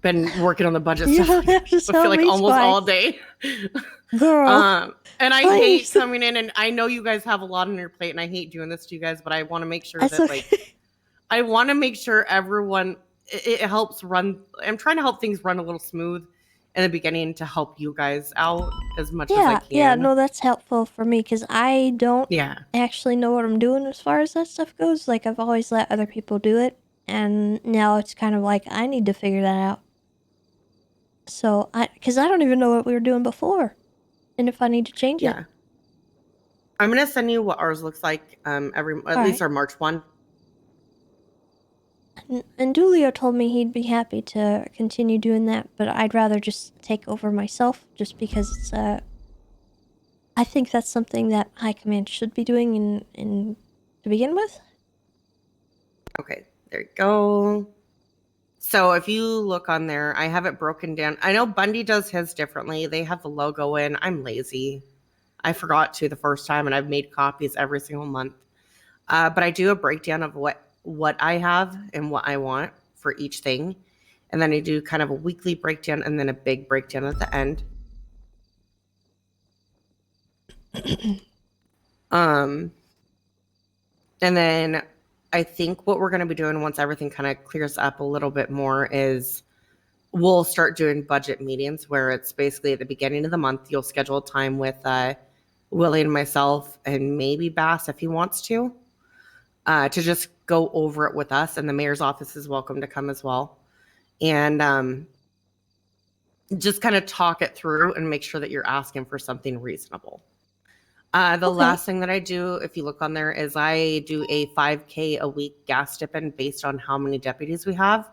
Been working on the budget stuff. I feel like almost all day. Girl. And I hate coming in, and I know you guys have a lot on your plate, and I hate doing this to you guys, but I want to make sure I want to make sure everyone, it helps run. I'm trying to help things run a little smooth in the beginning to help you guys out as much as I can. Yeah, no, that's helpful for me because I don't actually know what I'm doing as far as that stuff goes. Like, I've always let other people do it, and now it's kind of like I need to figure that out. So, because I don't even know what we were doing before, and if I need to change it. I'm gonna send you what ours looks like at least our March 1. And Dulio told me he'd be happy to continue doing that, but I'd rather just take over myself, just because it's I think that's something that High Command should be doing in to begin with. Okay, there you go. So if you look on there, I have it broken down. I know Bundy does his differently. They have the logo in. I'm lazy. I forgot to the first time, and I've made copies every single month. But I do a breakdown of what I have and what I want for each thing. And then I do kind of a weekly breakdown and then a big breakdown at the end. And then I think what we're going to be doing once everything kind of clears up a little bit more is we'll start doing budget meetings where it's basically at the beginning of the month. You'll schedule a time with Willie and myself and maybe Bass if he wants to just go over it with us. And the mayor's office is welcome to come as well. And just kind of talk it through and make sure that you're asking for something reasonable. Last thing that I do, if you look on there, is I do a 5K a week gas stipend based on how many deputies we have.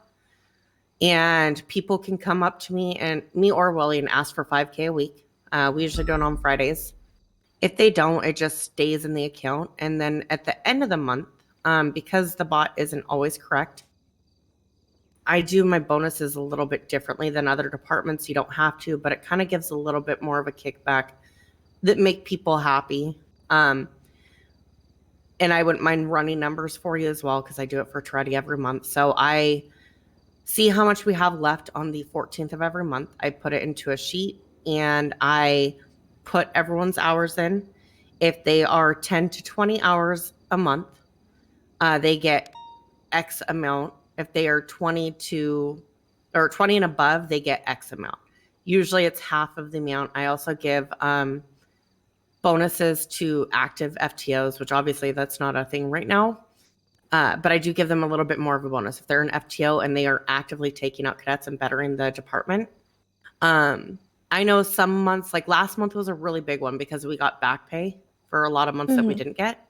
And people can come up to me or Willie and ask for 5K a week. We usually do it on Fridays. If they don't, it just stays in the account. And then at the end of the month, because the bot isn't always correct, I do my bonuses a little bit differently than other departments. You don't have to, but it kind of gives a little bit more of a kickback that make people happy. And I wouldn't mind running numbers for you as well because I do it for Truddy every month. So I see how much we have left on the 14th of every month. I put it into a sheet and I put everyone's hours in. If they are 10 to 20 hours a month, they get X amount. If they are 20 and above, they get X amount. Usually it's half of the amount. I also give bonuses to active FTOs, which obviously that's not a thing right now. But I do give them a little bit more of a bonus. If they're an FTO and they are actively taking out cadets and bettering the department. I know some months, like last month was a really big one because we got back pay for a lot of months that we didn't get.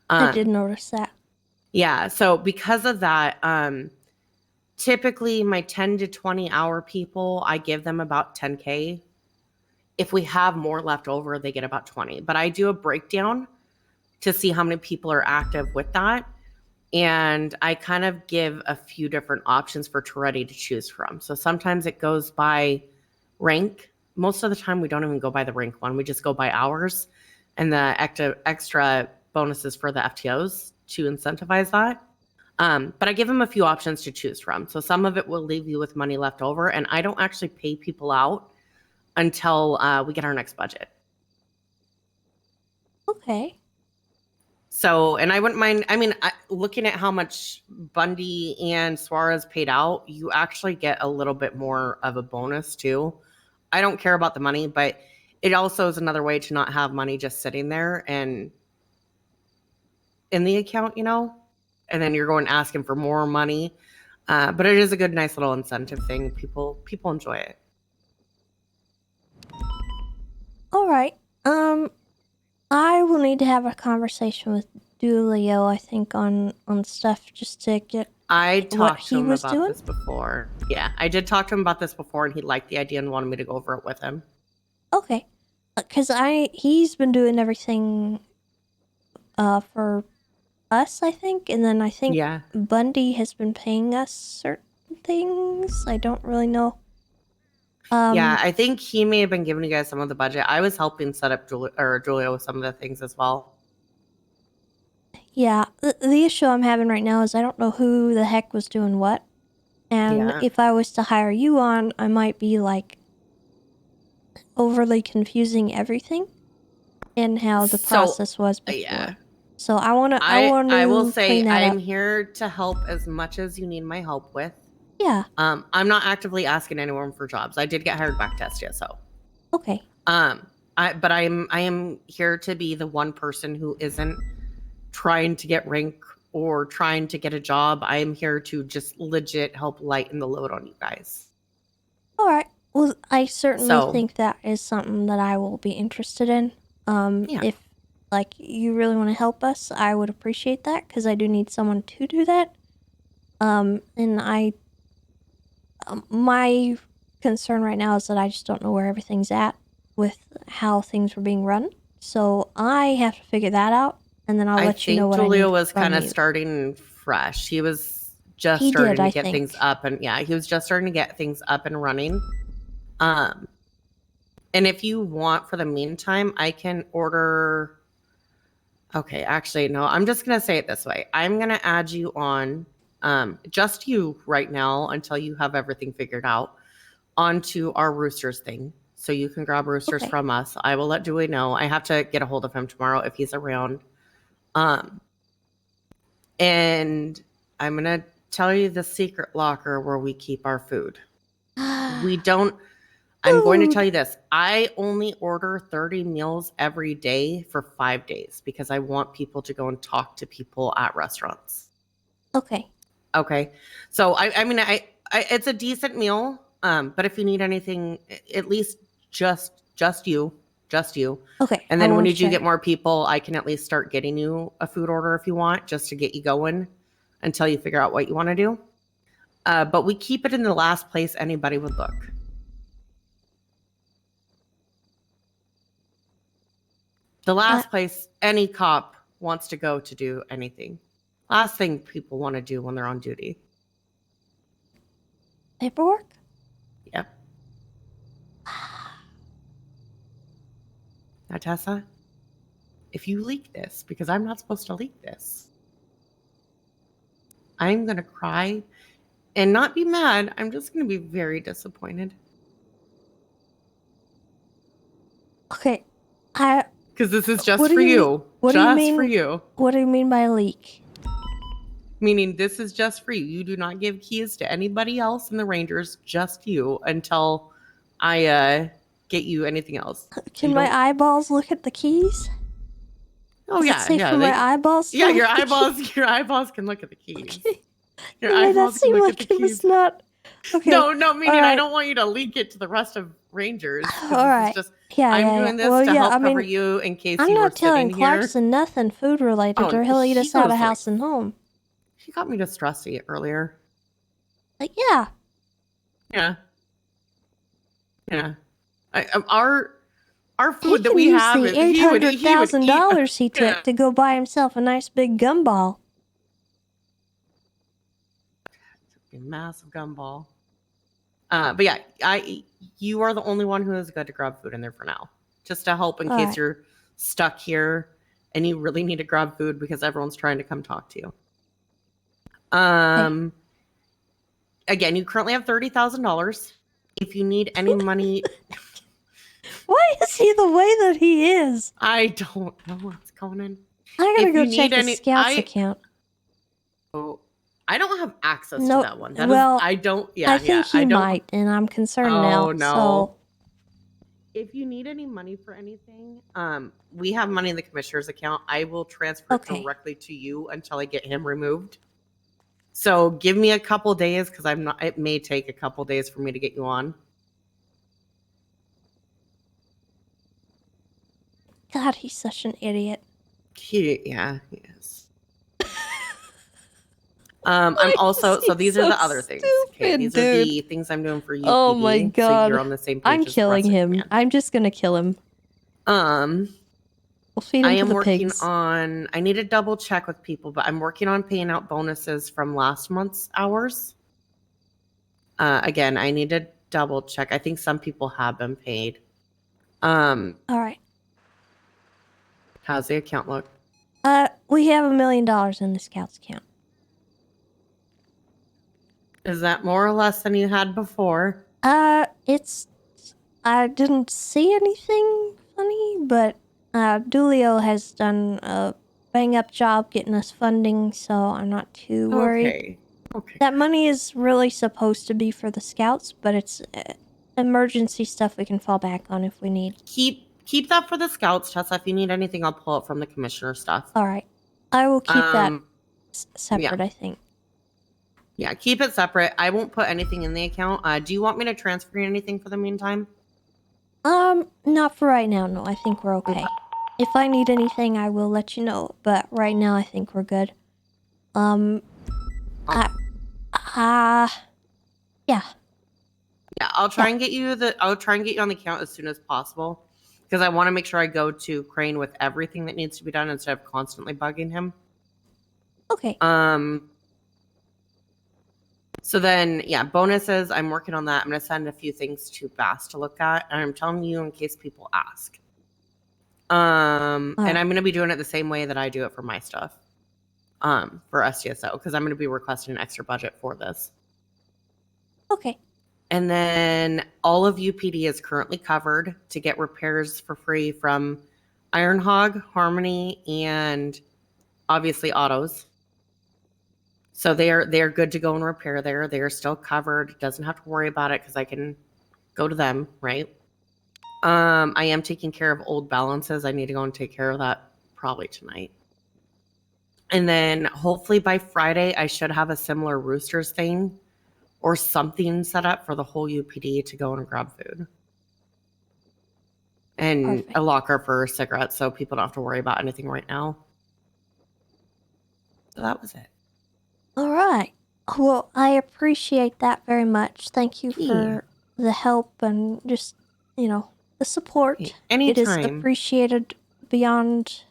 I did notice that. Yeah, so because of that, typically my 10 to 20 hour people, I give them about 10K. If we have more left over, they get about 20. But I do a breakdown to see how many people are active with that. And I kind of give a few different options for Toretti to choose from. So sometimes it goes by rank. Most of the time we don't even go by the rank one. We just go by hours and the extra bonuses for the FTOs to incentivize that. But I give them a few options to choose from. So some of it will leave you with money left over. And I don't actually pay people out until we get our next budget. Okay. So, and I wouldn't mind, I mean, looking at how much Bundy and Suarez paid out, you actually get a little bit more of a bonus too. I don't care about the money, but it also is another way to not have money just sitting there and in the account, you know, and then you're going asking for more money. But it is a good, nice little incentive thing. People enjoy it. All right. I will need to have a conversation with Dulio, I think, on stuff just to get I what talked he to him was about doing. this before. Yeah, I did talk to him about this before, and he liked the idea and wanted me to go over it with him. Okay. Because he's been doing everything for us, I think, and then I think Yeah. Bundy has been paying us certain things. I don't really know. Yeah, I think he may have been giving you guys some of the budget. I was helping set up Julia with some of the things as well. Yeah, the issue I'm having right now is I don't know who the heck was doing what. And Yeah. if I was to hire you on, I might be like overly confusing everything in how the process was before. Yeah. So I want to I will say clean that I'm up. here to help as much as you need my help with. Yeah. I'm not actively asking anyone for jobs. I did get hired back test yet, so. Okay. But I am here to be the one person who isn't trying to get rank or trying to get a job. I am here to just legit help lighten the load on you guys. All right. Well, I certainly So- think that is something that I will be interested in. Yeah. If like you really want to help us, I would appreciate that because I do need someone to do that. And my concern right now is that I just don't know where everything's at with how things were being run. So I have to figure that out, and then I'll let you know what Julio I need was from kind of you. starting fresh. He was just He starting did, I to get think. things up, and yeah, he was just starting to get things up and running. And if you want, for the meantime, I can order. Okay, actually, no. I'm just gonna say it this way. I'm gonna add you on, just you right now until you have everything figured out, onto our Roosters thing. So you can grab Roosters Okay. from us. I will let Dewey know. I have to get a hold of him tomorrow if he's around. And I'm gonna tell you the secret locker where we keep our food. We don't. I'm going to tell you this. I only order 30 meals every day for 5 days because I want people to go and talk to people at restaurants. Okay. Okay. So I mean, it's a decent meal. But if you need anything, at least just you. Okay. And I then when wanna you do check. get more people, I can at least start getting you a food order if you want, just to get you going until you figure out what you want to do. But we keep it in the last place anybody would look. The last place any cop wants to go to do anything. Last thing people want to do when they're on duty. Paperwork? Yep. Now, Tessa, if you leak this, because I'm not supposed to leak this, I'm going to cry and not be mad. I'm just going to be very disappointed. Okay. Because this is just What do for you you. mean- what do you just mean- for you. What do you mean by leak? Meaning this is just for you. You do not give keys to anybody else in the Rangers, just you, until I get you anything else. Can my eyeballs look at the keys? Oh Does yeah, it say yeah. for my eyeballs? to Yeah, look your at the eyeballs. Your eyeballs can look at the keys. Your Yeah, that eyeballs can seemed look like at the it was keys. not. Okay. No, meaning I alright. don't want you to leak it to the rest of Rangers. 'cause All this right. is just Yeah, I'm yeah, doing yeah. this Well, to yeah, help I cover mean, you in case I'm you were not telling sitting here. Clarkson nothing food related, Oh, or he'll eat he us out goes of like- house and home. He got me to Stressy earlier. Like, yeah. Yeah. Yeah. Our He food that can we use have the is he would eat- $800,000 he took Yeah. to go buy himself a nice big gumball. A massive gumball. But yeah, you are the only one who is good to grab food in there for now. Just to help in All case right. you're stuck here and you really need to grab food because everyone's trying to come talk to you. Again, you currently have $30,000. If you need any money, Why is he the way that he is? I don't know what's going on. I gotta If go you check need the any- Scouts account. Oh, I don't have access No, to that one. That is- well, I don't. Yeah, I think he I don't, might, and I'm concerned Oh, now. no. So, If you need any money for anything, we have money in the commissioner's account. I will transfer it Okay. directly to you until I get him removed. So give me a couple days because I'm not. It may take a couple days for me to get you on. God, he's such an idiot. Yeah, he is. I'm also. So these are so the other things. Okay, stupid, these are the dude. things I'm doing for you. Oh my God. So you're on the same page. I'm as the killing rest of him. command. I'm just gonna kill him. We'll feed him I to am the working pigs. on. I need to double check with people, but I'm working on paying out bonuses from last month's hours. Again, I need to double check. I think some people have been paid. All right. How's the account look? We have $1 million in the Scouts account. Is that more or less than you had before? It's. I didn't see anything funny, but Dulio has done a bang-up job getting us funding, so I'm not too worried. Okay. That money is really supposed to be for the Scouts, but it's emergency stuff we can fall back on if we need. Keep that for the Scouts, Tessa. If you need anything, I'll pull it from the commissioner stuff. All right. I will keep that separate, yeah. I think. Yeah, keep it separate. I won't put anything in the account. Do you want me to transfer anything for the meantime? Not for right now, no. I think we're okay. If I need anything, I will let you know, but right now I think we're good. Yeah. Yeah, I'll try and get you on the account as soon as possible because I want to make sure I go to Crane with everything that needs to be done instead of constantly bugging him. Okay. So then, yeah, bonuses. I'm working on that. I'm going to send a few things to Bass to look at, and I'm telling you in case people ask. And I'm going to be doing it the same way that I do it for my stuff. For STSO because I'm going to be requesting an extra budget for this. Okay. And then all of UPD is currently covered to get repairs for free from Iron Hog, Harmony, and obviously Autos. So they're good to go and repair there. They're still covered. Doesn't have to worry about it because I can go to them, right? I am taking care of old balances. I need to go and take care of that probably tonight. And then hopefully by Friday, I should have a similar Roosters thing or something set up for the whole UPD to go and grab food. And a locker for cigarettes so people don't have to worry about anything right now. So that was it. All right. Well, I appreciate that very much. Thank you for the help and just, the support. It is Anytime. appreciated beyond,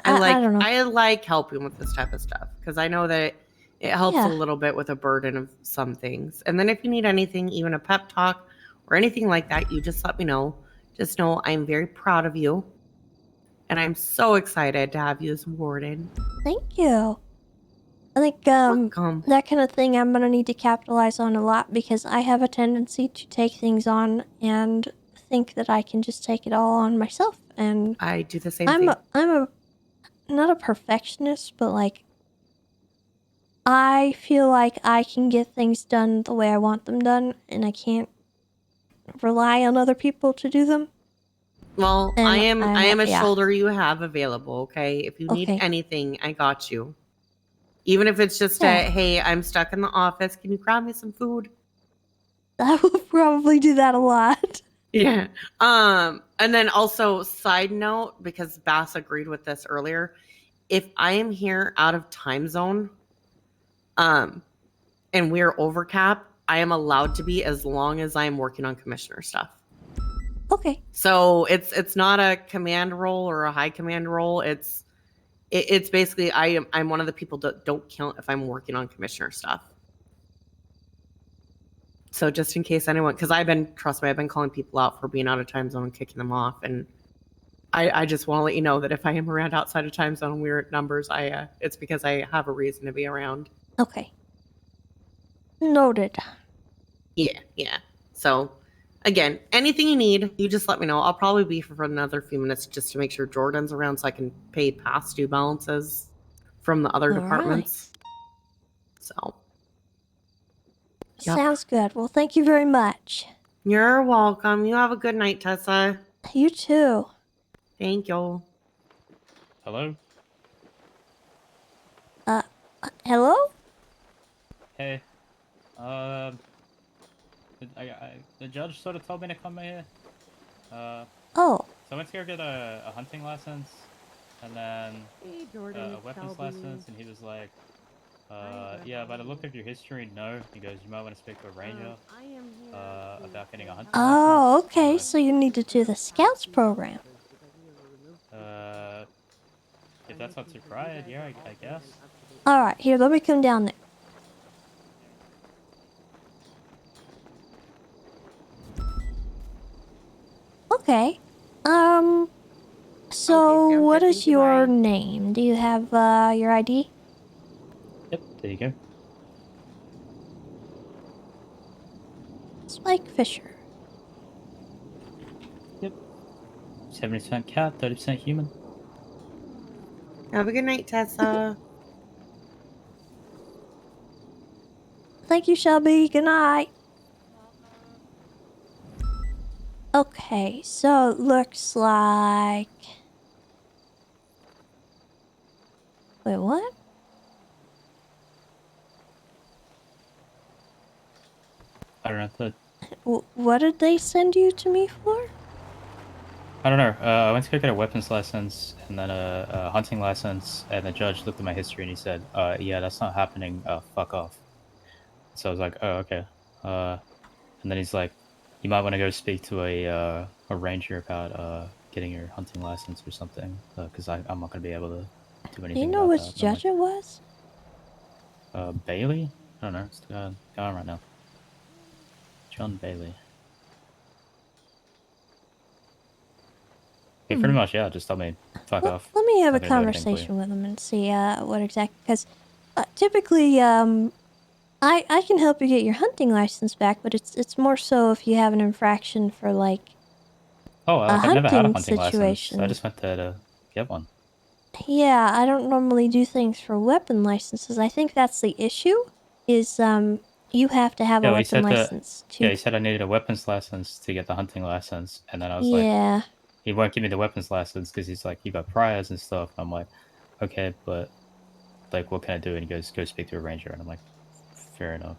I don't know. I like helping with this type of stuff because I know that it helps Yeah. a little bit with a burden of some things. And then if you need anything, even a pep talk or anything like that, you just let me know. Just know I'm very proud of you. And I'm so excited to have you as warden. Thank you. I think that kind of thing I'm going to need to capitalize on a lot because I have a tendency to take things on and think that I can just take it all on myself, and I do the same I'm thing. I'm not a perfectionist, but like I feel like I can get things done the way I want them done, and I can't rely on other people to do them. Well, And I am a yeah. shoulder you have available, okay? If you need Okay. anything, I got you. Even if it's just Yeah. hey, I'm stuck in the office. Can you grab me some food? I will probably do that a lot. Yeah. And then also side note, because Bass agreed with this earlier, if I am here out of time zone, and we're over cap, I am allowed to be as long as I am working on commissioner stuff. Okay. So it's not a command role or a high command role. It's basically I'm one of the people that don't count if I'm working on commissioner stuff. So just in case anyone, because trust me, I've been calling people out for being out of time zone and kicking them off, and I just want to let you know that if I am around outside of time zone, we're at numbers. It's because I have a reason to be around. Okay. Noted. Yeah. So, again, anything you need, you just let me know. I'll probably be for another few minutes just to make sure Jordan's around so I can pay past due balances from the other All departments. So. Yep. Sounds good. Well, thank you very much. You're welcome. You have a good night, Tessa. You too. Thank you. Hello? Hello? Hey. The judge sort of told me to come here. Oh. So I went to go get a hunting license, and then Hey, Jordan, a it's weapons Shelby. license, and he was like, yeah, by the look of your history, no. He goes, you might want to speak to a ranger about getting a hunting Oh, okay. So you need to do the scouts program. license. If that's what's required, yeah, I guess. All right. Here, let me come down there. Okay. So what is your name? Do you have your ID? Yep, there you go. Spike Fisher. Yep. 70% cat, 30% human. Have a good night, Tessa. Thank you, Shelby. Good night. Okay, so it looks like... Wait, what? I don't know. What did they send you to me for? I don't know. I went to go get a weapons license and then a hunting license, and the judge looked at my history and he said, yeah, that's not happening. Fuck off. So I was like, oh, okay. And then he's like, you might want to go speak to a ranger about getting your hunting license or something, because I'm not going to be able to do anything. Do you know about which that. judge it was? Bailey? I don't know. It's the guy on right now. John Bailey. He pretty much, yeah, just told me, fuck off. Let me have a Not gonna do anything for you. conversation with him and see what exactly... Because typically, I can help you get your hunting license back, but it's more so if you have an infraction for, like, Oh, a I've never had a hunting situation. license. I just went there to get one. Yeah, I don't normally do things for weapon licenses. I think that's the issue, is you have to have a he weapon said license to... Yeah, he said I needed a weapons license to get the hunting license, and then I was Yeah. like, he won't give me the weapons license because he's like, you got priors and stuff. I'm like, okay, but like, what can I do? And he goes, go speak to a ranger, and I'm like, fair enough.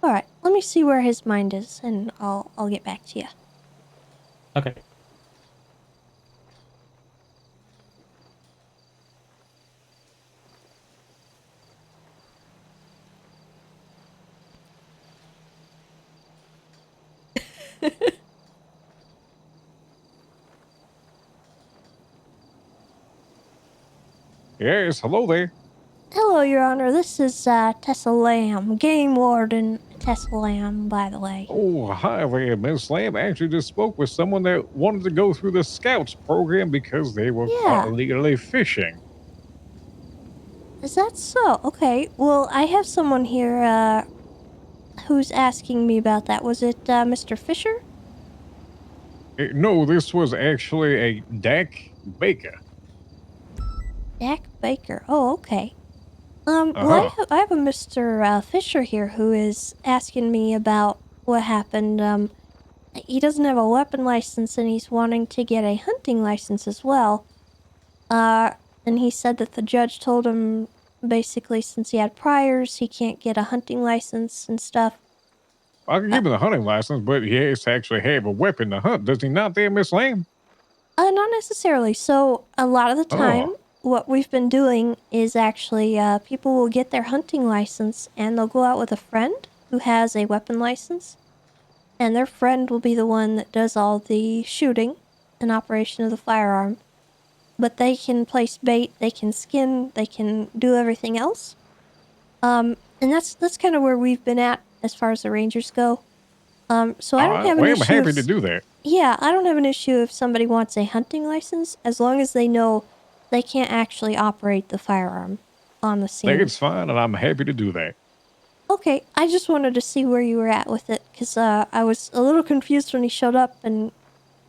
Alright, let me see where his mind is, and I'll get back to you. Okay. Yes, hello there. Hello, Your Honor. This is Tessa Lamb, Game Warden Tessa Lamb, by the way. Oh, hi there, Miss Lamb. I actually just spoke with someone that wanted to go through the Scouts program because they were caught illegally fishing. Is that so? Okay, well, I have someone here who's asking me about that. Was it Mr. Fisher? No, this was actually a Dak Baker. Jack Baker. Oh, okay. Well, Uh-huh. I have a Mr. Fisher here who is asking me about what happened. He doesn't have a weapon license and he's wanting to get a hunting license as well. And he said that the judge told him basically since he had priors, he can't get a hunting license and stuff. I can give him the hunting license, but he has to actually have a weapon to hunt, does he not there, Miss Lamb? Not necessarily. So a lot of the time, what we've been doing is actually people will get their hunting license and they'll go out with a friend who has a weapon license. And their friend will be the one that does all the shooting and operation of the firearm. But they can place bait, they can skin, they can do everything else. And that's kind of where we've been at as far as the Rangers go. So I don't have an I'm issue. happy to do that. Yeah, I don't have an issue if somebody wants a hunting license, as long as they know they can't actually operate the firearm on the I think scene. it's fine, and I'm happy to do that. Okay, I just wanted to see where you were at with it, because I was a little confused when he showed up, and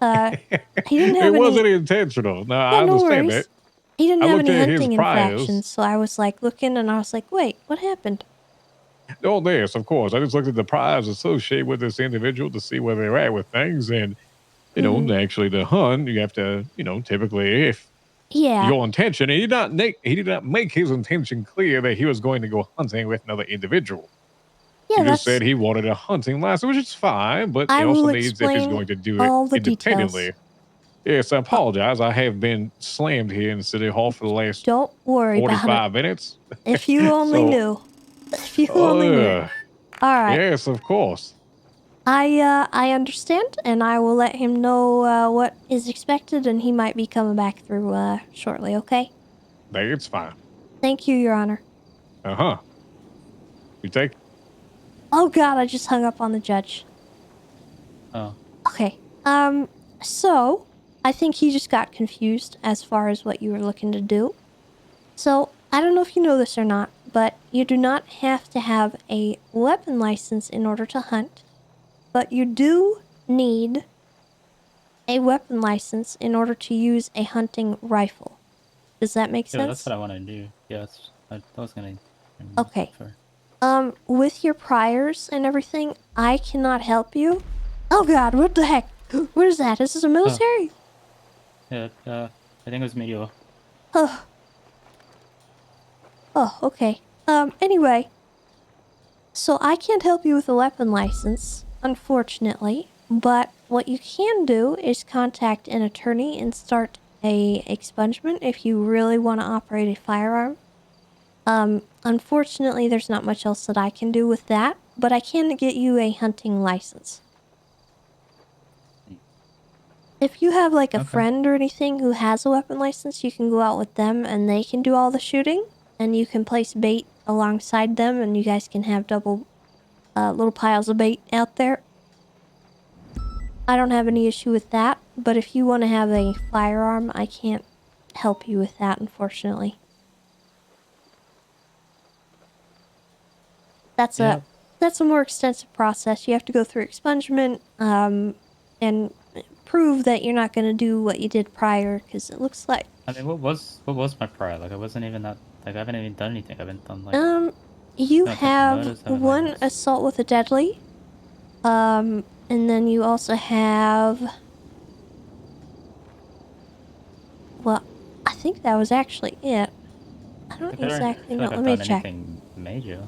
he didn't have It wasn't any... intentional. No, Yeah, I no understand worries. that. He didn't I have looked any at his hunting priors. infractions, so I was like looking, and I was like, wait, what happened? Oh, yes, of course. I just looked at the priors associated with this individual to see where they're at with things. And, you know, actually to hunt, you have to, typically, if Yeah. your intention, and he did not make his intention clear that he was going to go hunting with another individual. Yeah, He just that's... said he wanted a hunting license, which is fine, but I he also will needs, if he's explain going to do it all the independently. details. Yes, I apologize. I have been slammed here in City Hall for the last Don't worry about 45 it. minutes. If you only So- knew. If you only knew. All right. Yes, of course. I understand, and I will let him know what is expected, and he might be coming back through shortly, okay? It's fine. Thank you, Your Honor. Uh-huh. You take... Oh god, I just hung up on the judge. Oh. Okay. So, I think he just got confused as far as what you were looking to do. So, I don't know if you know this or not, but you do not have to have a weapon license in order to hunt. But you do need a weapon license in order to use a hunting rifle. Does that make sense? Yeah, that's what I want to do. Yeah, I was gonna. Okay. With your priors and everything, I cannot help you. Oh god, what the heck? What is that? Is this a military? Yeah, I think it was Meteor. Oh. Oh, okay. Anyway. So I can't help you with a weapon license, unfortunately. But what you can do is contact an attorney and start a expungement if you really want to operate a firearm. Unfortunately, there's not much else that I can do with that, but I can get you a hunting license. If you have like a friend or anything who has a weapon license, you can go out with them and they can do all the shooting, and you can place bait alongside them, and you guys can have double little piles of bait out there. I don't have any issue with that, but if you want to have a firearm, I can't help you with that, unfortunately. That's a more extensive process. You have to go through expungement and prove that you're not going to do what you did prior, because it looks like... I mean, what was my prior? Like, I wasn't even that. Like, I haven't even done anything. I haven't done like. You no attempted have murders, haven't, one assault with a deadly. And then you also have... Well, I think that was actually it. I don't exactly know. Let me check. Anything major.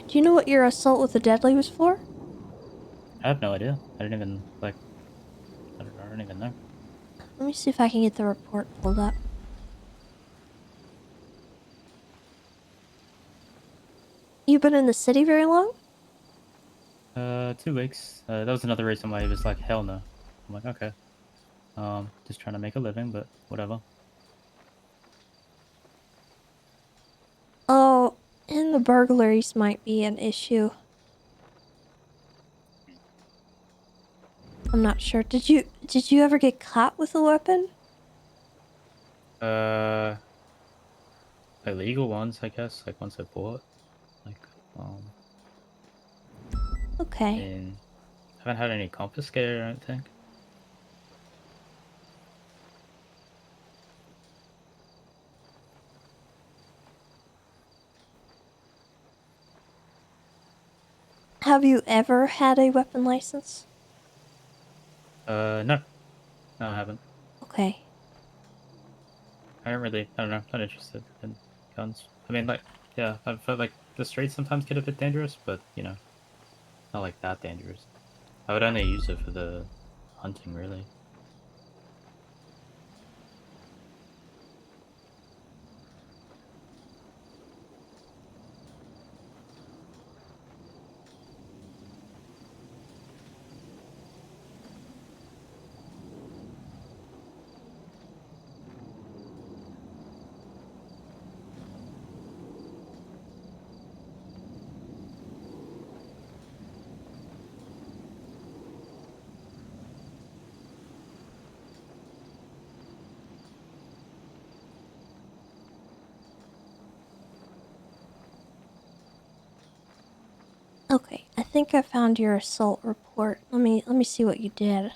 Do you know what your assault with a deadly was for? I have no idea. I didn't even like. I don't even know. Let me see if I can get the report pulled up. You've been in the city very long? 2 weeks. That was another reason why he was like, hell no. I'm like, okay. Just trying to make a living, but whatever. Oh, and the burglaries might be an issue. I'm not sure. Did you ever get caught with a weapon? Illegal ones, I guess. Like ones I bought. Like, Okay. haven't had any confiscated, I don't think. Have you ever had a weapon license? No. No, I haven't. Okay. I don't know, not interested in guns. I mean, like, yeah, I felt like the streets sometimes get a bit dangerous, but, you know, not like that dangerous. I would only use it for the hunting, really. Okay, I think I found your assault report. Let me see what you did.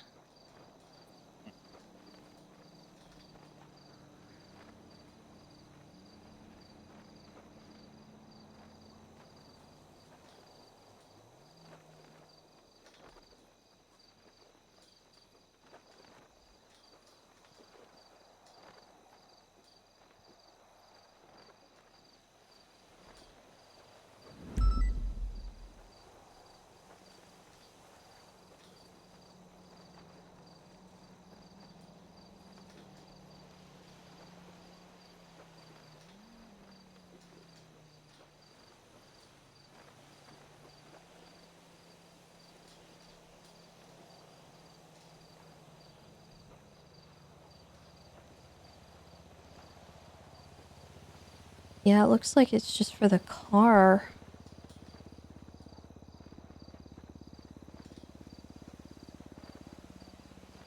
Yeah, it looks like it's just for the car.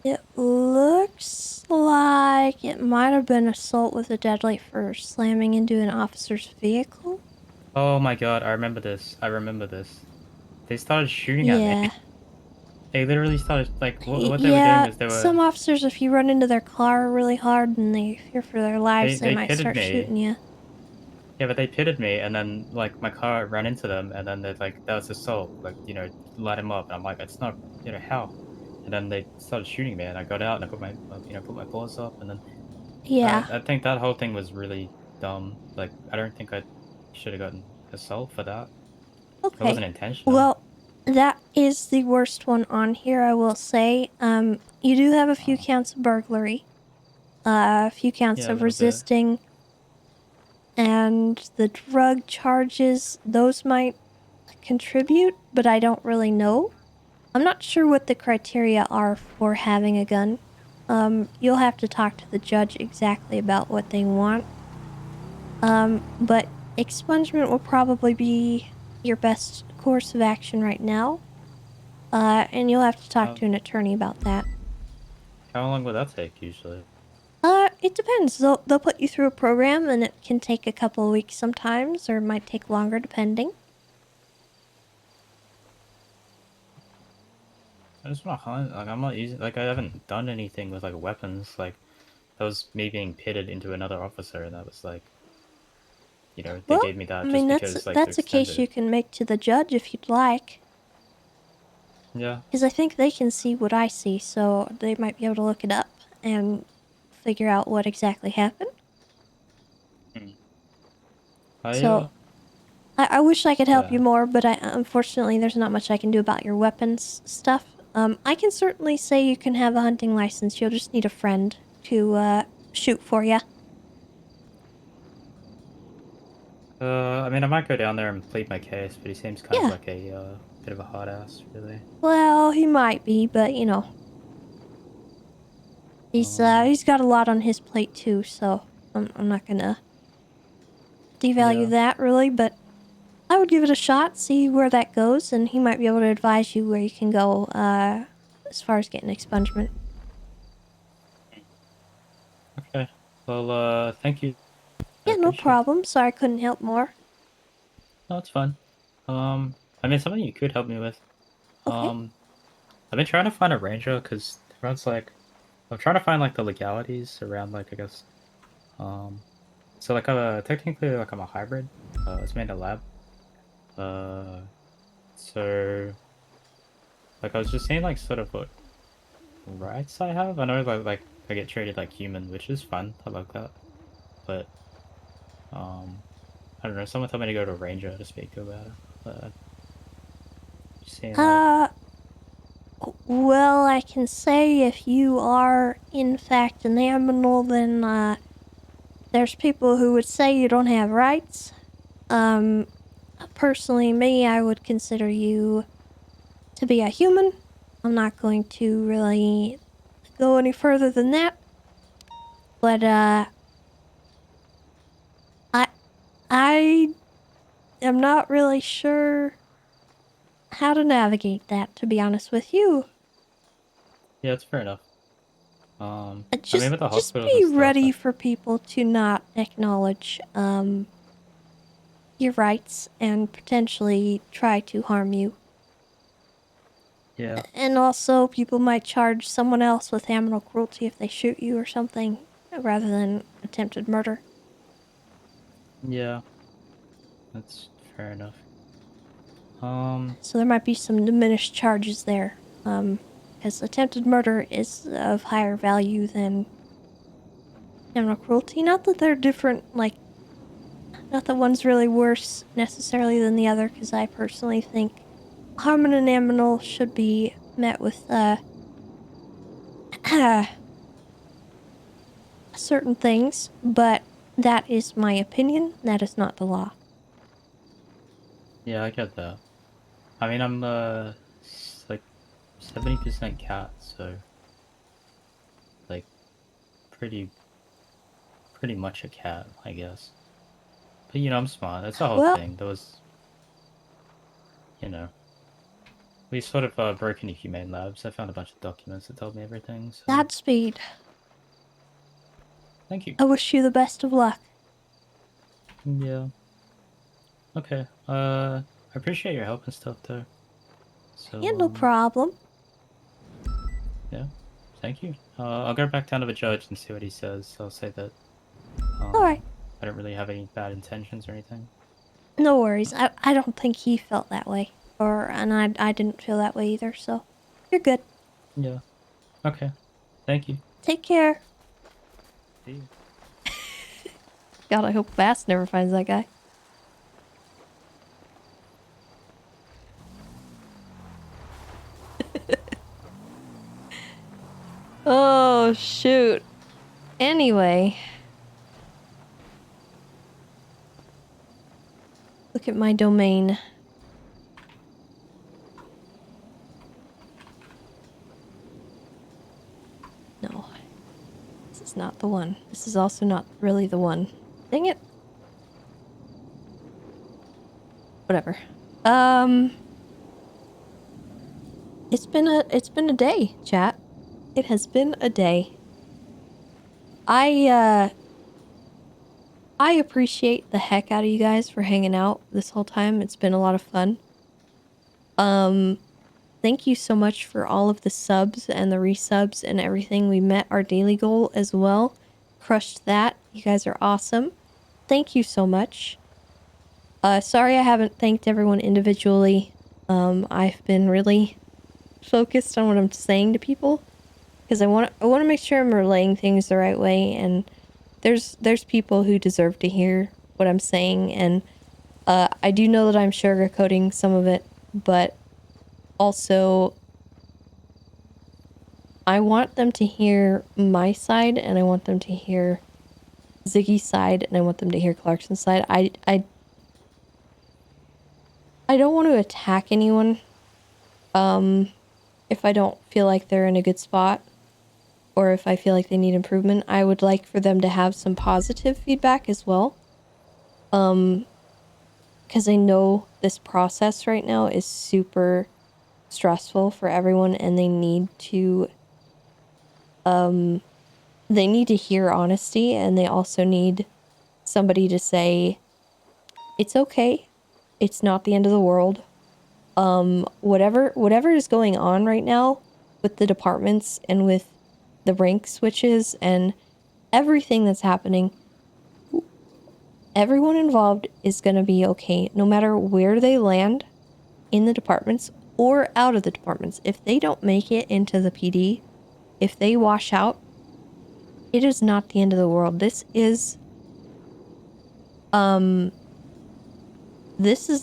It looks like it might have been assault with a deadly for slamming into an officer's vehicle. Oh my god, I remember this. I remember this. They started shooting at Yeah. me. They literally started, like, what they were doing Yeah, is they were... some officers, if you run into their car really hard and they fear for their lives, they might pitted start me. shooting you. Yeah, but they pitted me, and then, like, my car ran into them, and then they're like, that was assault, like, you know, light him up. And I'm like, it's not, you know, how? And then they started shooting me, and I got out, and I put my, you know, put my paws up, and then... Yeah. I think that whole thing was really dumb. Like, I don't think I should have gotten assault for that. It Okay. wasn't intentional. Well, that is the worst one on here, I will say. You do have a few counts of burglary, a few counts Yeah, a of little bit. resisting, and the drug charges, those might contribute, but I don't really know. I'm not sure what the criteria are for having a gun. You'll have to talk to the judge exactly about what they want. But expungement will probably be your best course of action right now. And you'll have to talk to an attorney about that. How long would that take, usually? It depends. They'll put you through a program, and it can take a couple of weeks sometimes, or it might take longer, depending. I just want to hunt. Like, I'm not using... Like, I haven't done anything with, like, weapons. Like, that was me being pitted into another officer, and that was, like... You know, they gave me that I just mean, because, like, that's to a case extend you it. can make to the judge if you'd like. Yeah. Because I think they can see what I see, so they might be able to look it up and figure out what exactly happened. So, I wish I could help you more, but unfortunately there's not much I can do about your weapons stuff. I can certainly say you can have a hunting license. You'll just need a friend to shoot for you. I mean, I might go down there and plead my case, but he seems kind of like a bit of a hot ass, really. Well, he might be, but you know, he's got a lot on his plate too. So I'm not gonna devalue that really, but I would give it a shot, see where that goes, and he might be able to advise you where you can go as far as getting expungement. Okay. Well, thank you. Yeah, no problem. Sorry I couldn't help more. No, it's fine. I mean, something you could help me with. Okay. I've been trying to find a ranger because everyone's like, I'm trying to find like the legalities around like I guess, so like technically like I'm a hybrid. It's made in a lab. So like I was just saying like sort of what rights I have. I know like I get treated like human, which is fun. I like that. But I don't know. Someone told me to go to a ranger to speak to about it. But just saying like. Well, I can say if you are in fact an animal, then there's people who would say you don't have rights. Personally, me, I would consider you to be a human. I'm not going to really go any further than that. But I am not really sure how to navigate that, to be honest with you. Yeah, it's fair enough. I mean, with the Just hospitals be and stuff, ready for people to not acknowledge your rights and potentially try to harm you. Yeah. And also, people might charge someone else with animal cruelty if they shoot you or something, rather than attempted murder. Yeah. That's fair enough. So there might be some diminished charges there. Because attempted murder is of higher value than animal cruelty. Not that they're different, like, not that one's really worse necessarily than the other, because I personally think harming an animal should be met with, certain things, but that is my opinion. That is not the law. Yeah, I get that. I mean, I'm like 70% cat, so like pretty much a cat, I guess. But you know, I'm smart. That's the whole Well- thing. There was, you know, we sort of broke into humane labs. I found a bunch of documents that told me everything. So Godspeed. thank you. I wish you the best of luck. Yeah. Okay. I appreciate your help and stuff, though. So Yeah, no problem. yeah, thank you. I'll go back down to the judge and see what he says. I'll say that. Alright. I don't really have any bad intentions or anything. No worries. I don't think he felt that way. And I didn't feel that way either, so you're good. Yeah. Okay. Thank you. Take care. See you. God, I hope Bass never finds that guy. Oh, shoot. Anyway. Look at my domain. No. This is not the one. This is also not really the one. Dang it. Whatever. It's been a day, chat. It has been a day. I appreciate the heck out of you guys for hanging out this whole time. It's been a lot of fun. Thank you so much for all of the subs and the resubs and everything. We met our daily goal as well. Crushed that. You guys are awesome. Thank you so much. Sorry I haven't thanked everyone individually. I've been really focused on what I'm saying to people because I want to make sure I'm relaying things the right way, and there's people who deserve to hear what I'm saying, and I do know that I'm sugarcoating some of it, but also I want them to hear my side, and I want them to hear Ziggy's side, and I want them to hear Clarkson's side. I don't want to attack anyone if I don't feel like they're in a good spot or if I feel like they need improvement. I would like for them to have some positive feedback as well. Because I know this process right now is super stressful for everyone, and they need to hear honesty, and they also need somebody to say, it's okay. It's not the end of the world. whatever is going on right now with the departments and with the rank switches and everything that's happening, everyone involved is going to be okay, no matter where they land in the departments or out of the departments. If they don't make it into the PD, if they wash out, it is not the end of the world. This is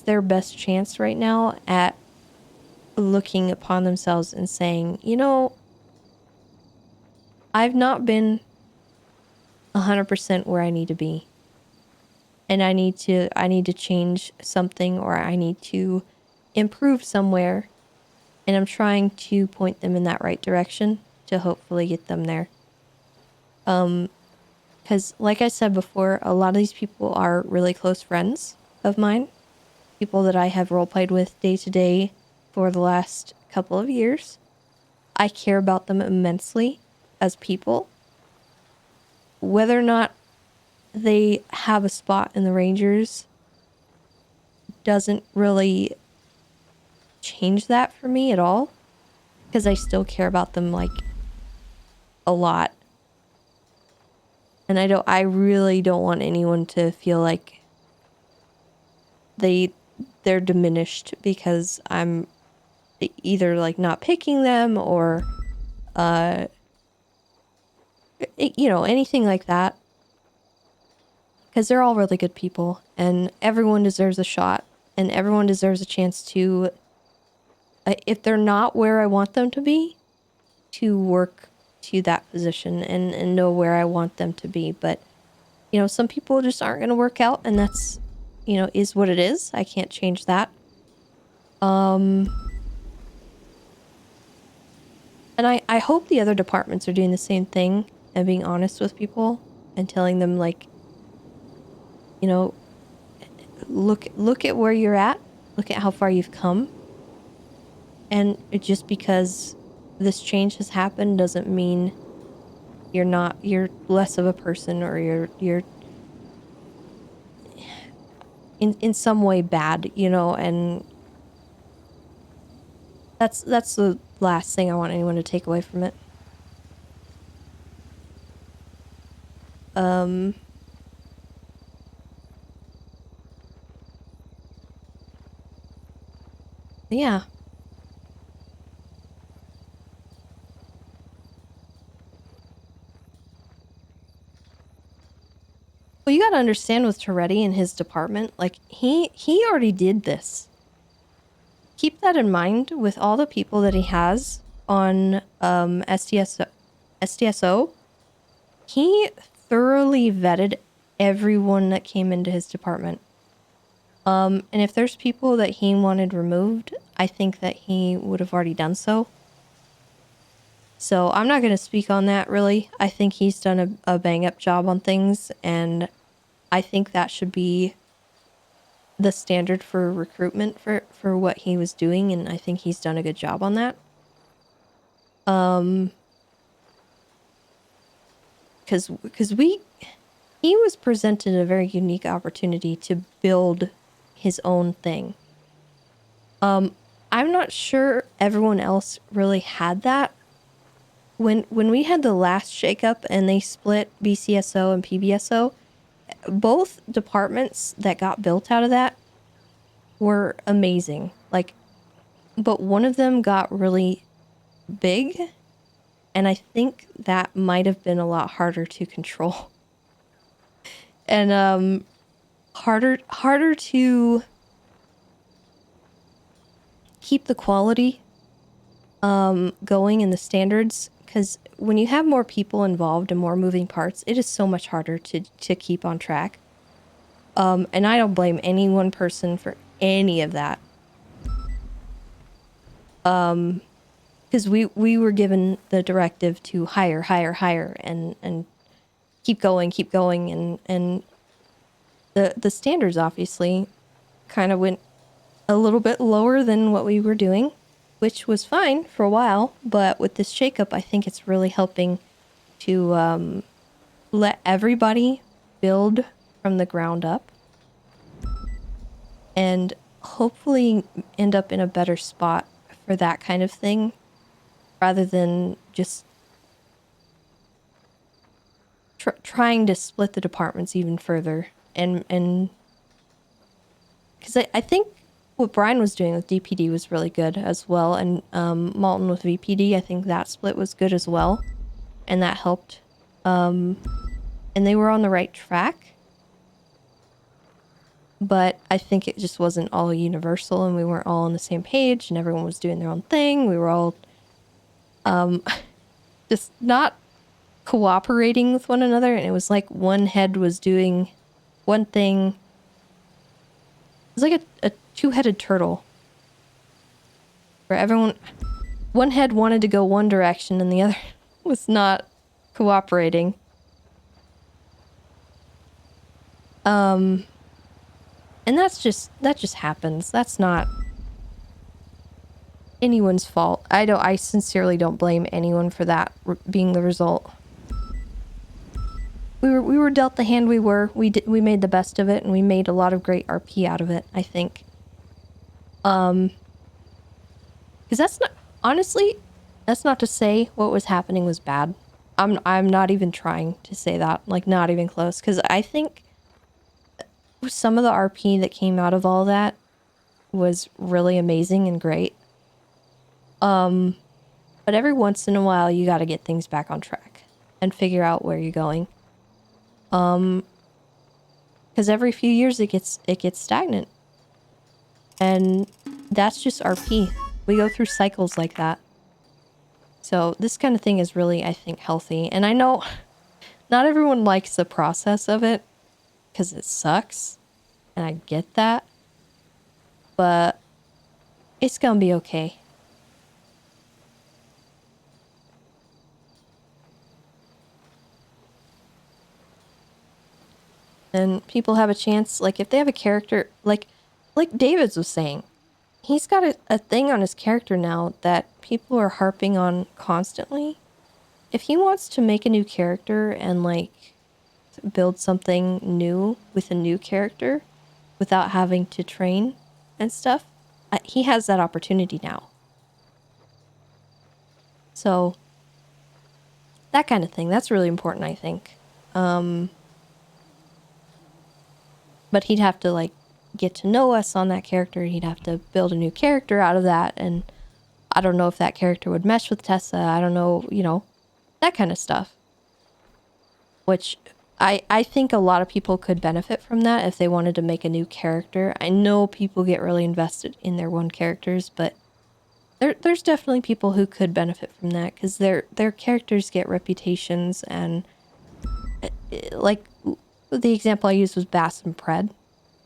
their best chance right now at looking upon themselves and saying, you know, I've not been 100% where I need to be. And I need to change something, or I need to improve somewhere. And I'm trying to point them in that right direction to hopefully get them there. Because like I said before, a lot of these people are really close friends of mine. People that I have roleplayed with day to day for the last couple of years. I care about them immensely as people. Whether or not they have a spot in the Rangers doesn't really change that for me at all, because I still care about them like a lot. And I really don't want anyone to feel like they're diminished because I'm either like not picking them or you know, anything like that. Because they're all really good people, and everyone deserves a shot, and everyone deserves a chance to, if they're not where I want them to be, to work to that position and know where I want them to be. But, you know, some people just aren't going to work out, and that's, you know, is what it is. I can't change that. And I hope the other departments are doing the same thing and being honest with people and telling them, like, you know, look at where you're at. Look at how far you've come. And just because this change has happened doesn't mean you're less of a person, or you're in some way bad, you know. And that's the last thing I want anyone to take away from it. Yeah. Well, you gotta understand with Toretti and his department, like, he already did this. Keep that in mind with all the people that he has on SDSO. He thoroughly vetted everyone that came into his department. And if there's people that he wanted removed, I think that he would have already done so. So I'm not going to speak on that, really. I think he's done a bang-up job on things, and I think that should be the standard for recruitment for what he was doing, and I think he's done a good job on that. Because he was presented a very unique opportunity to build his own thing. I'm not sure everyone else really had that. When we had the last shakeup and they split BCSO and PBSO, both departments that got built out of that were amazing. Like, but one of them got really big, and I think that might have been a lot harder to control. And harder to keep the quality going and the standards, because when you have more people involved and more moving parts, it is so much harder to keep on track. And I don't blame any one person for any of that. Because we were given the directive to hire, and keep going, and the standards obviously kind of went a little bit lower than what we were doing, which was fine for a while, but with this shakeup, I think it's really helping to let everybody build from the ground up. And hopefully end up in a better spot for that kind of thing rather than just trying to split the departments even further. And because I think what Brian was doing with DPD was really good as well, and Malton with VPD, I think that split was good as well, and that helped. And they were on the right track, but I think it just wasn't all universal, and we weren't all on the same page, and everyone was doing their own thing. We were all just not cooperating with one another, and it was like one head was doing one thing. It was like a two-headed turtle where one head wanted to go one direction and the other was not cooperating. And that just happens. That's not anyone's fault. I sincerely don't blame anyone for that being the result. We were dealt the hand we were. We made the best of it, and we made a lot of great RP out of it, I think. Because that's not, honestly, that's not to say what was happening was bad. I'm not even trying to say that, like, not even close, because I think some of the RP that came out of all that was really amazing and great. But every once in a while, you got to get things back on track and figure out where you're going. Because every few years it gets stagnant, and that's just RP. We go through cycles like that. So this kind of thing is really, I think, healthy. And I know not everyone likes the process of it because it sucks, and I get that, but it's gonna be okay. And people have a chance, like, if they have a character, like David's was saying, he's got a thing on his character now that people are harping on constantly. If he wants to make a new character and, like, build something new with a new character without having to train and stuff, he has that opportunity now. So, that kind of thing, that's really important, I think. But he'd have to, like, get to know us on that character. He'd have to build a new character out of that. And I don't know if that character would mesh with Tessa. I don't know, you know, that kind of stuff. Which I think a lot of people could benefit from that if they wanted to make a new character. I know people get really invested in their one characters, but there's definitely people who could benefit from that because their characters get reputations, and like the example I used was Bass and Pred.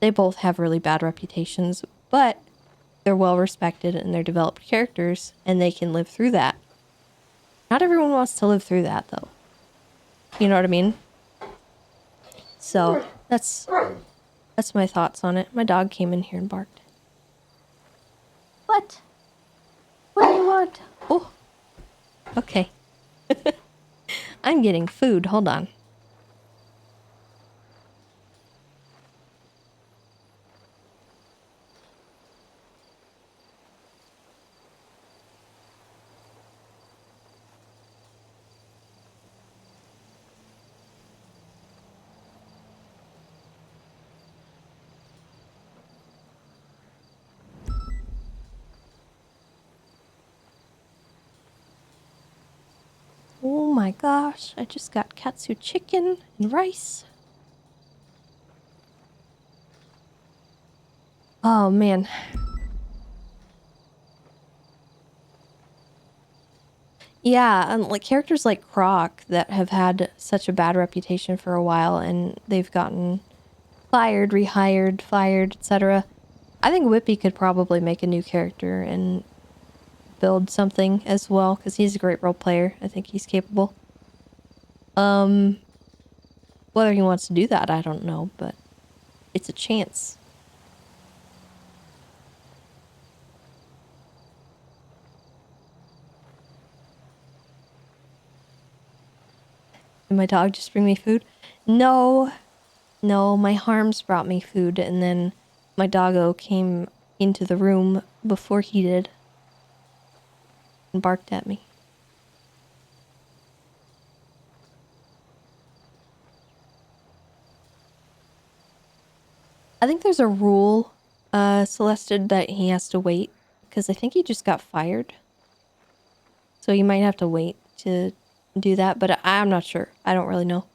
They both have really bad reputations, but they're well respected and they're developed characters, and they can live through that. Not everyone wants to live through that, though. You know what I mean? So that's my thoughts on it. My dog came in here and barked. What? What do you want? Oh, okay. I'm getting food. Hold on. Oh my gosh, I just got katsu chicken and rice. Oh man. Yeah, and like characters like Croc that have had such a bad reputation for a while and they've gotten fired, rehired, fired, etc. I think Whippy could probably make a new character and build something as well because he's a great role player. I think he's capable. Whether he wants to do that, I don't know, but it's a chance. Did my dog just bring me food? No, my Harms brought me food, and then my doggo came into the room before he did and barked at me. I think there's a rule, Celested, that he has to wait, because I think he just got fired. So you might have to wait to do that, but I'm not sure. I don't really know.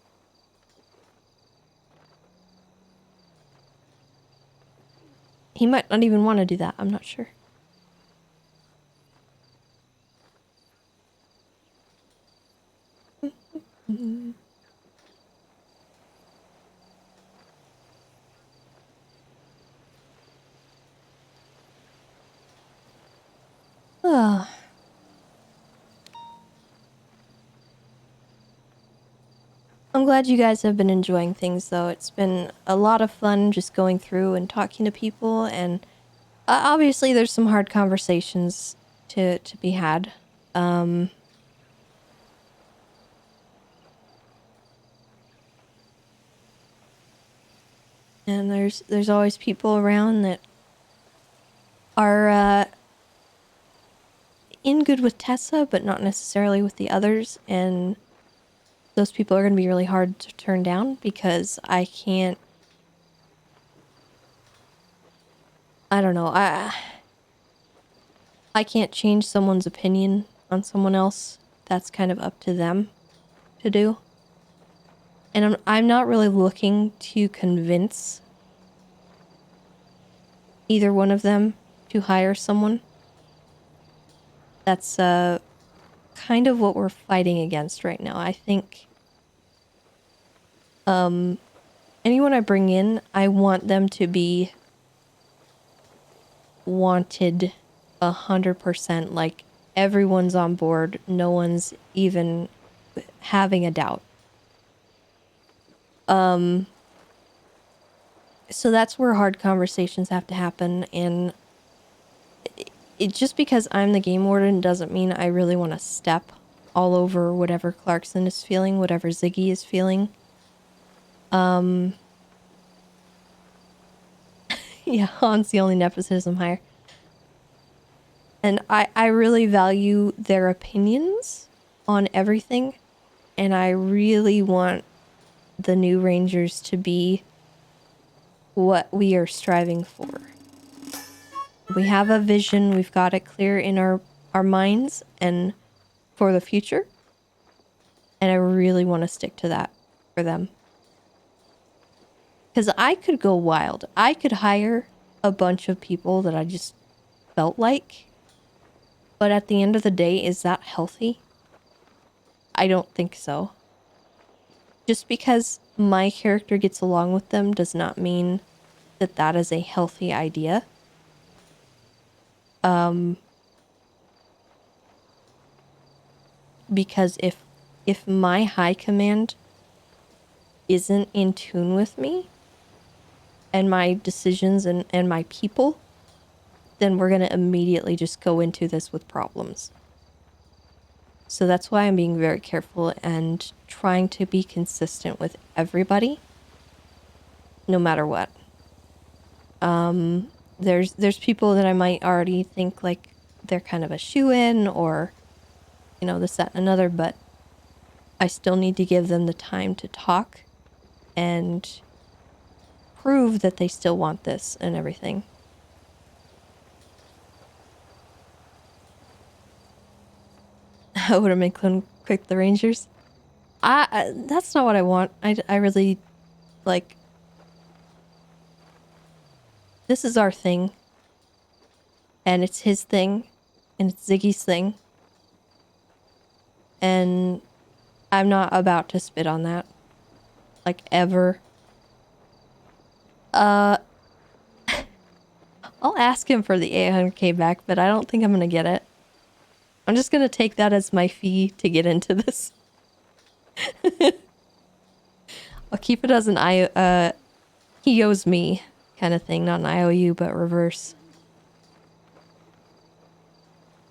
He might not even want to do that. I'm not sure. Ah. I'm glad you guys have been enjoying things, though. It's been a lot of fun just going through and talking to people, and obviously there's some hard conversations to be had. And there's always people around that are in good with Tessa, but not necessarily with the others, and those people are going to be really hard to turn down because I don't know, I can't change someone's opinion on someone else. That's kind of up to them to do. And I'm not really looking to convince either one of them to hire someone. That's kind of what we're fighting against right now. I think anyone I bring in, I want them to be wanted 100%. Like, everyone's on board. No one's even having a doubt. So that's where hard conversations have to happen, and it just because I'm the game warden doesn't mean I really want to step all over whatever Clarkson is feeling, whatever Ziggy is feeling. Yeah, Han's the only nepotism hire. And I really value their opinions on everything, and I really want the new Rangers to be what we are striving for. We have a vision, we've got it clear in our minds and for the future, and I really want to stick to that for them. Because I could go wild. I could hire a bunch of people that I just felt like, but at the end of the day, is that healthy? I don't think so. Just because my character gets along with them does not mean that that is a healthy idea. Because if my high command isn't in tune with me and my decisions and my people, then we're going to immediately just go into this with problems. So that's why I'm being very careful and trying to be consistent with everybody, no matter what. There's people that I might already think like they're kind of a shoo-in or, you know, this, that, and another, but I still need to give them the time to talk and prove that they still want this and everything. I would have made Clint quick the Rangers. That's not what I want. I really, like, this is our thing. And it's his thing. And it's Ziggy's thing. And I'm not about to spit on that. Like, ever. I'll ask him for the 800k back, but I don't think I'm gonna get it. I'm just gonna take that as my fee to get into this. I'll keep it as an he owes me kind of thing, not an IOU, but reverse.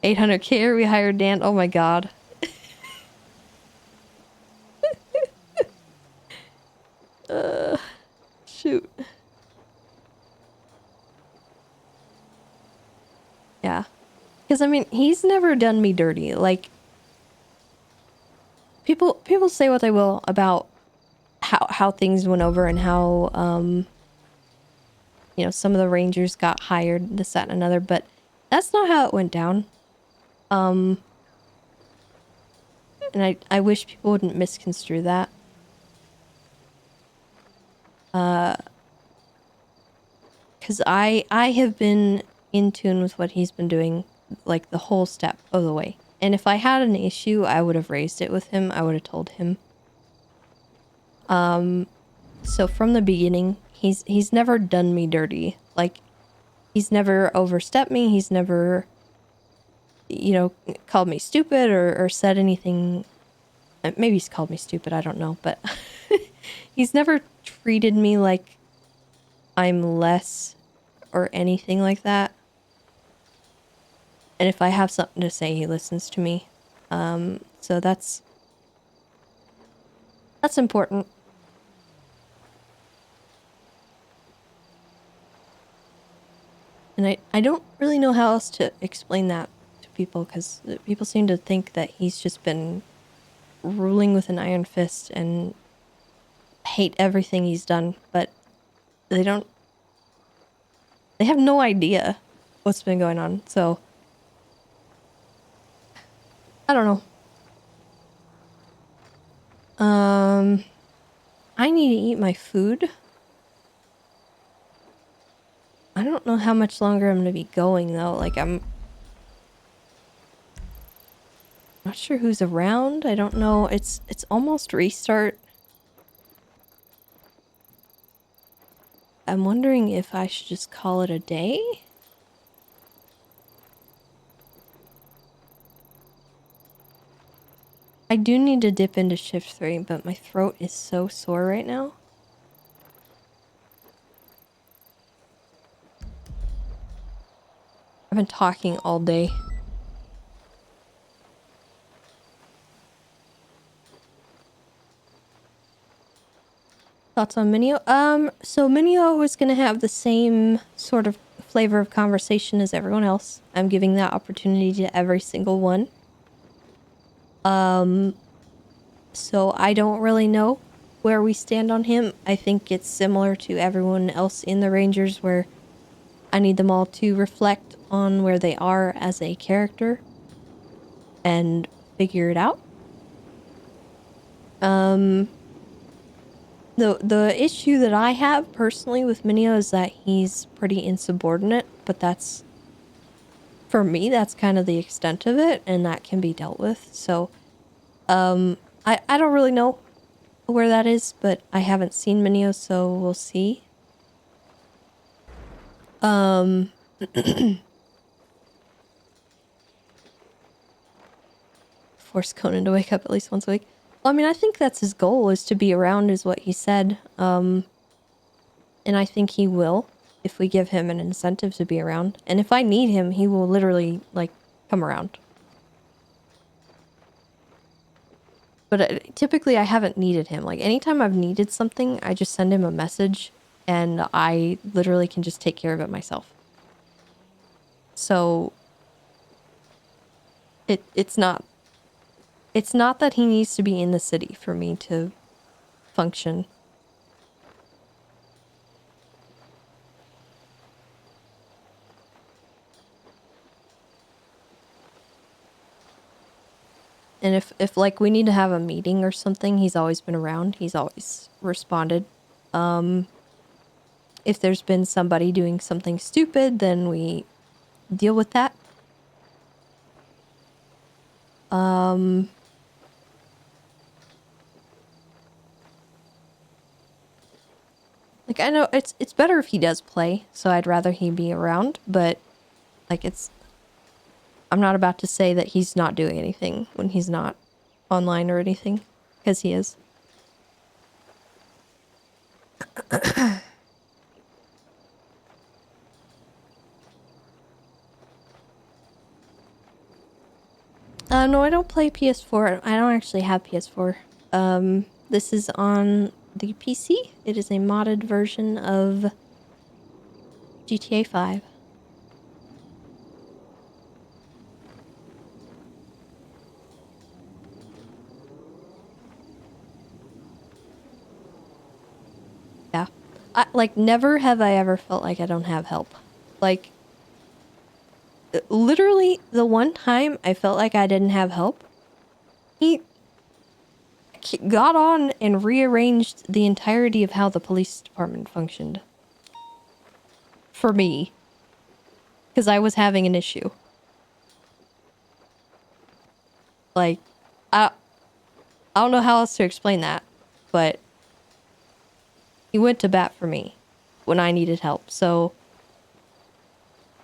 800k, we hired Dan. Oh my god. Shoot. Because I mean, he's never done me dirty. Like, people say what they will about how things went over and how you know, some of the Rangers got hired, this, that, and another, but that's not how it went down. And I wish people wouldn't misconstrue that. Because I have been in tune with what he's been doing, like, the whole step of the way. And if I had an issue, I would have raised it with him. I would have told him. So from the beginning, he's never done me dirty. Like, he's never overstepped me. He's never, you know, called me stupid or said anything. Maybe he's called me stupid. I don't know. But he's never treated me like I'm less or anything like that. And if I have something to say, he listens to me. So that's important. And I don't really know how else to explain that to people, because people seem to think that he's just been ruling with an iron fist and hate everything he's done, but they have no idea what's been going on. So I don't know. I need to eat my food. I don't know how much longer I'm gonna be going though. Like, I'm not sure who's around. I don't know. It's almost restart. I'm wondering if I should just call it a day. I do need to dip into shift 3, but my throat is so sore right now. I've been talking all day. Thoughts on Minio? So Minio is gonna have the same sort of flavor of conversation as everyone else. I'm giving that opportunity to every single one. So I don't really know where we stand on him. I think it's similar to everyone else in the Rangers, where I need them all to reflect on where they are as a character and figure it out. The issue that I have personally with Minio is that he's pretty insubordinate, but that's, for me, that's kind of the extent of it, and that can be dealt with. So, I don't really know where that is, but I haven't seen Minio, so we'll see. Force Conan to wake up at least once a week. Well, I mean, I think that's his goal, is to be around, is what he said. And I think he will, if we give him an incentive to be around. And if I need him, he will literally, like, come around. But typically I haven't needed him. Like, anytime I've needed something, I just send him a message and I literally can just take care of it myself. So it's not that he needs to be in the city for me to function. And if like we need to have a meeting or something, he's always been around. He's always responded. If there's been somebody doing something stupid, then we deal with that. Like, I know it's better if he does play, so I'd rather he be around, but like, I'm not about to say that he's not doing anything when he's not online or anything, because he is. No, I don't play PS4. I don't actually have PS4. This is on the PC. It is a modded version of GTA 5. like, never have I ever felt like I don't have help. Like, literally, the one time I felt like I didn't have help, he got on and rearranged the entirety of how the police department functioned. For me. Because I was having an issue. Like, I don't know how else to explain that, but he went to bat for me when I needed help. So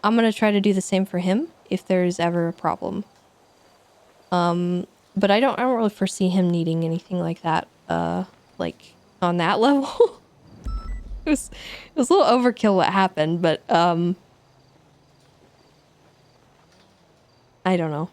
I'm gonna try to do the same for him if there's ever a problem. But I don't really foresee him needing anything like that. Like on that level. it was a little overkill what happened, but I don't know.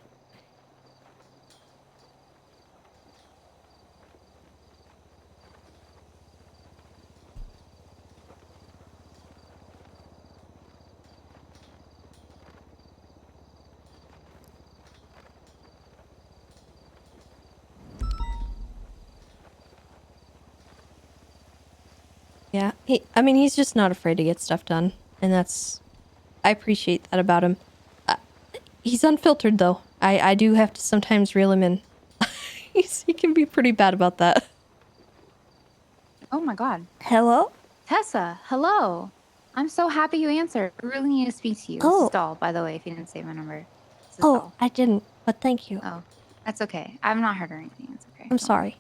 Yeah, I mean, he's just not afraid to get stuff done, and I appreciate that about him. He's unfiltered, though. I do have to sometimes reel him in. He can be pretty bad about that. Oh my god. Hello? Tessa, hello. I'm so happy you answered. I really need to speak to you. This is Doll, by the way, if you didn't save my number. This is Doll. I didn't, but thank you. Oh, that's okay. I'm not hurt or anything. It's okay. I'm sorry.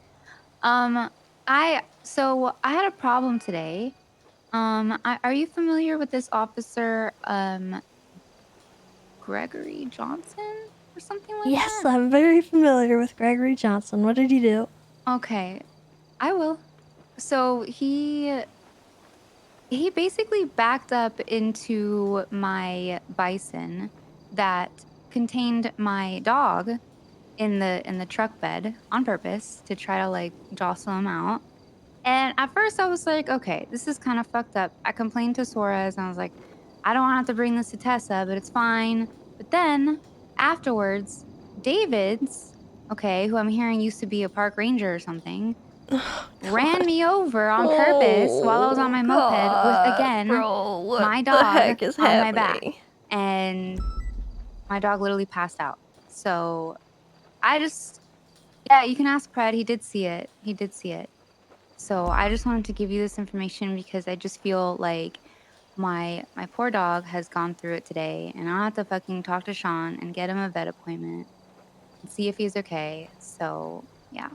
So I had a problem today. Are you familiar with this officer, Gregory Johnson or something like Yes, that? I'm very familiar with Gregory Johnson. What did he do? Okay, I will. So he basically backed up into my bison that contained my dog in the truck bed on purpose to try to like jostle him out. And at first I was like, okay, this is kind of fucked up. I complained to Suarez and I was like, I don't have to bring this to Tessa, but it's fine. But then afterwards, David's, okay, who I'm hearing used to be a park ranger or something, ran me over on purpose while I was on my moped with, again, my dog on my back. And my dog literally passed out. So yeah, you can ask Pred. He did see it. He did see it. So I just wanted to give you this information because I just feel like my poor dog has gone through it today, and I'll have to fucking talk to Sean and get him a vet appointment and see if he's okay. So yeah,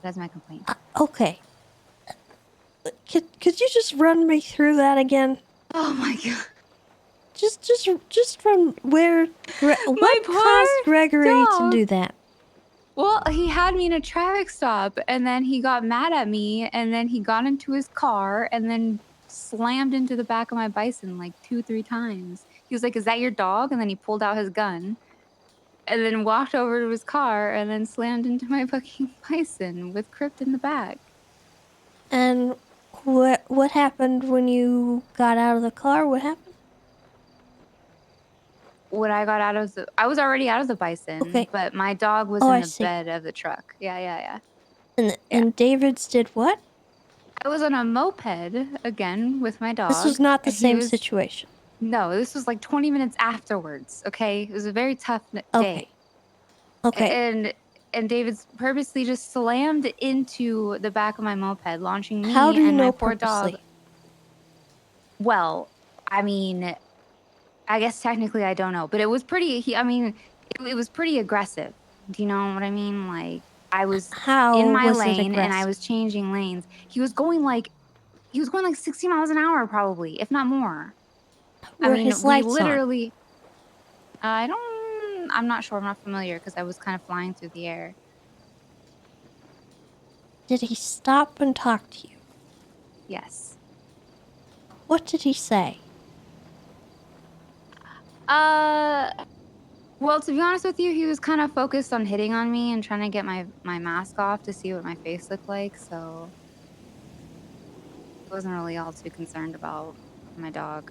that's my complaint. Okay. Could you just run me through that again? Oh my god. Just from where what caused Gregory to do that? Well, he had me in a traffic stop, and then he got mad at me, and then he got into his car, and then slammed into the back of my bison like 2-3 times. He was like, "Is that your dog?" And then he pulled out his gun, and then walked over to his car, and then slammed into my fucking bison with Crypt in the back. And what happened when you got out of the car? What happened? When I got out of I was already out of the bison, but my dog was in the bed of the truck. Yeah. And David's did what? I was on a moped again with my dog. This was not the and he same was- situation. No, this was like 20 minutes afterwards. Okay, it was a very tough day. Okay. And David's purposely just slammed into the back of my moped, launching me How do you and know my poor dog. purposely? Well, I mean, I guess technically I don't know, but it was pretty. It was pretty aggressive. Do you know what I mean? Like I was in my was it lane and I aggressive? was changing lanes. He was going like 60 miles an hour, probably, if not more. Were his lights on? literally. I'm not sure. I'm not familiar because I was kind of flying through the air. Did he stop and talk to you? Yes. What did he say? Well, to be honest with you, he was kind of focused on hitting on me and trying to get my mask off to see what my face looked like, so I wasn't really all too concerned about my dog.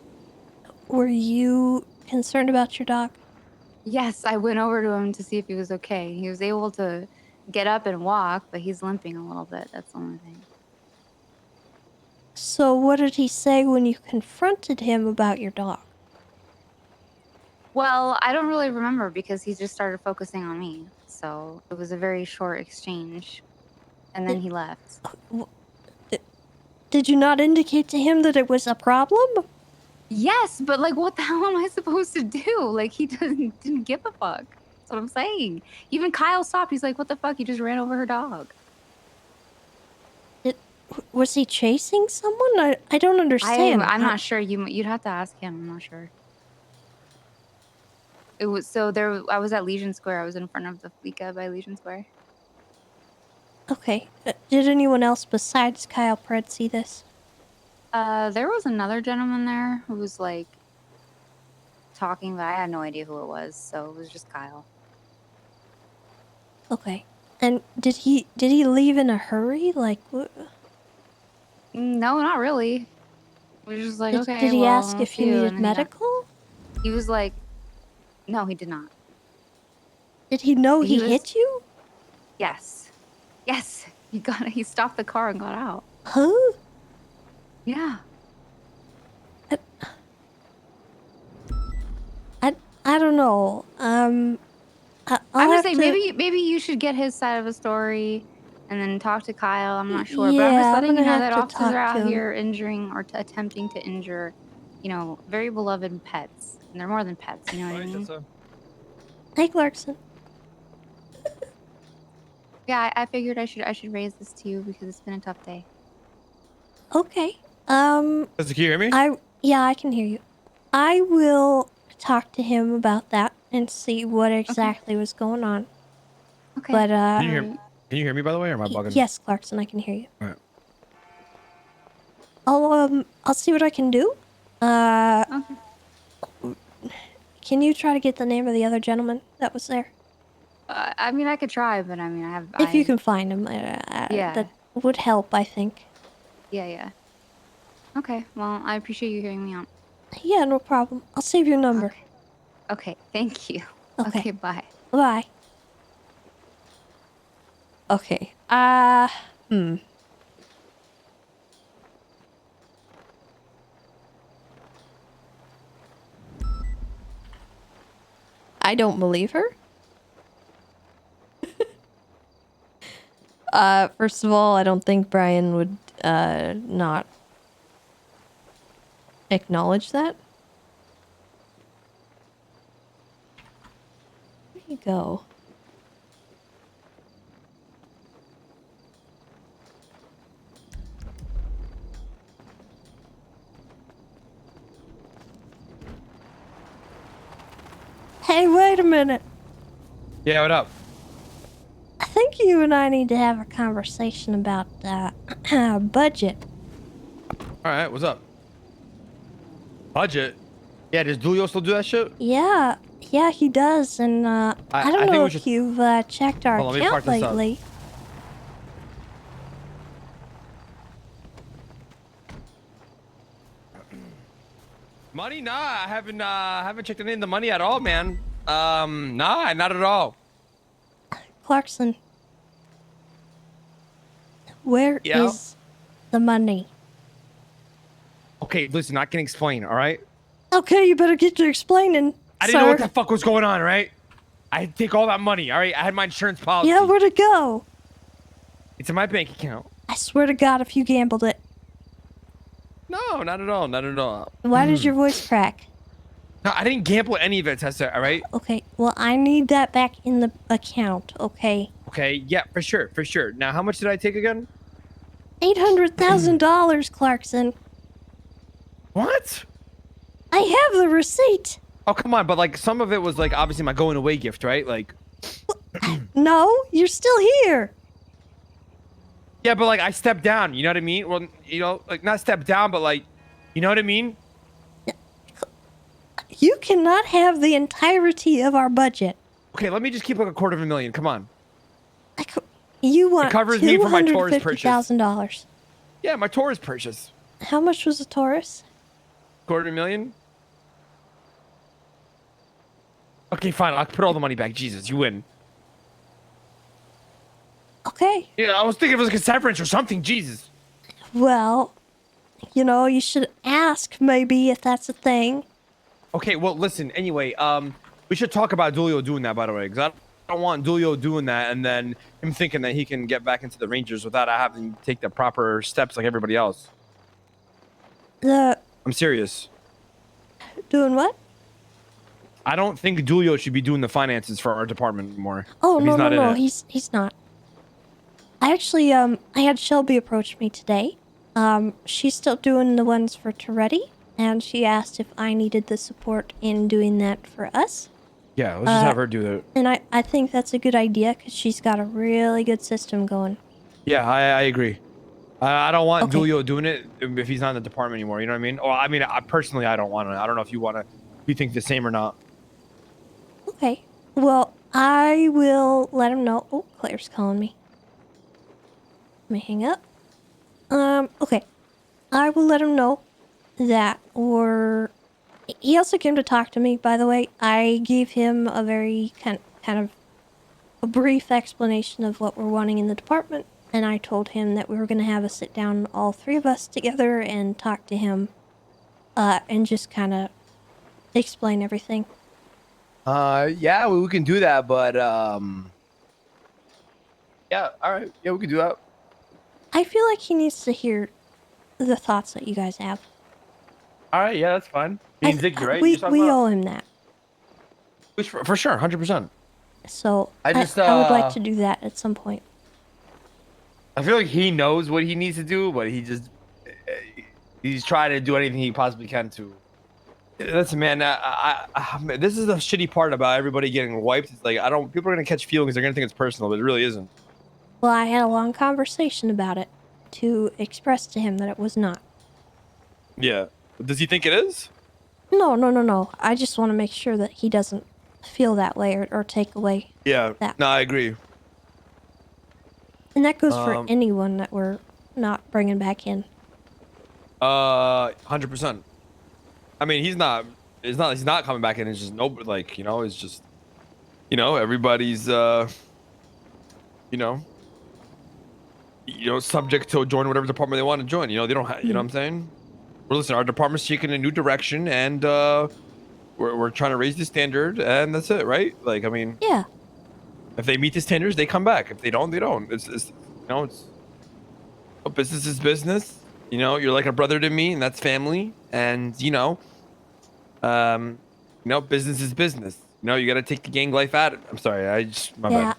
Were you concerned about your dog? Yes, I went over to him to see if he was okay. He was able to get up and walk, but he's limping a little bit. That's the only thing. So what did he say when you confronted him about your dog? Well, I don't really remember because he just started focusing on me. So it was a very short exchange. And then he left. Did you not indicate to him that it was a problem? Yes, but like, what the hell am I supposed to do? Like, he didn't give a fuck. That's what I'm saying. Even Kyle stopped. He's like, what the fuck? You just ran over her dog. Was he chasing someone? I don't understand. I'm not sure. You'd have to ask him. I'm not sure. It was I was at Legion Square. I was in front of the Fleeka by Legion Square. Okay. Did anyone else besides Kyle Pred see this? There was another gentleman there who was like talking, but I had no idea who it was, so it was just Kyle. Okay. And did he leave in a hurry? Like, No, not really. We were just like, okay. Did he well, ask I'll if see you you, needed and then medical? He was like, no, he did not. Did he know he hit you? Yes. Yes. He stopped the car and got out. Huh? Yeah. I don't know. I would say maybe you should get his side of the story and then talk to Kyle. I'm not sure, but I'm just Yeah, letting you I'm gonna know that have to officers are talk to out him. here injuring or attempting to injure, very beloved pets. And they're more than pets, you know what I mean? Hey, Clarkson. Yeah, I figured I should raise this to you because it's been a tough day. Okay. Can you hear me? Yeah, I can hear you. I will talk to him about that and see what exactly was going on. Okay. But Can you hear me by the way, or am I bugging? yes, Clarkson, I can hear you. All right. I'll see what I can do. Okay. Can you try to get the name of the other gentleman that was there? I mean, I could try, but I mean, If you can find him, Yeah. that would help, I think. Yeah. Okay, well, I appreciate you hearing me out. Yeah, no problem. I'll save your number. Okay, thank you. Okay. Bye. Bye. Okay. I don't believe her. First of all, I don't think Brian would not acknowledge that. Where you go? Hey, wait a minute. Yeah, what up? I think you and I need to have a conversation about budget. All right, what's up? Budget? Yeah, does Julio still do that shit? Yeah, he does, and I don't think know we if should- you've checked our Hold on, let me account park this up. lately. Money? Nah, I haven't checked any of the money at all, man. Nah, not at all. Clarkson, where is the money? Okay, listen, I can explain, all right? Okay, you better get to explaining, I didn't know what sir. the fuck was going on, all right? I had to take all that money, all right? I had my insurance policy. Yeah, where'd it go? It's in my bank account. I swear to God, if you gambled it. No, not at all, not at all. Why did your voice crack? No, I didn't gamble any of it, Tessa, all right? Okay, well, I need that back in the account, okay? Okay, yeah, for sure, for sure. Now, how much did I take again? $800,000, Clarkson. What? I have the receipt. Oh, come on, but like some of it was like obviously my going away gift, right? Like, No, you're still here. yeah, but like I stepped down, you know what I mean? Well, like not step down, but like, you know what I mean? You cannot have the entirety of our budget. Okay, let me just keep like $250,000. Come on. You want It covers me for my Taurus purchase. $250,000. Yeah, my Taurus purchase. How much was a Taurus? $250,000. Okay, fine. I'll put all the money back. Jesus, you win. Okay. Yeah, I was thinking it was like a severance or something. Jesus. Well, you know, you should ask maybe if that's a thing. Okay, well, listen. Anyway, we should talk about Dulio doing that, by the way, because I don't want Dulio doing that and then him thinking that he can get back into the Rangers without having to take the proper steps like everybody else. I'm serious. Doing what? I don't think Dulio should be doing the finances for our department anymore. Oh, if no, he's not in no, it. he's not. I actually, I had Shelby approach me today. She's still doing the ones for Toretti, and she asked if I needed the support in doing that for us. Yeah, let's just have her do that. And I think that's a good idea, because she's got a really good system going. Yeah, I agree. I don't want Dulio doing it if he's not in the department anymore. You know what I mean? Or I mean, personally, I don't want to. I don't know if you want to. If you think the same or not. Okay. Well, I will let him know. Oh, Claire's calling me. Let me hang up. Okay. I will let him know that he also came to talk to me, by the way. I gave him a very kind of a brief explanation of what we're wanting in the department, and I told him that we were going to have a sit down, all three of us together, and talk to him, and just kind of explain everything. Yeah, we can do that, but yeah, all right, yeah, we can do that. I feel like he needs to hear the thoughts that you guys have. All right, yeah, that's fine. Me and Ziggy, right? We owe him that. For sure, 100%. So I I would like to do that at some point. I feel like he knows what he needs to do, but he's trying to do anything he possibly can to. Listen, man, this is the shitty part about everybody getting wiped. It's like people are gonna catch feelings. They're gonna think it's personal, but it really isn't. Well, I had a long conversation about it to express to him that it was not. Yeah. Does he think it is? No. I just want to make sure that he doesn't feel that way or take away. Yeah. That. No, I agree. And that goes for anyone that we're not bringing back in. 100%. I mean, he's not coming back in. It's just it's just, everybody's, subject to join whatever department they want to join. They don't have, you know what I'm saying? Well, listen, our department's taking a new direction, and we're trying to raise the standard, and that's it, right? Like, I mean, yeah. If they meet the standards, they come back. If they don't, they don't. It's business is business. You're like a brother to me, and that's family. And business is business. You got to take the gang life out of it. I'm sorry, my bad.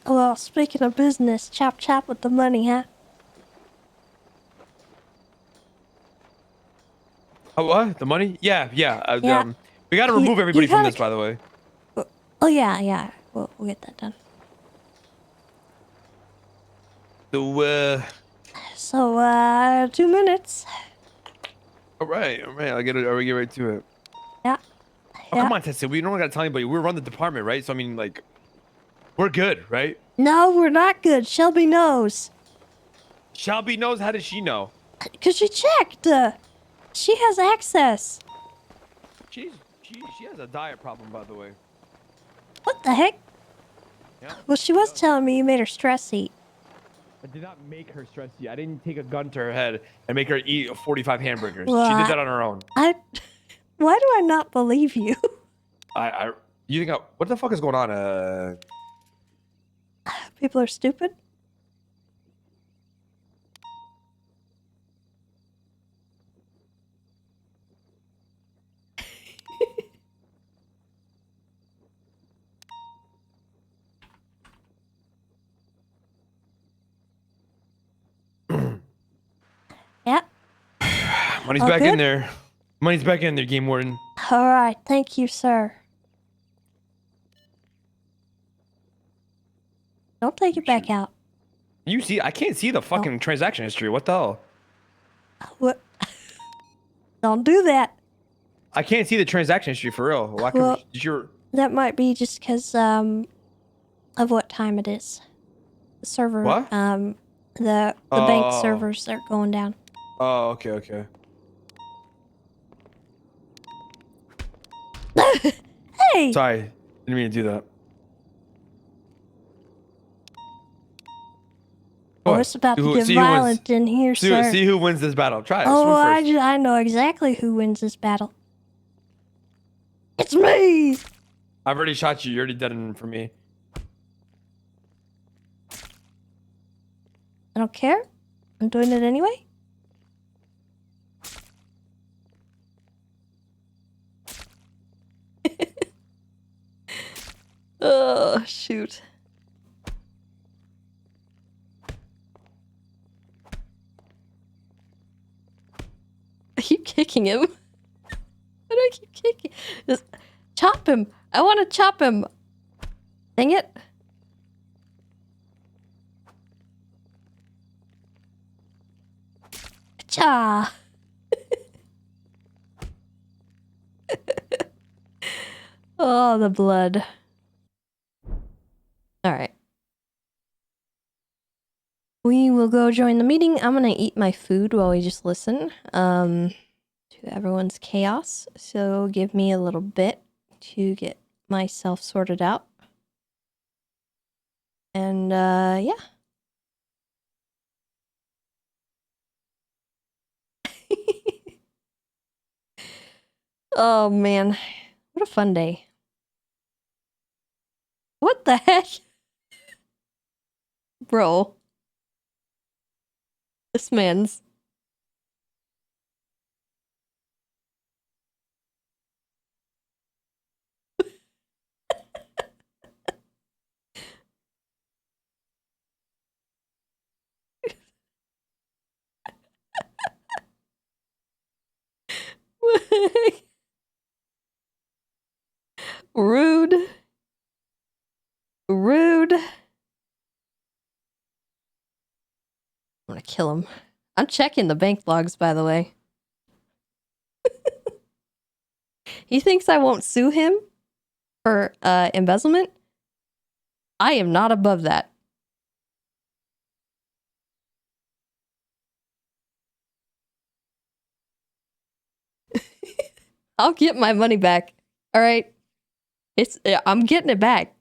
Well, speaking of business, chop with the money, huh? Oh, what? The money? Yeah. We got to remove everybody from this, by the way. Oh, yeah. We'll get that done. So, 2 minutes. All right. I'll get right to it. Yeah. Oh, come on, Tessa. We don't got to tell anybody. We run the department, right? So, I mean, we're good, right? No, we're not good. Shelby knows. Shelby knows? How does she know? Because she checked. She has access. She has a diet problem, by the way. What the heck? Yeah. Well, she was telling me you made her stress eat. I did not make her stress eat. I didn't take a gun to her head and make her eat 45 hamburgers. Well, she did that on her own. Why do I not believe you? You think what the fuck is going on? People are stupid. Yeah. Money's back in there. Money's back in there, Game Warden. All right. Thank you, sir. Don't take it back out. You see, I can't see the fucking transaction history. What the hell? What? Don't do that. I can't see the transaction history for real. Why Well, your that might be just because of what time it is. The server. What? The bank servers are going down. Oh, okay. Hey! Sorry, didn't mean to do that. Oh, What? it's about to See get who wins. violent in here, sir. See who wins this battle. Try it. Oh, Swim first. I know exactly who wins this battle. It's me! I've already shot you. You're already dead for me. I don't care. I'm doing it anyway. Oh, shoot. I keep kicking him. Why do I keep kicking? Just chop him. I want to chop him. Dang it. Cha. Oh, the blood. All right. We will go join the meeting. I'm gonna eat my food while we just listen to everyone's chaos. So give me a little bit to get myself sorted out. And yeah. Oh man, what a fun day. What the heck? Bro. This man's... Rude. Rude. I'm gonna kill him. I'm checking the bank logs, by the way. He thinks I won't sue him for embezzlement? I am not above that. I'll get my money back. All right. I'm getting it back.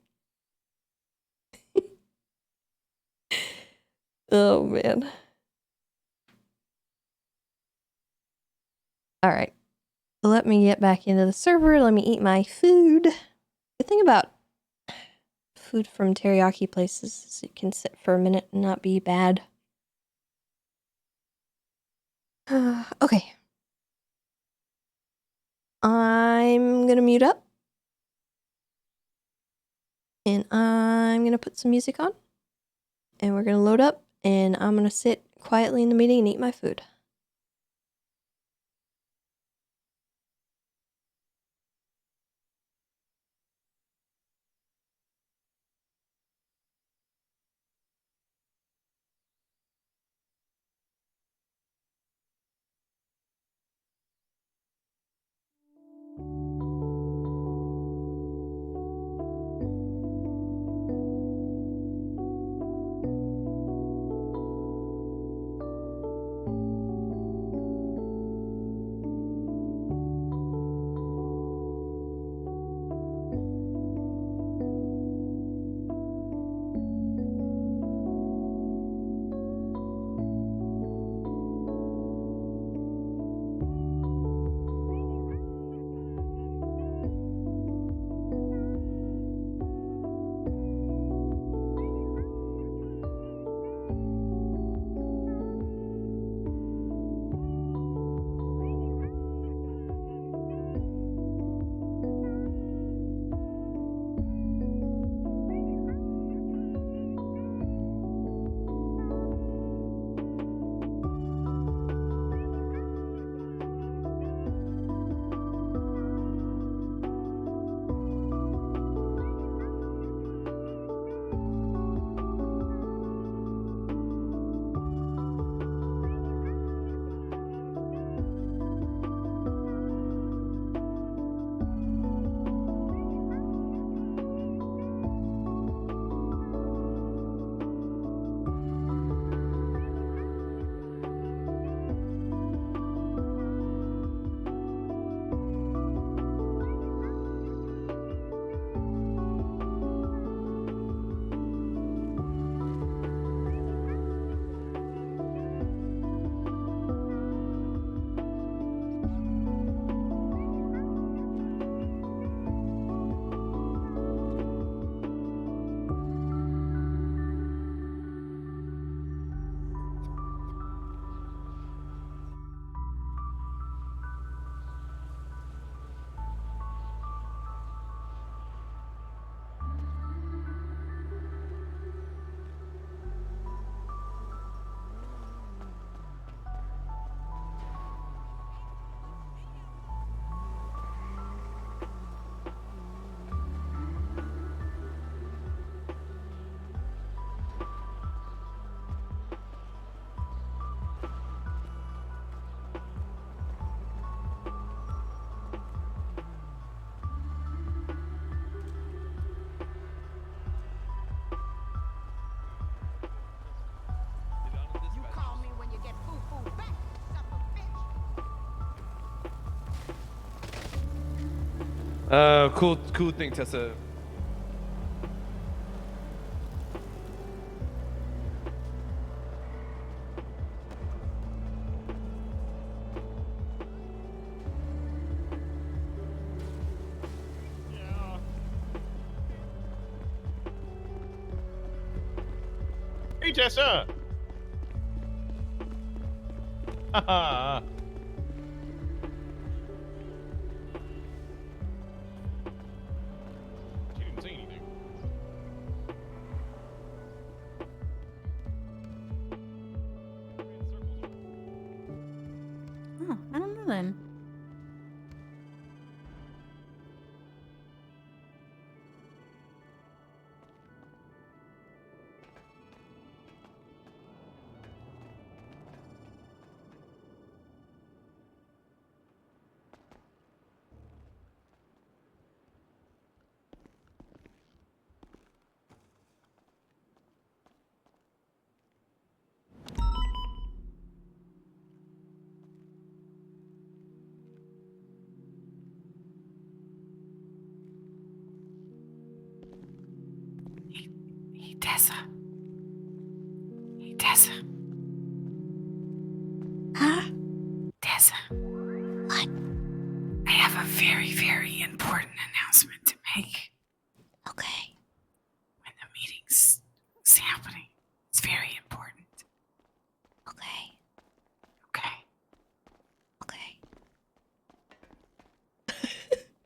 Oh man. All right. Let me get back into the server. Let me eat my food. The thing about food from teriyaki places is it can sit for a minute and not be bad. Okay. I'm gonna mute up. And I'm gonna put some music on. And we're gonna load up. And I'm gonna sit quietly in the meeting and eat my food. Cool thing, Tessa. Hey, Tessa. Haha. She didn't say anything. Oh, I don't know then. Hey, Tessa. Hey, Tessa. Huh? Tessa. What? I have a very, very important announcement to make. Okay. When the meeting's happening, it's very important. Okay. Okay.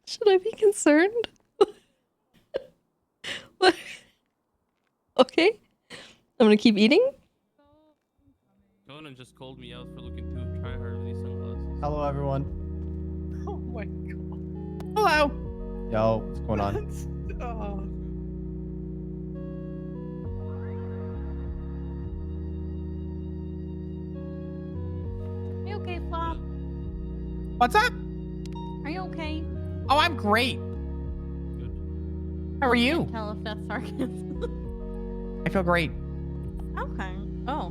Should I be concerned? What? Okay. I'm gonna keep eating. Conan just called me out for looking too try hard with these sunglasses. Hello, everyone. Oh my god. Hello. Yo, what's going on? Are you okay, Flop? What's up? Are you okay? Oh, I'm great. How are you? Can't tell if that's sarcasm. I feel great. Okay. Oh.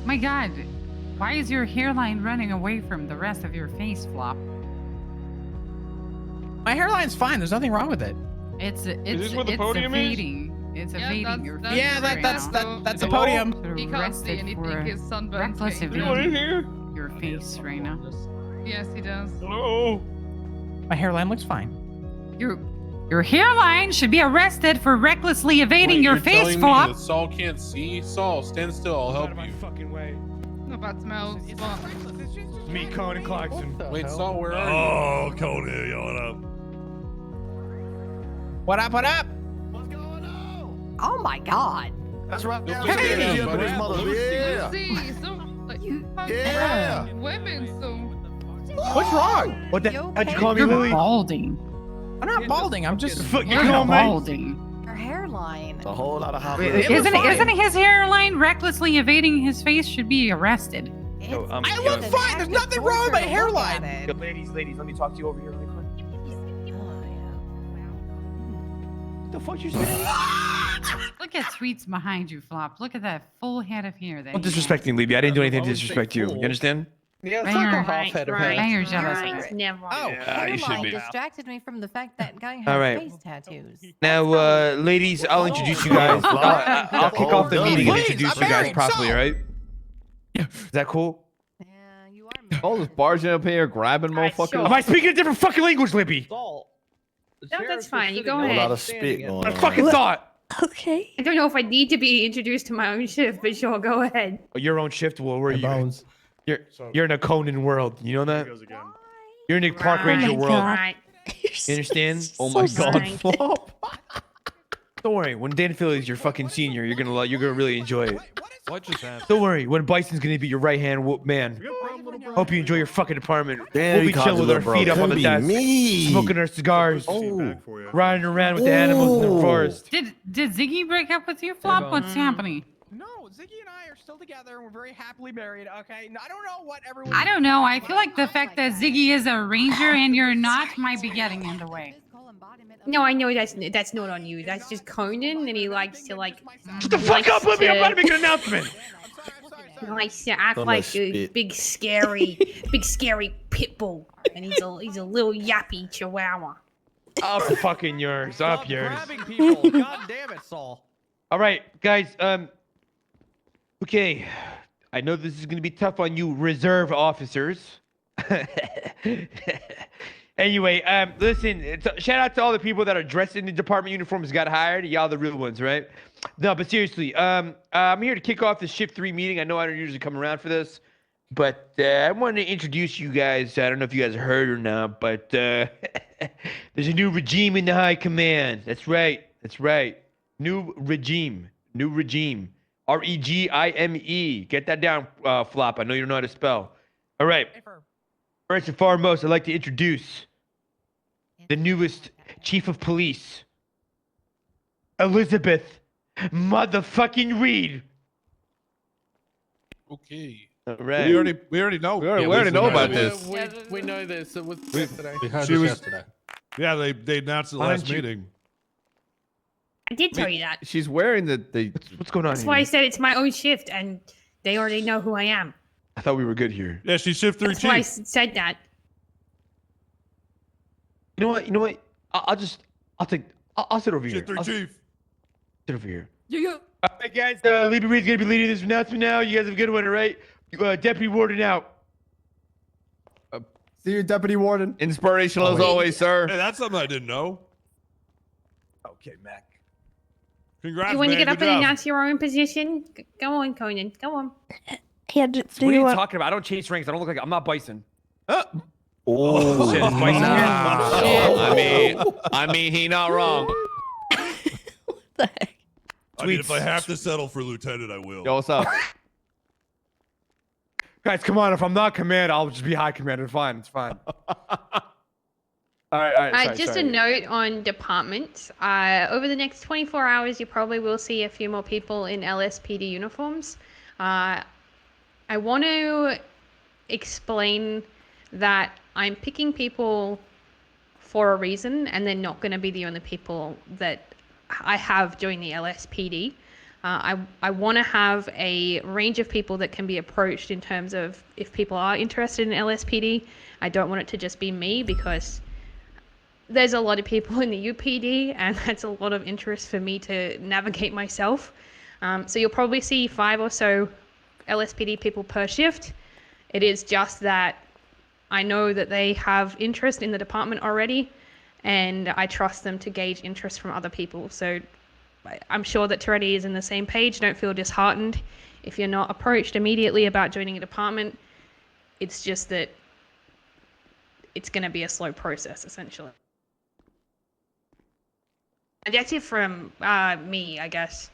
My God, why is your hairline running away from the rest of your face, Flop? My hairline's fine. There's nothing wrong with it. It's this what the podium is? evading. It's evading your face. Yeah, right that's now. the podium. Sort He of can't see arrested anything, for his sunburn's reckless painful. Anyone in evading here? your face right now. Yes, he does. Hello. My hairline looks fine. Your hairline should be arrested for recklessly evading your face, Flop. Saul can't see. Saul, stand still. I'll help you. Fucking way. Not about smells. Me, Conan Clarkson. Wait, Saul, where are you? Oh, Conan, yo, what up? What up? What up? Oh my god. That's right. Hey, Hey, buddy. his mother. Yeah. Lucy, so like Yeah. women, so What's wrong? What the? How'd you call me, You're Lily? balding. I'm not balding. I'm just. You're balding. Your hairline. It's a whole lot of hot. Isn't his hairline recklessly evading his face should be arrested? I look fine. There's nothing wrong with my hairline. Yo, ladies, let me talk to you over here really quick. What the fuck you saying? Look at Sweets behind you, Flop. Look at that full head of hair there. Don't disrespect me, Libby. I didn't do anything to disrespect you. You understand? yeah, it's like a half head of hair. Now you're jealous of it. Never. Oh, Yeah, you should be. distracted me from the fact that guy All has right. face tattoos. Now, ladies, I'll introduce you guys. I'll kick off the meeting and introduce you guys properly, all right? Is that cool? All this barging up here, grabbing motherfuckers. Am I speaking a different fucking language, Libby? No, that's fine. You go A ahead. lot of spit going I on. fucking thought. Okay. I don't know if I need to be introduced to my own shift, but sure, go ahead. Your own shift. Well, where Hey, you? Bones. You're in a Conan world. You know that? You're in a Park Right. Ranger Oh my world. God. Right. You understand? Oh my So god, stupid. Flop. Don't worry. When Dan Philly's your fucking senior, you're gonna really enjoy it. What just happened? Don't worry. When Bison's gonna be your right hand man. Hope you enjoy your fucking department. Damn, We'll he be called chilling you with our little bro. feet up on the Couldn't desk, be me. smoking our cigars, Oh. riding around with the animals in the forest. Did Ziggy break up with you, Flop? What's happening? No, Ziggy and I are still together and we're very happily married. Okay. I don't know what everyone. I don't know. I feel like the fact that Ziggy is a ranger and you're not might be getting in the way. No, I know that's not on you. That's just Conan, and he likes to like. Shut the fuck up, Libby! I'm about to make an announcement. Nice to act So like much a spit. big scary pit bull, and he's a little yappy chihuahua. Up fucking yours. Up yours. Grabbing people. God damn it, Saul. All right, guys. Okay. I know this is gonna be tough on you, reserve officers. Anyway, listen. Shout out to all the people that are dressed in the department uniforms, got hired. Y'all the real ones, right? No, but seriously, I'm here to kick off the Shift 3 meeting. I know I don't usually come around for this, but I wanted to introduce you guys. I don't know if you guys heard or not, but there's a new regime in the high command. That's right. That's right. New regime. New regime. REGIME. Get that down, Flop. I know you don't know how to spell. All right. First and foremost, I'd like to introduce the newest chief of police, Elizabeth motherfucking Reed. Okay. All right. We already know. We already know about this. We know this. It was We- yesterday. we heard this yesterday. Yeah, they announced it Why last don't you- meeting. I did tell you that. She's wearing the What's going on That's here? why I said it's my own shift, and they already know who I am. I thought we were good here. Yeah, she's Shift 3 That's why I chief. said that. You know what? You know what? I'll sit over here. Shift 3 I'll chief. sit over here. Yeah. All right, guys. Libby Reed's gonna be leading this announcement now. You guys have a good one, all right? Deputy Warden out. See you, Deputy Warden. Inspirational as always, sir. Hey, that's something I didn't know. Okay, Mac. Congrats, You want to man. get up Good and job. announce your own position? Go on, Conan. Go on. Yeah, What are you talking about? I don't chase ranks. I don't look like I'm not Bison. Oh, Shit, it's Bison I mean, he not wrong. I mean, if I have to settle for lieutenant, I will. Yo, what's up? Guys, come on. If I'm not command, I'll just be high command. It's fine. It's fine. All right. Just a note on departments. Over the next 24 hours, you probably will see a few more people in LSPD uniforms. I want to explain that I'm picking people for a reason, and they're not going to be the only people that I have join the LSPD. I want to have a range of people that can be approached in terms of if people are interested in LSPD. I don't want it to just be me, because there's a lot of people in the UPD, and that's a lot of interest for me to navigate myself. So you'll probably see 5 or so LSPD people per shift. It is just that I know that they have interest in the department already, and I trust them to gauge interest from other people. So I'm sure that Toretti is in the same page. Don't feel disheartened if you're not approached immediately about joining a department. It's just that it's going to be a slow process, essentially. And that's it from me, I guess.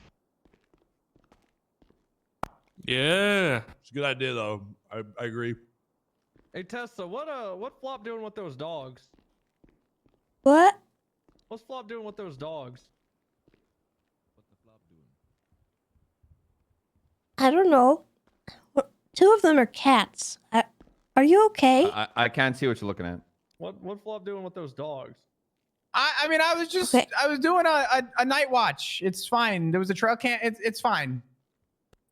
Yeah. It's a good idea, though. I agree. Hey Tessa, what Flop doing with those dogs? What? What's Flop doing with those dogs? I don't know. 2 of them are cats. Are you okay? I can't see what you're looking at. What Flop doing with those dogs? I mean, I was just I was doing a night watch. It's fine. There was a trail cam. It's fine.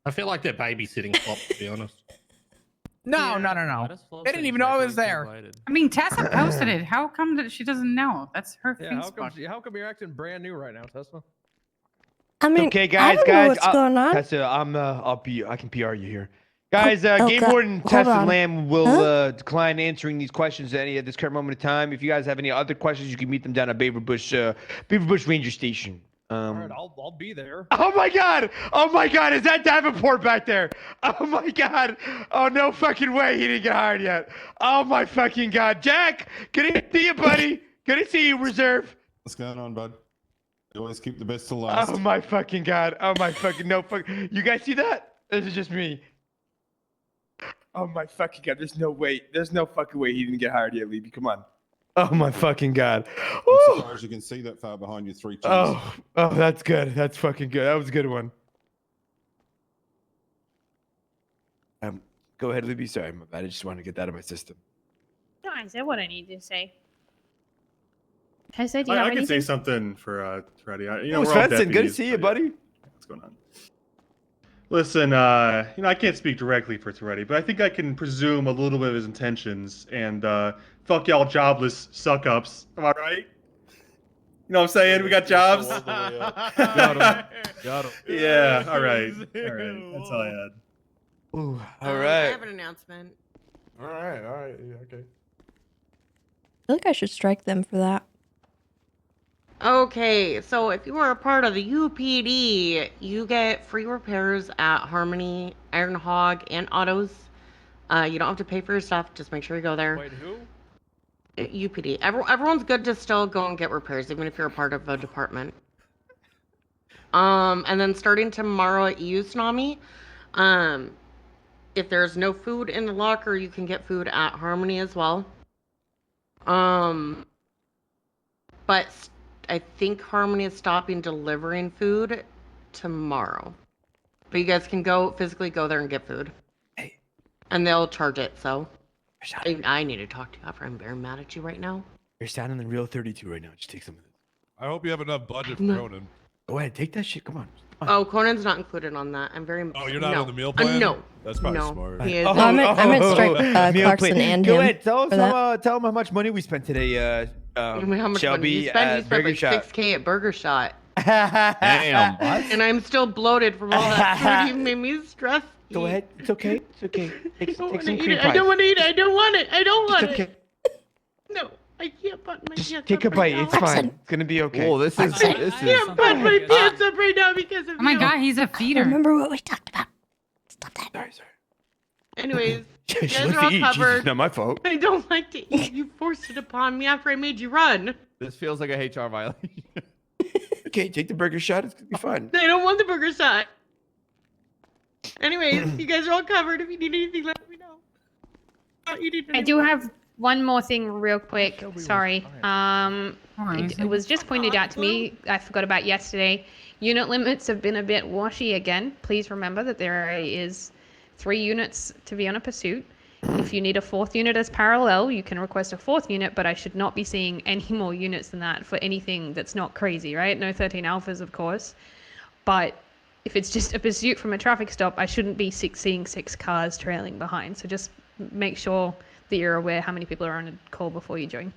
I feel like they're babysitting Flop, to be honest. No. They didn't even know I was there. I mean, Tessa posted it. How come that she doesn't know? That's her Yeah, Facebook. how come you're acting brand new right now, Tessa? I mean, Okay, I guys, don't know what's going on. Tessa, I can PR you here. Guys, oh, Game God. Warden Hold Tessa on. Lamb will decline answering these questions at this current moment in time. If you guys have any other questions, you can meet them down at Beaver Bush Ranger Station. All right, I'll be there. Oh my God! Oh my God! Is that Davenport back there? Oh my God! Oh no fucking way! He didn't get hired yet. Oh my fucking God! Jack, good to see you, buddy. Good to see you, Reserve. What's going on, bud? You always keep the best till last. Oh my fucking God! Oh my fucking no fuck! You guys see that? This is just me. Oh my fucking God! There's no way. There's no fucking way he didn't get hired yet, Levy. Come on. Oh my fucking God! I'm surprised you can see that far behind your 3 chins. Oh, that's good. That's fucking good. That was a good one. Go ahead, Libby. Sorry, my bad. I just wanted to get that out of my system. No, I said what I need to say. Tessa, do you have I can anything? say something for Toretti. You know, Oh, we're all Svensson, good to deputies, see you, but buddy. yeah. What's going on? Listen, I can't speak directly for Toretti, but I think I can presume a little bit of his intentions. And fuck y'all jobless suck-ups. Am I right? You know what I'm saying? We got jobs. Got him. Got him. Yeah. All right. All right. That's all I had. Ooh, I all right. have an announcement. All right. Yeah, okay. I feel like I should strike them for that. Okay, so if you are a part of the UPD, you get free repairs at Harmony, Iron Hog, and Autos. You don't have to pay for your stuff. Just make sure you go there. Wait, who? UPD. Everyone's good to still go and get repairs, even if you're a part of a department. And then starting tomorrow at EU Tsunami, if there's no food in the locker, you can get food at Harmony as well. But I think Harmony is stopping delivering food tomorrow. But you guys can physically go there and get food. Hey. And they'll charge it, so. I need to talk to you after. I'm very mad at you right now. You're sounding the real 32 right now. Just take some of this. I hope you have enough budget for No. Conan. Go ahead, take that shit. Come on. Oh, Conan's not included on that. I'm very. Oh, you're not no. on the meal plan? No. That's probably no. smart. He is. No, I meant strike Meal Clarkson plan. and Go him. ahead, tell for that. him how much money we spent today. How much Shelby money you spent? at You spent Burger like Shot. $6K at Burger Shot. Damn. And I'm still bloated from all that food. You made me stressed. Go ahead. It's okay. It's okay. Take some cream I pies. don't want to eat it. I don't want it. I don't want It's okay. it. No, I can't button my pants Take a up right bite. now. It's fine. It's gonna be okay. Oh, this is I can't button my pants up right now because of Oh my you. god, he's a feeder. Remember what we talked about. Stop that. Sorry. Anyways, you She guys wants are to all eat. covered. Jesus, not my fault. I don't like to eat. You forced it upon me after I made you run. This feels like a HR violation. Okay, take the burger shot. It's gonna be fun. I don't want the burger shot. Anyways, you guys are all covered. If you need anything, let me know. I do have one more thing real quick. Sorry. It was just pointed out to me. I forgot about yesterday. Unit limits have been a bit washy again. Please remember that there is 3 units to be on a pursuit. If you need a 4th unit as parallel, you can request a 4th unit, but I should not be seeing any more units than that for anything that's not crazy, right? No 13 alphas, of course. But if it's just a pursuit from a traffic stop, I shouldn't be seeing 6 cars trailing behind. So just make sure that you're aware how many people are on a call before you join.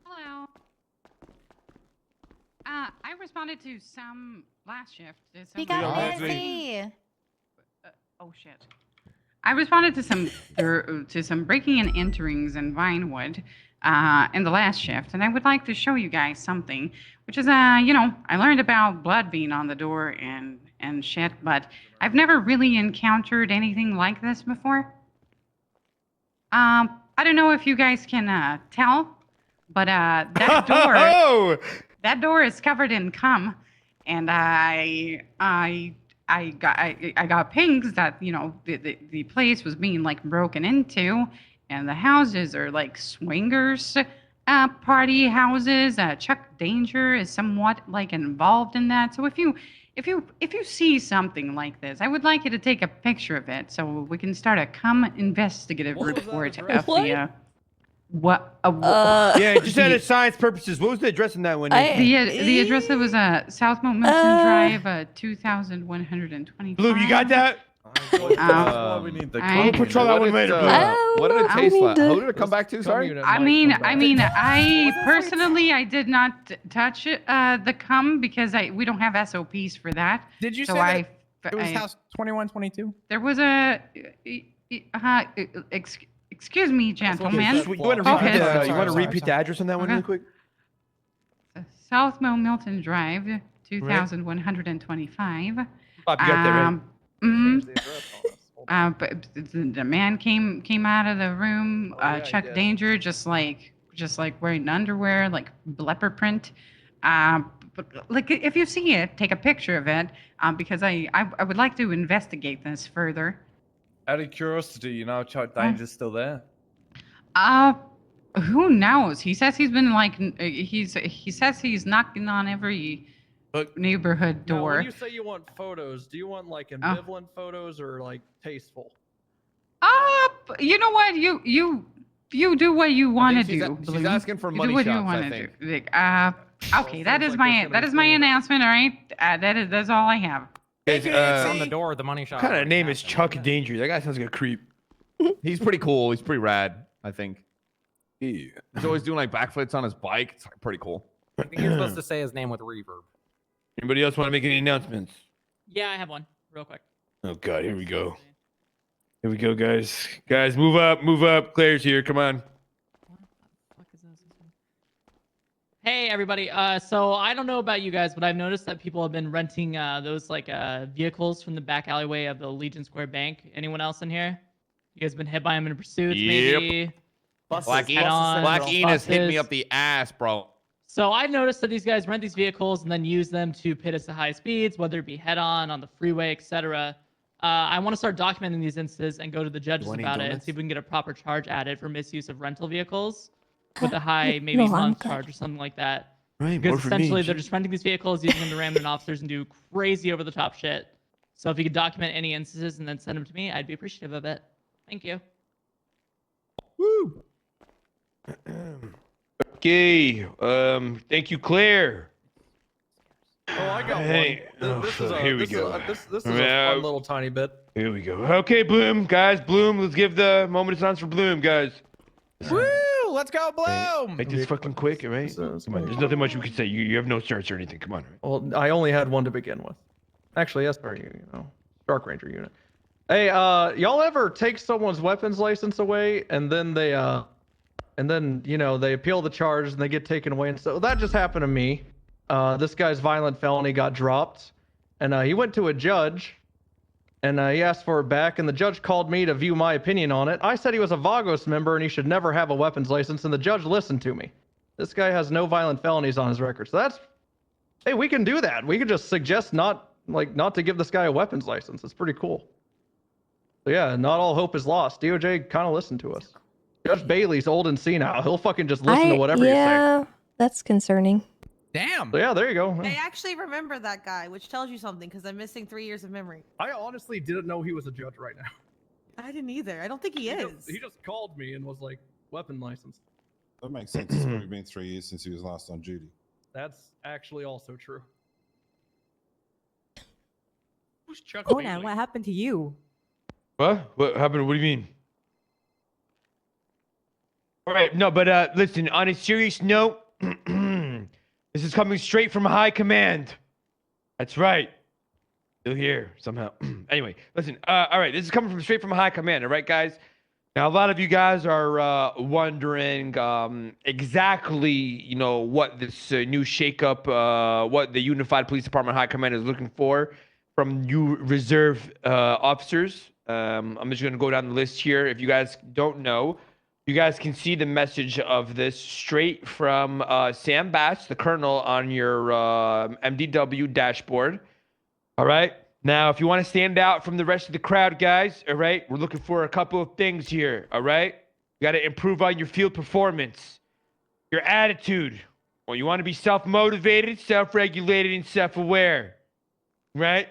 Hello. I responded to some last shift. We got busy. Oh shit. I responded to some breaking and enterings in Vinewood in the last shift, and I would like to show you guys something, which is I learned about blood being on the door and shit, but I've never really encountered anything like this before. I don't know if you guys can tell, but that door that door is covered in cum, and I got pings that the place was being like broken into, and the houses are like swingers party houses. Chuck Danger is somewhat like involved in that. So if you see something like this, I would like you to take a picture of it so we can start a cum investigative report of the Yeah, just out of science purposes. What was the address in that one? the address that was South Mount Milton Drive, 2120. Blue, you got that? We need the We'll patrol that one later. What did it taste like? Who did it come back to? Sorry. I personally, I did not touch the cum because we don't have SOPs for that. Did you so say that it was house 2122? There was a. Excuse me, gentlemen. You want to repeat the address on that one really quick? South Mount Milton Drive, 2125. Bob, you got that right. But the man came out of the room, Chuck Danger, just like wearing underwear, like leopard print. Like if you see it, take a picture of it, because I would like to investigate this further. Out of curiosity, Chuck Danger's still there? Who knows? He says he's been like he says he's knocking on every neighborhood door. Now, when you say you want photos, do you want like ambivalent photos or like tasteful? You know what? You do what you want to do. She's asking for You money do what you shots, wanna I think. do. Like, Okay, that is my announcement. All right, that's all I have. Guys, on the door, the money shot. What kind of name is Chuck Danger? That guy sounds like a creep. He's pretty cool. He's pretty rad, I think. He's always doing like backflips on his bike. It's like, pretty cool. I think you're supposed to say his name with reverb. Anybody else want to make any announcements? Yeah, I have one, real quick. Oh God, here we go. Here we go, guys. Guys, move up, move up. Claire's here. Come on. Hey, everybody. So I don't know about you guys, but I've noticed that people have been renting those vehicles from the back alleyway of the Legion Square Bank. Anyone else in here? You guys been hit by them in pursuits, maybe? Black Enos hit me up the ass, bro. So I've noticed that these guys rent these vehicles and then use them to pit us at high speeds, whether it be head-on, on the freeway, etc. I want to start documenting these instances and go to the judges about it and see if we can get a proper charge added for misuse of rental vehicles with a high maybe month charge or something like that. Right, because essentially they're just renting these vehicles, using them to ram in officers and do crazy over-the-top shit. So if you could document any instances and then send them to me, I'd be appreciative of it. Thank you. Woo! Okay. Thank you, Claire. Oh, I got Hey, one. here we go. This is a fun little tiny bit. Here we go. Okay, Bloom, guys, Bloom. Let's give the moment of silence for Bloom, guys. Woo! Let's go, Bloom! Make this fucking quick, all right? Come on. There's nothing much we can say. You have no certs or anything. Come on. Well, I only had one to begin with. Actually, yes, Dark Ranger unit. Hey, y'all ever take someone's weapons license away and then they appeal the charge and they get taken away, and so that just happened to me. This guy's violent felony got dropped, and he went to a judge, and he asked for it back, and the judge called me to view my opinion on it. I said he was a Vagos member and he should never have a weapons license, and the judge listened to me. This guy has no violent felonies on his record, so hey, we can do that. We could just suggest not to give this guy a weapons license. It's pretty cool. So yeah, not all hope is lost. DOJ kind of listened to us. Judge Bailey's old and senile. He'll fucking just listen to whatever you say. Yeah, that's concerning. Damn. So yeah, there you go. I actually remember that guy, which tells you something because I'm missing 3 years of memory. I honestly didn't know he was a judge right now. I didn't either. I don't think he is. He just called me and was like, weapon license. That makes sense. It's probably been 3 years since he was last on duty. That's actually also true. Who's Chuck Conan, what happened to you? What? What happened? What do you mean? All right, no, but listen, on a serious note, this is coming straight from high command. That's right. Still here somehow. Anyway, listen, all right, this is coming straight from high command, all right, guys? Now, a lot of you guys are wondering exactly, what this new shakeup, what the Unified Police Department High Command is looking for from you reserve officers. I'm just going to go down the list here. If you guys don't know, you guys can see the message of this straight from Sam Bass, the colonel, on your MDW dashboard. All right. Now, if you want to stand out from the rest of the crowd, guys, all right, we're looking for a couple of things here. All right. You got to improve on your field performance, your attitude. Well, you want to be self-motivated, self-regulated, and self-aware. Right.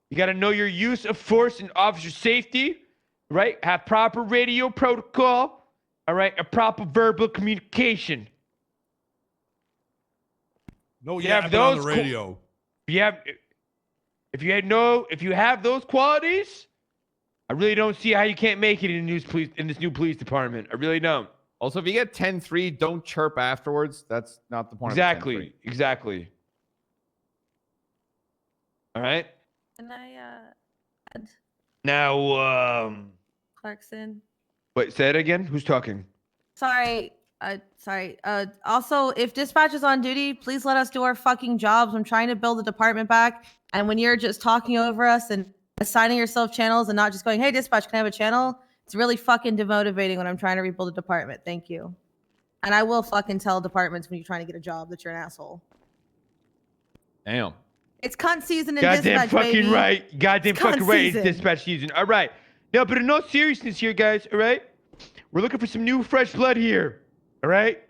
You got to know your use of force and officer safety. Right. Have proper radio protocol. All right, a proper verbal communication. No, you have on those the radio. If you have those qualities, I really don't see how you can't make it in this new police department. I really don't. Also, if you get 10-3, don't chirp afterwards. That's not the point. Exactly. Exactly. All right. Can I add Now, Clarkson? wait, say it again. Who's talking? Sorry. Also, if dispatch is on duty, please let us do our fucking jobs. I'm trying to build the department back. And when you're just talking over us and assigning yourself channels and not just going, hey, dispatch, can I have a channel? It's really fucking demotivating when I'm trying to rebuild a department. Thank you. And I will fucking tell departments when you're trying to get a job that you're an asshole. Damn. It's cunt season in Goddamn dispatch, fucking baby. right. Goddamn It's fucking cunt right. It's season. dispatch season. All right. No, but in all seriousness here, guys, all right? We're looking for some new, fresh blood here. All right?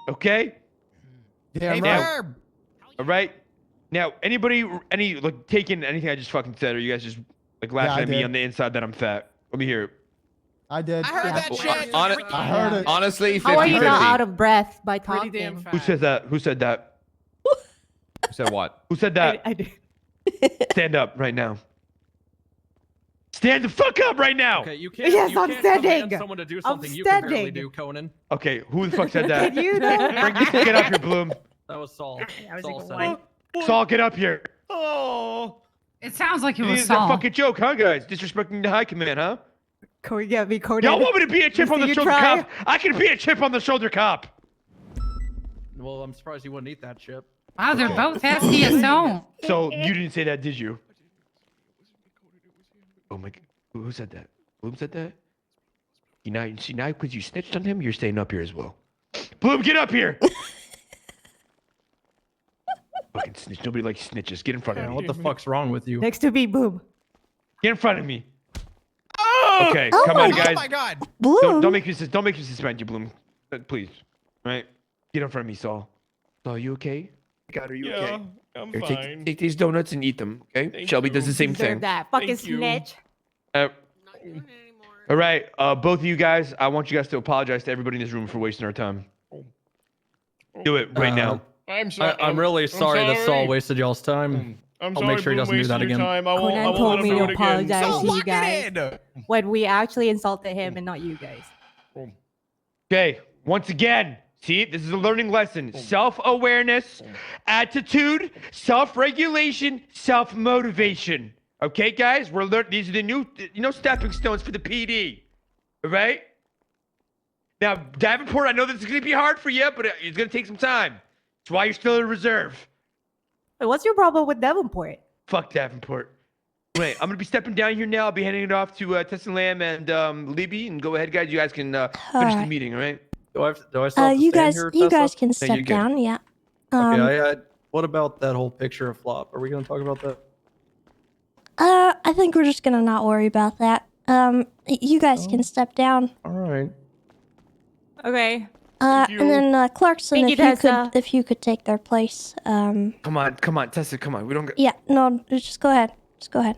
Okay? Yeah, Hey, now, all right? Now, taking anything I just fucking said, or you guys just, laughing I at me did. on the inside that I'm fat? Let me hear it. I did. I heard that shit. I heard it. Honestly, 50-50. How are you not out of breath by Pretty talking? damn fast. Who said that? Who said that? Who said what? Who said that? I did. Stand up right now. Stand the fuck up right now. Okay, you can't. Yes, you I'm can't standing. command someone to do I'm something you can barely standing. do, Conan. Okay, who the fuck said that? Can you though? Get up here, Bloom. That was Saul. was Saul equal said one. it. Saul, get up here. Oh. It sounds like it This was is a Saul. fucking joke, huh, guys? Disrespecting the high command, huh? Can we get me coded? Y'all want me to be a chip You on the see you shoulder try? cop? I can be a chip on the shoulder cop. Well, I'm surprised you wouldn't eat that chip. Wow, they're both SDSO. So you didn't say that, did you? Oh my! Who said that? Bloom said that. You see now because you snitched on him, you're staying up here as well. Bloom, get up here! Fucking snitch! Nobody likes snitches. Get in front of me. What the fuck's wrong with you? Next to me, boom. Get in front of me. Oh! Okay, Oh come my on, God. guys. Oh my god. Bloom. Don't make me suspend you, Bloom. Please, all right? Get in front of me, Saul. Saul, you okay? God, are you okay? I'm Here, fine. take these donuts and eat them, okay? Thank Shelby you. does the same Deserve thing. that fucking Thank you. snitch. All right, both of you guys, I want you guys to apologize to everybody in this room for wasting our time. Do it right now. I'm sorry. I'm really sorry that Saul wasted y'all's time. I'm I'll sorry make sure he Bloom doesn't do wasted that your again. time. I won't Conan let told him me do to it again. apologize So to you lock guys it in. when we actually insulted him and not you guys. Okay, once again, see, this is a learning lesson. Self-awareness, attitude, self-regulation, self-motivation. Okay, guys, we're learning. These are the new, stepping stones for the PD. All right? Now, Davenport, I know this is going to be hard for you, but it's going to take some time. That's why you're still in reserve. Wait, what's your problem with Davenport? Fuck Davenport. Wait, I'm going to be stepping down here now. I'll be handing it off to Tessa Lamb and Libby. And go ahead, guys. You guys can finish the Alright. meeting, all right? Do I still have to You stand guys, here, you Tessa? guys can you're step good. down. Yeah. Okay, what about that whole picture of Flop? Are we going to talk about that? I think we're just gonna not worry about that. You guys can step down. All right. Okay. And then Clarkson, Thank you, Tessa. if you could take their place. Come on, Tessa, come on. We don't get... Yeah, no, just go ahead. Just go ahead.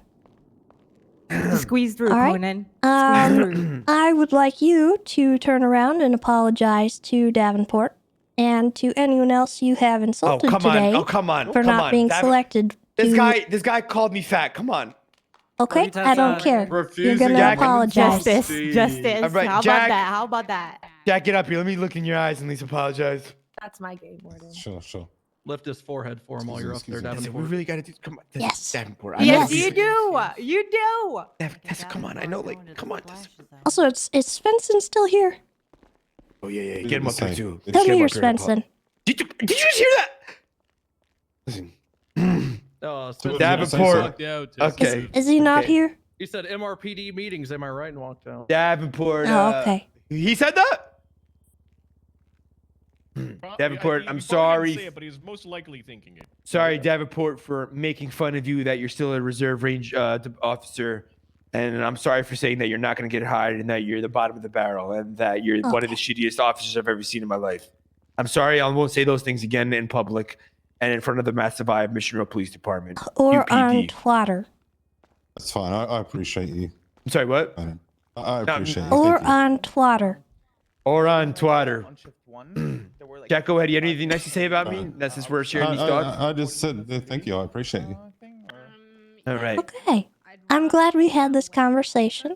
Squeeze through, All right. Conan. Squeeze through. I would like you to turn around and apologize to Davenport and to anyone else you have insulted today come on. for not being selected. This to- guy called me fat. Come on. Okay, I don't care. You're Refusing gonna to apologize. Justice. All right, How Jack. about that? How about that? Jack, get up here. Let me look in your eyes and at least apologize. That's my game, Warden. Sure. Lift his forehead for him while you're up there, Excuse me. Tessa, we Davenport. really got to do... Come on, Tessa, Yes. Davenport. Yes, you do. You do. Tessa, come on. I know, come on, Tessa. Also, is Svensson still here? Oh, yeah. Get him up there, too. Come here, Get him up here. Svensson. Did you just hear that? Listen. Oh, So- Davenport. Yeah, Okay. Is he not Okay. here? He said MRPD meetings, am I right? And walked out. Davenport. Oh, okay. He said that? Davenport, I'm sorry. Say it, but he's most likely thinking it. Sorry, Davenport, for making fun of you that you're still a reserve range officer. And I'm sorry for saying that you're not going to get hired and that you're the bottom of the barrel and that you're one of the shittiest officers I've ever seen in my life. I'm sorry. I won't say those things again in public and in front of the massive eye of Mission Row Police Department. Or UPD. on Twitter. That's fine. I appreciate you. I'm sorry, what? I appreciate you. Or Thank you. on Twitter. Or on Twitter. Jack, go ahead. You have anything nice to say about me? That's since we're sharing these thoughts. I just said thank you. I appreciate you. All right. Okay. I'm glad we had this conversation.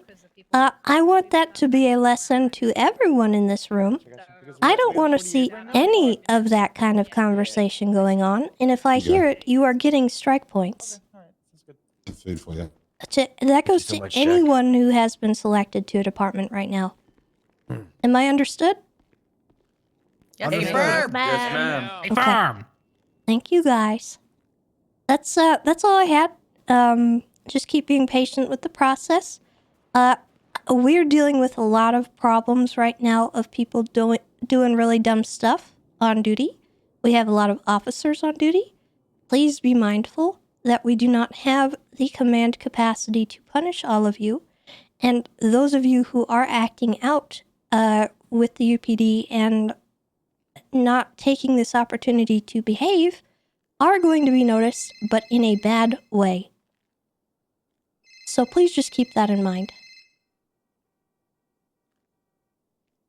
I want that to be a lesson to everyone in this room. I don't want to see any of that kind of conversation going on, and if I hear it, you are getting strike points. Food for you. That goes so to much, Jack. anyone who has been selected to a department right now. Am I understood? Yes, Hey, ma'am. firm. Yes, ma'am. Hey, Okay. firm. Thank you, guys. That's all I had. Just keep being patient with the process. We're dealing with a lot of problems right now of people doing really dumb stuff on duty. We have a lot of officers on duty. Please be mindful that we do not have the command capacity to punish all of you. And those of you who are acting out with the UPD and not taking this opportunity to behave are going to be noticed, but in a bad way. So please just keep that in mind.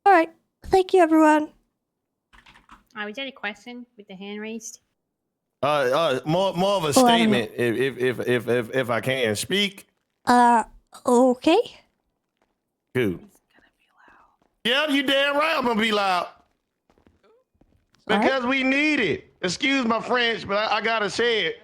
All right. Thank you, everyone. Was that a question with the hand raised? More of a Oh, I don't statement, if I can speak. Okay. Cool. Yeah, you damn right I'm gonna be loud. Because we need it. Excuse my French, but I gotta say it.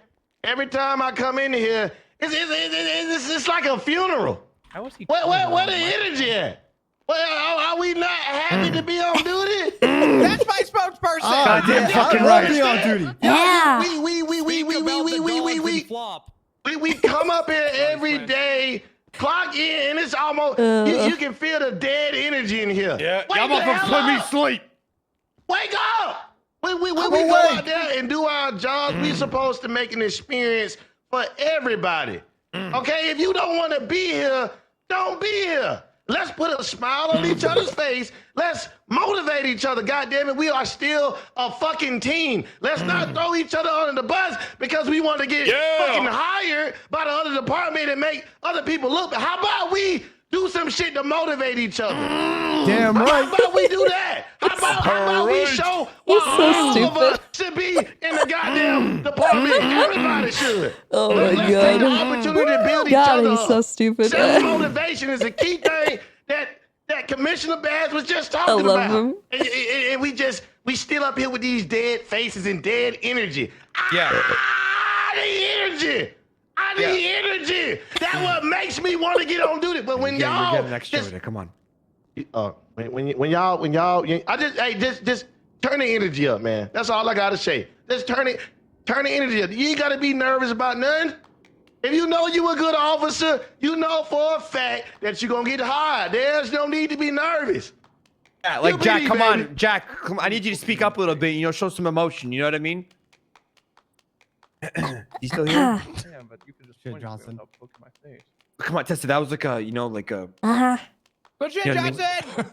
Every time I come in here, it's like a funeral. How is he? Where the energy at? Well, are we not happy to be on duty? That's my spokesperson. Goddamn fucking right. Be on duty. Yeah. We come up here every day, clock in, and it's almost you can feel the dead energy in here. Yeah, Wake y'all the motherfuckers hell put me up. sleep. Wake up! When we go out there and do our jobs, we supposed to make an experience for everybody. Okay, if you don't want to be here, don't be here. Let's put a smile on each other's face. Let's motivate each other. God damn it, we are still a fucking team. Let's not throw each other under the bus because we want to get fucking hired by the other department and make other people look. But how about we do some shit to motivate each other? Damn right. How about we do that? How about we show what all of us should be in the goddamn department? Everybody should. Oh Let's my take the god. opportunity to build each God, other he's up. so stupid. Self-motivation is a key thing that Commissioner Bass was just talking love about. him. And we still up here with these dead faces and dead energy. Yeah. I need energy. I need energy. That's what makes me want to get on duty. But when You're y'all getting extra with it. Come on. when y'all just turn the energy up, man. That's all I gotta say. Just turn the energy up. You ain't gotta be nervous about nothing. If you know you a good officer, you know for a fact that you're gonna get hired. There's no need to be nervous. Yeah, like You Jack, believe, come baby. on, Jack. Come, I need you to speak up a little bit. You know, show some emotion. You know what I mean? You still here? Yeah, but you can just Shit, point Johnson. Up, look at my face. Come on, Tessa. That was like a, you know, like a. Uh-huh. Good shit, You know what I mean? Johnson.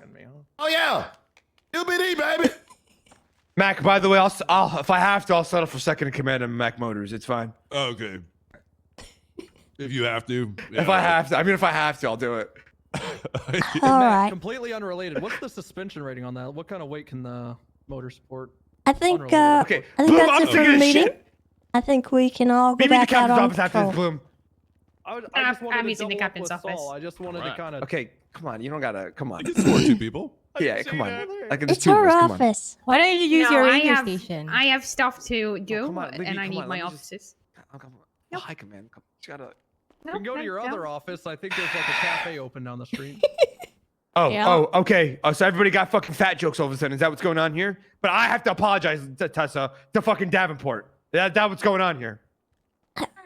Oh yeah, UBD baby. Mac, by the way, I'll if I have to, I'll settle for second in command of Mac Motors. It's fine. Okay. If you have to. If I have to, I mean, if I have to, I'll do it. All Matt, right. completely unrelated. What's the suspension rating on that? What kind of weight can the motor support? I think Unrelated. Okay, I think Bloom, that's I'm it for sick the of this meeting. shit. I think we can all go Meet me in the back out captain's on office after this, patrol. Bloom. I just I'm wanted to using the double up captain's with Saul. office. I just wanted to kind of. Okay, come on. You don't gotta. Come on. You can support two people. Yeah, come on. Like there's It's two of our us. Come on. office. Why don't you use No, your I radio have, station? I have stuff to do, come on, Libby, and I come need on, my let me just- offices. Hi, command. Come, you gotta. You can go to your other office. I think there's like a cafe open down the street. Oh, okay. So everybody got fucking fat jokes all of a sudden. Is that what's going on here? But I have to apologize to Tessa, to fucking Davenport. That what's going on here.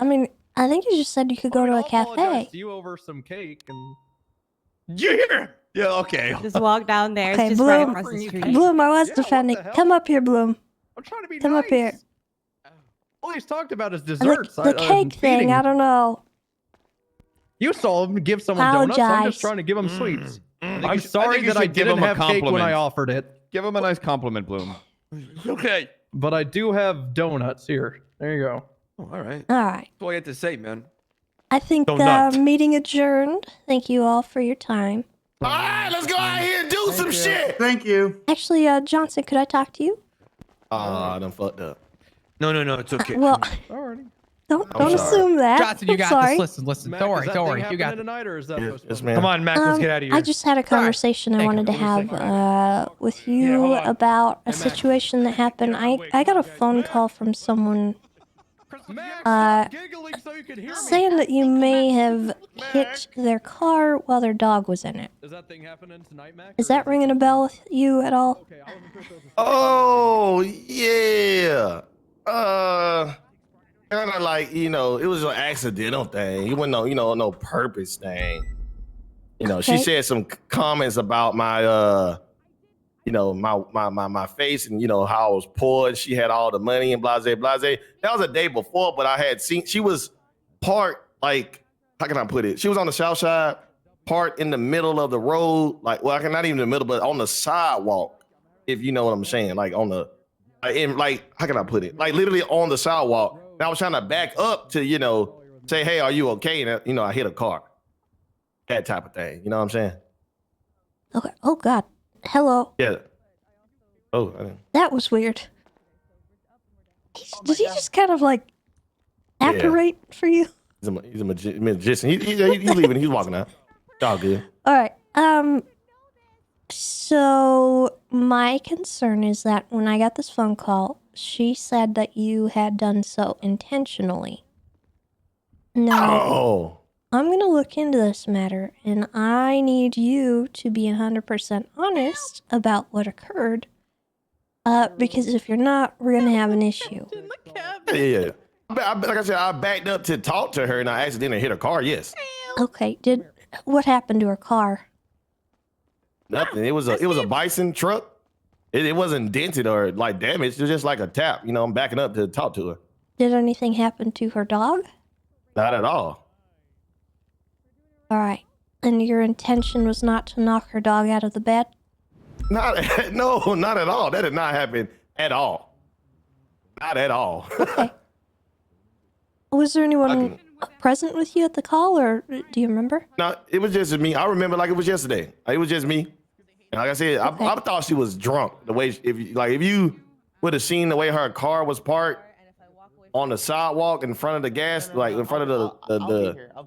I mean, I think you just said you could go to a I'll apologize cafe. to you over some cake and. You hear? Yeah, okay. Just walk down there. Okay, It's just right Bloom. across the street. Bloom, I was Yeah, what defending. the hell? Come up here, Bloom. I'm trying to be Come nice. up here. All he's talked about is The, desserts. the cake thing, I don't know. You saw him give someone donuts. I'm Apologize. just trying to give him sweets. I I'm think sorry you that I should give didn't him a have cake when I compliment. offered it. Give him a nice compliment, Bloom. Okay. But I do have donuts here. There you go. Oh, all right. All right. That's all you have to say, man. I think Donut. meeting adjourned. Thank you all for your time. All right, let's go out here and do some shit. Thank you. Actually, Johnson, could I talk to you? I done fucked up. No, it's okay. Well, Alrighty. don't sorry. assume that. Johnson, you I'm got sorry. this. Listen. Mac, Don't is worry, that don't thing worry. You happening got tonight, or is that Yes, postponed? yes, ma'am. Come on, Mac. Let's get out of here. I just had a conversation I wanted to have with you hold on. about a situation that happened. I got a phone call from someone Giggling so you can hear me. saying that you may have hit their car while their dog was in it. Is that thing happening tonight, Mac? Is that ringing a bell with you at all? Okay, I'll impress those. Oh yeah. Kind of like it was an accidental thing. It wasn't no purpose thing. She Okay. said some comments about my my face and how I was poor and she had all the money and blase. That was a day before, but I had seen she was parked like, how can I put it? She was on the south side, parked in the middle of the road, like, well, not even in the middle, but on the sidewalk, if you know what I'm saying, like on the, how can I put it? Like literally on the sidewalk. And I was trying to back up to, say, hey, are you okay? And I hit a car. That type of thing. You know what I'm saying? Okay. Oh God. Hello. Yeah. Oh, I didn't. That was weird. Did he just kind of like apparate for you? He's a magician. He's leaving. He's walking out. It's all good. All right. So my concern is that when I got this phone call, she said that you had done so intentionally. Now, I'm going to look into this matter, and I need you to be 100% honest about what occurred. Because if you're not, we're going to have an issue. Yeah. Like I said, I backed up to talk to her, and I accidentally hit her car. Yes. Okay. What happened to her car? Nothing. It was a bison truck. It wasn't dented or like damaged. It was just like a tap. You know, I'm backing up to talk to her. Did anything happen to her dog? Not at all. All right. And your intention was not to knock her dog out of the bed? No, not at all. That did not happen at all. Not at all. Okay. Was there anyone present with you at the call, or do you remember? No, it was just me. I remember like it was yesterday. It was just me. And like I said, I thought she was drunk. The way if you would have seen the way her car was parked on the sidewalk in front of the gas, like in front of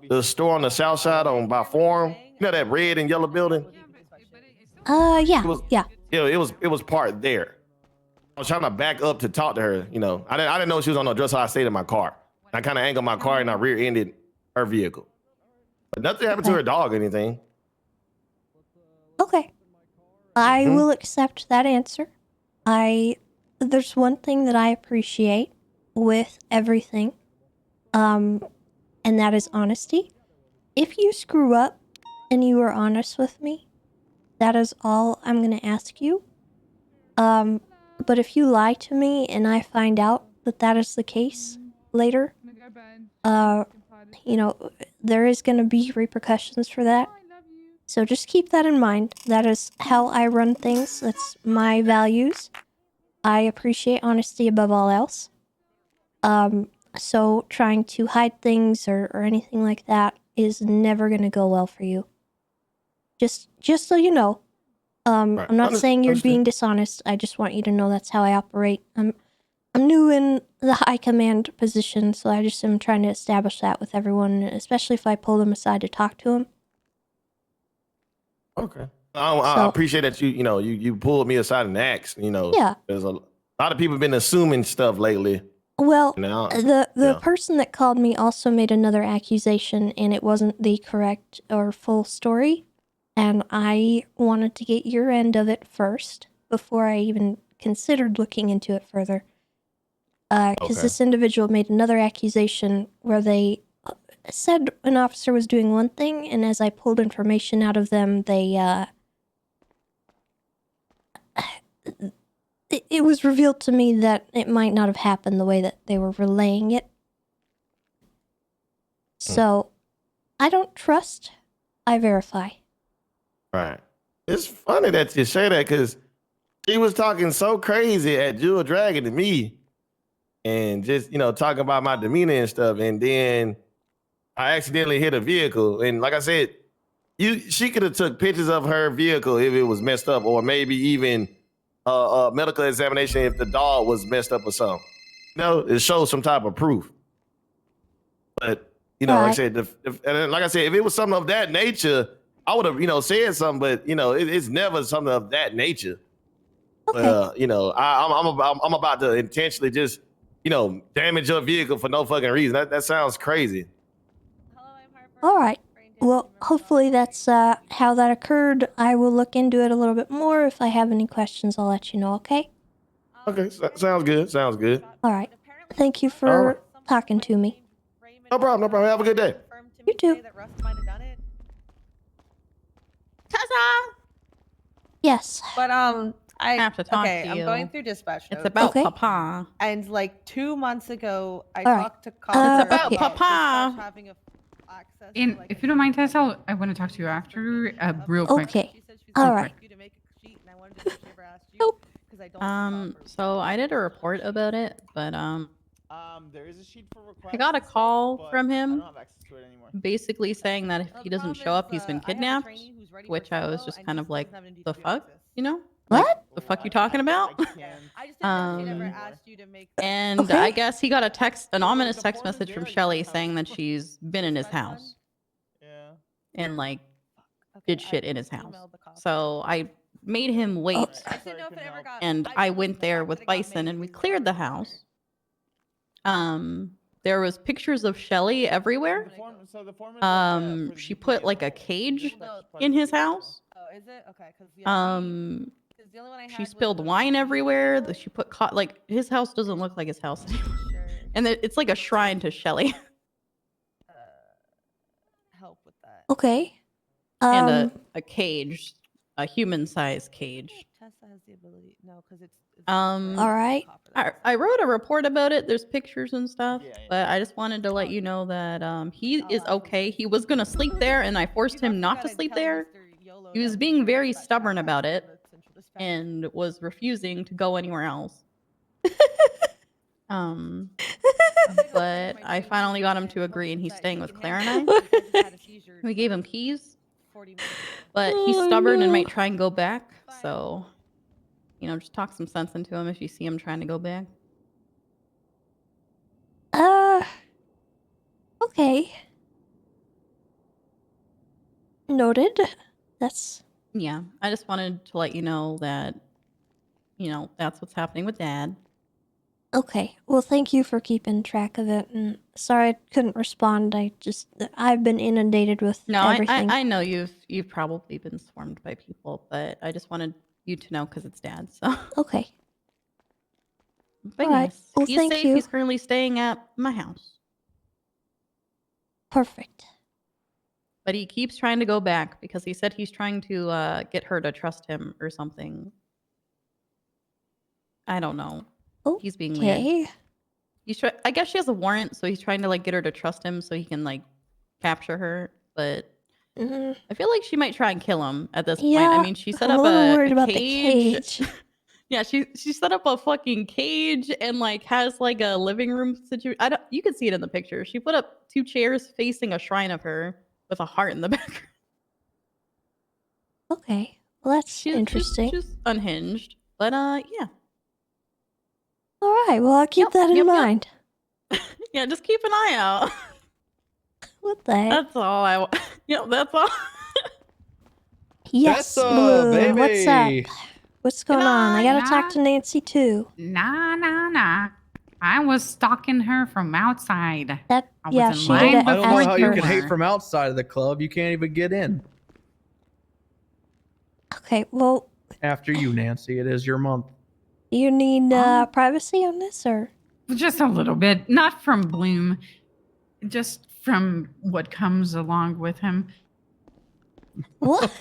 the store on the south side by Forum. You know that red and yellow building? Yeah. It was parked there. I was trying to back up to talk to her. You know, I didn't know she was on the address, so I stayed in my car. I kind of angled my car and I rear-ended her vehicle. But nothing happened to her dog or anything. Okay. I will accept that answer. There's one thing that I appreciate with everything, and that is honesty. If you screw up and you are honest with me, that is all I'm going to ask you. But if you lie to me and I find out that that is the case later, there is going to be repercussions for that. So just keep that in mind. That is how I run things. That's my values. I appreciate honesty above all else. So trying to hide things or anything like that is never going to go well for you. Just so you know. Right. I'm not saying you're being dishonest. I just want you to know that's how I operate. I'm new in the high command position, so I just am trying to establish that with everyone, especially if I pull them aside to talk to them. Okay. I appreciate that you pulled me aside and asked. Yeah. There's a lot of people been assuming stuff lately. Well, the person that called me also made another accusation, and it wasn't the correct or full story. And I wanted to get your end of it first before I even considered looking into it further. Because this individual made another accusation where they said an officer was doing one thing, and as I pulled information out of them, it was revealed to me that it might not have happened the way that they were relaying it. So, I don't trust, I verify. Right. It's funny that you say that because she was talking so crazy at Jewel Dragon to me and just, talking about my demeanor and stuff. And then I accidentally hit a vehicle. And like I said, she could have took pictures of her vehicle if it was messed up, or maybe even a medical examination if the dog was messed up or something. It shows some type of proof. But, like I said, if it was something of that nature, I would have, said something, but it's never something of that nature. Okay. I'm about to intentionally just, damage your vehicle for no fucking reason. That sounds crazy. All right. Well, hopefully that's how that occurred. I will look into it a little bit more. If I have any questions, I'll let you know, okay? Okay, sounds good. Sounds good. All right. Thank you for talking to me. No problem. Have a good day. You too. Tessa! Yes. But I have to talk to I'm you. going through dispatch. It's notes. about Papa. And like 2 months ago, I All right. talked to Colin. It's about Papa. Having access And to, if you don't mind, Tessa, I want to talk to you after, real quick. Okay. All right. Nope. So I did a report about it, but there is a sheet for requests. I got a call from I him don't have access to it anymore. basically saying that if he doesn't show up, he's been kidnapped, which I was just kind of like, the fuck? You know? What? Like, the fuck you talking about? I just didn't know if she'd ever asked you to make. And Okay. I guess he got a text, an ominous text message from Shelly saying that she's been in his house. Yeah. And like did shit in his house. So I made him wait. I just didn't know if it ever got. And I went there with Bison and we cleared the house. There was pictures of Shelly everywhere. She put like a cage in his house. Oh, is it? Okay, She spilled wine everywhere. She put like his house doesn't look like his house anymore. And it's like a shrine to Shelly. Help with that. Okay. And a cage, a human-sized cage. Tessa has the ability. No, because it's all right. I wrote a report about it. There's pictures and stuff, but I just wanted to let you know that he is okay. He was gonna sleep there, and I forced him not to sleep there. He was being very stubborn about it and was refusing to go anywhere else. But I finally got him to agree, and he's staying with Claire and I. We gave him keys, but he's stubborn and might try and go back. So, you know, just talk some sense into him if you see him trying to go back. Okay. Noted. That's Yeah, I just wanted to let you know that, you know, that's what's happening with Dad. okay. Well, thank you for keeping track of it. And sorry I couldn't respond. I've been inundated with everything. I know you've probably been swarmed by people, but I just wanted you to know because it's Dad. So Okay. but All right. yes, Well, he's thank safe. you. He's currently staying at my house, Perfect. but he keeps trying to go back because he said he's trying to get her to trust him or something. I don't know. He's being weird. Okay. I guess she has a warrant, so he's trying to like get her to trust him so he can like capture her. But I feel like she might try and kill him at this point. I mean, she set I'm up a little worried a about the cage. cage. Yeah, she set up a fucking cage and like has like a living room situation. You can see it in the picture. She put up 2 chairs facing a shrine of her with a heart in the background. Okay. Well, that's interesting. She's unhinged. But yeah. All right. Well, I'll keep that in mind. Yeah, just keep an eye out. What the heck? That's all that's all. Yes, Tessa, Blue. baby. What's up? What's going on? I gotta talk to Nancy too. Nah. I was stalking her from outside. I was yeah, in she line did it I don't know before how you you can hate were. from outside of the club. You can't even get in. Okay. Well, After you, Nancy. It is your month. do you need privacy on this, or? Just a little bit. Not from Bloom. Just from what comes along with him. What?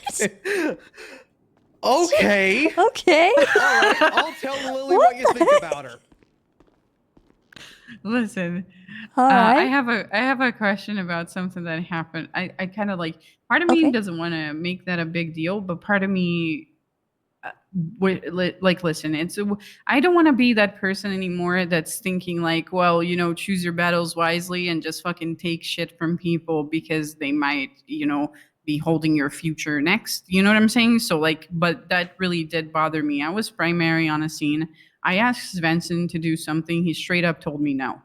Okay. Okay. All right, I'll tell Lily what you think about her. Listen, All right. I have a question about something that happened. I kind of like, part of me doesn't want to make that a big deal, but part of me listen, I don't want to be that person anymore that's thinking like, well, you know, choose your battles wisely and just fucking take shit from people because they might, you know, be holding your future next. You know what I'm saying? So like, but that really did bother me. I was primary on a scene. I asked Svensson to do something. He straight up told me no.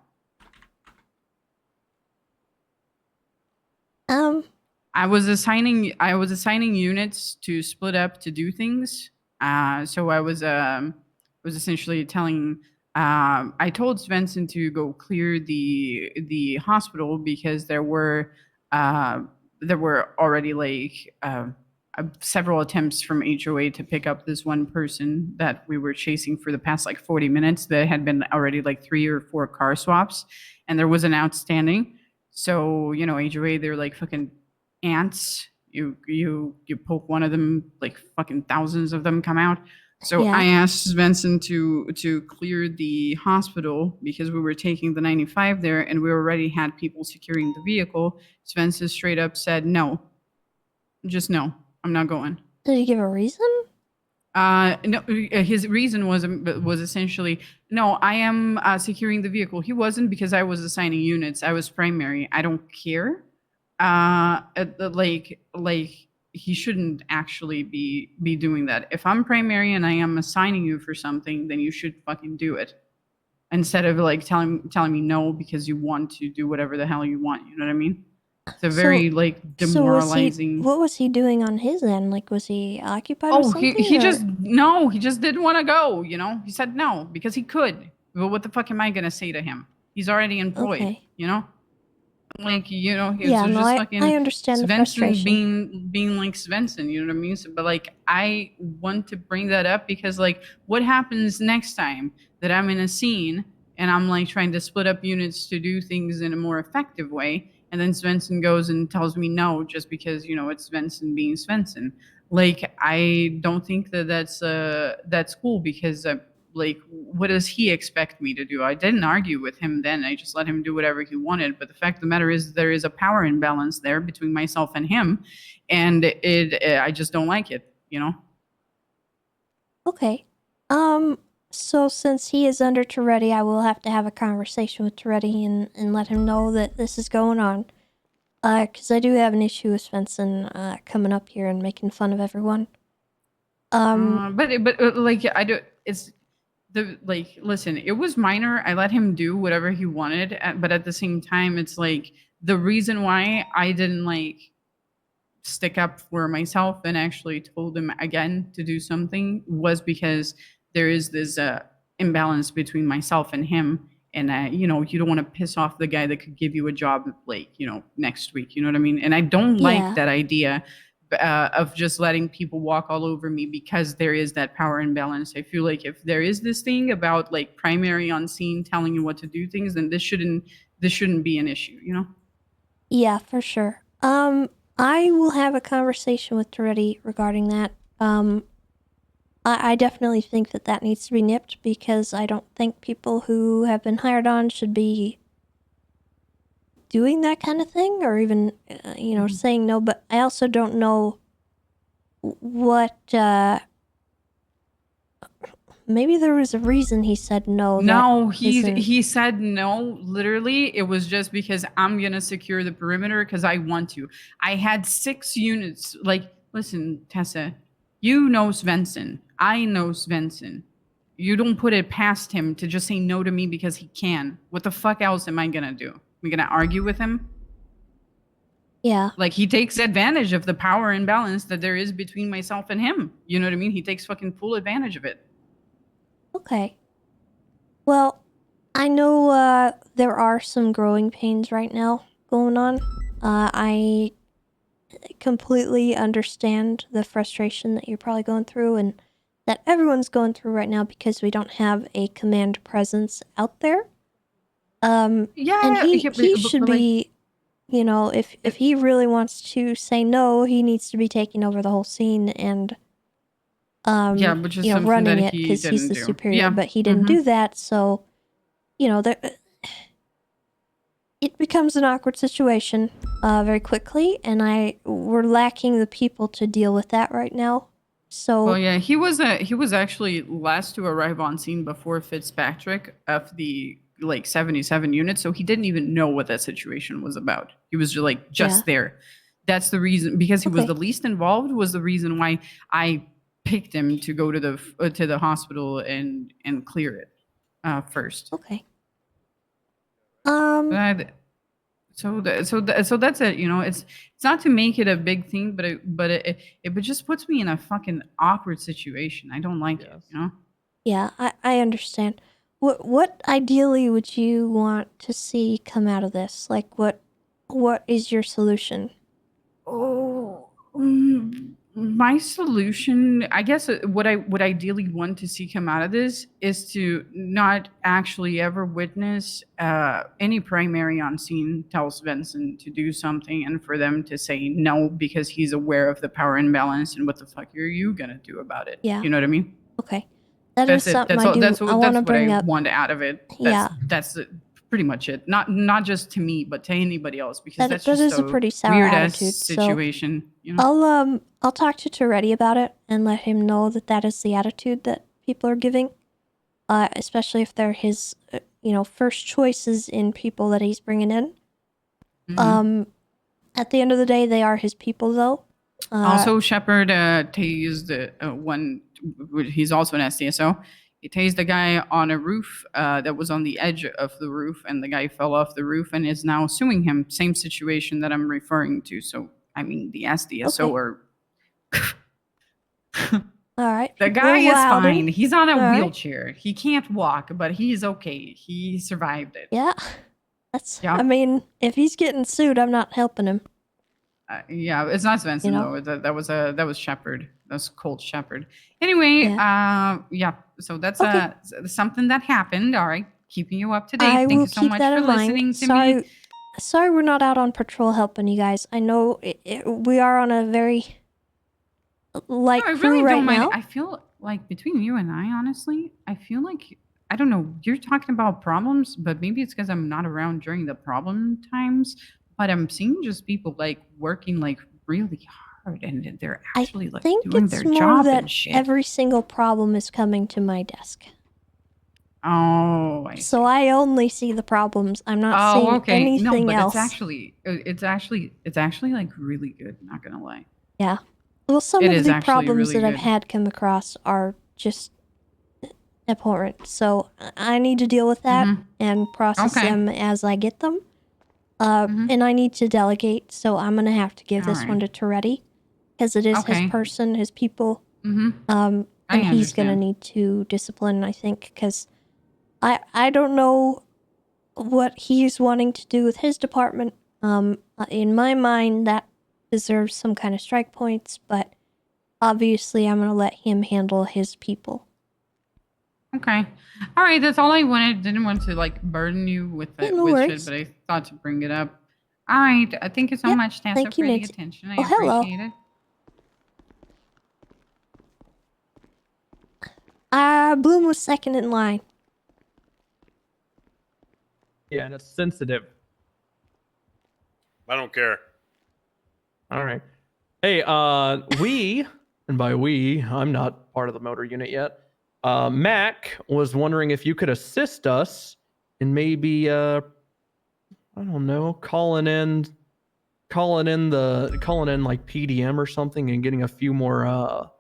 I was assigning units to split up to do things. So I was essentially telling. I told Svensson to go clear the hospital because there were already like several attempts from HOA to pick up this one person that we were chasing for the past like 40 minutes. There had been already like 3 or 4 car swaps, and there was an outstanding. So, you know, HOA, they're like fucking ants. You poke one of them, like fucking thousands of them come out. So Yeah. I asked Svensson to clear the hospital because we were taking the 95 there and we already had people securing the vehicle. Svensson straight up said, no, just no, I'm not going. Did he give a reason? No, his reason was essentially, no, I am securing the vehicle. He wasn't, because I was assigning units. I was primary. I don't care. he shouldn't actually be doing that. If I'm primary and I am assigning you for something, then you should fucking do it. Instead of like telling me no because you want to do whatever the hell you want. You know what I mean? It's a very like demoralizing. What was he doing on his end? Like, was he occupied with Oh, something? he or- just didn't want to go, you know? He said no because he could. But what the fuck am I going to say to him? He's already employed, Okay. you know? Like, you know, he Yeah, was no, just I fucking understand the Svensson frustration. being like Svensson, you know what I mean? But like, I want to bring that up because like, what happens next time that I'm in a scene and I'm like trying to split up units to do things in a more effective way, and then Svensson goes and tells me no just because, you know, it's Svensson being Svensson. Like, I don't think that that's cool because like, what does he expect me to do? I didn't argue with him then. I just let him do whatever he wanted. But the fact of the matter is there is a power imbalance there between myself and him, and I just don't like it, you know? Okay. So since he is under Toretti, I will have to have a conversation with Toretti and let him know that this is going on. Because I do have an issue with Svensson coming up here and making fun of everyone. But like, I do. It's the like. Listen, it was minor. I let him do whatever he wanted, but at the same time, it's like the reason why I didn't like stick up for myself and actually told him again to do something was because there is this imbalance between myself and him. And you know, you don't want to piss off the guy that could give you a job like, you know, next week. You know what I mean? And I don't like that idea of just letting people walk all over me because there is that power imbalance. I feel like if there is this thing about like primary on scene telling you what to do things, then this shouldn't be an issue, you know? Yeah, for sure. I will have a conversation with Toretti regarding that. I definitely think that needs to be nipped because I don't think people who have been hired on should be doing that kind of thing or even, you know, saying no. But I also don't know what, maybe there was a reason he said no. No, he said no. Literally, it was just because I'm gonna secure the perimeter because I want to. I had 6 units. Like, listen, Tessa, you know Svensson. I know Svensson. You don't put it past him to just say no to me because he can. What the fuck else am I gonna do? Am I gonna argue with him? Yeah. Like, he takes advantage of the power imbalance that there is between myself and him. You know what I mean? He takes fucking full advantage of it. Okay. Well, I know there are some growing pains right now going on. I completely understand the frustration that you're probably going through and that everyone's going through right now because we don't have a command presence out there. Yeah, and he but should like- be, you know, if he really wants to say no, he needs to be taking over the whole scene and Yeah, which is you know, something running that it he because he's didn't the do. superior, Yeah. but he didn't Mhm. do that, so you know, it becomes an awkward situation very quickly, and we're lacking the people to deal with that right now. So Well, yeah, he was actually last to arrive on scene before Fitzpatrick of the like 77 units, so he didn't even know what that situation was about. He was just there. That's the reason, because he was the least involved, was the reason why I picked him to go to the hospital and clear it first. Okay. So that's it. You know, it's not to make it a big thing, but it just puts me in a fucking awkward situation. I don't like it. You know. yeah, I understand. What ideally would you want to see come out of this? Like, what is your solution? Oh, my solution, I guess, what I would ideally want to see come out of this is to not actually ever witness any primary on scene tell Svensson to do something and for them to say no because he's aware of the power imbalance and what the fuck are you gonna do about it? Yeah. You know what I mean? Okay. That's something I do. That's I want to what bring I up. want out of it. That's pretty much it. Not just to me, but to anybody else, because that's that just is a pretty sour weird attitude. ass situation. You know? I'll talk to Toretti about it and let him know that is the attitude that people are giving, especially if they're his, first choices in people that he's bringing in. Mhm. At the end of the day, they are his people, though. Also, Shepard tased one. He's also an SDSO. He tased the guy on a roof that was on the edge of the roof, and the guy fell off the roof and is now suing him. Same situation that I'm referring to. So, I mean, the SDSO are. All right. The guy is Warden. fine. He's on a All right. wheelchair. He can't walk, but he's okay. He survived it. Yeah. I mean, if he's getting sued, I'm not helping him. Yeah, it's not Svensson though. That was Shepard. That's Colt Shepard. Anyway, yeah. So that's something that happened. All right, keeping you up to date. Thank you so much for listening to me. Sorry, we're not out on patrol helping you guys. I know we are on a very light I crew really right don't mind. now. I feel like between you and I, honestly, I feel like I don't know. You're talking about problems, but maybe it's because I'm not around during the problem times. But I'm seeing just people like working like really hard, and they're actually like I think doing it's their more job that and shit. every single problem is coming to my desk. Oh, So I only see the problems. I'm not seeing anything but else. it's actually like really good. Not gonna lie. Yeah. Well, some It of is the actually problems really that I've good. had come across are just abhorrent. So I need to deal with that and process Okay. them as I get them. And I need to delegate, so I'm gonna have to give this Alright. one to Toretti because it is Okay. his person, his people. I And he's gonna understand. need to discipline, I think, because I don't know what he's wanting to do with his department. In my mind, that deserves some kind of strike points, but obviously I'm gonna let him handle his people. Okay. All right. That's all I wanted. Didn't want to like burden you with it, no with worries. shit, but I thought to bring it up. All right. Thank you so much, Tessa, thank you, for the Nancy. attention. I Oh, hello. appreciate it. Bloom was second in line. Yeah, and it's sensitive. I don't care. All right. Hey, we, and by we, I'm not part of the motor unit yet. Mac was wondering if you could assist us in maybe, I don't know, calling in like PDM or something and getting a few more of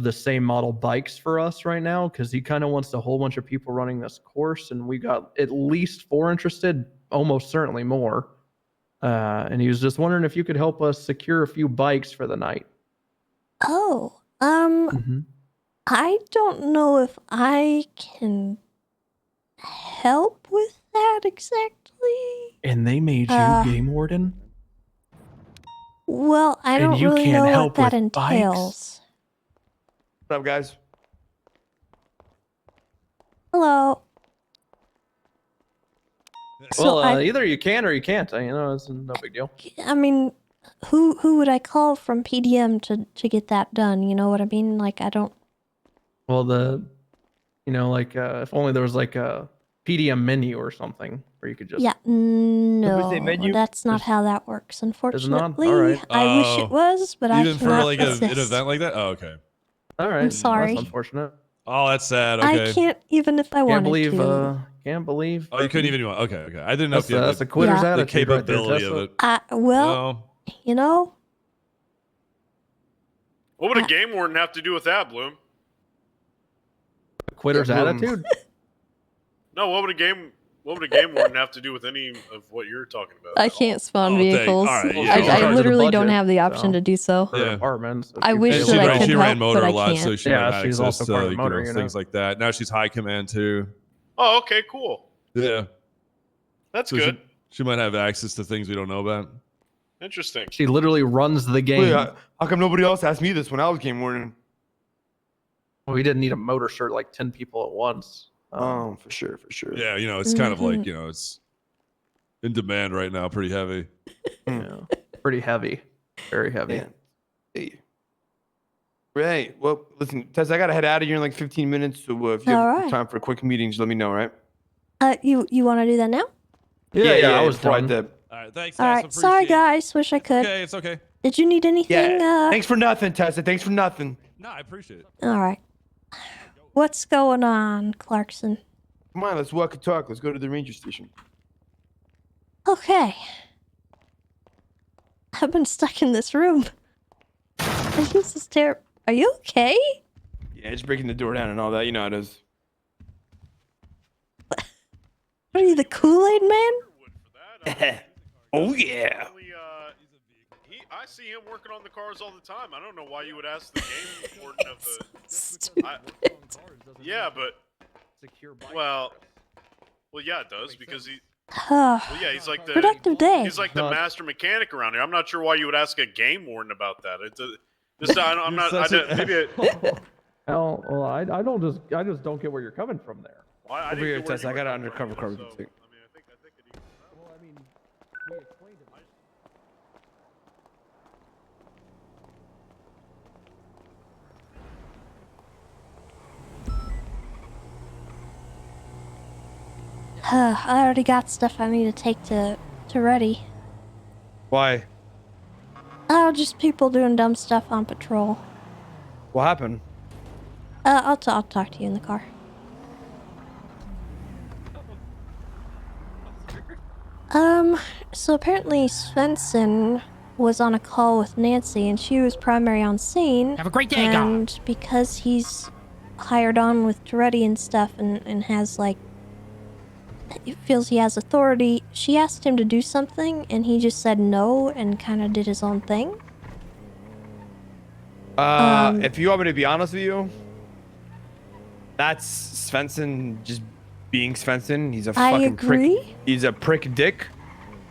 the same model bikes for us right now, because he kind of wants a whole bunch of people running this course, and we got at least 4 interested, almost certainly more. And he was just wondering if you could help us secure a few bikes for the night. Oh, I don't know if I can help with that exactly. And they made you game warden? Well, I And don't you really can't know help what that with bikes? entails. What's up, guys? Hello. Well, I either you can or you can't. You know, it's no big deal. mean, who would I call from PDM to get that done? You know what I mean? Like, I don't. Well, if only there was like a PDM menu or something where you could just. Yeah, no, menu? that's not how that works. Unfortunately, All right. I wish it was, but I Even for cannot like assist. an event like that? Oh, okay. All right. I'm sorry. That's unfortunate. Oh, that's sad. Okay. I can't even if I wanted to. Can't believe. Oh, you couldn't even. Okay. I didn't know if you had That's a quitter's the attitude right there, capability of Tessa. it. Well, you know, What would a game warden have to do with that, Bloom? Quitter's Yeah, attitude. No, what would a game warden have to do with any of what you're talking about? I can't spawn thank- vehicles. all right, yeah. I In charge of the literally don't budget, have the option to do so. Yeah. Apartments. I wish that I could she help, ran motor but I a lot, can't. so she Yeah, had she's access also to part of the motor unit. things like that. Now she's high command too. Oh, okay, cool. Yeah, That's so good. She might have access to things we don't know about. Interesting. She literally runs the game. Wait, how come nobody else asked me this when I was game warden? Well, we didn't need a motor shirt like 10 people at once. Oh, for sure. Yeah, it's kind of like it's in demand right now, pretty heavy. Yeah, pretty heavy, very heavy. Yeah. Hey. Right. Well, listen, Tess, I gotta head out of here in like 15 minutes. So if you have All right. time for a quick meeting, just let me know, right? You want to do that now? Yeah, I was right done. there. All right, thanks. All right. Sorry, guys. Wish I could. Okay, it's okay. Did you need anything? Thanks for nothing, Tessa. Thanks for nothing. No, I appreciate it. All right. What's going on, Clarkson? Come on, let's walk and talk. Let's go to the ranger station. Okay. I've been stuck in this room. This is terrible. Are you okay? Yeah, just breaking the door down and all that. You know how it is. What are you, the Kool-Aid man? Oh yeah. I see him working on the cars all the time. I don't know why you would ask the game warden of the. Yeah, but well, yeah, it does because he. Well, yeah, he's like the productive day. He's like the master mechanic around here. I'm not sure why you would ask a game warden about that. I'm not. Maybe it. Oh, well, I just don't get where you're coming from there. Well, I Over here, didn't get where Tessa. you I got were an undercover coming cover. from, so, I think it even. Well, I mean, we explained it. I already got stuff I need to take to ready. Why? Oh, just people doing dumb stuff on patrol. What happened? I'll talk to you in the car. So apparently Svensson was on a call with Nancy and she was primary on scene. Have a great day, And because he's hired on with Toretti and stuff and has like, he feels he has authority, she asked him to do something and he just said no and kind of did his own thing. If you want me to be honest with you, that's Svensson just being Svensson. He's a fucking prick. He's a prick dick.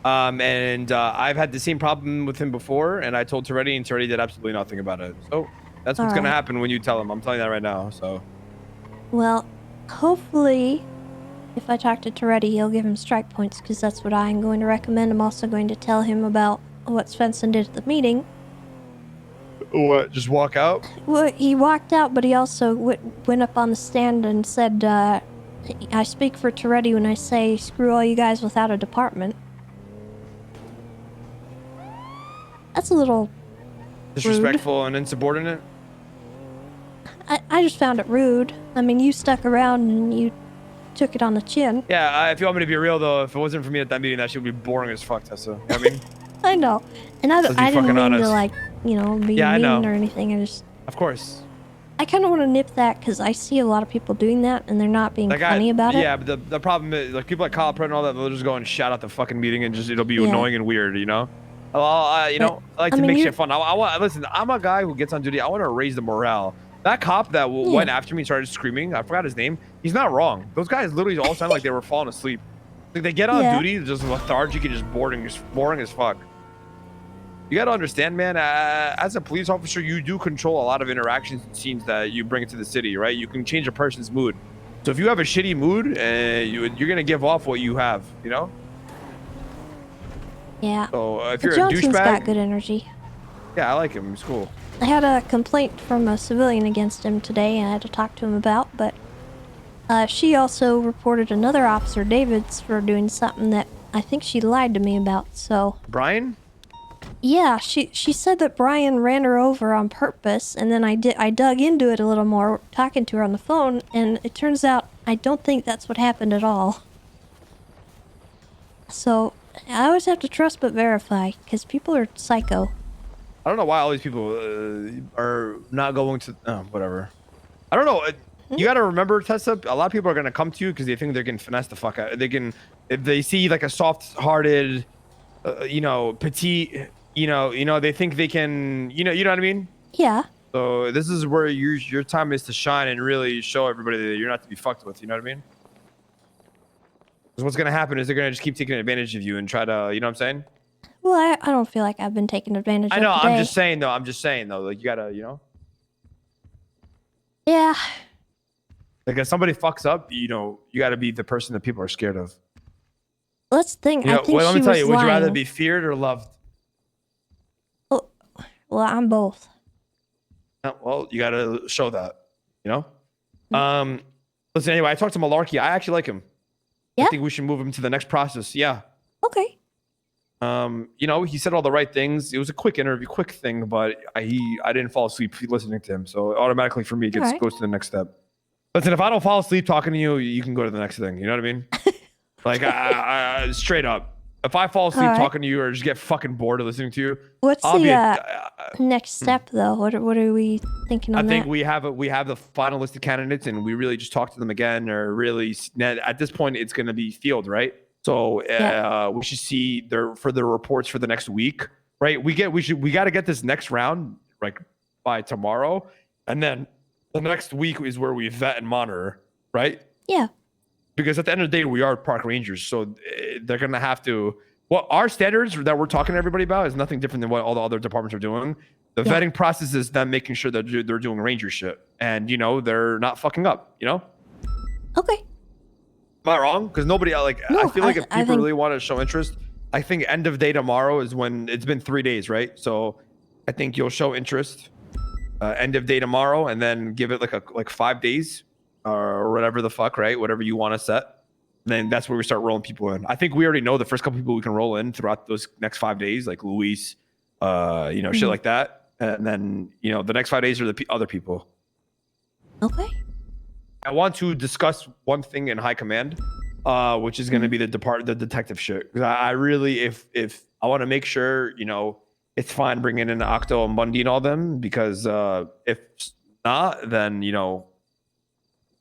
And I've had the same problem with him before, and I told Toretti, and Toretti did absolutely nothing about it. So that's what's gonna happen when you tell him. I'm telling you that right now. So. Well, hopefully, if I talk to Toretti, he'll give him strike points, because that's what I'm going to recommend. I'm also going to tell him about what Svensson did at the meeting. What? Just walk out? Well, he walked out, but he also went up on the stand and said, I speak for Toretti when I say, screw all you guys without a department. That's a little Disrespectful and insubordinate? I just found it rude. I mean, you stuck around and you took it on the chin. Yeah, if you want me to be real, though, if it wasn't for me at that meeting, that shit would be boring as fuck, Tessa. You know what I mean? I know. And I didn't fucking mean honest. to, like, you know, be Yeah, I mean know. or anything. Of course. I kind of want to nip that because I see a lot of people doing that and they're not being funny about it. Yeah, but the problem is, like, people like Kyle Pratt and all that, they'll just go and shout out the fucking meeting and just, it'll be annoying and weird, you know? Well, you know, I like to make shit fun. I want, listen, I'm a guy who gets on duty. I want to raise the morale. That cop that went after me and started screaming, I forgot his name. He's not wrong. Those guys literally all sound like they were falling asleep. Like, they get on duty, just lethargic and just boring as fuck. You got to understand, man, as a police officer, you do control a lot of interactions and scenes that you bring into the city, right? You can change a person's mood. So if you have a shitty mood, you're going to give off what you have, you know? Yeah. So if But you're Johnson's a douchebag... got good energy. Yeah, I like him. He's cool. I had a complaint from a civilian against him today and I had to talk to him about, but she also reported another officer, Davids, for doing something that I think she lied to me about, so... Brian? Yeah, she said that Brian ran her over on purpose, and then I dug into it a little more, talking to her on the phone, and it turns out I don't think that's what happened at all. So, I always have to trust but verify, because people are psycho. I don't know why all these people are not going to... whatever. I don't know. You got to remember, Tessa, a lot of people are going to come to you because they think they can finesse the fuck out. They can... If they see, like, a soft-hearted, you know, petite... You know, they think they can, you know what I mean? Yeah. So this is where your time is to shine and really show everybody that you're not to be fucked with. You know what I mean? Because what's gonna happen is they're gonna just keep taking advantage of you and try to, you know what I'm saying? Well, I don't feel like I've been taken advantage of I know. today. I'm just saying though. Like you gotta, you know. Yeah. Like if somebody fucks up, you know, you gotta be the person that people are scared of. Let's think. You know, I think let she me tell was you, would you rather lying. be feared or loved? Well, I'm both. Well, you gotta show that, you know? Listen, anyway, I talked to Malarkey. I actually like him. Yeah? I think we should move him to the next process. Yeah. Okay. You know, he said all the right things. It was a quick interview, quick thing, but I didn't fall asleep listening to him. So automatically for me, it goes to the next step. Listen, if I don't fall asleep talking to you, you can go to the next thing. You know what I mean? Like, I straight up. If I fall asleep Alright. talking to you or just get fucking bored of listening to you, What's I'll be. the next step though? What are we thinking on I think that? we have the final list of candidates, and we really just talk to them again, or really at this point it's going to be field, right? So we should see their reports for the next week, right? We got to get this next round like by tomorrow, and then the next week is where we vet and monitor, right? Yeah. Because at the end of the day, we are park rangers, so they're gonna have to. Well, our standards that we're talking to everybody about is nothing different than what all the other departments are doing. The vetting process is them making sure that they're doing ranger shit, and they're not fucking up. Okay. Am I wrong? Because nobody like. No, I feel like if I people think- really want to show interest, I think end of day tomorrow is when it's been 3 days, right? So I think you'll show interest end of day tomorrow, and then give it like 5 days or whatever the fuck, right? Whatever you want to set. And then that's where we start rolling people in. I think we already know the first couple people we can roll in throughout those next 5 days, like Luis, shit like that. And then the next 5 days are the other people. Okay. I want to discuss one thing in high command, which is going to be the detective shit. 'Cause I really, if I want to make sure, it's fine bringing in Octo and Bundy and all them, because if not, then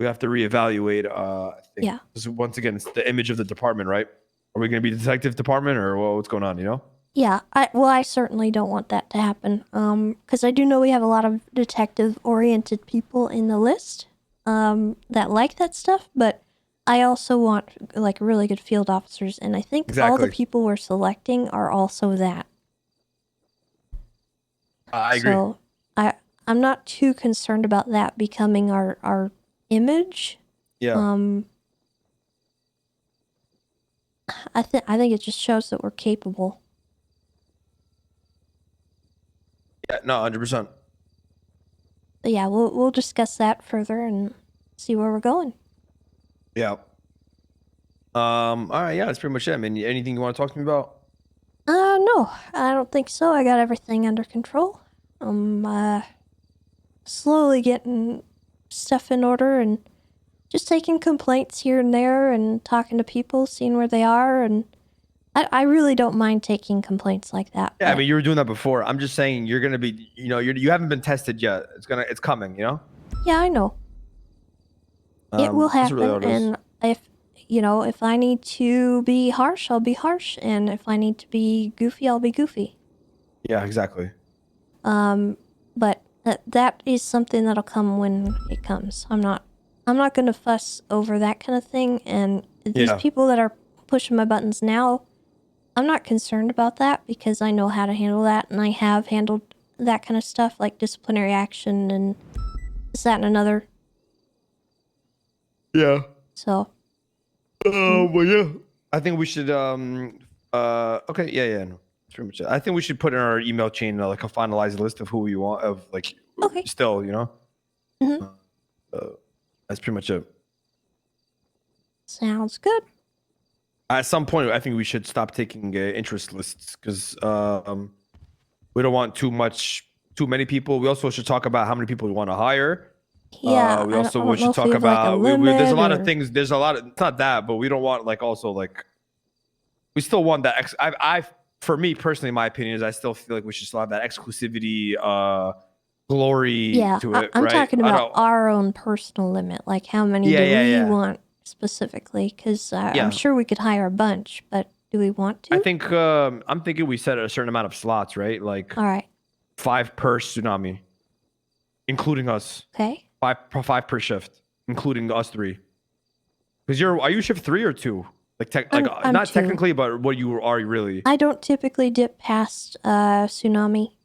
we have to reevaluate. I think. Yeah. 'Cause once again, it's the image of the department, right? Are we going to be the detective department, or what's going on? Yeah, I certainly don't want that to happen. Because I do know we have a lot of detective-oriented people in the list, that like that stuff. But I also want like really good field officers, and I think all the Exactly. people we're selecting are also that. I agree. So I'm not too concerned about that becoming our image. Yeah. I think it just shows that we're capable. Yeah. No, 100%. But yeah, we'll discuss that further and see where we're going. Yeah. All right. Yeah, that's pretty much it. I mean, anything you want to talk to me about? No, I don't think so. I got everything under control. Slowly getting stuff in order and just taking complaints here and there and talking to people, seeing where they are, and I really don't mind taking complaints like that. Yeah, I mean, you were doing that before. I'm just saying you're gonna be, you haven't been tested yet. It's coming. Yeah, I know. It will that's really all happen, it is. and if I need to be harsh, I'll be harsh, and if I need to be goofy, I'll be goofy. Yeah, exactly. But that is something that'll come when it comes. I'm not gonna fuss over that kind of thing, and these people that are pushing my buttons now, I'm not concerned about that because I know how to handle that, and I have handled that kind of stuff like disciplinary action and this, that, and another. Yeah. So. Well, yeah. I think we should. Okay. Yeah. No. That's pretty much it. I think we should put in our email chain like a finalized list of who we want of like. Okay. Still, Mm-hmm. That's pretty much it. Sounds good. At some point, I think we should stop taking interest lists because we don't want too many people. We also should talk about how many people we want to hire. Yeah. We I also don't know should if talk we have, like, about. a There's a lot limit of things. There's a lot of. It's not that, but we don't want like also like. We still want that. For me personally, my opinion is I still feel like we should still have that exclusivity, glory Yeah, to it. I'm right? talking I about don't- our own personal limit, like how many Yeah, do yeah, we yeah. want specifically? Because Yeah. I'm sure we could hire a bunch, but do we want to? I think I'm thinking we set a certain amount of slots, right? Like All right. 5 per tsunami, including us. Okay. 5 per shift, including us 3. Because are you shift 3 or 2? Like I'm not 2. technically, but what you are really? I don't typically dip past tsunami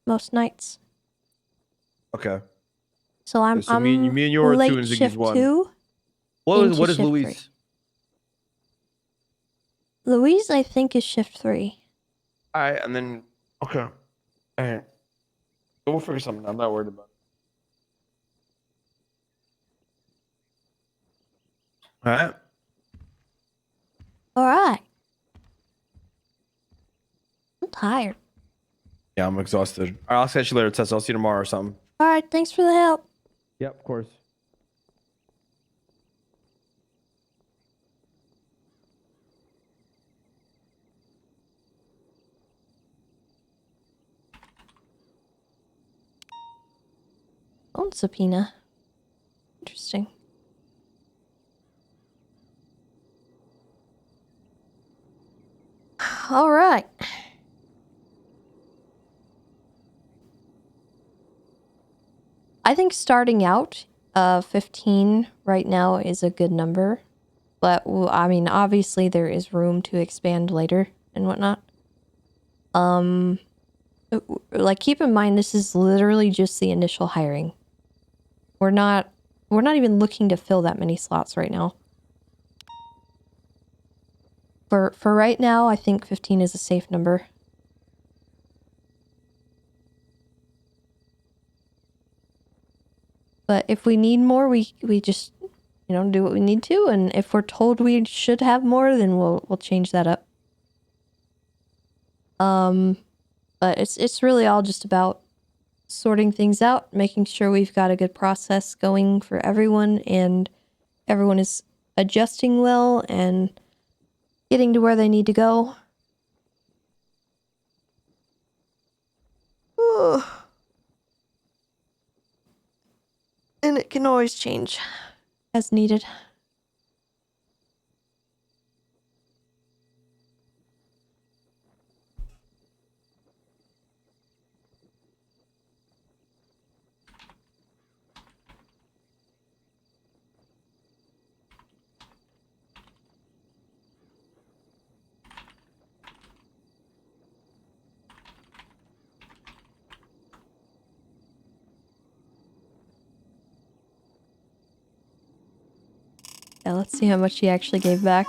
most nights, Okay. so I'm So me and you are 2 late and Ziggy's shift 1. 2. What into is shift Louise? 3. Louise, I think, is shift 3. All right, and then okay. All right. We'll figure something out. I'm not worried about it. All right. All right. I'm tired. Yeah, I'm exhausted. All right, I'll catch you later, Tessa. I'll see you tomorrow or something. All right. Thanks for the help. Yep, of course. subpoena. Interesting. All right. I think starting out, 15 right now is a good number. But, I mean, obviously there is room to expand later and whatnot. Like, keep in mind, this is literally just the initial hiring. We're not even looking to fill that many slots right now. For right now, I think 15 is a safe number. But if we need more, we just, you know, do what we need to, and if we're told we should have more, then we'll change that up. But it's really all just about sorting things out, making sure we've got a good process going for everyone, and everyone is adjusting well and getting to where they need to go. And it can always change as needed. Yeah, let's see how much he actually gave back.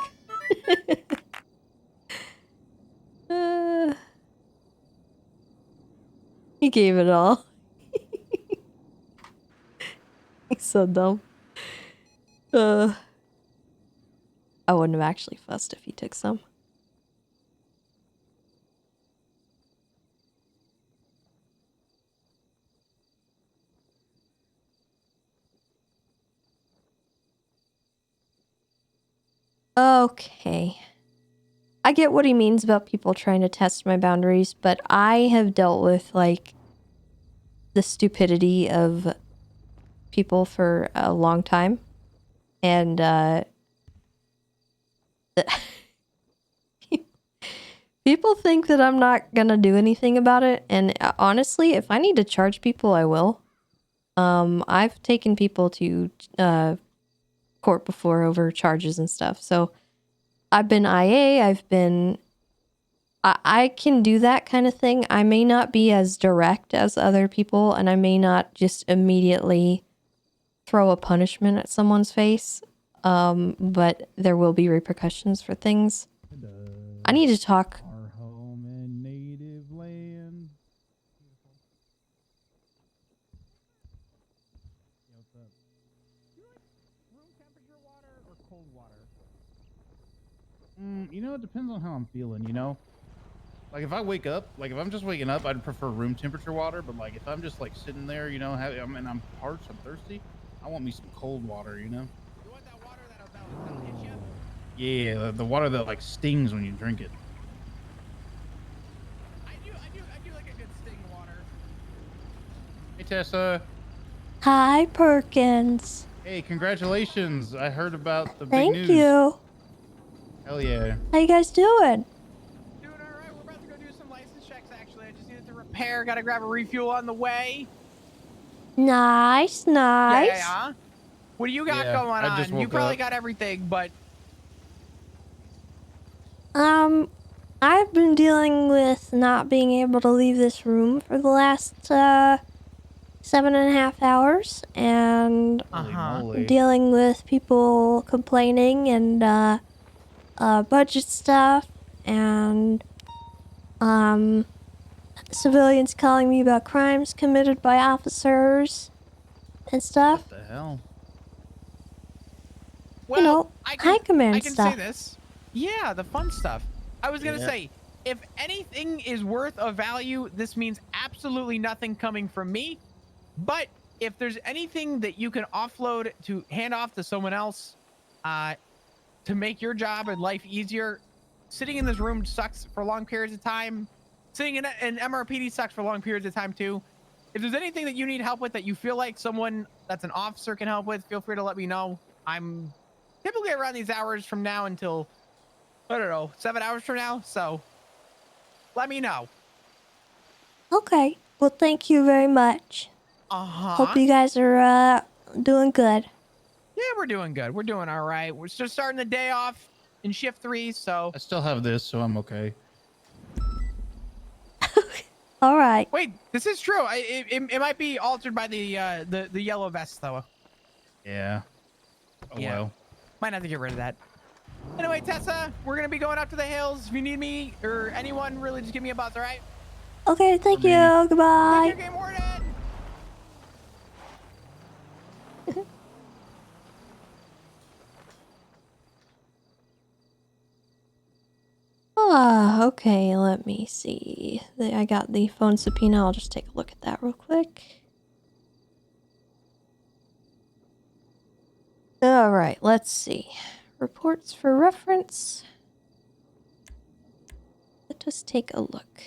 He gave it all. He's so dumb. I wouldn't have actually fussed if he took some. Okay. I get what he means about people trying to test my boundaries, but I have dealt with, like, the stupidity of people for a long time. And, people think that I'm not gonna do anything about it, and honestly, if I need to charge people, I will. I've taken people to, court before over charges and stuff, so I've been IA, I can do that kind of thing. I may not be as direct as other people, and I may not just immediately throw a punishment at someone's face, but there will be repercussions for things. I need to talk. Our home and native land. What's up? Do you like room temperature water or cold water? You know, it depends on how I'm feeling, you know? Like, if I wake up, like, if I'm just waking up, I'd prefer room temperature water, but, like, if I'm just, like, sitting there, you know, I'm parched, I'm thirsty, I want me some cold water, you know? You want that water that'll hit you? Yeah, the water that, like, stings when you drink it. I do like a good sting water. Hey, Tessa. Hi, Perkins. Hey, congratulations. I heard about the big Thank news. you. Hell yeah. How you guys doing? Doing all right. We're about to go do some license checks, actually. I just needed to repair. Got to grab a refuel on the way. Nice, nice. Yeah. What do you got going I just on? You woke probably up. got everything, but... I've been dealing with not being able to leave this room for the last, 7.5 hours, and dealing with people complaining and, budget stuff, and, civilians calling me about crimes committed by officers and stuff. What the hell? Well, You know, high command I can stuff. say this. Yeah, the fun stuff. I was going to Yeah. say, if anything is worth of value, this means absolutely nothing coming from me. But if there's anything that you can offload to hand off to someone else to make your job and life easier, sitting in this room sucks for long periods of time. Sitting in MRPD sucks for long periods of time too. if there's anything that you need help with that you feel like someone that's an officer can help with, feel free to let me know. I'm typically around these hours from now until, I don't know, 7 hours from now. So let me know. Okay. Well, thank you very much. Hope you guys are doing good. Yeah, we're doing good. We're doing all right. We're just starting the day off in shift 3, so. I still have this, so I'm okay. All right. Wait, this is true. It might be altered by the yellow vest though. Yeah. Oh well. Might have to get rid of that. Anyway, Tessa, we're gonna be going up to the hills. If you need me or anyone, really just give me a buzz, all right? Okay, thank you. Goodbye. Thank you, Game Warden. Okay, let me see. I got the phone subpoena. I'll just take a look at that real quick. Alright, let's see. Reports for reference. Let us take a look.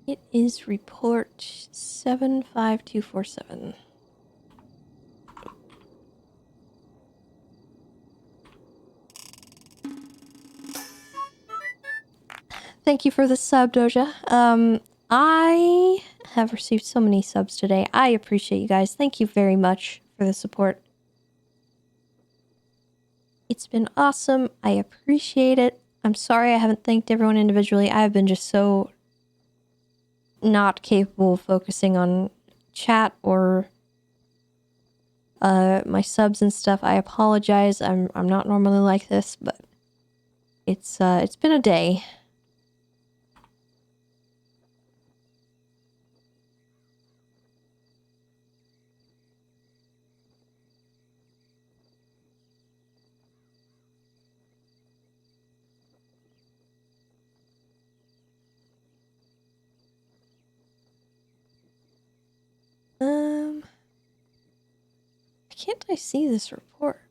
It is report 75247. Thank you for the sub, Doja. I have received so many subs today. I appreciate you guys. Thank you very much for the support. It's been awesome. I appreciate it. I'm sorry I haven't thanked everyone individually. I have been just so not capable of focusing on chat or my subs and stuff. I apologize. I'm not normally like this, but it's been a day. Why can't I see this report?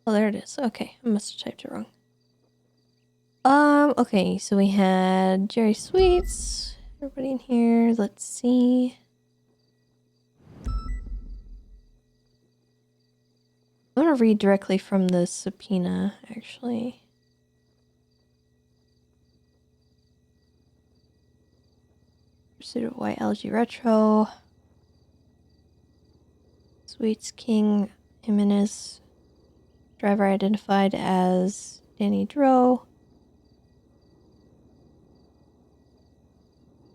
Oh, there it is. Okay, I must have typed it wrong. Okay, so we had Jerry Sweets. Everybody in here. Let's see. I'm gonna read directly from the subpoena, actually. Pursuit of White Algae Retro. Sweets King Jimenez. Driver identified as Danny Dro.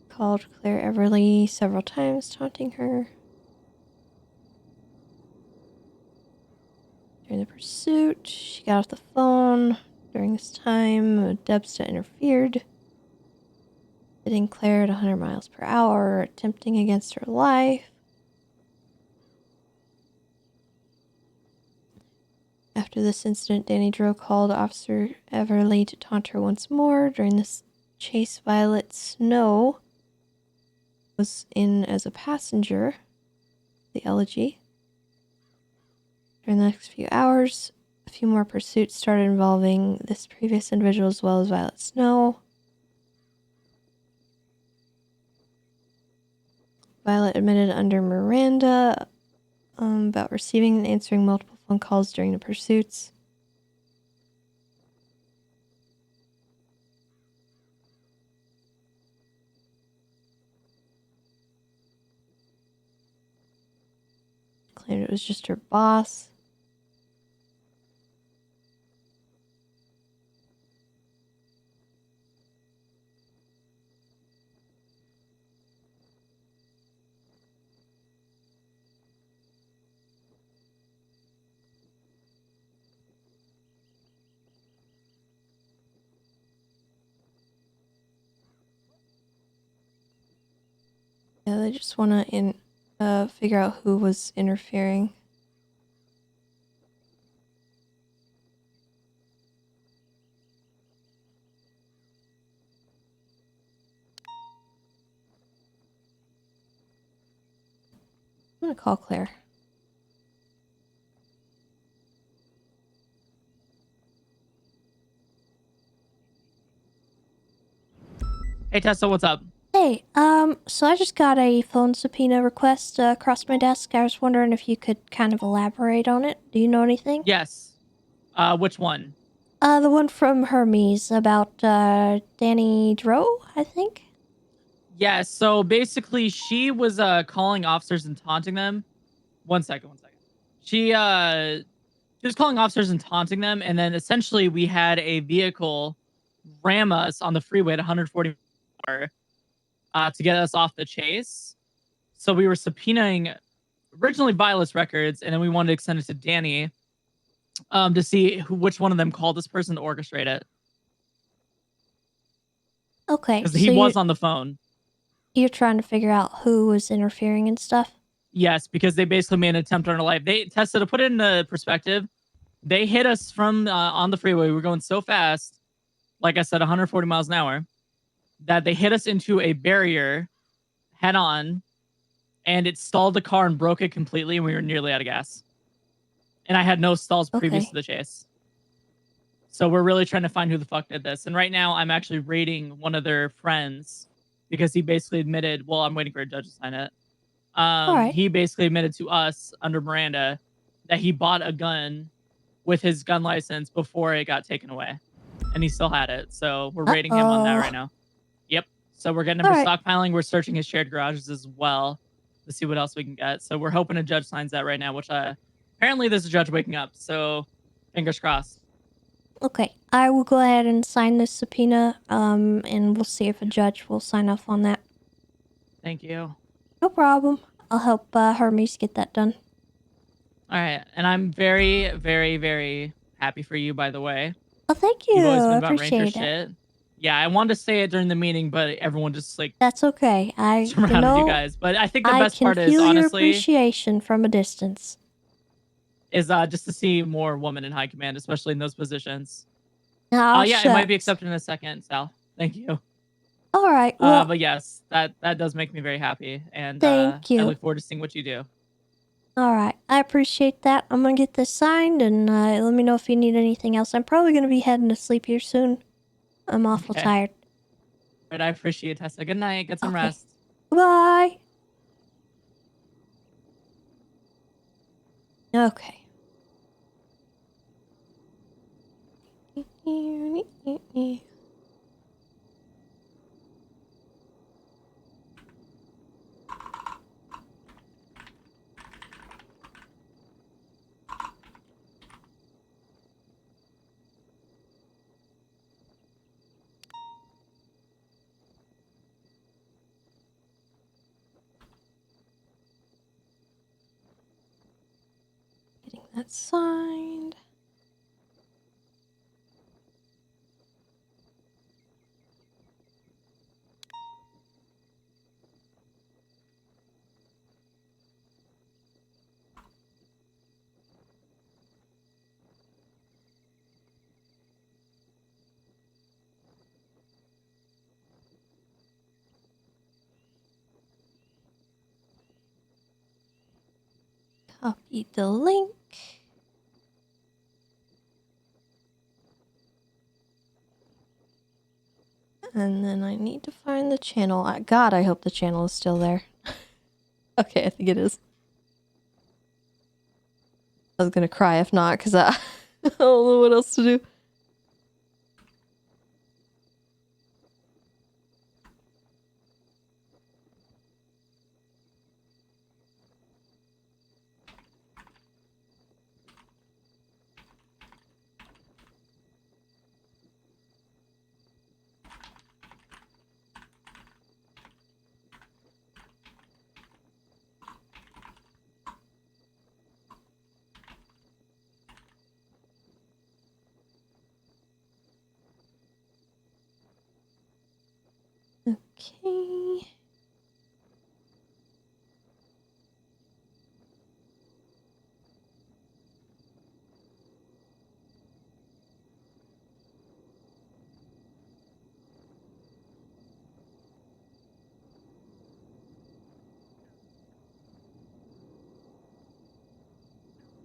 Called Claire Everly several times, taunting her. During the pursuit, she got off the phone. During this time, Debsta interfered, hitting Claire at 100 miles per hour, attempting against her life. After this incident, Danny Dro called Officer Everly to taunt her once more. During this chase, Violet Snow was in as a passenger, the Elegy. During the next few hours, a few more pursuits started involving this previous individual as well as Violet Snow. Violet admitted under Miranda about receiving and answering multiple phone calls during the pursuits. Claimed it was just her boss. Yeah, they just want to figure out who was interfering. gonna call Claire. Hey Tessa, what's up? Hey, so I just got a phone subpoena request across my desk. I was wondering if you could kind of elaborate on it. Do you know anything? Yes. Which one? The one from Hermes about Danny Dro, I think. Yes. So basically, she was calling officers and taunting them. One second. She was calling officers and taunting them, and then essentially we had a vehicle ram us on the freeway at 140 to get us off the chase. So we were subpoenaing originally Violet's records, and then we wanted to extend it to Danny to see which one of them called this person to orchestrate it. Okay. Because he was on the phone. You're trying to figure out who was interfering and stuff? Yes, because they basically made an attempt on our life. They tested to put it into perspective. They hit us from on the freeway. We were going so fast, like I said, 140 miles an hour, that they hit us into a barrier head on, and it stalled the car and broke it completely, and we were nearly out of gas. And I had no stalls previous to the chase. So we're really trying to find who the fuck did this. And right now, I'm actually raiding one of their friends because he basically admitted, well, I'm waiting for a judge to sign it. He basically admitted to us under Miranda that he bought a gun with his gun license before it got taken away. And he still had it. So we're raiding him on that right now. Yep. So we're getting him for stockpiling. We're searching his shared garages as well to see what else we can get. So we're hoping a judge signs that right now, which apparently there's a judge waking up. So fingers crossed. Okay. I will go ahead and sign this subpoena, and we'll see if a judge will sign off on that. Thank you. No problem. I'll help Hermes get that done. All right. And I'm very, very, very happy for you, by the way. Oh, thank you. You've always been I about Ranger appreciate it. shit. Yeah, I wanted to say it during the meeting, but everyone just like That's okay. I surrounded you guys. But I think the best part is feel your honestly appreciation from a distance. is just to see more women in high command, especially in those positions. Oh, yeah, it might be shucks. accepted in a second, Sal. Thank you. All right. Well, But yes, that does make me very happy, and Thank you. I look forward to seeing what you do. all right. I appreciate that. I'm gonna get this signed, and let me know if you need anything else. I'm probably gonna be heading to sleep here soon. I'm awful Okay. tired. But I appreciate it, Tessa. Good night. Get some Okay. rest. Bye. Okay. Getting that signed. Copy the link. And then I need to find the channel. God, I hope the channel is still there. Okay, I think it is. I was gonna cry if not, because I don't know what else to do. Okay.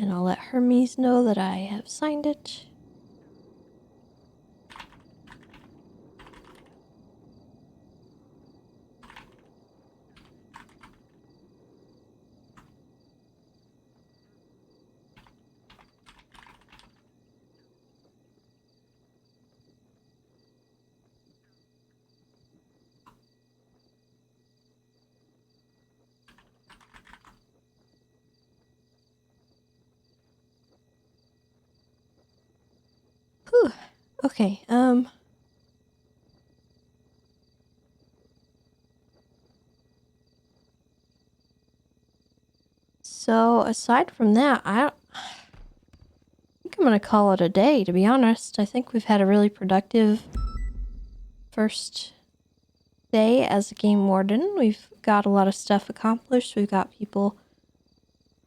And I'll let Hermes know that I have signed it. Whew. Okay, so aside from that, I think I'm gonna call it a day, to be honest. I think we've had a really productive first day as a game warden. We've got a lot of stuff accomplished. We've got people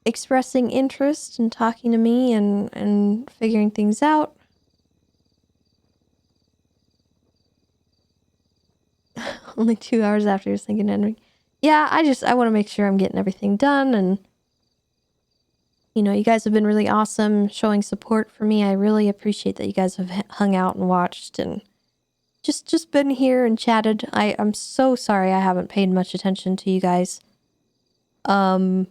expressing interest and talking to me and figuring things out. Only 2 hours after he was thinking ending. Yeah, I want to make sure I'm getting everything done, and you know, you guys have been really awesome showing support for me. I really appreciate that you guys have hung out and watched and just been here and chatted. I'm so sorry I haven't paid much attention to you guys. I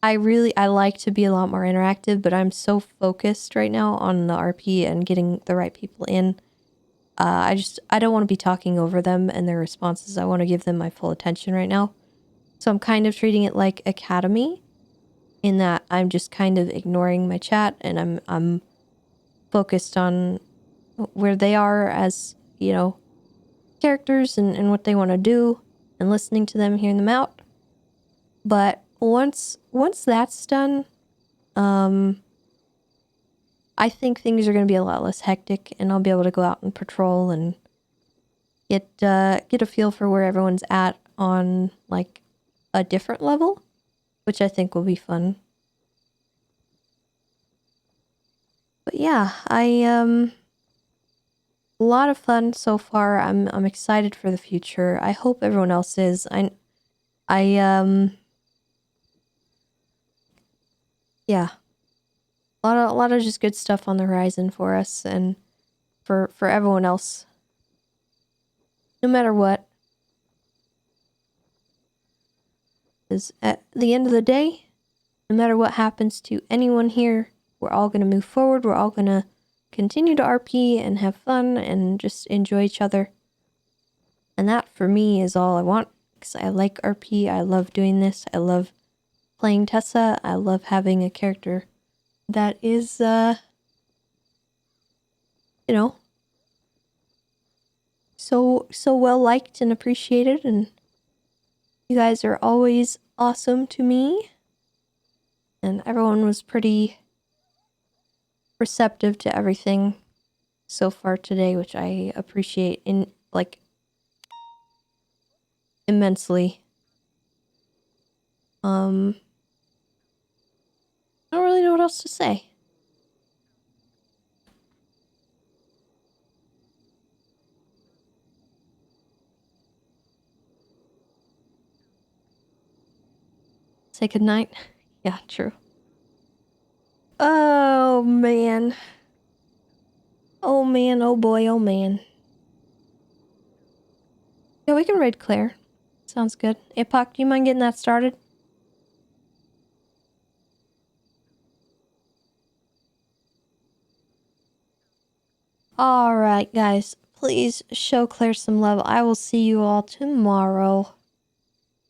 like to be a lot more interactive, but I'm so focused right now on the RP and getting the right people in. I don't want to be talking over them and their responses. I want to give them my full attention right now. So I'm kind of treating it like Academy, in that I'm just kind of ignoring my chat and I'm focused on where they are as, you know, characters and what they want to do and listening to them, hearing them out. But once that's done, I think things are going to be a lot less hectic, and I'll be able to go out and patrol and get a feel for where everyone's at on like a different level, which I think will be fun. But yeah, a lot of fun so far. I'm excited for the future. I hope everyone else is. Yeah. A lot of just good stuff on the horizon for us and for everyone else. No matter what. Because at the end of the day, no matter what happens to anyone here, we're all going to move forward. We're all going to continue to RP and have fun and just enjoy each other. And that for me is all I want. Because I like RP. I love doing this. I love playing Tessa. I love having a character that is, you know, so well liked and appreciated, and you guys are always awesome to me, and everyone was pretty receptive to everything so far today, which I appreciate immensely. I don't really know what else to say. Say goodnight? Yeah, true. Oh, man. Oh, man. Oh, boy. Oh, man. Yeah, we can raid Claire. Sounds good. Epoch, do you mind getting that started? Alright, guys. Please show Claire some love. I will see you all tomorrow.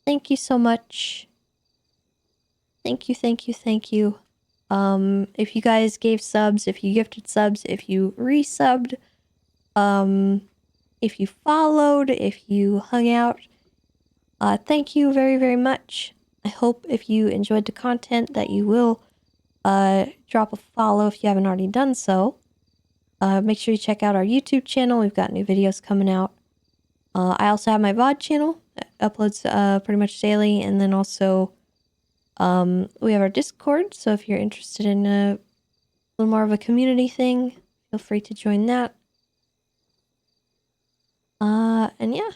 Thank you so much. Thank you, thank you, thank you. If you guys gave subs, if you gifted subs, if you resubbed, if you followed, if you hung out, thank you very, very much. I hope if you enjoyed the content that you will drop a follow if you haven't already done so. Make sure you check out our YouTube channel. We've got new videos coming out. I also have my VOD channel that uploads pretty much daily. And then also we have our Discord. So if you're interested in a little more of a community thing, feel free to join that. And yeah.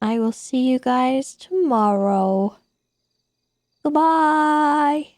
I will see you guys tomorrow. Goodbye.